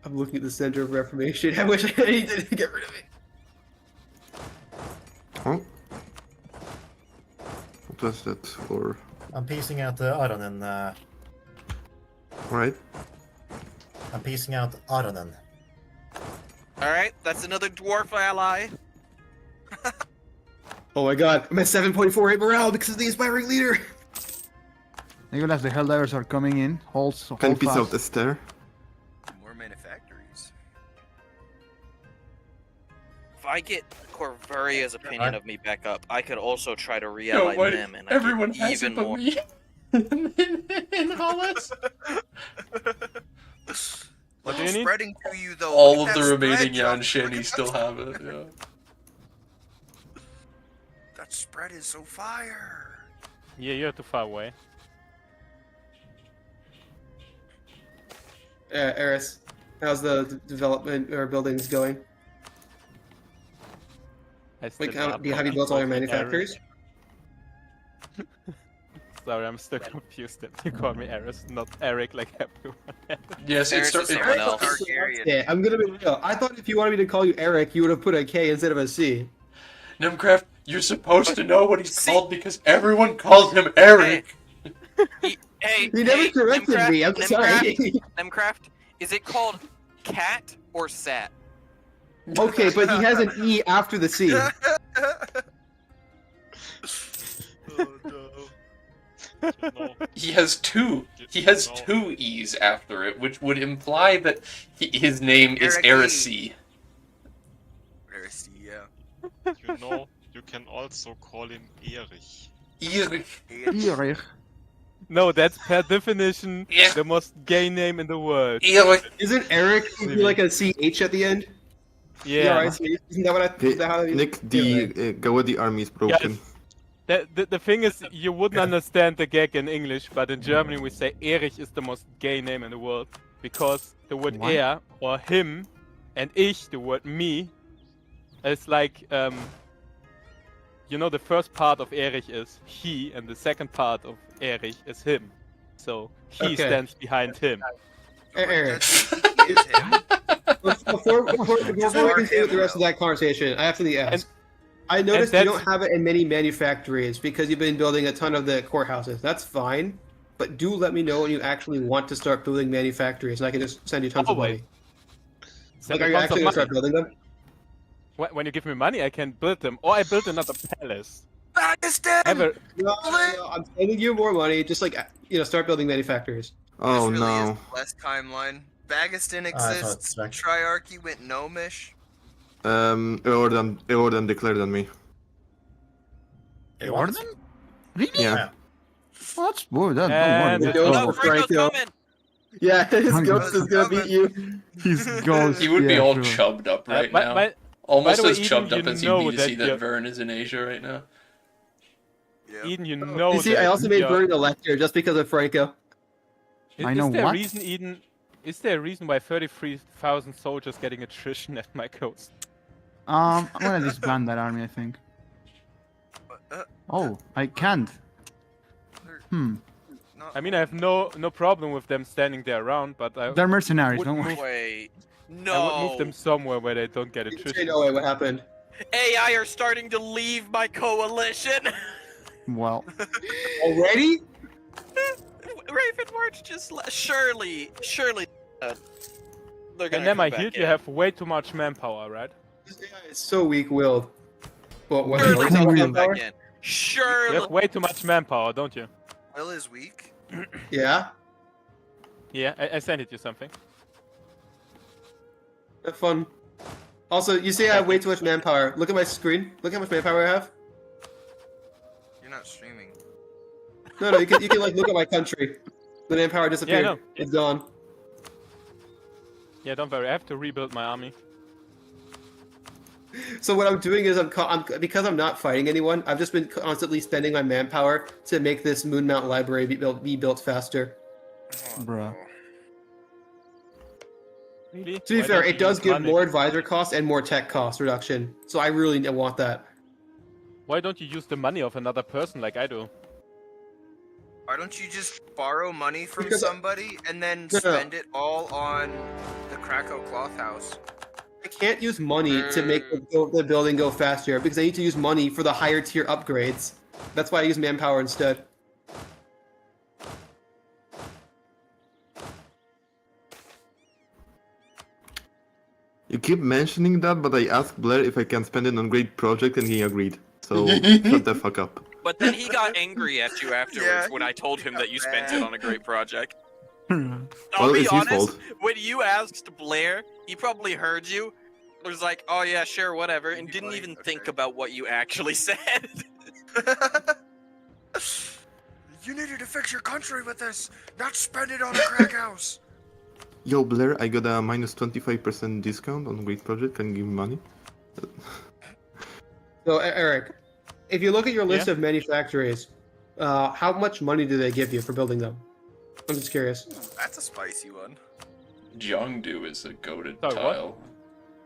I'm looking at the Center of Reformation. I wish I didn't get rid of it. Oh. What was that for? I'm piecing out Aronen. Right. I'm piecing out Aronen. Alright, that's another dwarf ally. Oh my god, I'm at 7.48 morale because of the inspiring leader. Nicholas, the Helldivers are coming in. Hold Can piece fast. out the stair. More manufactories. If I get Corvuria's opinion of me back up, I could also try to No, re-ally wait, them and everyone I get has even it but more. me. in Hollis. What do you need? Spreading to you though. All Look of at the that remaining spread, Yan Joff. Shani Look at still that have it, yeah. That spread is so fire. Yeah, you're too far away. Eris, how's the development or buildings going? Like, have you built all your manufacturers? Sorry, I'm still confused that you call me Eris, not Eric like everyone else. Yes, it's Yeah, I'm gonna be real. I thought if you wanted me to call you Eric, you would have put a K instead of a C. Nemcraft, you're supposed to know what he's called because everyone calls him Eric. Hey, You never corrected me, I'm sorry. Nemcraft, is it called cat or sat? Okay, but he has an E after the C. He has two. He has two E's after it, which would imply that his name is Erisi. Erisi, yeah. You know, you can also call him Erich. Erich. No, that's per definition the most gay name in the world. Isn't Eric like a CH at the end? Yeah. Isn't that what I... Nick, the Gawadi army is broken. Yes. The thing is, you wouldn't understand the gag in English, but in Germany we say Erich is the most gay name in the world. Because the word er, or him, and ich, the word me, is like, you know, the first part of Erich is he, and the second part of Erich is him. So he stands behind him. Eric. Before we continue with the rest of that conversation, I have to ask. I noticed you don't have it in many manufactories because you've been building a ton of the courthouses. That's fine, but do let me know when you actually want to start building manufactories, and I can just send you tons of money. Like, are you actually going to start building them? When you give me money, I can build them, or I build another palace. No, I'm sending you more money. Just like, you know, start building manufactories. Oh this really no. is the less timeline. Bagistan exists. Triarchy went gnomish. Eorden declared on me. Eorden? Really? Yeah. Well, that's good. Don't worry. Franco's coming! Yeah, his ghost is gonna beat you. His ghost. He would be all chubbed up right now. Almost as chubbed up as he'd be to see that Vern is in Asia right now. Yeah. Eden, you know. You see, I also made Vern a lecture just because of Franco. I know is there what? A reason, Eden? Is there a reason why 33,000 soldiers getting attrition at my coast? I'm gonna disband that army, I think. Oh, I can't. I mean, I have no problem with them standing there around, but they're mercenaries. Don't worry. Wait, no. I would move them somewhere where they don't get attrition. No way, what happened? AI are starting to leave my coalition. Well. Already? Ravenward's just surely. They're gonna And then I come heard back you in. have way too much manpower, right? This AI is so weak-willed. But what? Surely they'll come manpower? back in. Surely. You have way too much manpower, don't you? Will is weak. Yeah. Yeah, I sent it you something. Have fun. Also, you say I have way too much manpower. Look at my screen. Look how much manpower I have. You're not streaming. No, you can like look at my country. The manpower disappeared. Yeah, no. It's gone. Yeah, don't worry. I have to rebuild my army. So what I'm doing is because I'm not fighting anyone, I've just been constantly spending my manpower to make this Moonmount library be built faster. Bruh. Really? To be fair, it does give more advisor costs and more tech cost reduction. So I really want that. Why don't you use the money of another person like I do? Why don't you just borrow money from somebody and then spend it all on the Krakow Cloth House? I can't use money to make the building go faster because I need to use money for the higher tier upgrades. That's why I use manpower instead. You keep mentioning that, but I asked Blair if I can spend it on great project and he agreed. So shut the fuck up. But then he got angry at you afterwards when I told him that you spent it on a great project. I'll be honest, when you asked Blair, he probably heard you, was like, oh yeah, sure, whatever, and didn't even think about what you actually said. You needed to fix your country with this, not spend it on a crack house. Yo, Blair, I got a minus 25% discount on great project. Can you give me money? So, Eric, if you look at your list of manufactories, how much money do they give you for building them? I'm just curious. That's a spicy one. Jongdu is a goated tile.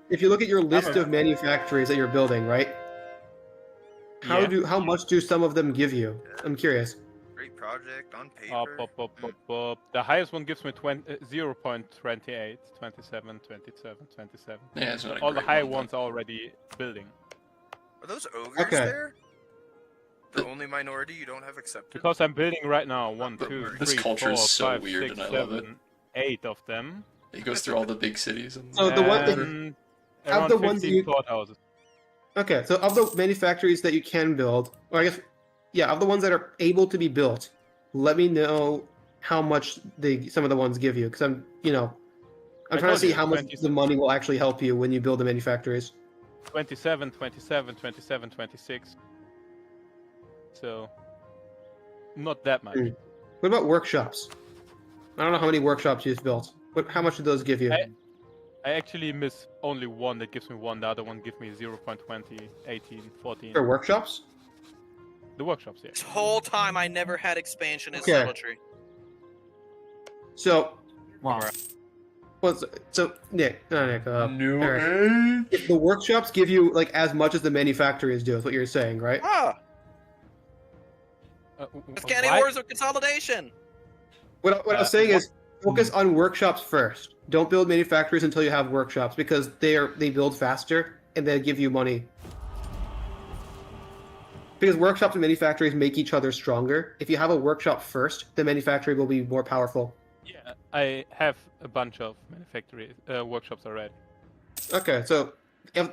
If you look at your list of manufactories that you're building, right? How much do some of them give you? I'm curious. Great project on paper. The highest one gives me 0.28, 27, 27, 27. Yeah, it's not a all the great high one, ones are already building. Are those ogres there? The only minority you don't have accepted? Because I'm building right now 1, 2, 3, This culture 4, is so 5, weird 6, and I love it. 7, 8 of them. He goes through all the big cities. And... So the one thing, around the ones 15 port houses. Okay, so of the manufactories that you can build, or I guess, yeah, of the ones that are able to be built, let me know how much some of the ones give you, because I'm trying to see how much the money will actually help you when you build the manufactories. 27, 27, 27, 26. So, not that much. What about workshops? I don't know how many workshops you've built. How much do those give you? I actually miss only one that gives me 1. The other one gives me 0.20, 18, 14. For workshops? The workshops, yeah. This whole time I never had expansion in Subtlety. So, wow. Nick, Eric, if the workshops give you like as much as the manufacturers do, is what you're saying, right? It's Candy Wars of Consolidation. What I was saying is focus on workshops first. Don't build manufacturers until you have workshops because they build faster and they give you money. Because workshops and manufacturers make each other stronger. If you have a workshop first, the manufacturer will be more powerful. Yeah, I have a bunch of workshops already. Okay, so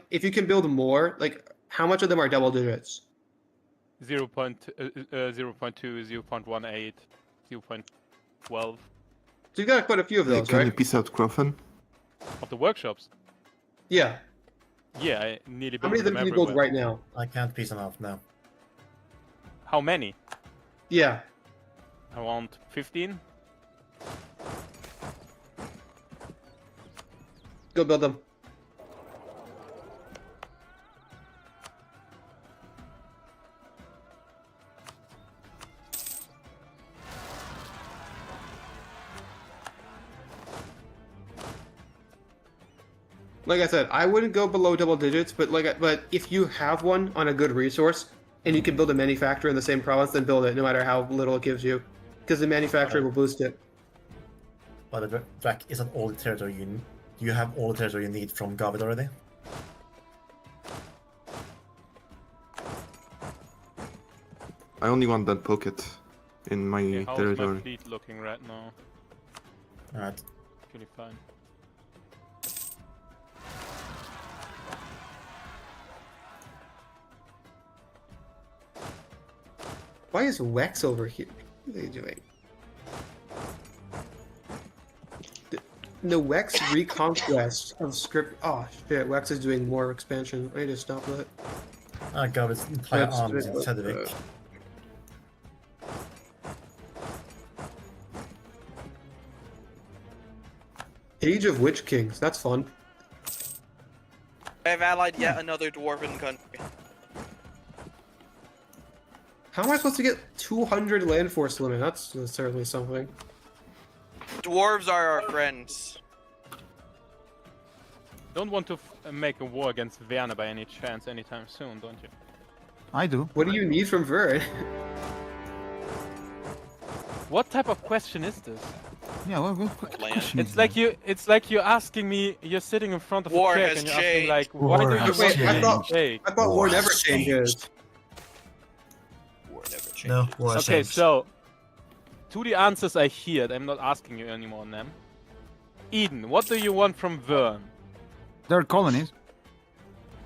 if you can build more, like how much of them are double digits? 0.2, 0.18, 0.12. So you got quite a few of those, Can right? you piece out Croffin? Of the workshops? Yeah. Yeah, I nearly built How many of them can you build right now? I can't piece them out now. How many? Yeah. Around 15? Go build them. Like I said, I wouldn't go below double digits, but if you have one on a good resource and you can build a manufacturer in the same province, then build it, no matter how little it gives you, because the manufacturer will boost it. But the track isn't all the territory you need. You have all the territory you need from Gavid already. I only want that pocket in my territory. How's my fleet looking right now? Alright. Pretty fine. Why is Wex over here? What are they doing? The Wex reconquest of script. Oh shit, Wex is doing more expansion. I need to stop that. Ah, Gavid's entire army is in Sedvik. Age of Witch Kings, that's fun. I've allied yet another dwarven country. How am I supposed to get 200 land force limit? That's certainly something. Dwarves are our friends. Don't want to make a war against Werner by any chance anytime soon, don't you? I do. What do you need from Vern? What type of question is this? Yeah, what question it's like you. It's like you're asking me. You're sitting in front of war a has and you're changed. asking like, why do you Wait, I thought war never changed. changes. War never changes. No, war has Okay, changed. so to the answers I heard, I'm not asking you anymore on them. Eden, what do you want from Vern? They're colonies.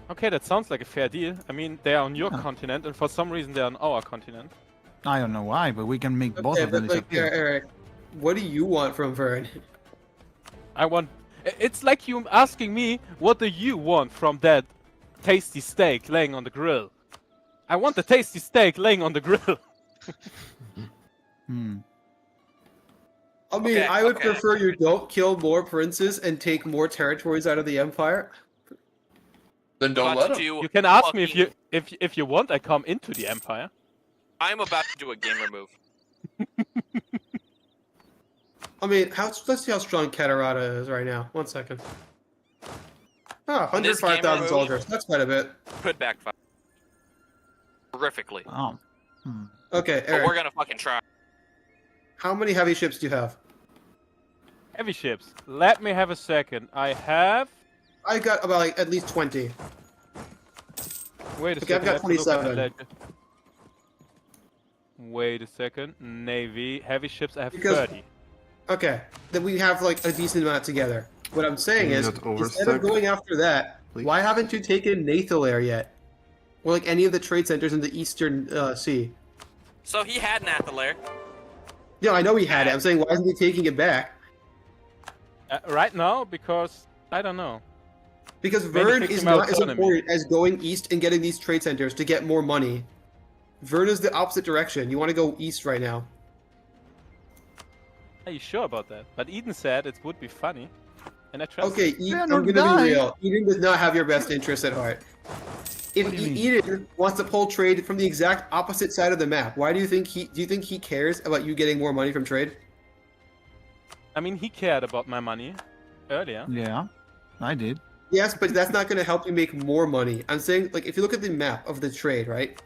Okay, that sounds like a fair deal. I mean, they are on your continent, and for some reason they are on our continent. I don't know why, but we can make both of them disappear. Eric, what do you want from Vern? I want. It's like you asking me, what do you want from that tasty steak laying on the grill? I want the tasty steak laying on the grill. I mean, I would prefer you don't kill more princes and take more territories out of the Empire. Then don't let him. You can ask me if you want. I come into the Empire. I'm about to do a gamer move. I mean, let's see how strong Catarata is right now. 1 second. Oh, 105,000 soldiers. That's quite a bit. Could backfire. Horrifically. Oh. Okay, Eric. But we're gonna fucking try. How many heavy ships do you have? Heavy ships. Let me have a second. I have. I got about like at least 20. Wait a Okay, second. I've got 27. Wait a second. Navy. Heavy ships, I have Because- 30. Okay, then we have like a decent amount together. What I'm saying is, Not instead of going after that, please. Why haven't you taken Nathalair yet? Or like any of the trade centers in the Eastern Sea? So he had Nathalair. Yeah, I know he had it. I'm saying, why isn't he taking it back? Right now, because I don't know. Because Maybe Vern fixing is my not as economy. important as going east and getting these trade centers to get more money. Vern is the opposite direction. You want to go east right now. Are you sure about that? But Eden said it would be funny, and I trust Okay, him. I'm gonna be real. Eden does not have your best interest at heart. If Eden wants to pull trade from the exact opposite side of the map, why do you think he cares about you getting more money from trade? I mean, he cared about my money earlier. Yeah, I did. Yes, but that's not going to help you make more money. I'm saying, like, if you look at the map of the trade, right?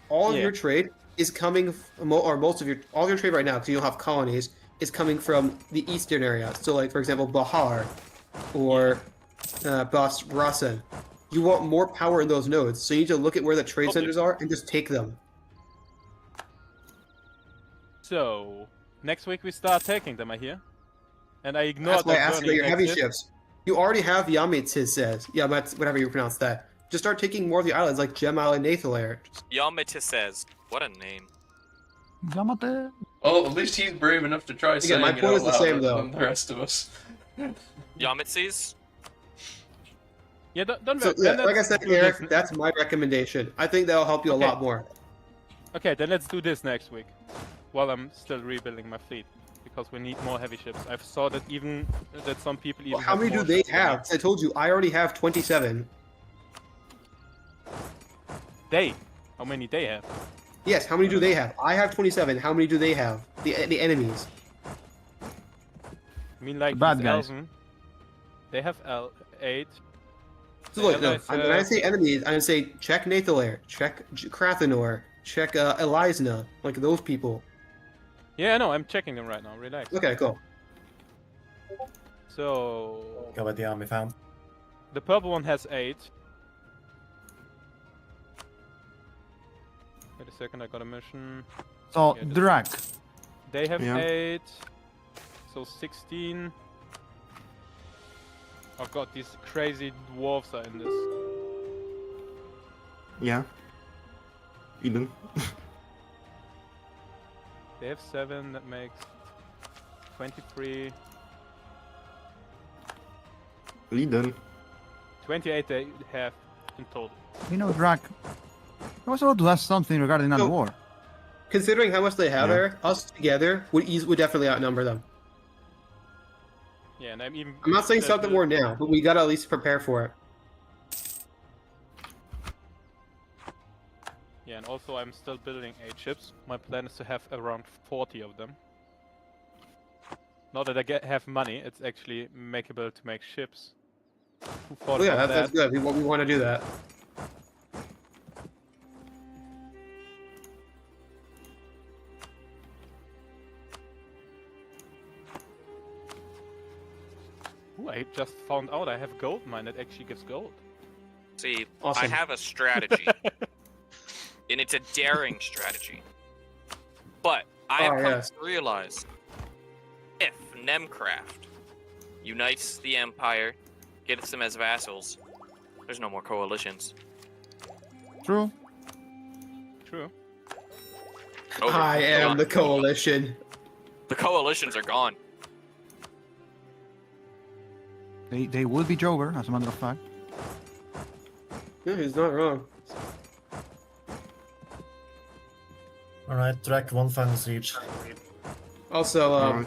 All of your trade is coming, or most of all your trade right now, because you don't have colonies, is coming from the eastern area. So, like, for example, Bahar or Brasen. You want more power in those nodes, so you need to look at where the trade centers are and just take them. So, next week we start taking them, I hear. And I ignore That's why I that asked about your burning heavy exit. ships. You already have Yamitz says. Yeah, but whatever you pronounce that. Just start taking more of the islands like Gem Island, Nathalair. Yamete says, what a name. Yamate. Oh, at least he's brave enough to try saying my it point out is the loud same, other though. than the rest of us. Yamitses? Yeah, don't So, yeah, like I let's said, do Eric, this. that's my recommendation. I think that'll help you a lot more. Okay, then let's do this next week, while I'm still rebuilding my fleet, because we need more heavy ships. I've saw that that some people even. Well, how have many do more they ships than me. have? I told you, I already have 27. How many they have? Yes, how many do they have? I have 27. How many do they have? The enemies. I mean, like The bad these guys. Elven, they have 8. So look, no, Allies, when I say enemies, I'm gonna say check Nathalair, check Krathenor, check Elisna, like those people. Yeah, no, I'm checking them right now. Relax. Okay, cool. So Go with the army found. the purple one has 8. Wait a second, I got a mission. So, Yeah, this- Drac. They have Yeah. 8, so 16. Oh god, these crazy dwarves are in this. Yeah. Eden. They have 7, that makes 23. Eden. 28 they have in total. You know, Drac. I was about to ask something regarding that So- war. Considering how much they have, Yeah. Eric, us together would definitely outnumber them. Yeah, and I'm even. I'm not saying start the war now, but we gotta at least prepare for it. Yeah, and also I'm still building 8 ships. My plan is to have around 40 of them. Not that I have money, it's actually makeable to make ships. Who thought Oh yeah, about that's good. We want to do that. Ooh, I just found out I have gold mine that actually gives gold. See, Awesome. I have a strategy. And it's a daring strategy. But I have come to realize if Nemcraft unites the Empire, gets them as vassals, there's no more coalitions. True. True. Over. I am Gone. the coalition. The coalitions are gone. They will be Jover, as a matter of fact. Yeah, he's not wrong. Alright, Drac, one final siege. Also, Alright.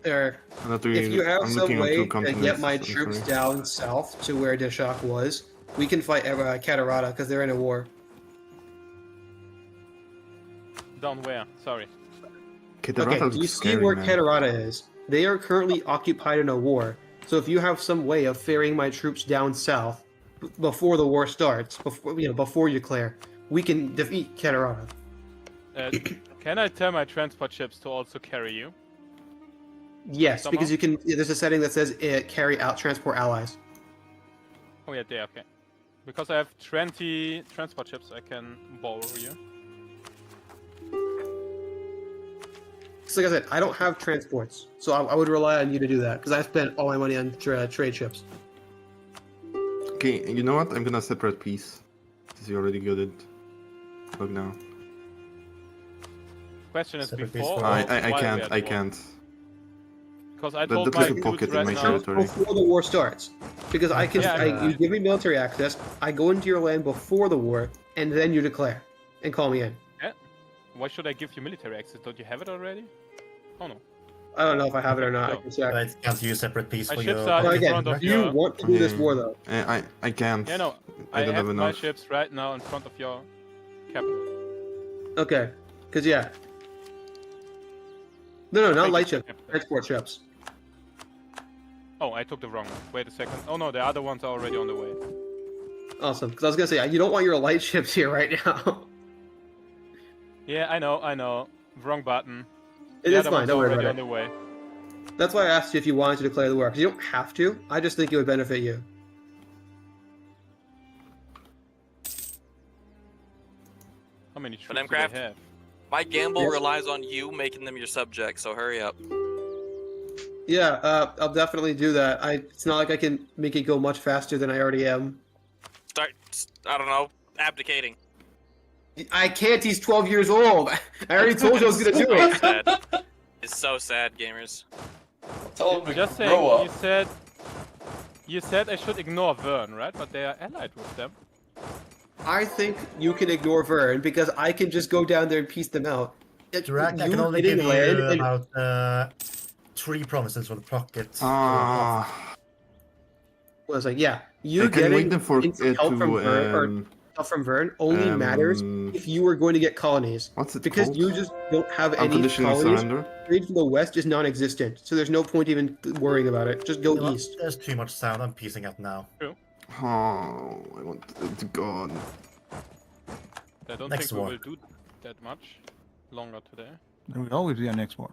Eric, I'm not doing, if you have I'm some looking on way two to continents. get my I'm troops sorry. down south to where Dishak was, we can fight Catarata because they're in a war. Down where? Sorry. Catarata Okay, looks do you see scary, where man. Catarata is? They are currently occupied in a war. So if you have some way of ferrying my troops down south before the war starts, before you declare, we can defeat Catarata. Can I tell my transport ships to also carry you? Yes, Somehow? because you can. There's a setting that says carry out transport allies. Oh yeah, there, okay. Because I have 20 transport ships, I can borrow you. So like I said, I don't have transports, so I would rely on you to do that because I spent all my money on trade ships. Okay, you know what? I'm gonna separate peace. Since you already got it. Look now. Question is Separate before. piece for- or I while we can't. are at I war? can't. Because I That- told that's my like a dudes pocket in right my now. territory. Before the war starts, because I can. Yeah, you give me military access. I go into your land before the war, and then you declare and call me in. Yeah. Why should I give you military access? Don't you have it already? Oh no. I don't know if I have it or not. I No. can check. But can't you use separate piece My for ships your... are Well, in again, front of do you your. want to do this war though? I can't. Yeah, no. I don't have have my enough. ships right now in front of your capital. Okay, because yeah. No, not Thank light you. ships. Export ships. Oh, I took the wrong one. Wait a second. Oh no, the other ones are already on the way. Awesome. Because I was gonna say you don't want your light ships here right now. Yeah, I know. Wrong button. It The is other fine. one's Don't worry already about on it. the way. That's why I asked you if you wanted to declare the war. Because you don't have to. I just think it would benefit you. How many troops But do they Mcraft, have? my gamble Yes. relies on you making them your subjects, so hurry up. Yeah, I'll definitely do that. It's not like I can make it go much faster than I already am. Start, I don't know, abdicating. I can't. He's 12 years old. I already told you I was gonna do it. Sad. It's so sad, gamers. Tell him to Just saying, grow up. you said I should ignore Vern, right? But they are allied with them. I think you can ignore Vern because I can just go down there and piece them out. Drac, I You can only hitting give land you and- about 3 promises for the pocket. was like, yeah, you I can getting wait them for help from Vern or help from Vern only matters if you are going to get colonies. What's it because called? you just don't have any Unconditional colonies. surrender? Trade from the west is non-existent, so there's no point even worrying about it. Just go east. There's too much sound. I'm piecing up now. True. Oh, I want it to go. I don't Next think war. we will do that much longer today. There will always be a next war.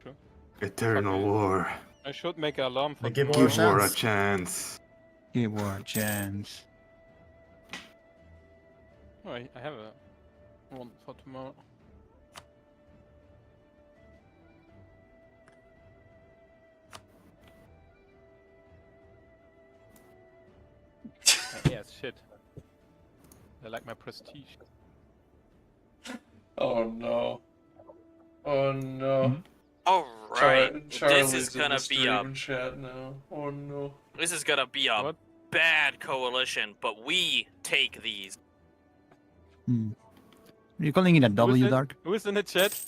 True. Eternal war. I should make an alarm for Give tomorrow. Give war a chance. Give war a chance. Oh, I have a one for tomorrow. Yes, shit. I like my prestige. Oh no. Oh no. Alright, Charlie's this is in gonna the be stream chat now. Oh no. This is gonna be a bad coalition, but we take these. You're calling it a W, Dark? Who is in the chat?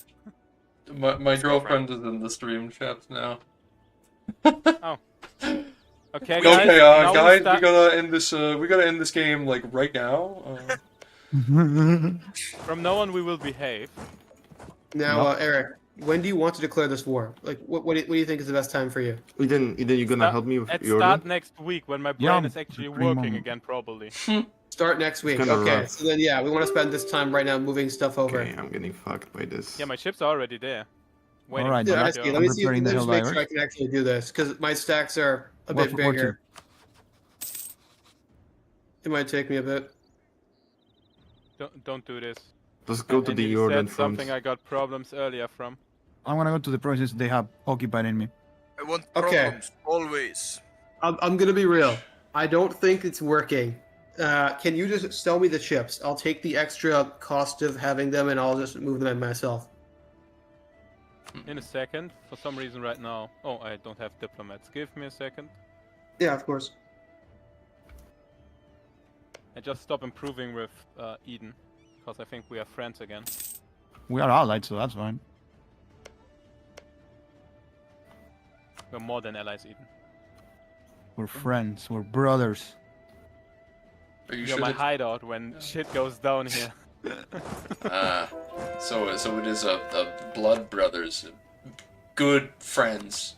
My girlfriend is in the stream chat now. Oh. Okay, guys. Okay, now guys, start- we gotta end this game like right now. From now on, we will behave. Now, Eric, when do you want to declare this war? Like, what do you think is the best time for you? Then you're gonna help me with Let's your start next week when my brain is actually pretty working moment. again, probably. Start next week. kinda Okay, rough. so then yeah, we want to spend this time right now moving stuff over. Okay, I'm getting fucked by this. Yeah, my ships are already there. Waiting Alright, for Yeah, my I see. turn. Let me see. Let preparing me the just make sure Helldivers. I can actually do this because my stacks are a War bit for fortune. bigger. It might take me a bit. Don't do this. Let's go to And the you Jordan said front. something I got problems earlier from. I'm gonna go to the provinces they have occupied in me. I want Okay. problems, always. I'm gonna be real. I don't think it's working. Can you just sell me the chips? I'll take the extra cost of having them and I'll just move them in myself. In a second. For some reason right now. Oh, I don't have diplomats. Give me a second. Yeah, of course. I just stop improving with Eden. Because I think we are friends again. We are allied, so that's fine. We're more than allies, Eden. We're friends. We're brothers. You're my hideout when shit goes down here. So it is a blood brothers, good friends,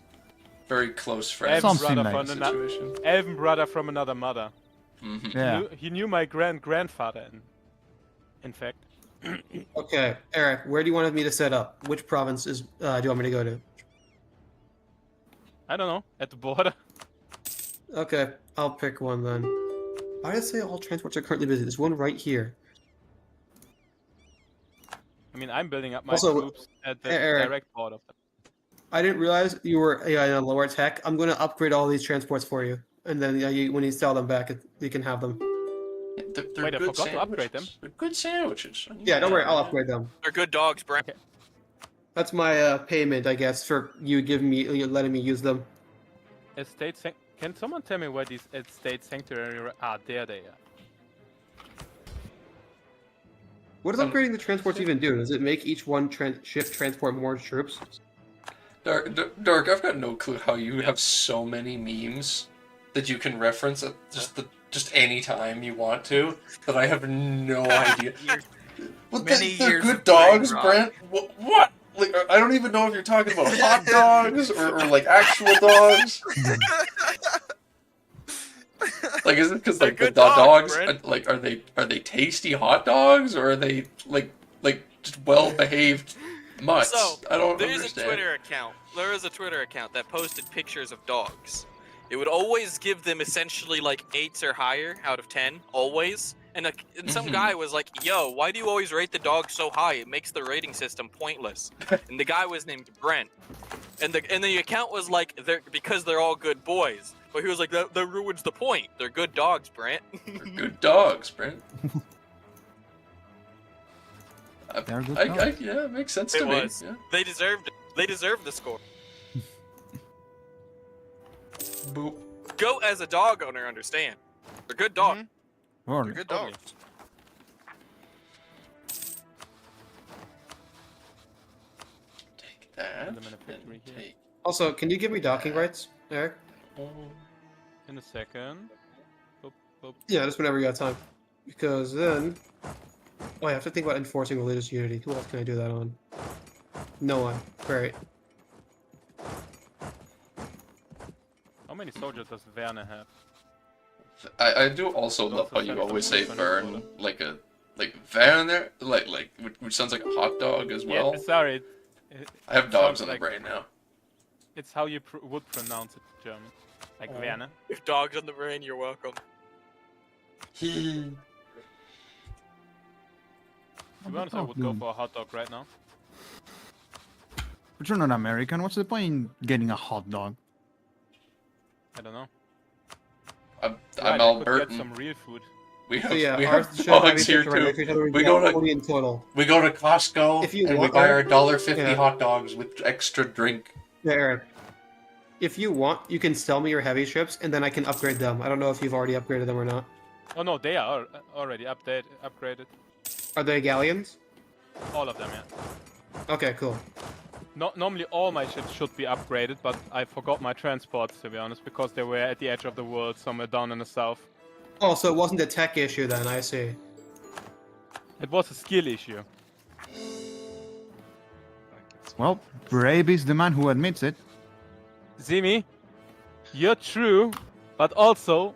very close friends. Situation. Elven brother from another mother. Mm-hmm. Yeah. He knew my grandfather. In fact. Okay, Eric, where do you want me to set up? Which provinces do you want me to go to? I don't know. At the border. Okay, I'll pick one then. Why did it say all transports are currently busy? There's one right here. I mean, I'm building up my Also, troops at the Eric, direct border. I didn't realize you were in a lower tech. I'm going to upgrade all these transports for you. and then when you sell them back, you can have them. Yeah, they're Wait, I good forgot to upgrade them. sandwiches. They're good sandwiches. Yeah, don't worry, I'll upgrade them. They're good dogs, Brent. Okay. That's my payment, I guess, for you letting me use them. Can someone tell me where these estate sanctuary are? There they are. What does upgrading the transports even do? Does it make each one ship transport more troops? Dark, I've got no clue how you have so many memes that you can reference at just any time you want to, but I have no idea. Well, they're good dogs, Brent. What? Like, I don't even know if you're talking about hot dogs or like actual dogs. Like, is it because like the dogs like are they tasty hot dogs, or are they like just well behaved mutts? So I don't there's understand. a Twitter account. There is a Twitter account that posted pictures of dogs. It would always give them essentially like 8s or higher out of 10, always. And some guy was like, "Yo, why do you always rate the dog so high? It makes the rating system pointless." And the guy was named Brent. And the account was like, because they're all good boys. But he was like, that ruins the point. They're good dogs, Brent. They're good dogs, Brent. They're good dogs. Yeah, it makes sense to me. Yeah. They deserved it. They deserved the score. Boop. Go as a dog owner, understand. They're good dogs. Well, They're good dogs. Take that. And take. Also, can you give me docking rights, Eric? In a second. Boop. Yeah, just whenever you got time. Because then... Oh, I have to think about enforcing religious unity. Who else can I do that on? No one. Great. How many soldiers does Werner have? I do also love how you always say Vern like Werner, which sounds like a hot dog as well. Yeah, sorry. I have dogs on the brain now. It's how you would pronounce it in German. Like Werner. If dogs on the brain, you're welcome. To be honest, I would go for a hot dog right now. But you're not American. What's the point in getting a hot dog? I don't know. I'm Right, Albertan. Get some real food. We have, yeah, we ours have should dogs have here each other too. in total. We go to Costco If you and we want- buy our $1.50 Yeah. hot dogs with extra drink. Yeah, Eric. If you want, you can sell me your heavy ships, and then I can upgrade them. I don't know if you've already upgraded them or not. Oh no, they are already upgraded. Are they galleons? All of them, yeah. Okay, cool. Normally all my ships should be upgraded, but I forgot my transports, to be honest, because they were at the edge of the world, somewhere down in the south. Oh, so it wasn't a tech issue then, I see. It was a skill issue. Well, brave is the man who admits it. Zimi, you're true, but also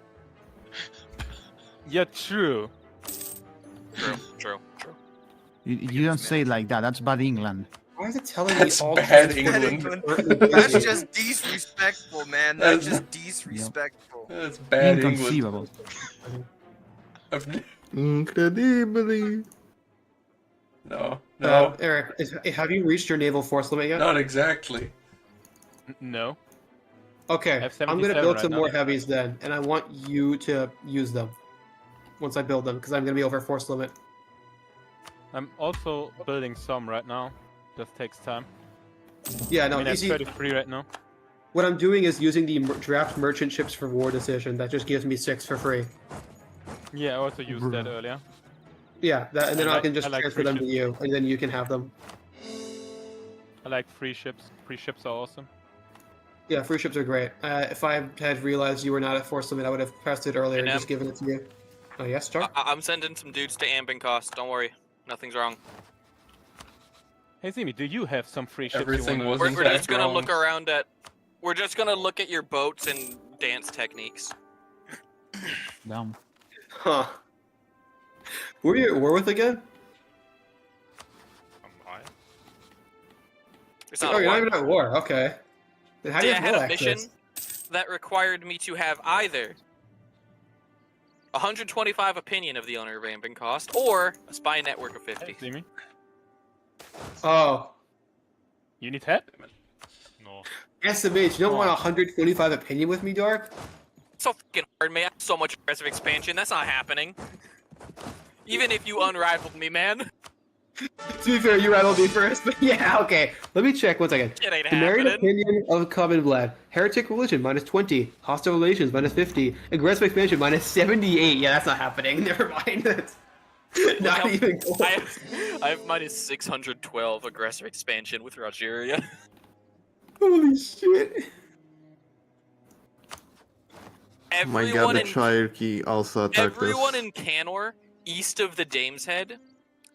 you're true. True. You don't say it like that. That's bad England. Why is it telling That's me all bad these- England. That's just disrespectful, man. That's just disrespectful. That's bad England. Inconceivable. Incredibly. No. Eric, have you reached your naval force limit yet? Not exactly. No. Okay, have I'm gonna 77 build right some now. more heavies then, and I want you to use them once I build them, because I'm gonna be over force limit. I'm also building some right now. Just takes time. Yeah, no, I mean, I'm easy. 33 right now. What I'm doing is using the draft merchant ships for war decision. That just gives me 6 for free. Yeah, I also used that earlier. Yeah, and then I can just I like transfer free them to ships. you, and then you can have them. I like free ships. Free ships are awesome. Yeah, free ships are great. If I had realized you were not at force limit, I would have pressed it earlier and just given it to you. Oh, yes, Char? I'm sending some dudes to Anbennar. Don't worry. Nothing's wrong. Hey Zimi, do you have some free ships Everything you wanna... was- We're just gonna wrong. look around at... We're just gonna look at your boats and dance techniques. Dumb. Huh. Who are you at war with again? It's not Oh, a you're war. not even at war. Okay. Then how do you I have had war a mission access? that required me to have either 125 opinion of the owner of Anbennar, or a spy network of 50. Hey Zimi, Oh. you need help? No. SMH, you don't want 125 opinion with me, Dark? so fucking hard, man. I have so much aggressive expansion. That's not happening. Even if you unrivaled me, man. To be fair, you rattled me first, but yeah, okay. Let me check one second. Shit ain't Sumerian happening. opinion of Common Blood. Heretic religion, -20. Hostile relations, -50. Aggressive expansion, -78. Yeah, that's not happening. Never mind. That's not even close. I have -612 aggressive expansion with Algeria. Holy shit. Oh my god, the Triarchy also attacked Everyone us. in Canor, east of the Dame's Head,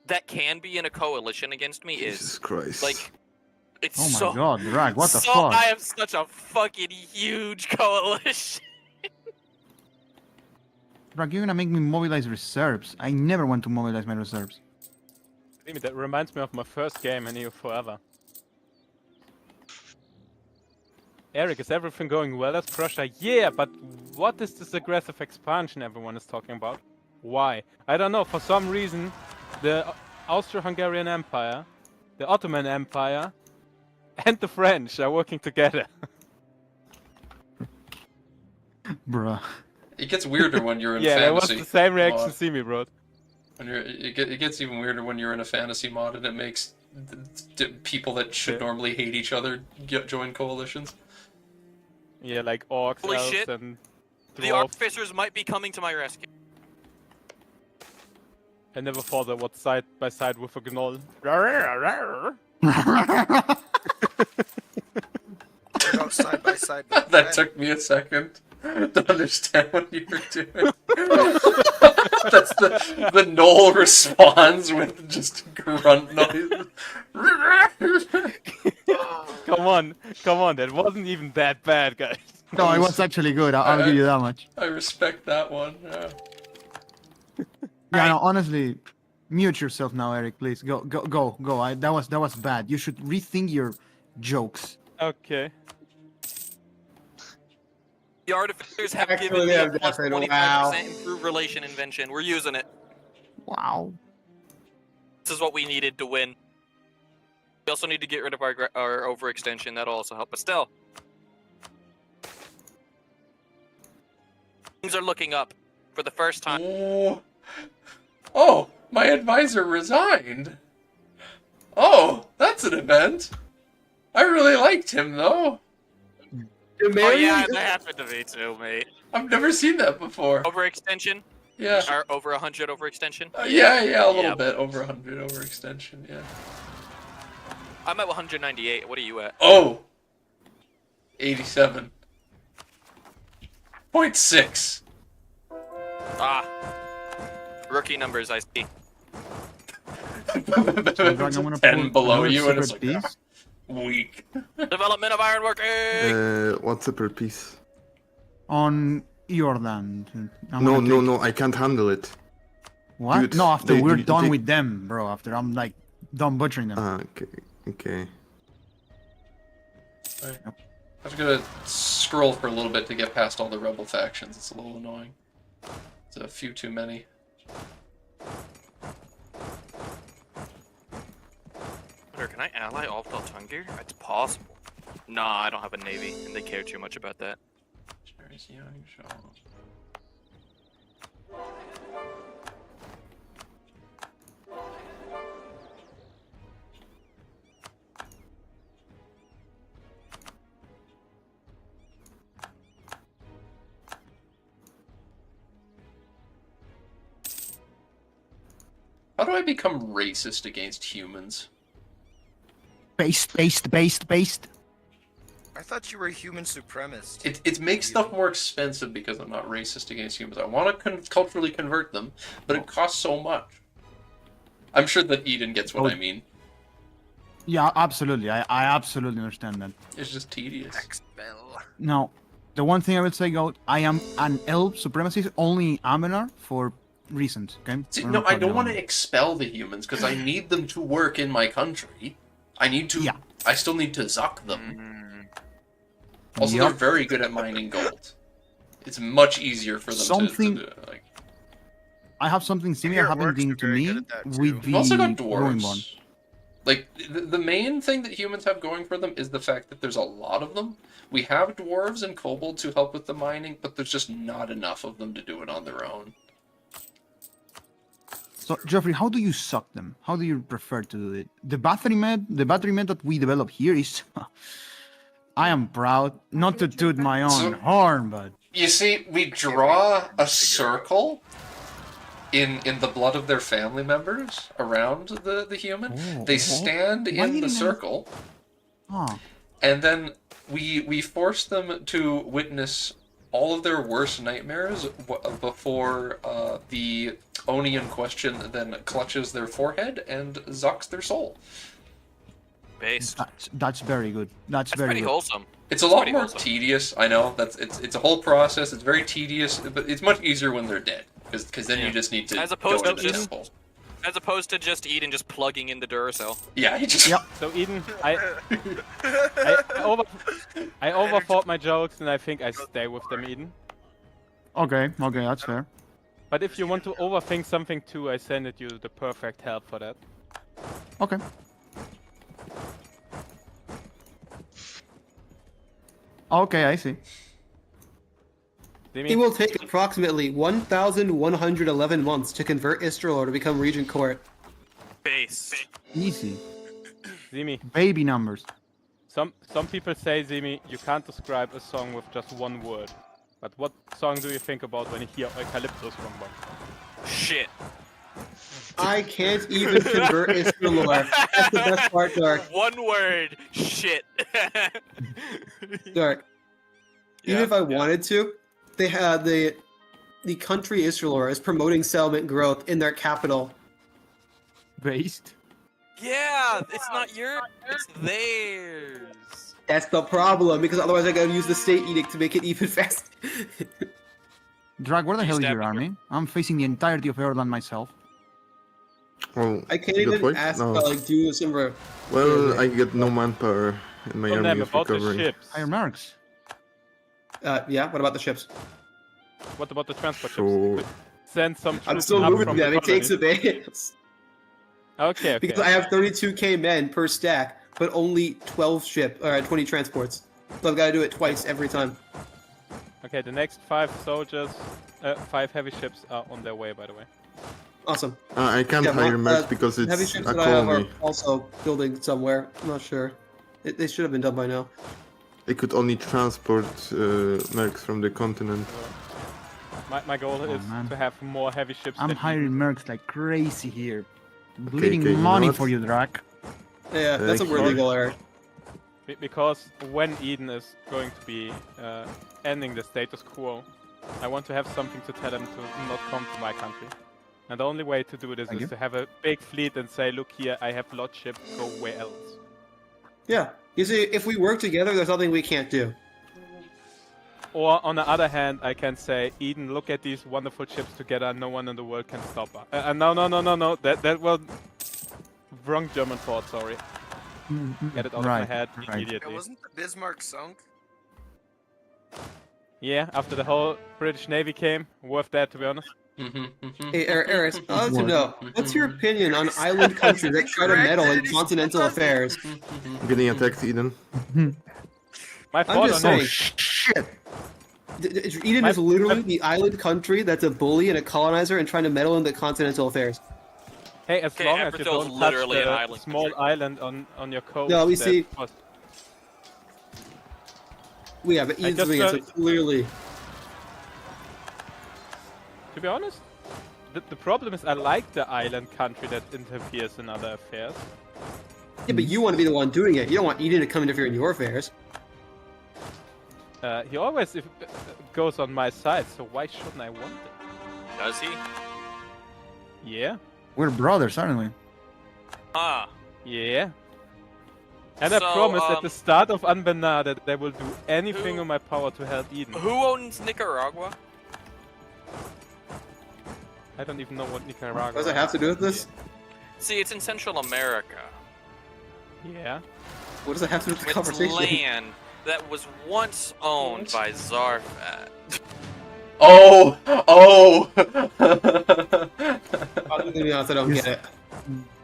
that can be in a coalition against me is Jesus Christ. like, it's Oh my so. god, Drag, what the so fuck? I have such a fucking huge coalition. Drag, you're gonna make me mobilize reserves. I never want to mobilize my reserves. That reminds me of my first game in EU Forever. Eric, is everything going well as Prussia? Yeah, but what is this aggressive expansion everyone is talking about? Why? I don't know, for some reason, the Austro-Hungarian Empire, the Ottoman Empire, and the French are working together. Bruh. It gets weirder when you're in yeah, fantasy. that was the same reaction mod. see me, bro. When it gets even weirder when you're in a fantasy mod and it makes people that should normally hate each other join coalitions. Yeah, like orcs, Holy elves, shit. and The dwarves. artificers might be coming to my rescue. I never thought I would side by side with a gnoll. Go side by side. That took me a second to understand what you were doing. That's the gnoll responds with just grunt noise. Come on, that wasn't even that bad, guys. No, it was actually good. I'll give you that much. I respect that one. Yeah. Yeah, no, honestly, mute yourself now, Eric. Please go. That was bad. You should rethink your jokes. Okay. The artificers have Actually, given me a I'm plus definitely- 25% wow. improved relation invention. We're using it. Wow. This is what we needed to win. We also need to get rid of our overextension. That'll also help. But still, things are looking up for the first time. Oh, my advisor resigned. Oh, that's an event. I really liked him though. Oh yeah, that happened to me too, mate. I've never seen that before. Overextension? Yeah. Or over 100 overextension? Yeah, a little bit over 100 overextension. Yeah. I'm at 198. What are you at? Oh. 87.6. Ah. Rookie numbers, I see. 10 below you, and it's like weak. Development of ironworking. What's a per piece? On your land. No, I can't handle it. What? Dude, no, after they- we're they- done they- with them, bro. After I'm like done butchering them. Okay. I was gonna scroll for a little bit to get past all the rebel factions. It's a little annoying. It's a few too many. Can I ally all of Tungir? It's possible. Nah, I don't have a navy, and they care too much about that. How do I become racist against humans? Based. I thought you were a human supremacist. It makes stuff more expensive because I'm not racist against humans. I want to culturally convert them, but it costs so much. I'm sure that Eden gets what I mean. Yeah, absolutely. I absolutely understand that. It's just tedious. Now, the one thing I would say, Goat, I am an elf supremacist only in Anbennar for reasons, okay? See, no, I don't want to expel the humans because I need them to work in my country. I need to. Yeah. I still need to zuck them. Also, they're very good at mining gold. It's much easier for them to do it. Like... I have something similar happening to me with the You've also got Ruinborn. dwarves. Like, the main thing that humans have going for them is the fact that there's a lot of them. We have dwarves and kobolds who help with the mining, but there's just not enough of them to do it on their own. So, Geoffrey, how do you suck them? How do you prefer to do it? The battery med that we develop here is... I am proud, not to toot my own horn, but... You see, we draw a circle in the blood of their family members around the human. They stand in the circle, and then we force them to witness all of their worst nightmares before the Oni in question then clutches their forehead and zucks their soul. Based. That's very good. That's very pretty good. wholesome. It's a lot more tedious. I know it's a whole process. It's very tedious, but it's much easier when they're dead because then you just need to as opposed go to into the just temple. as opposed to just Eden just plugging in the Duracell. Yeah, he just. Yep. So Eden, I overthought my jokes, and I think I stay with them, Eden. Okay, that's fair. But if you want to overthink something too, I send it you the perfect help for that. Okay. Okay, I see. It will take approximately 1,111 months to convert Istrelor to become Regent Court. Base. Easy. Zimi. Baby numbers. Some people say, Zimi, you can't describe a song with just one word. But what song do you think about when you hear Eucalyptus from one? Shit. I can't even convert Istrelor. That's the best part, Dark. One word. Shit. Dark. Even if I wanted to, they had the country Istrelor is promoting settlement growth in their capital. Based? Yeah, it's not yours, it's theirs. That's the problem, because otherwise I gotta use the state edict to make it even faster. Drag, where the hell is your army? I'm facing the entirety of Ireland myself. Well, I can't even ask do some. Well, I get no manpower in my army of recovering. Higher marks. Yeah. What about the ships? What about the transport ships? Send some. I'm still moving them. It takes a bit. Okay. Because I have 32k men per stack, but only 20 transports. So I've got to do it twice every time. Okay, the next 5 soldiers, 5 heavy ships are on their way, by the way. Awesome. I can't hire mercs because it's heavy ships a that I have are colony. also building somewhere. I'm not sure. They should have been done by now. They could only transport mercs from the continent. My goal is to have more heavy ships. I'm hiring mercs like crazy here. Okay, Bleeding money for you, Drac. Yeah, that's a worthy goal, Eric. Because when Eden is going to be ending the status quo, I want to have something to tell them to not come to my country. And the only way to do this is to have a big fleet and say, look here, I have lot ships, go where else. Yeah, you see, if we work together, there's nothing we can't do. Or on the other hand, I can say, Eden, look at these wonderful ships together, no one in the world can stop us. No, that was wrong German thought, sorry. Get it out of my head immediately. Wasn't the Bismarck sunk? Yeah, after the whole British Navy came, worth that, to be honest. Hey, Eris, I'd like to know, what's your opinion on island countries that try to meddle in continental affairs? I'm getting attacked, Eden. My I'm just saying. Shit! Eden is literally the island country that's a bully and a colonizer and trying to meddle in the continental affairs. Hey, as long as you don't touch the small island on your coast. No, we see. We have it easily, so clearly. To be honest, the problem is I like the island country that interferes in other affairs. Yeah, but you want to be the one doing it. You don't want Eden to come interfere in your affairs. He always goes on my side, so why shouldn't I want it? Does he? Yeah. We're brothers, aren't we? Ah. Yeah. And I promise at the start of Anbennar that they will do anything in my power to help Eden. Who owns Nicaragua? I don't even know what Nicaragua What does it have to do with this? See, it's in Central America. Yeah. What does it have to do with the It's conversation? land that was once owned by Zarfat. Oh! I'll be honest, I don't get it.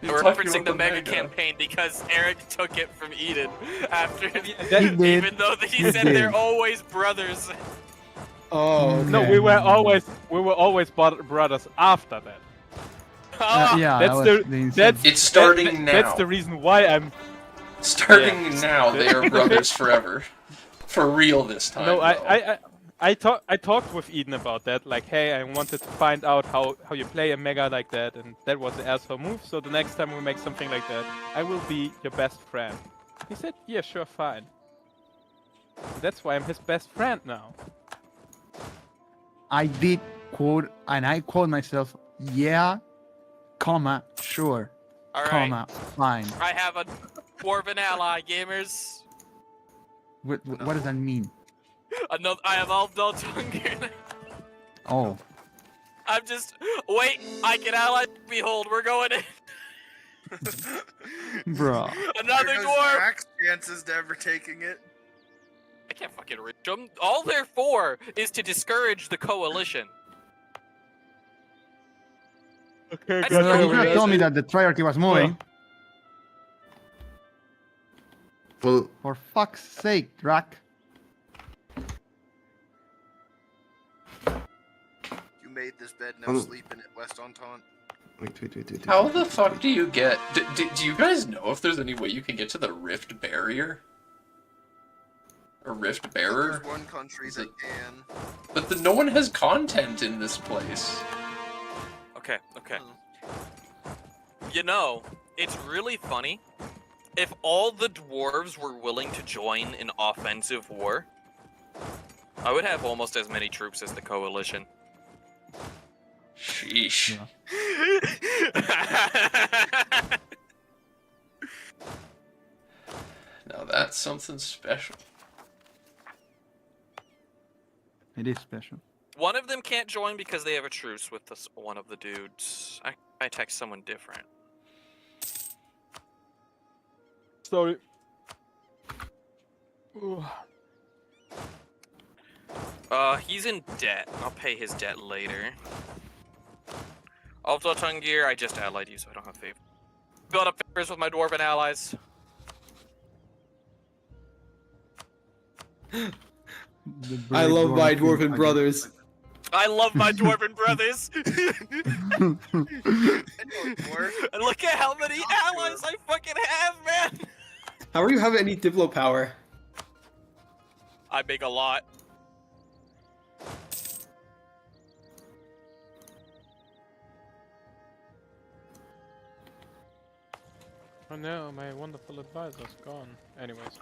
We're referencing the Mega campaign because Eric took it from Eden after, even though he said they're always brothers. Oh, okay. No, we were always brothers after that. Yeah, it's starting now. That's the reason why I'm. Starting now, they are brothers forever. For real this time. No, I talked with Eden about that. Like, hey, I wanted to find out how you play a Mega like that, and that was the asshole move. So the next time we make something like that, I will be your best friend. He said, yeah, sure, fine. That's why I'm his best friend now. I did quote, and I quote myself, yeah, comma, sure, all comma, right. fine. I have a dwarven ally, gamers. What does that mean? I have all Dotungur. Oh. I'm just... Wait, I can ally... Behold, we're going in. Bro. Another dwarf! Max chances never taking it. I can't fucking reach them. All they're for is to discourage the coalition. Okay, you could have told me that the Triarchy was moving. Well, for fuck's sake, Drac. You made this bed, no sleep in it, West Entente. Wait. How the fuck do you get... Do you guys know if there's any way you can get to the Rift Barrier? Or Rift Bearer? There's one country that can. But no one has content in this place. Okay. You know, it's really funny. If all the dwarves were willing to join an offensive war, I would have almost as many troops as the coalition. Sheesh. Now that's something special. It is special. One of them can't join because they have a truce with one of the dudes. I text someone different. Sorry. He's in debt. I'll pay his debt later. Alpha I just allied you, so I don't have favor. Build up favors with my dwarven allies. I love my dwarven brothers. I love my dwarven brothers. And look at how many allies I fucking have, man. How are you having any Diplo power? I make a lot. Oh no, my wonderful advisor's gone. Anyways.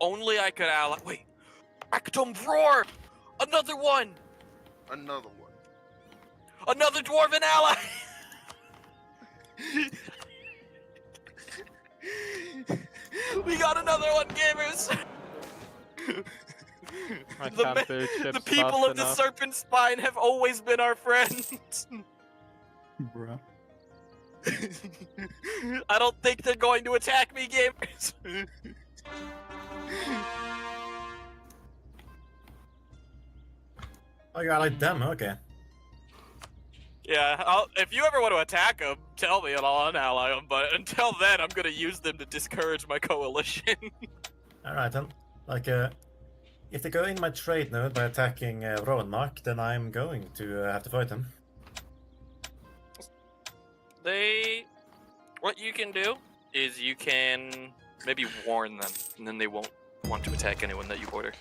Only I could ally. Wait, Actum Roar! Another one! Another one. Another dwarven ally! We got another one, gamers! The people of the Serpent Spine have always been our friends. Bruh. I don't think they're going to attack me, gamers. Oh, you allied them, okay. Yeah, if you ever want to attack them, tell me and I'll unally them, but until then, I'm gonna use them to discourage my coalition. Alright then. Like, if they go in my trade node by attacking Rowanmark, then I'm going to have to fight them. What you can do is you can maybe warn them, and then they won't want to attack anyone that you order.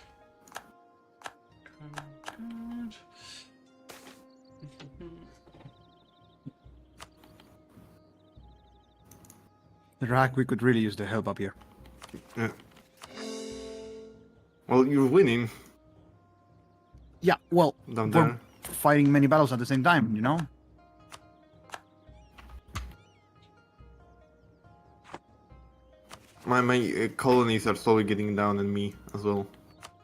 Drac, we could really use the help up here. Yeah. Well, you're winning. Yeah, well, Down we're there. fighting many battles at the same time, you know? My colonies are slowly getting down on me as well.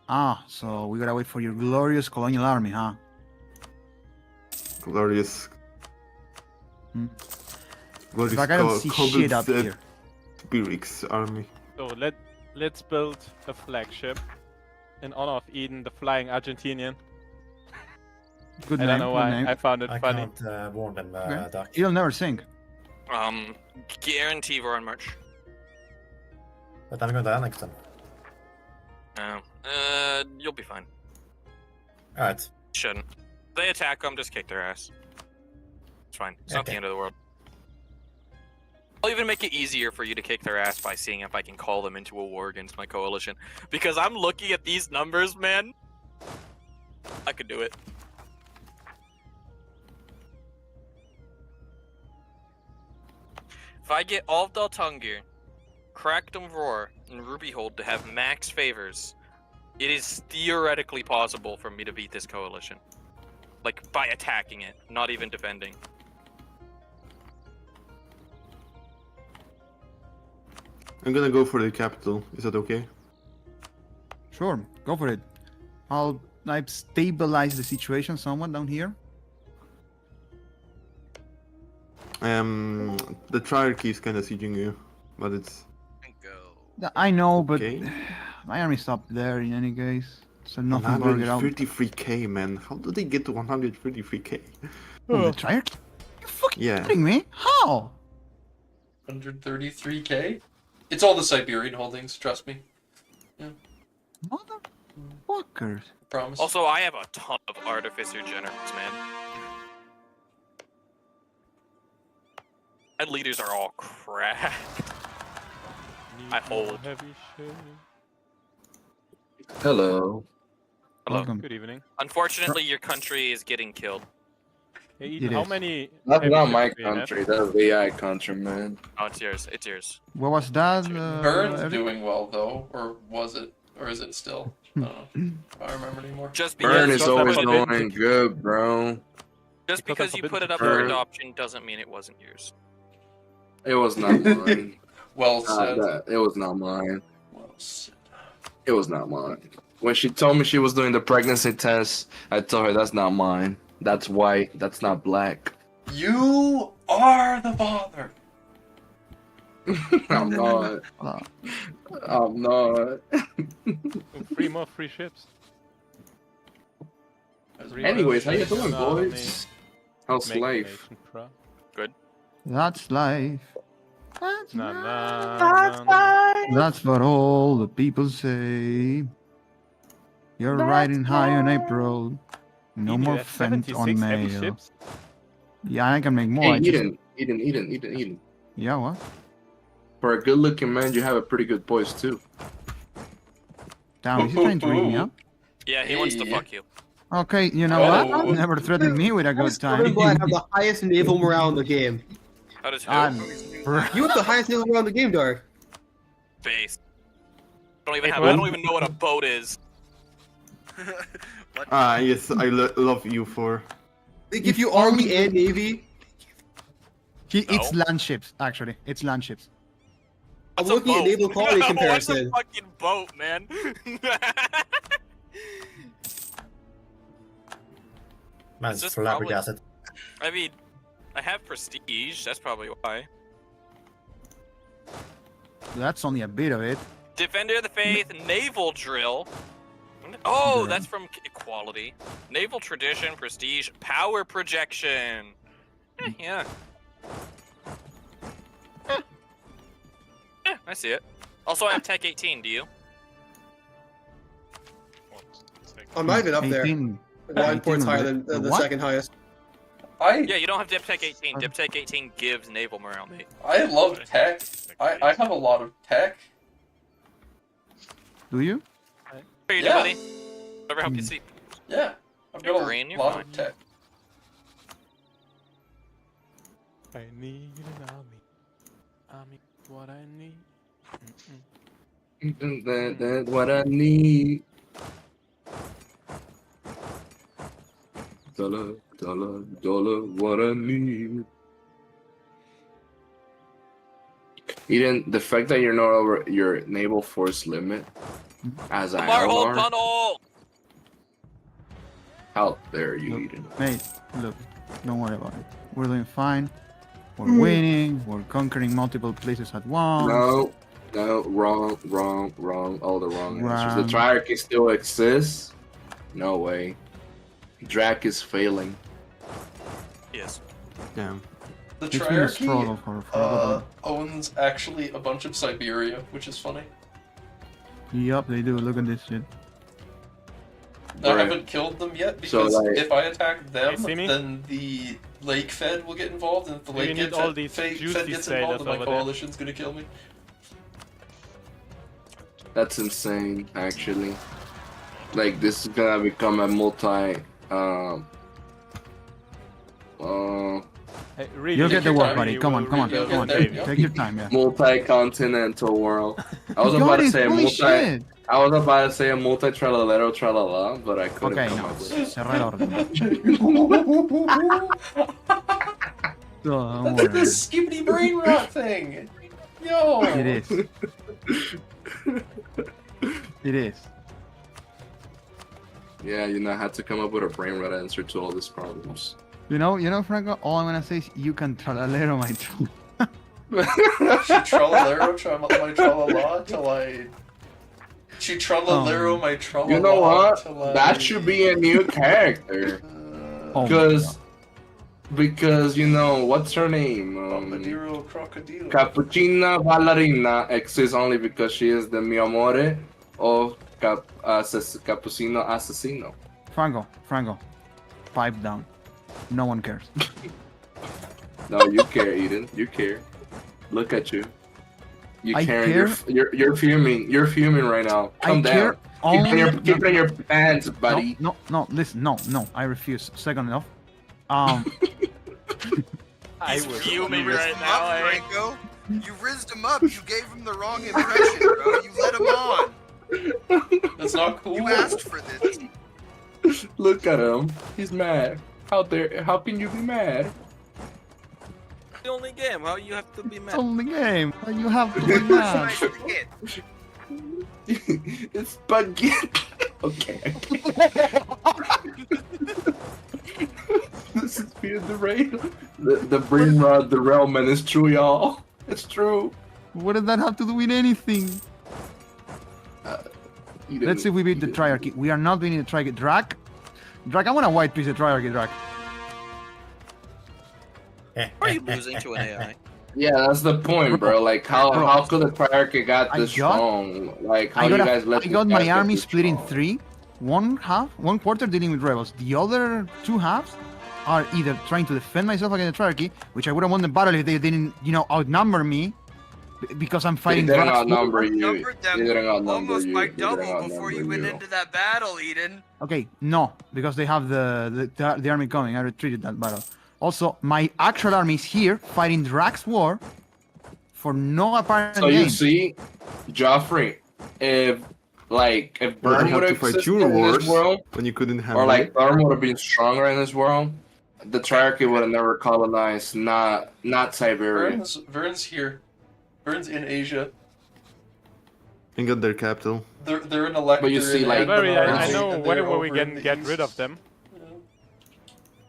Ah, so we gotta wait for your glorious colonial army, huh? Glorious. Glorious Like, I don't see shit up here. Spirix army. So let's build a flagship in honor of Eden, the flying Argentinian. Good I name. don't know good why. name. I found it I funny. can't warn them, Okay. Doc. He'll never sing. Guarantee we're on March. But I'm going to annex them. You'll be fine. Alright. Shouldn't. If they attack them, just kick their ass. It's fine. It's not the Okay. end of the world. I'll even make it easier for you to kick their ass by seeing if I can call them into a war against my coalition. Because I'm looking at these numbers, man. I could do it. If I get all of Daltungir, Crackdom Roar, and Rubyhold to have max favors, it is theoretically possible for me to beat this coalition. Like, by attacking it, not even defending. I'm gonna go for the capital. Is that okay? Sure, go for it. I'll like stabilize the situation somewhat down here. The Triarchy is kind of sieging you, but it's. I know, but Okay. my army's up there in any case. So nothing burger out. 133k, man. How do they get to 133k? Oh, the Triarchy? You fucking Yeah. kidding me? How? 133k? It's all the Siberian holdings, trust me. Yeah. Motherfuckers. Promise. Also, I have a ton of Artificer Generals, man. And leaders are all crap. I hold. Hello. Hello. Welcome. Good evening. Unfortunately, your country is getting killed. Hey, It Eden, how is. many? That's heavy not my ships do you have? country. That's VI country, man. Oh, it's yours. It's yours. What was that? Burn's Eric? doing well though, or was it? Or is it still? I don't know. I don't remember anymore. Just because Burn you is put always it- doing good, bro. Just because you put it up for Burn. adoption doesn't mean it wasn't yours. It was not mine. Well said. It was not mine. Well said. It was not mine. When she told me she was doing the pregnancy test, I told her that's not mine. That's white. That's not black. You are the father. I'm not. Oh, I'm not. More free ships. Anyways, how you doing, Army. boys? How's Make life? nation proud. Good. that's life. That's Nah, life. nah, nah. That's what all the people say. You're riding high on April. No Eden, more that's Fent 76 on heavy mail. ships. Yeah, I can make more. Hey, I just... Eden. Yeah, what? For a good-looking man, you have a pretty good voice too. Damn, is he trying to ring me up? Yeah, he wants to Hey. fuck you. Okay, you know Oh. what? Never threatened me with a good Southern Blood have time. the highest naval morale in the game. How does who? I'm You have the highest naval morale in the game, Dark. Base. I don't what? don't even know what a boat is. Yes, I love you for. They give you army and navy. It's land ships, actually. It's land ships. I'm What's a looking at boat? naval quality What's a comparison. fucking boat, man? Man, It's it's just probably- flabbergasted. I mean, I have prestige. That's probably why. That's only a bit of it. Defender of the Faith, naval drill. Oh, that's from equality. Naval tradition, prestige, power projection. Yeah. Yeah, I see it. Also, I have Tech 18. Do you? I'm not even up there. 18. One point's higher than the What? second highest. Yeah, you don't have Diptech 18. Diptech 18 gives naval morale, mate. I love tech. I have a lot of tech. Do you? What are you Yeah. doing, buddy? Whatever help you sleep. Yeah, I've You're got green, a you're lot fine. of tech. I need an army. Army, what I need. That's what I need. Dollar, what I need. Eden, the fact that you're not over your naval force limit as a Marhold Halvar, tunnel! how dare you, Eden? Mate, look, don't worry about it. We're doing fine. We're winning. We're conquering multiple places at once. No, wrong, all the wrong answers. The Wrong. Triarchy still exists? No way. Drac is failing. Yes. Damn. The It's been a struggle Triarchy owns actually a bunch of Siberia, which is funny. Yup, they do. Look at this shit. I haven't killed them yet because So, like, if I attack them, see me? then the Lake Fed will get involved, and if the Lake need all these Fed juicy gets sailors involved, then my over there. coalition's gonna kill me. That's insane, actually. Like, this is gonna become a Hey, really, You'll get the work, time, buddy. you Come will on, come on, really come on. get there, yeah. Take your time, yeah. multi-continental world. I was You about got to it, say holy shit. I was about to say a multi-tralalero tralala, but I couldn't Okay, come no. up with it. Cerré el orden. Don't That's like worry. this skibbity brain rot thing! Yo! It is. It is. Yeah, you know, I had to come up with a brain rot answer to all these problems. You know, Franco, all I'm gonna say is you can tralalero my troll. She trallalero my tralala till I... She trallalero my tralala You know what? till I... That should be a new character. Oh my Because, you know, what's her name? Bombadiro Crocodile. Cappuccina Ballerina exists only because she is the mi amore of Cappuccino Assassino. Franco, pipe down. No one cares. No, you care, Eden. You care. Look at you. You I care. care. You're fuming. You're fuming right now. Calm down. Keep it in your pants, buddy. No, listen, no. I refuse. Second enough. He's fuming right now. Franco. You rizzed him up. You gave him the wrong impression, bro. You let him on. That's not cool. You asked for this. Look at him. He's mad. How can you be mad? It's the only game. How you have to be It's mad? only game. You have to be mad. It's spaghetti. Okay. This is being derailed. The brain rot derailment is true, y'all. It's true. What does that have to do with anything? Let's see if we beat the Triarchy. We are not beating the Triarchy. Drac, I want a white piece of Triarchy, Drac. Are you losing to an AI? Yeah, that's the point, bro. Like, how could the Triarchy got this strong? Like, how you guys let I got my guys army get split in three. One quarter dealing with rebels. The other two halves are either trying to defend myself against the Triarchy, which I would have won the battle if they didn't, outnumber me, because I'm fighting. They didn't outnumber you. Numbered them They didn't outnumber almost you. by They double didn't before you outnumber went you. into that battle, Eden. Okay, no, because they have the army coming. I retreated that battle. Also, my actual army is here fighting Drac's war for no apparent So gain. you see, Joffrey, if Burn You would have to have fight existed your in wars this world, when you couldn't handle or like it. Burn would have been stronger in this world, the Triarchy would have never colonized not Siberia. Vern's here. Vern's in Asia. And got their capital. They're an elector. But you see, like, I know where we can get rid of them.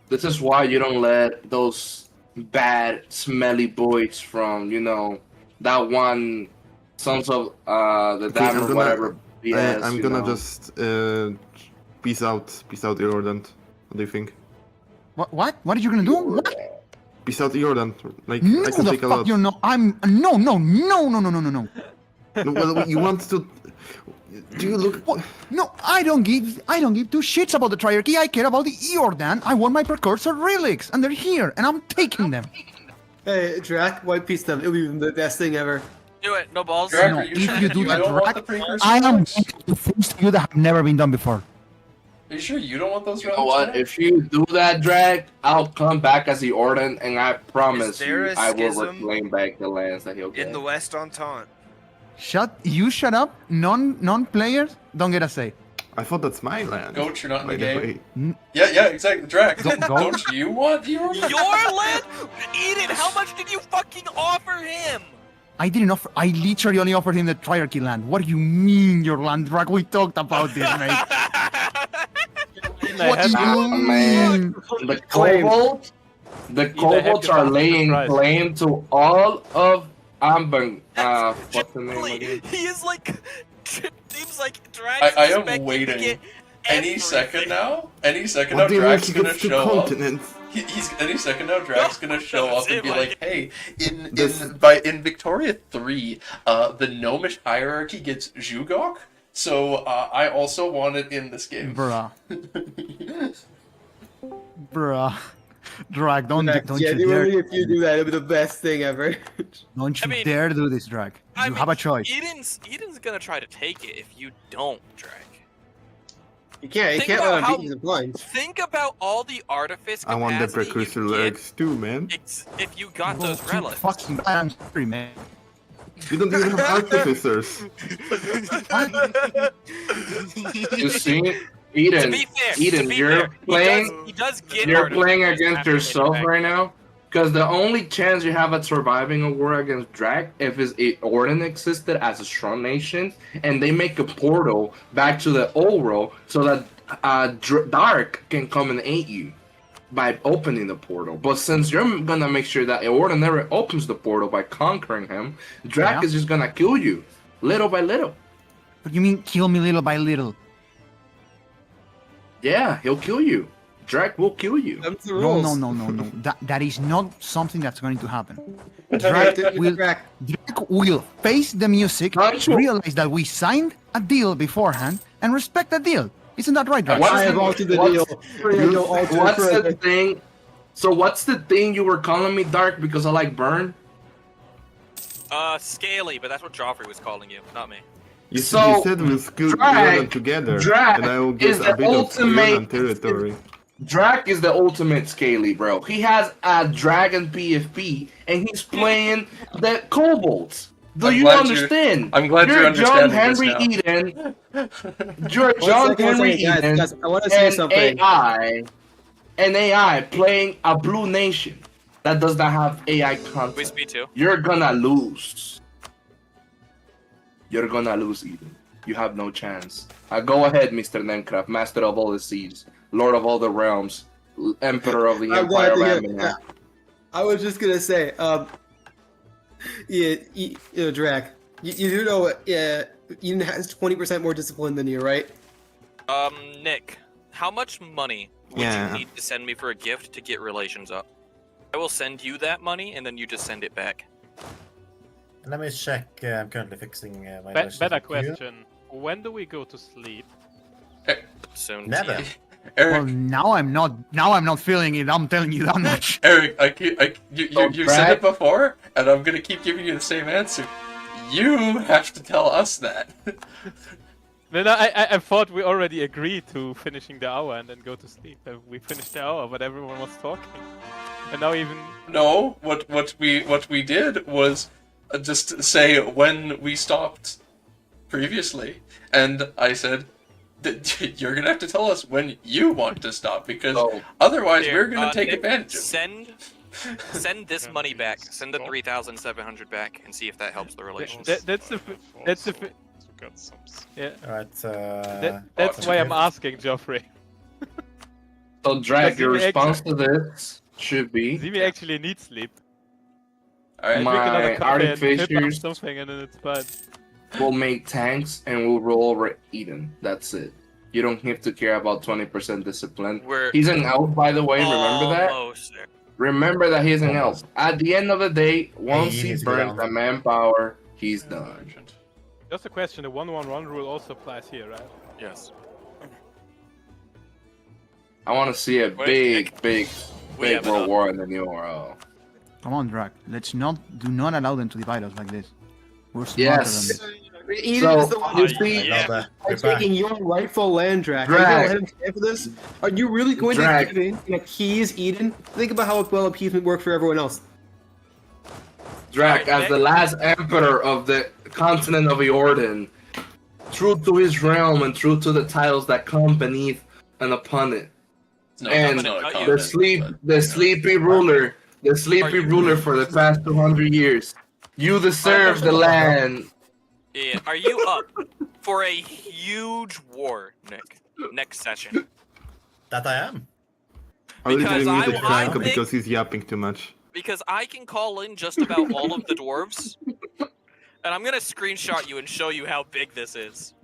This is why you don't let those bad, smelly boys from, that one Sons of the Okay, Diamond, whatever. BS, I'm gonna just peace out Jordan. What do you think? What? What are you gonna do? What? Peace out Jordan. Like No, I can the take a fuck lot. you're not. I'm no. No, well, you want to? Do you look? What? No, I don't give two shits about the Triarchy. I care about the Eordan. I want my precursor relics, and they're here, and I'm taking them. Hey, Drac, white piece them. It'll be the best thing ever. Do it. No balls. Drac, No, are you if sure you do you that, don't want Drac, the precursor I am relics? the things to you that have never been done before. Are you sure you don't want those You know relics? what? Jack? If you do that, Drag, I'll come back as the Orden, and I promise there you, a I will schism reclaim back the lands that he'll get. In the West Entente. Shut up. Non-players don't get a say. I thought that's my land. Goat, you're not in the By the game. way. Yeah, exactly. Drac. Go- Don't you want the order? Your land? Eden, how much did you fucking offer him? I didn't offer. I literally only offered him the Triarchy land. What do you mean, your land, Drag? We talked about this, mate. What do you Man, mean? the kobolds, head are the laying price. claim to all of Anbennar. What's the name again? He is like. Seems like Drax I am expecting waiting. to get any second now, What do you mean Drag's he gonna gets two show up. continents? He's any second now. Drag's gonna show up and be like, "Hey, in Victoria 3, the gnomish hierarchy gets Zhugok, so I also want it in this game." Bruh. Bruh. Drag, don't you Genuinely, dare. if you do that, it'll be the best thing ever. Don't you dare do this, Drag. You have a choice. Eden's gonna try to take it if you don't, Drag. You can't let him beat you blind. Think about all the artifice I want the capacity precursor you get legs too, man. if you got those relics. Fucking bad, I'm sorry, man. You don't even have artificers. You see, Eden, To be fair, you're playing. He does get You're playing artifacts against after yourself getting right now, because the only chance you have at surviving a war against Drag if Orden existed as a strong nation, and they make a portal back to the old world so that Dark can come and aid you by opening the portal. But since you're gonna make sure that Orden never opens the portal by conquering him, Drag is just gonna kill you little by little. What do you mean, kill me little by little? Yeah, he'll kill you. Drag will kill you. No. That is not something that's going to happen. Drag will face the music, realize that we signed a deal beforehand, and respect the deal. Isn't that right, Drag? What's the thing? So what's the thing you were calling me, Dark, because I like burn? Scaly, but that's what Joffrey was calling you, not me. You said we'll skill together, and I will get a bit of Leonan territory. Drak is the ultimate Scaly, bro. He has a dragon PFP, and he's playing the kobolds. Do you understand? I'm glad you're understanding John Henry this now. Eden. You're John Henry Eden. Guys, I want to say something. An AI playing a blue nation that does not have AI content. You're gonna lose. You're gonna lose, Eden. You have no chance. Go ahead, Mr. Nemcraft, master of all the seas, lord of all the realms, emperor of the empire of Anbennar. I was just gonna say, Drac, you do know, Eden has 20% more discipline than you, right? Nick, how much money would you need to send me for a gift to get relations up? I will send you that money, and then you just send it back. Let me check. I'm currently fixing my. Better question. When do we go to sleep? Soon. Never. Eric. Well, now I'm not feeling it. I'm telling you that much. Eric, you said it before, and I'm gonna keep giving you the same answer. You have to tell us that. No, I thought we already agreed to finishing the hour and then go to sleep. And we finished the hour, but everyone was talking. And now even... No, what we did was just say when we stopped previously, and I said that you're gonna have to tell us when you want to stop, because otherwise we're gonna take advantage of it. Send this money back. Send the 3,700 back, and see if that helps the relations. That's yeah. Alright, that's why I'm asking, Joffrey. So, Drag, your response to this should be... Zimi actually needs sleep. Alright, my artificers something and then it's fine. Will make tanks and will roll over Eden. That's it. You don't have to care about 20% discipline. He's an elf, by the way, remember that? Remember that he's an elf. At the end of the day, once he burns the manpower, he's done. Just a question, the 1-1-1 rule also applies here, right? Yes. I want to see a big world war in the new world. Come on, Drac. Do not allow them to divide us like this. We're smarter than this. Eden is the one who's taking your rightful land, Drac. Are you gonna let him stand for this? Are you really going to give in and appease Eden? Think about how well appeasement worked for everyone else. Drac, as the last emperor of the continent of Eordan, true to his realm and true to the titles that come beneath and upon it. The sleepy ruler for the past 200 years. You deserve the land. Yeah, are you up for a huge war, Nick? Next session. That I am. I literally muted Franco because he's yapping too much. Because I can call in just about all of the dwarves, and I'm gonna screenshot you and show you how big this is.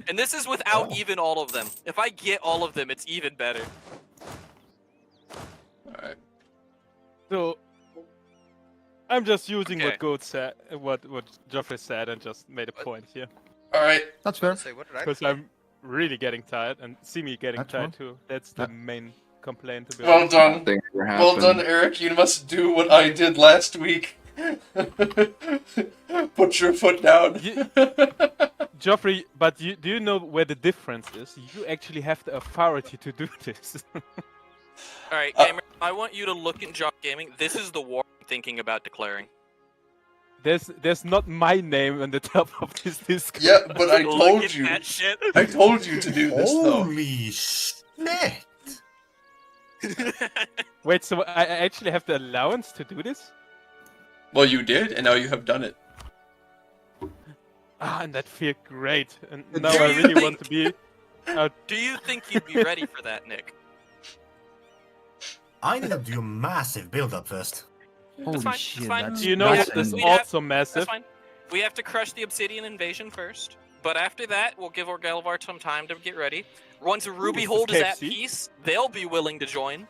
And this is without even all of them. If I get all of them, it's even better. Alright. So I'm just using what Goat said, what Geoffrey said, and just made a point here. Alright. That's fair. Because I'm really getting tired, and see me getting tired too. That's the main complaint. To be Well honest. done. Well done, Eric. You must do what I did last week. Put your foot down. Geoffrey, but do you know where the difference is? You actually have the authority to do this. Alright, gamer, I want you to look in Jock Gaming. This is the war I'm thinking about declaring. There's not my name on the top of this Discord. Yeah, but I told Look you. at that shit. I told you to do this, though. Holy shit! Wait, so I actually have the allowance to do this? Well, you did, and now you have done it. Ah, and that feels great. And now I really want to be... Do you think you'd be ready for that, Nick? I need to do a massive build-up first. Holy fine, shit, it's fine. that's Do you know what is also That's massive? fine. We have to crush the Obsidian invasion first. But after that, we'll give Orgelvar some time to get ready. Once Ruby Ooh, Hold is at KFC? peace, they'll be willing to join.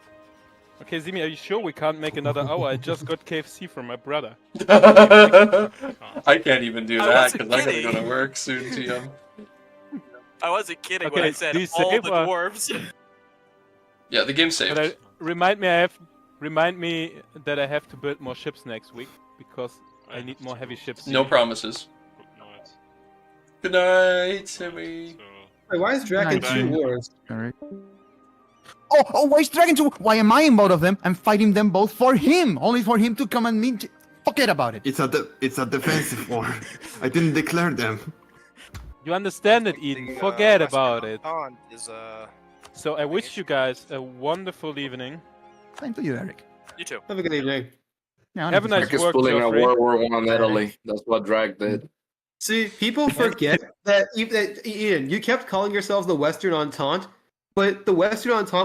Okay, Zimi, are you sure we can't make another hour? I just got KFC from my brother. I can't even do I that wasn't because I gotta go kidding. to work soon, TM. I wasn't kidding when Okay, I said do you all save the or- dwarves. Yeah, the game's saved. But remind me that I have to build more ships next week because I need more heavy ships. No promises. Good night, Sammy. Wait, why is Dragon Nice. 2 Wars? Correct. Oh, why is Dragon 2? Why am I in both of them? I'm fighting them both for him. Only for him to come and meet. Forget about it. It's a defensive war. I didn't declare them. You understand it, Eden. Forget about it. Pond is So I wish you guys a wonderful evening. Same to you, Eric. You too. Have a good evening. Yeah, Have a nice Drake is work, pulling a Geoffrey. World War I on Italy. That's what Drake did. See, people forget that Ian, you kept calling yourselves the Western Entente, but the Western Entente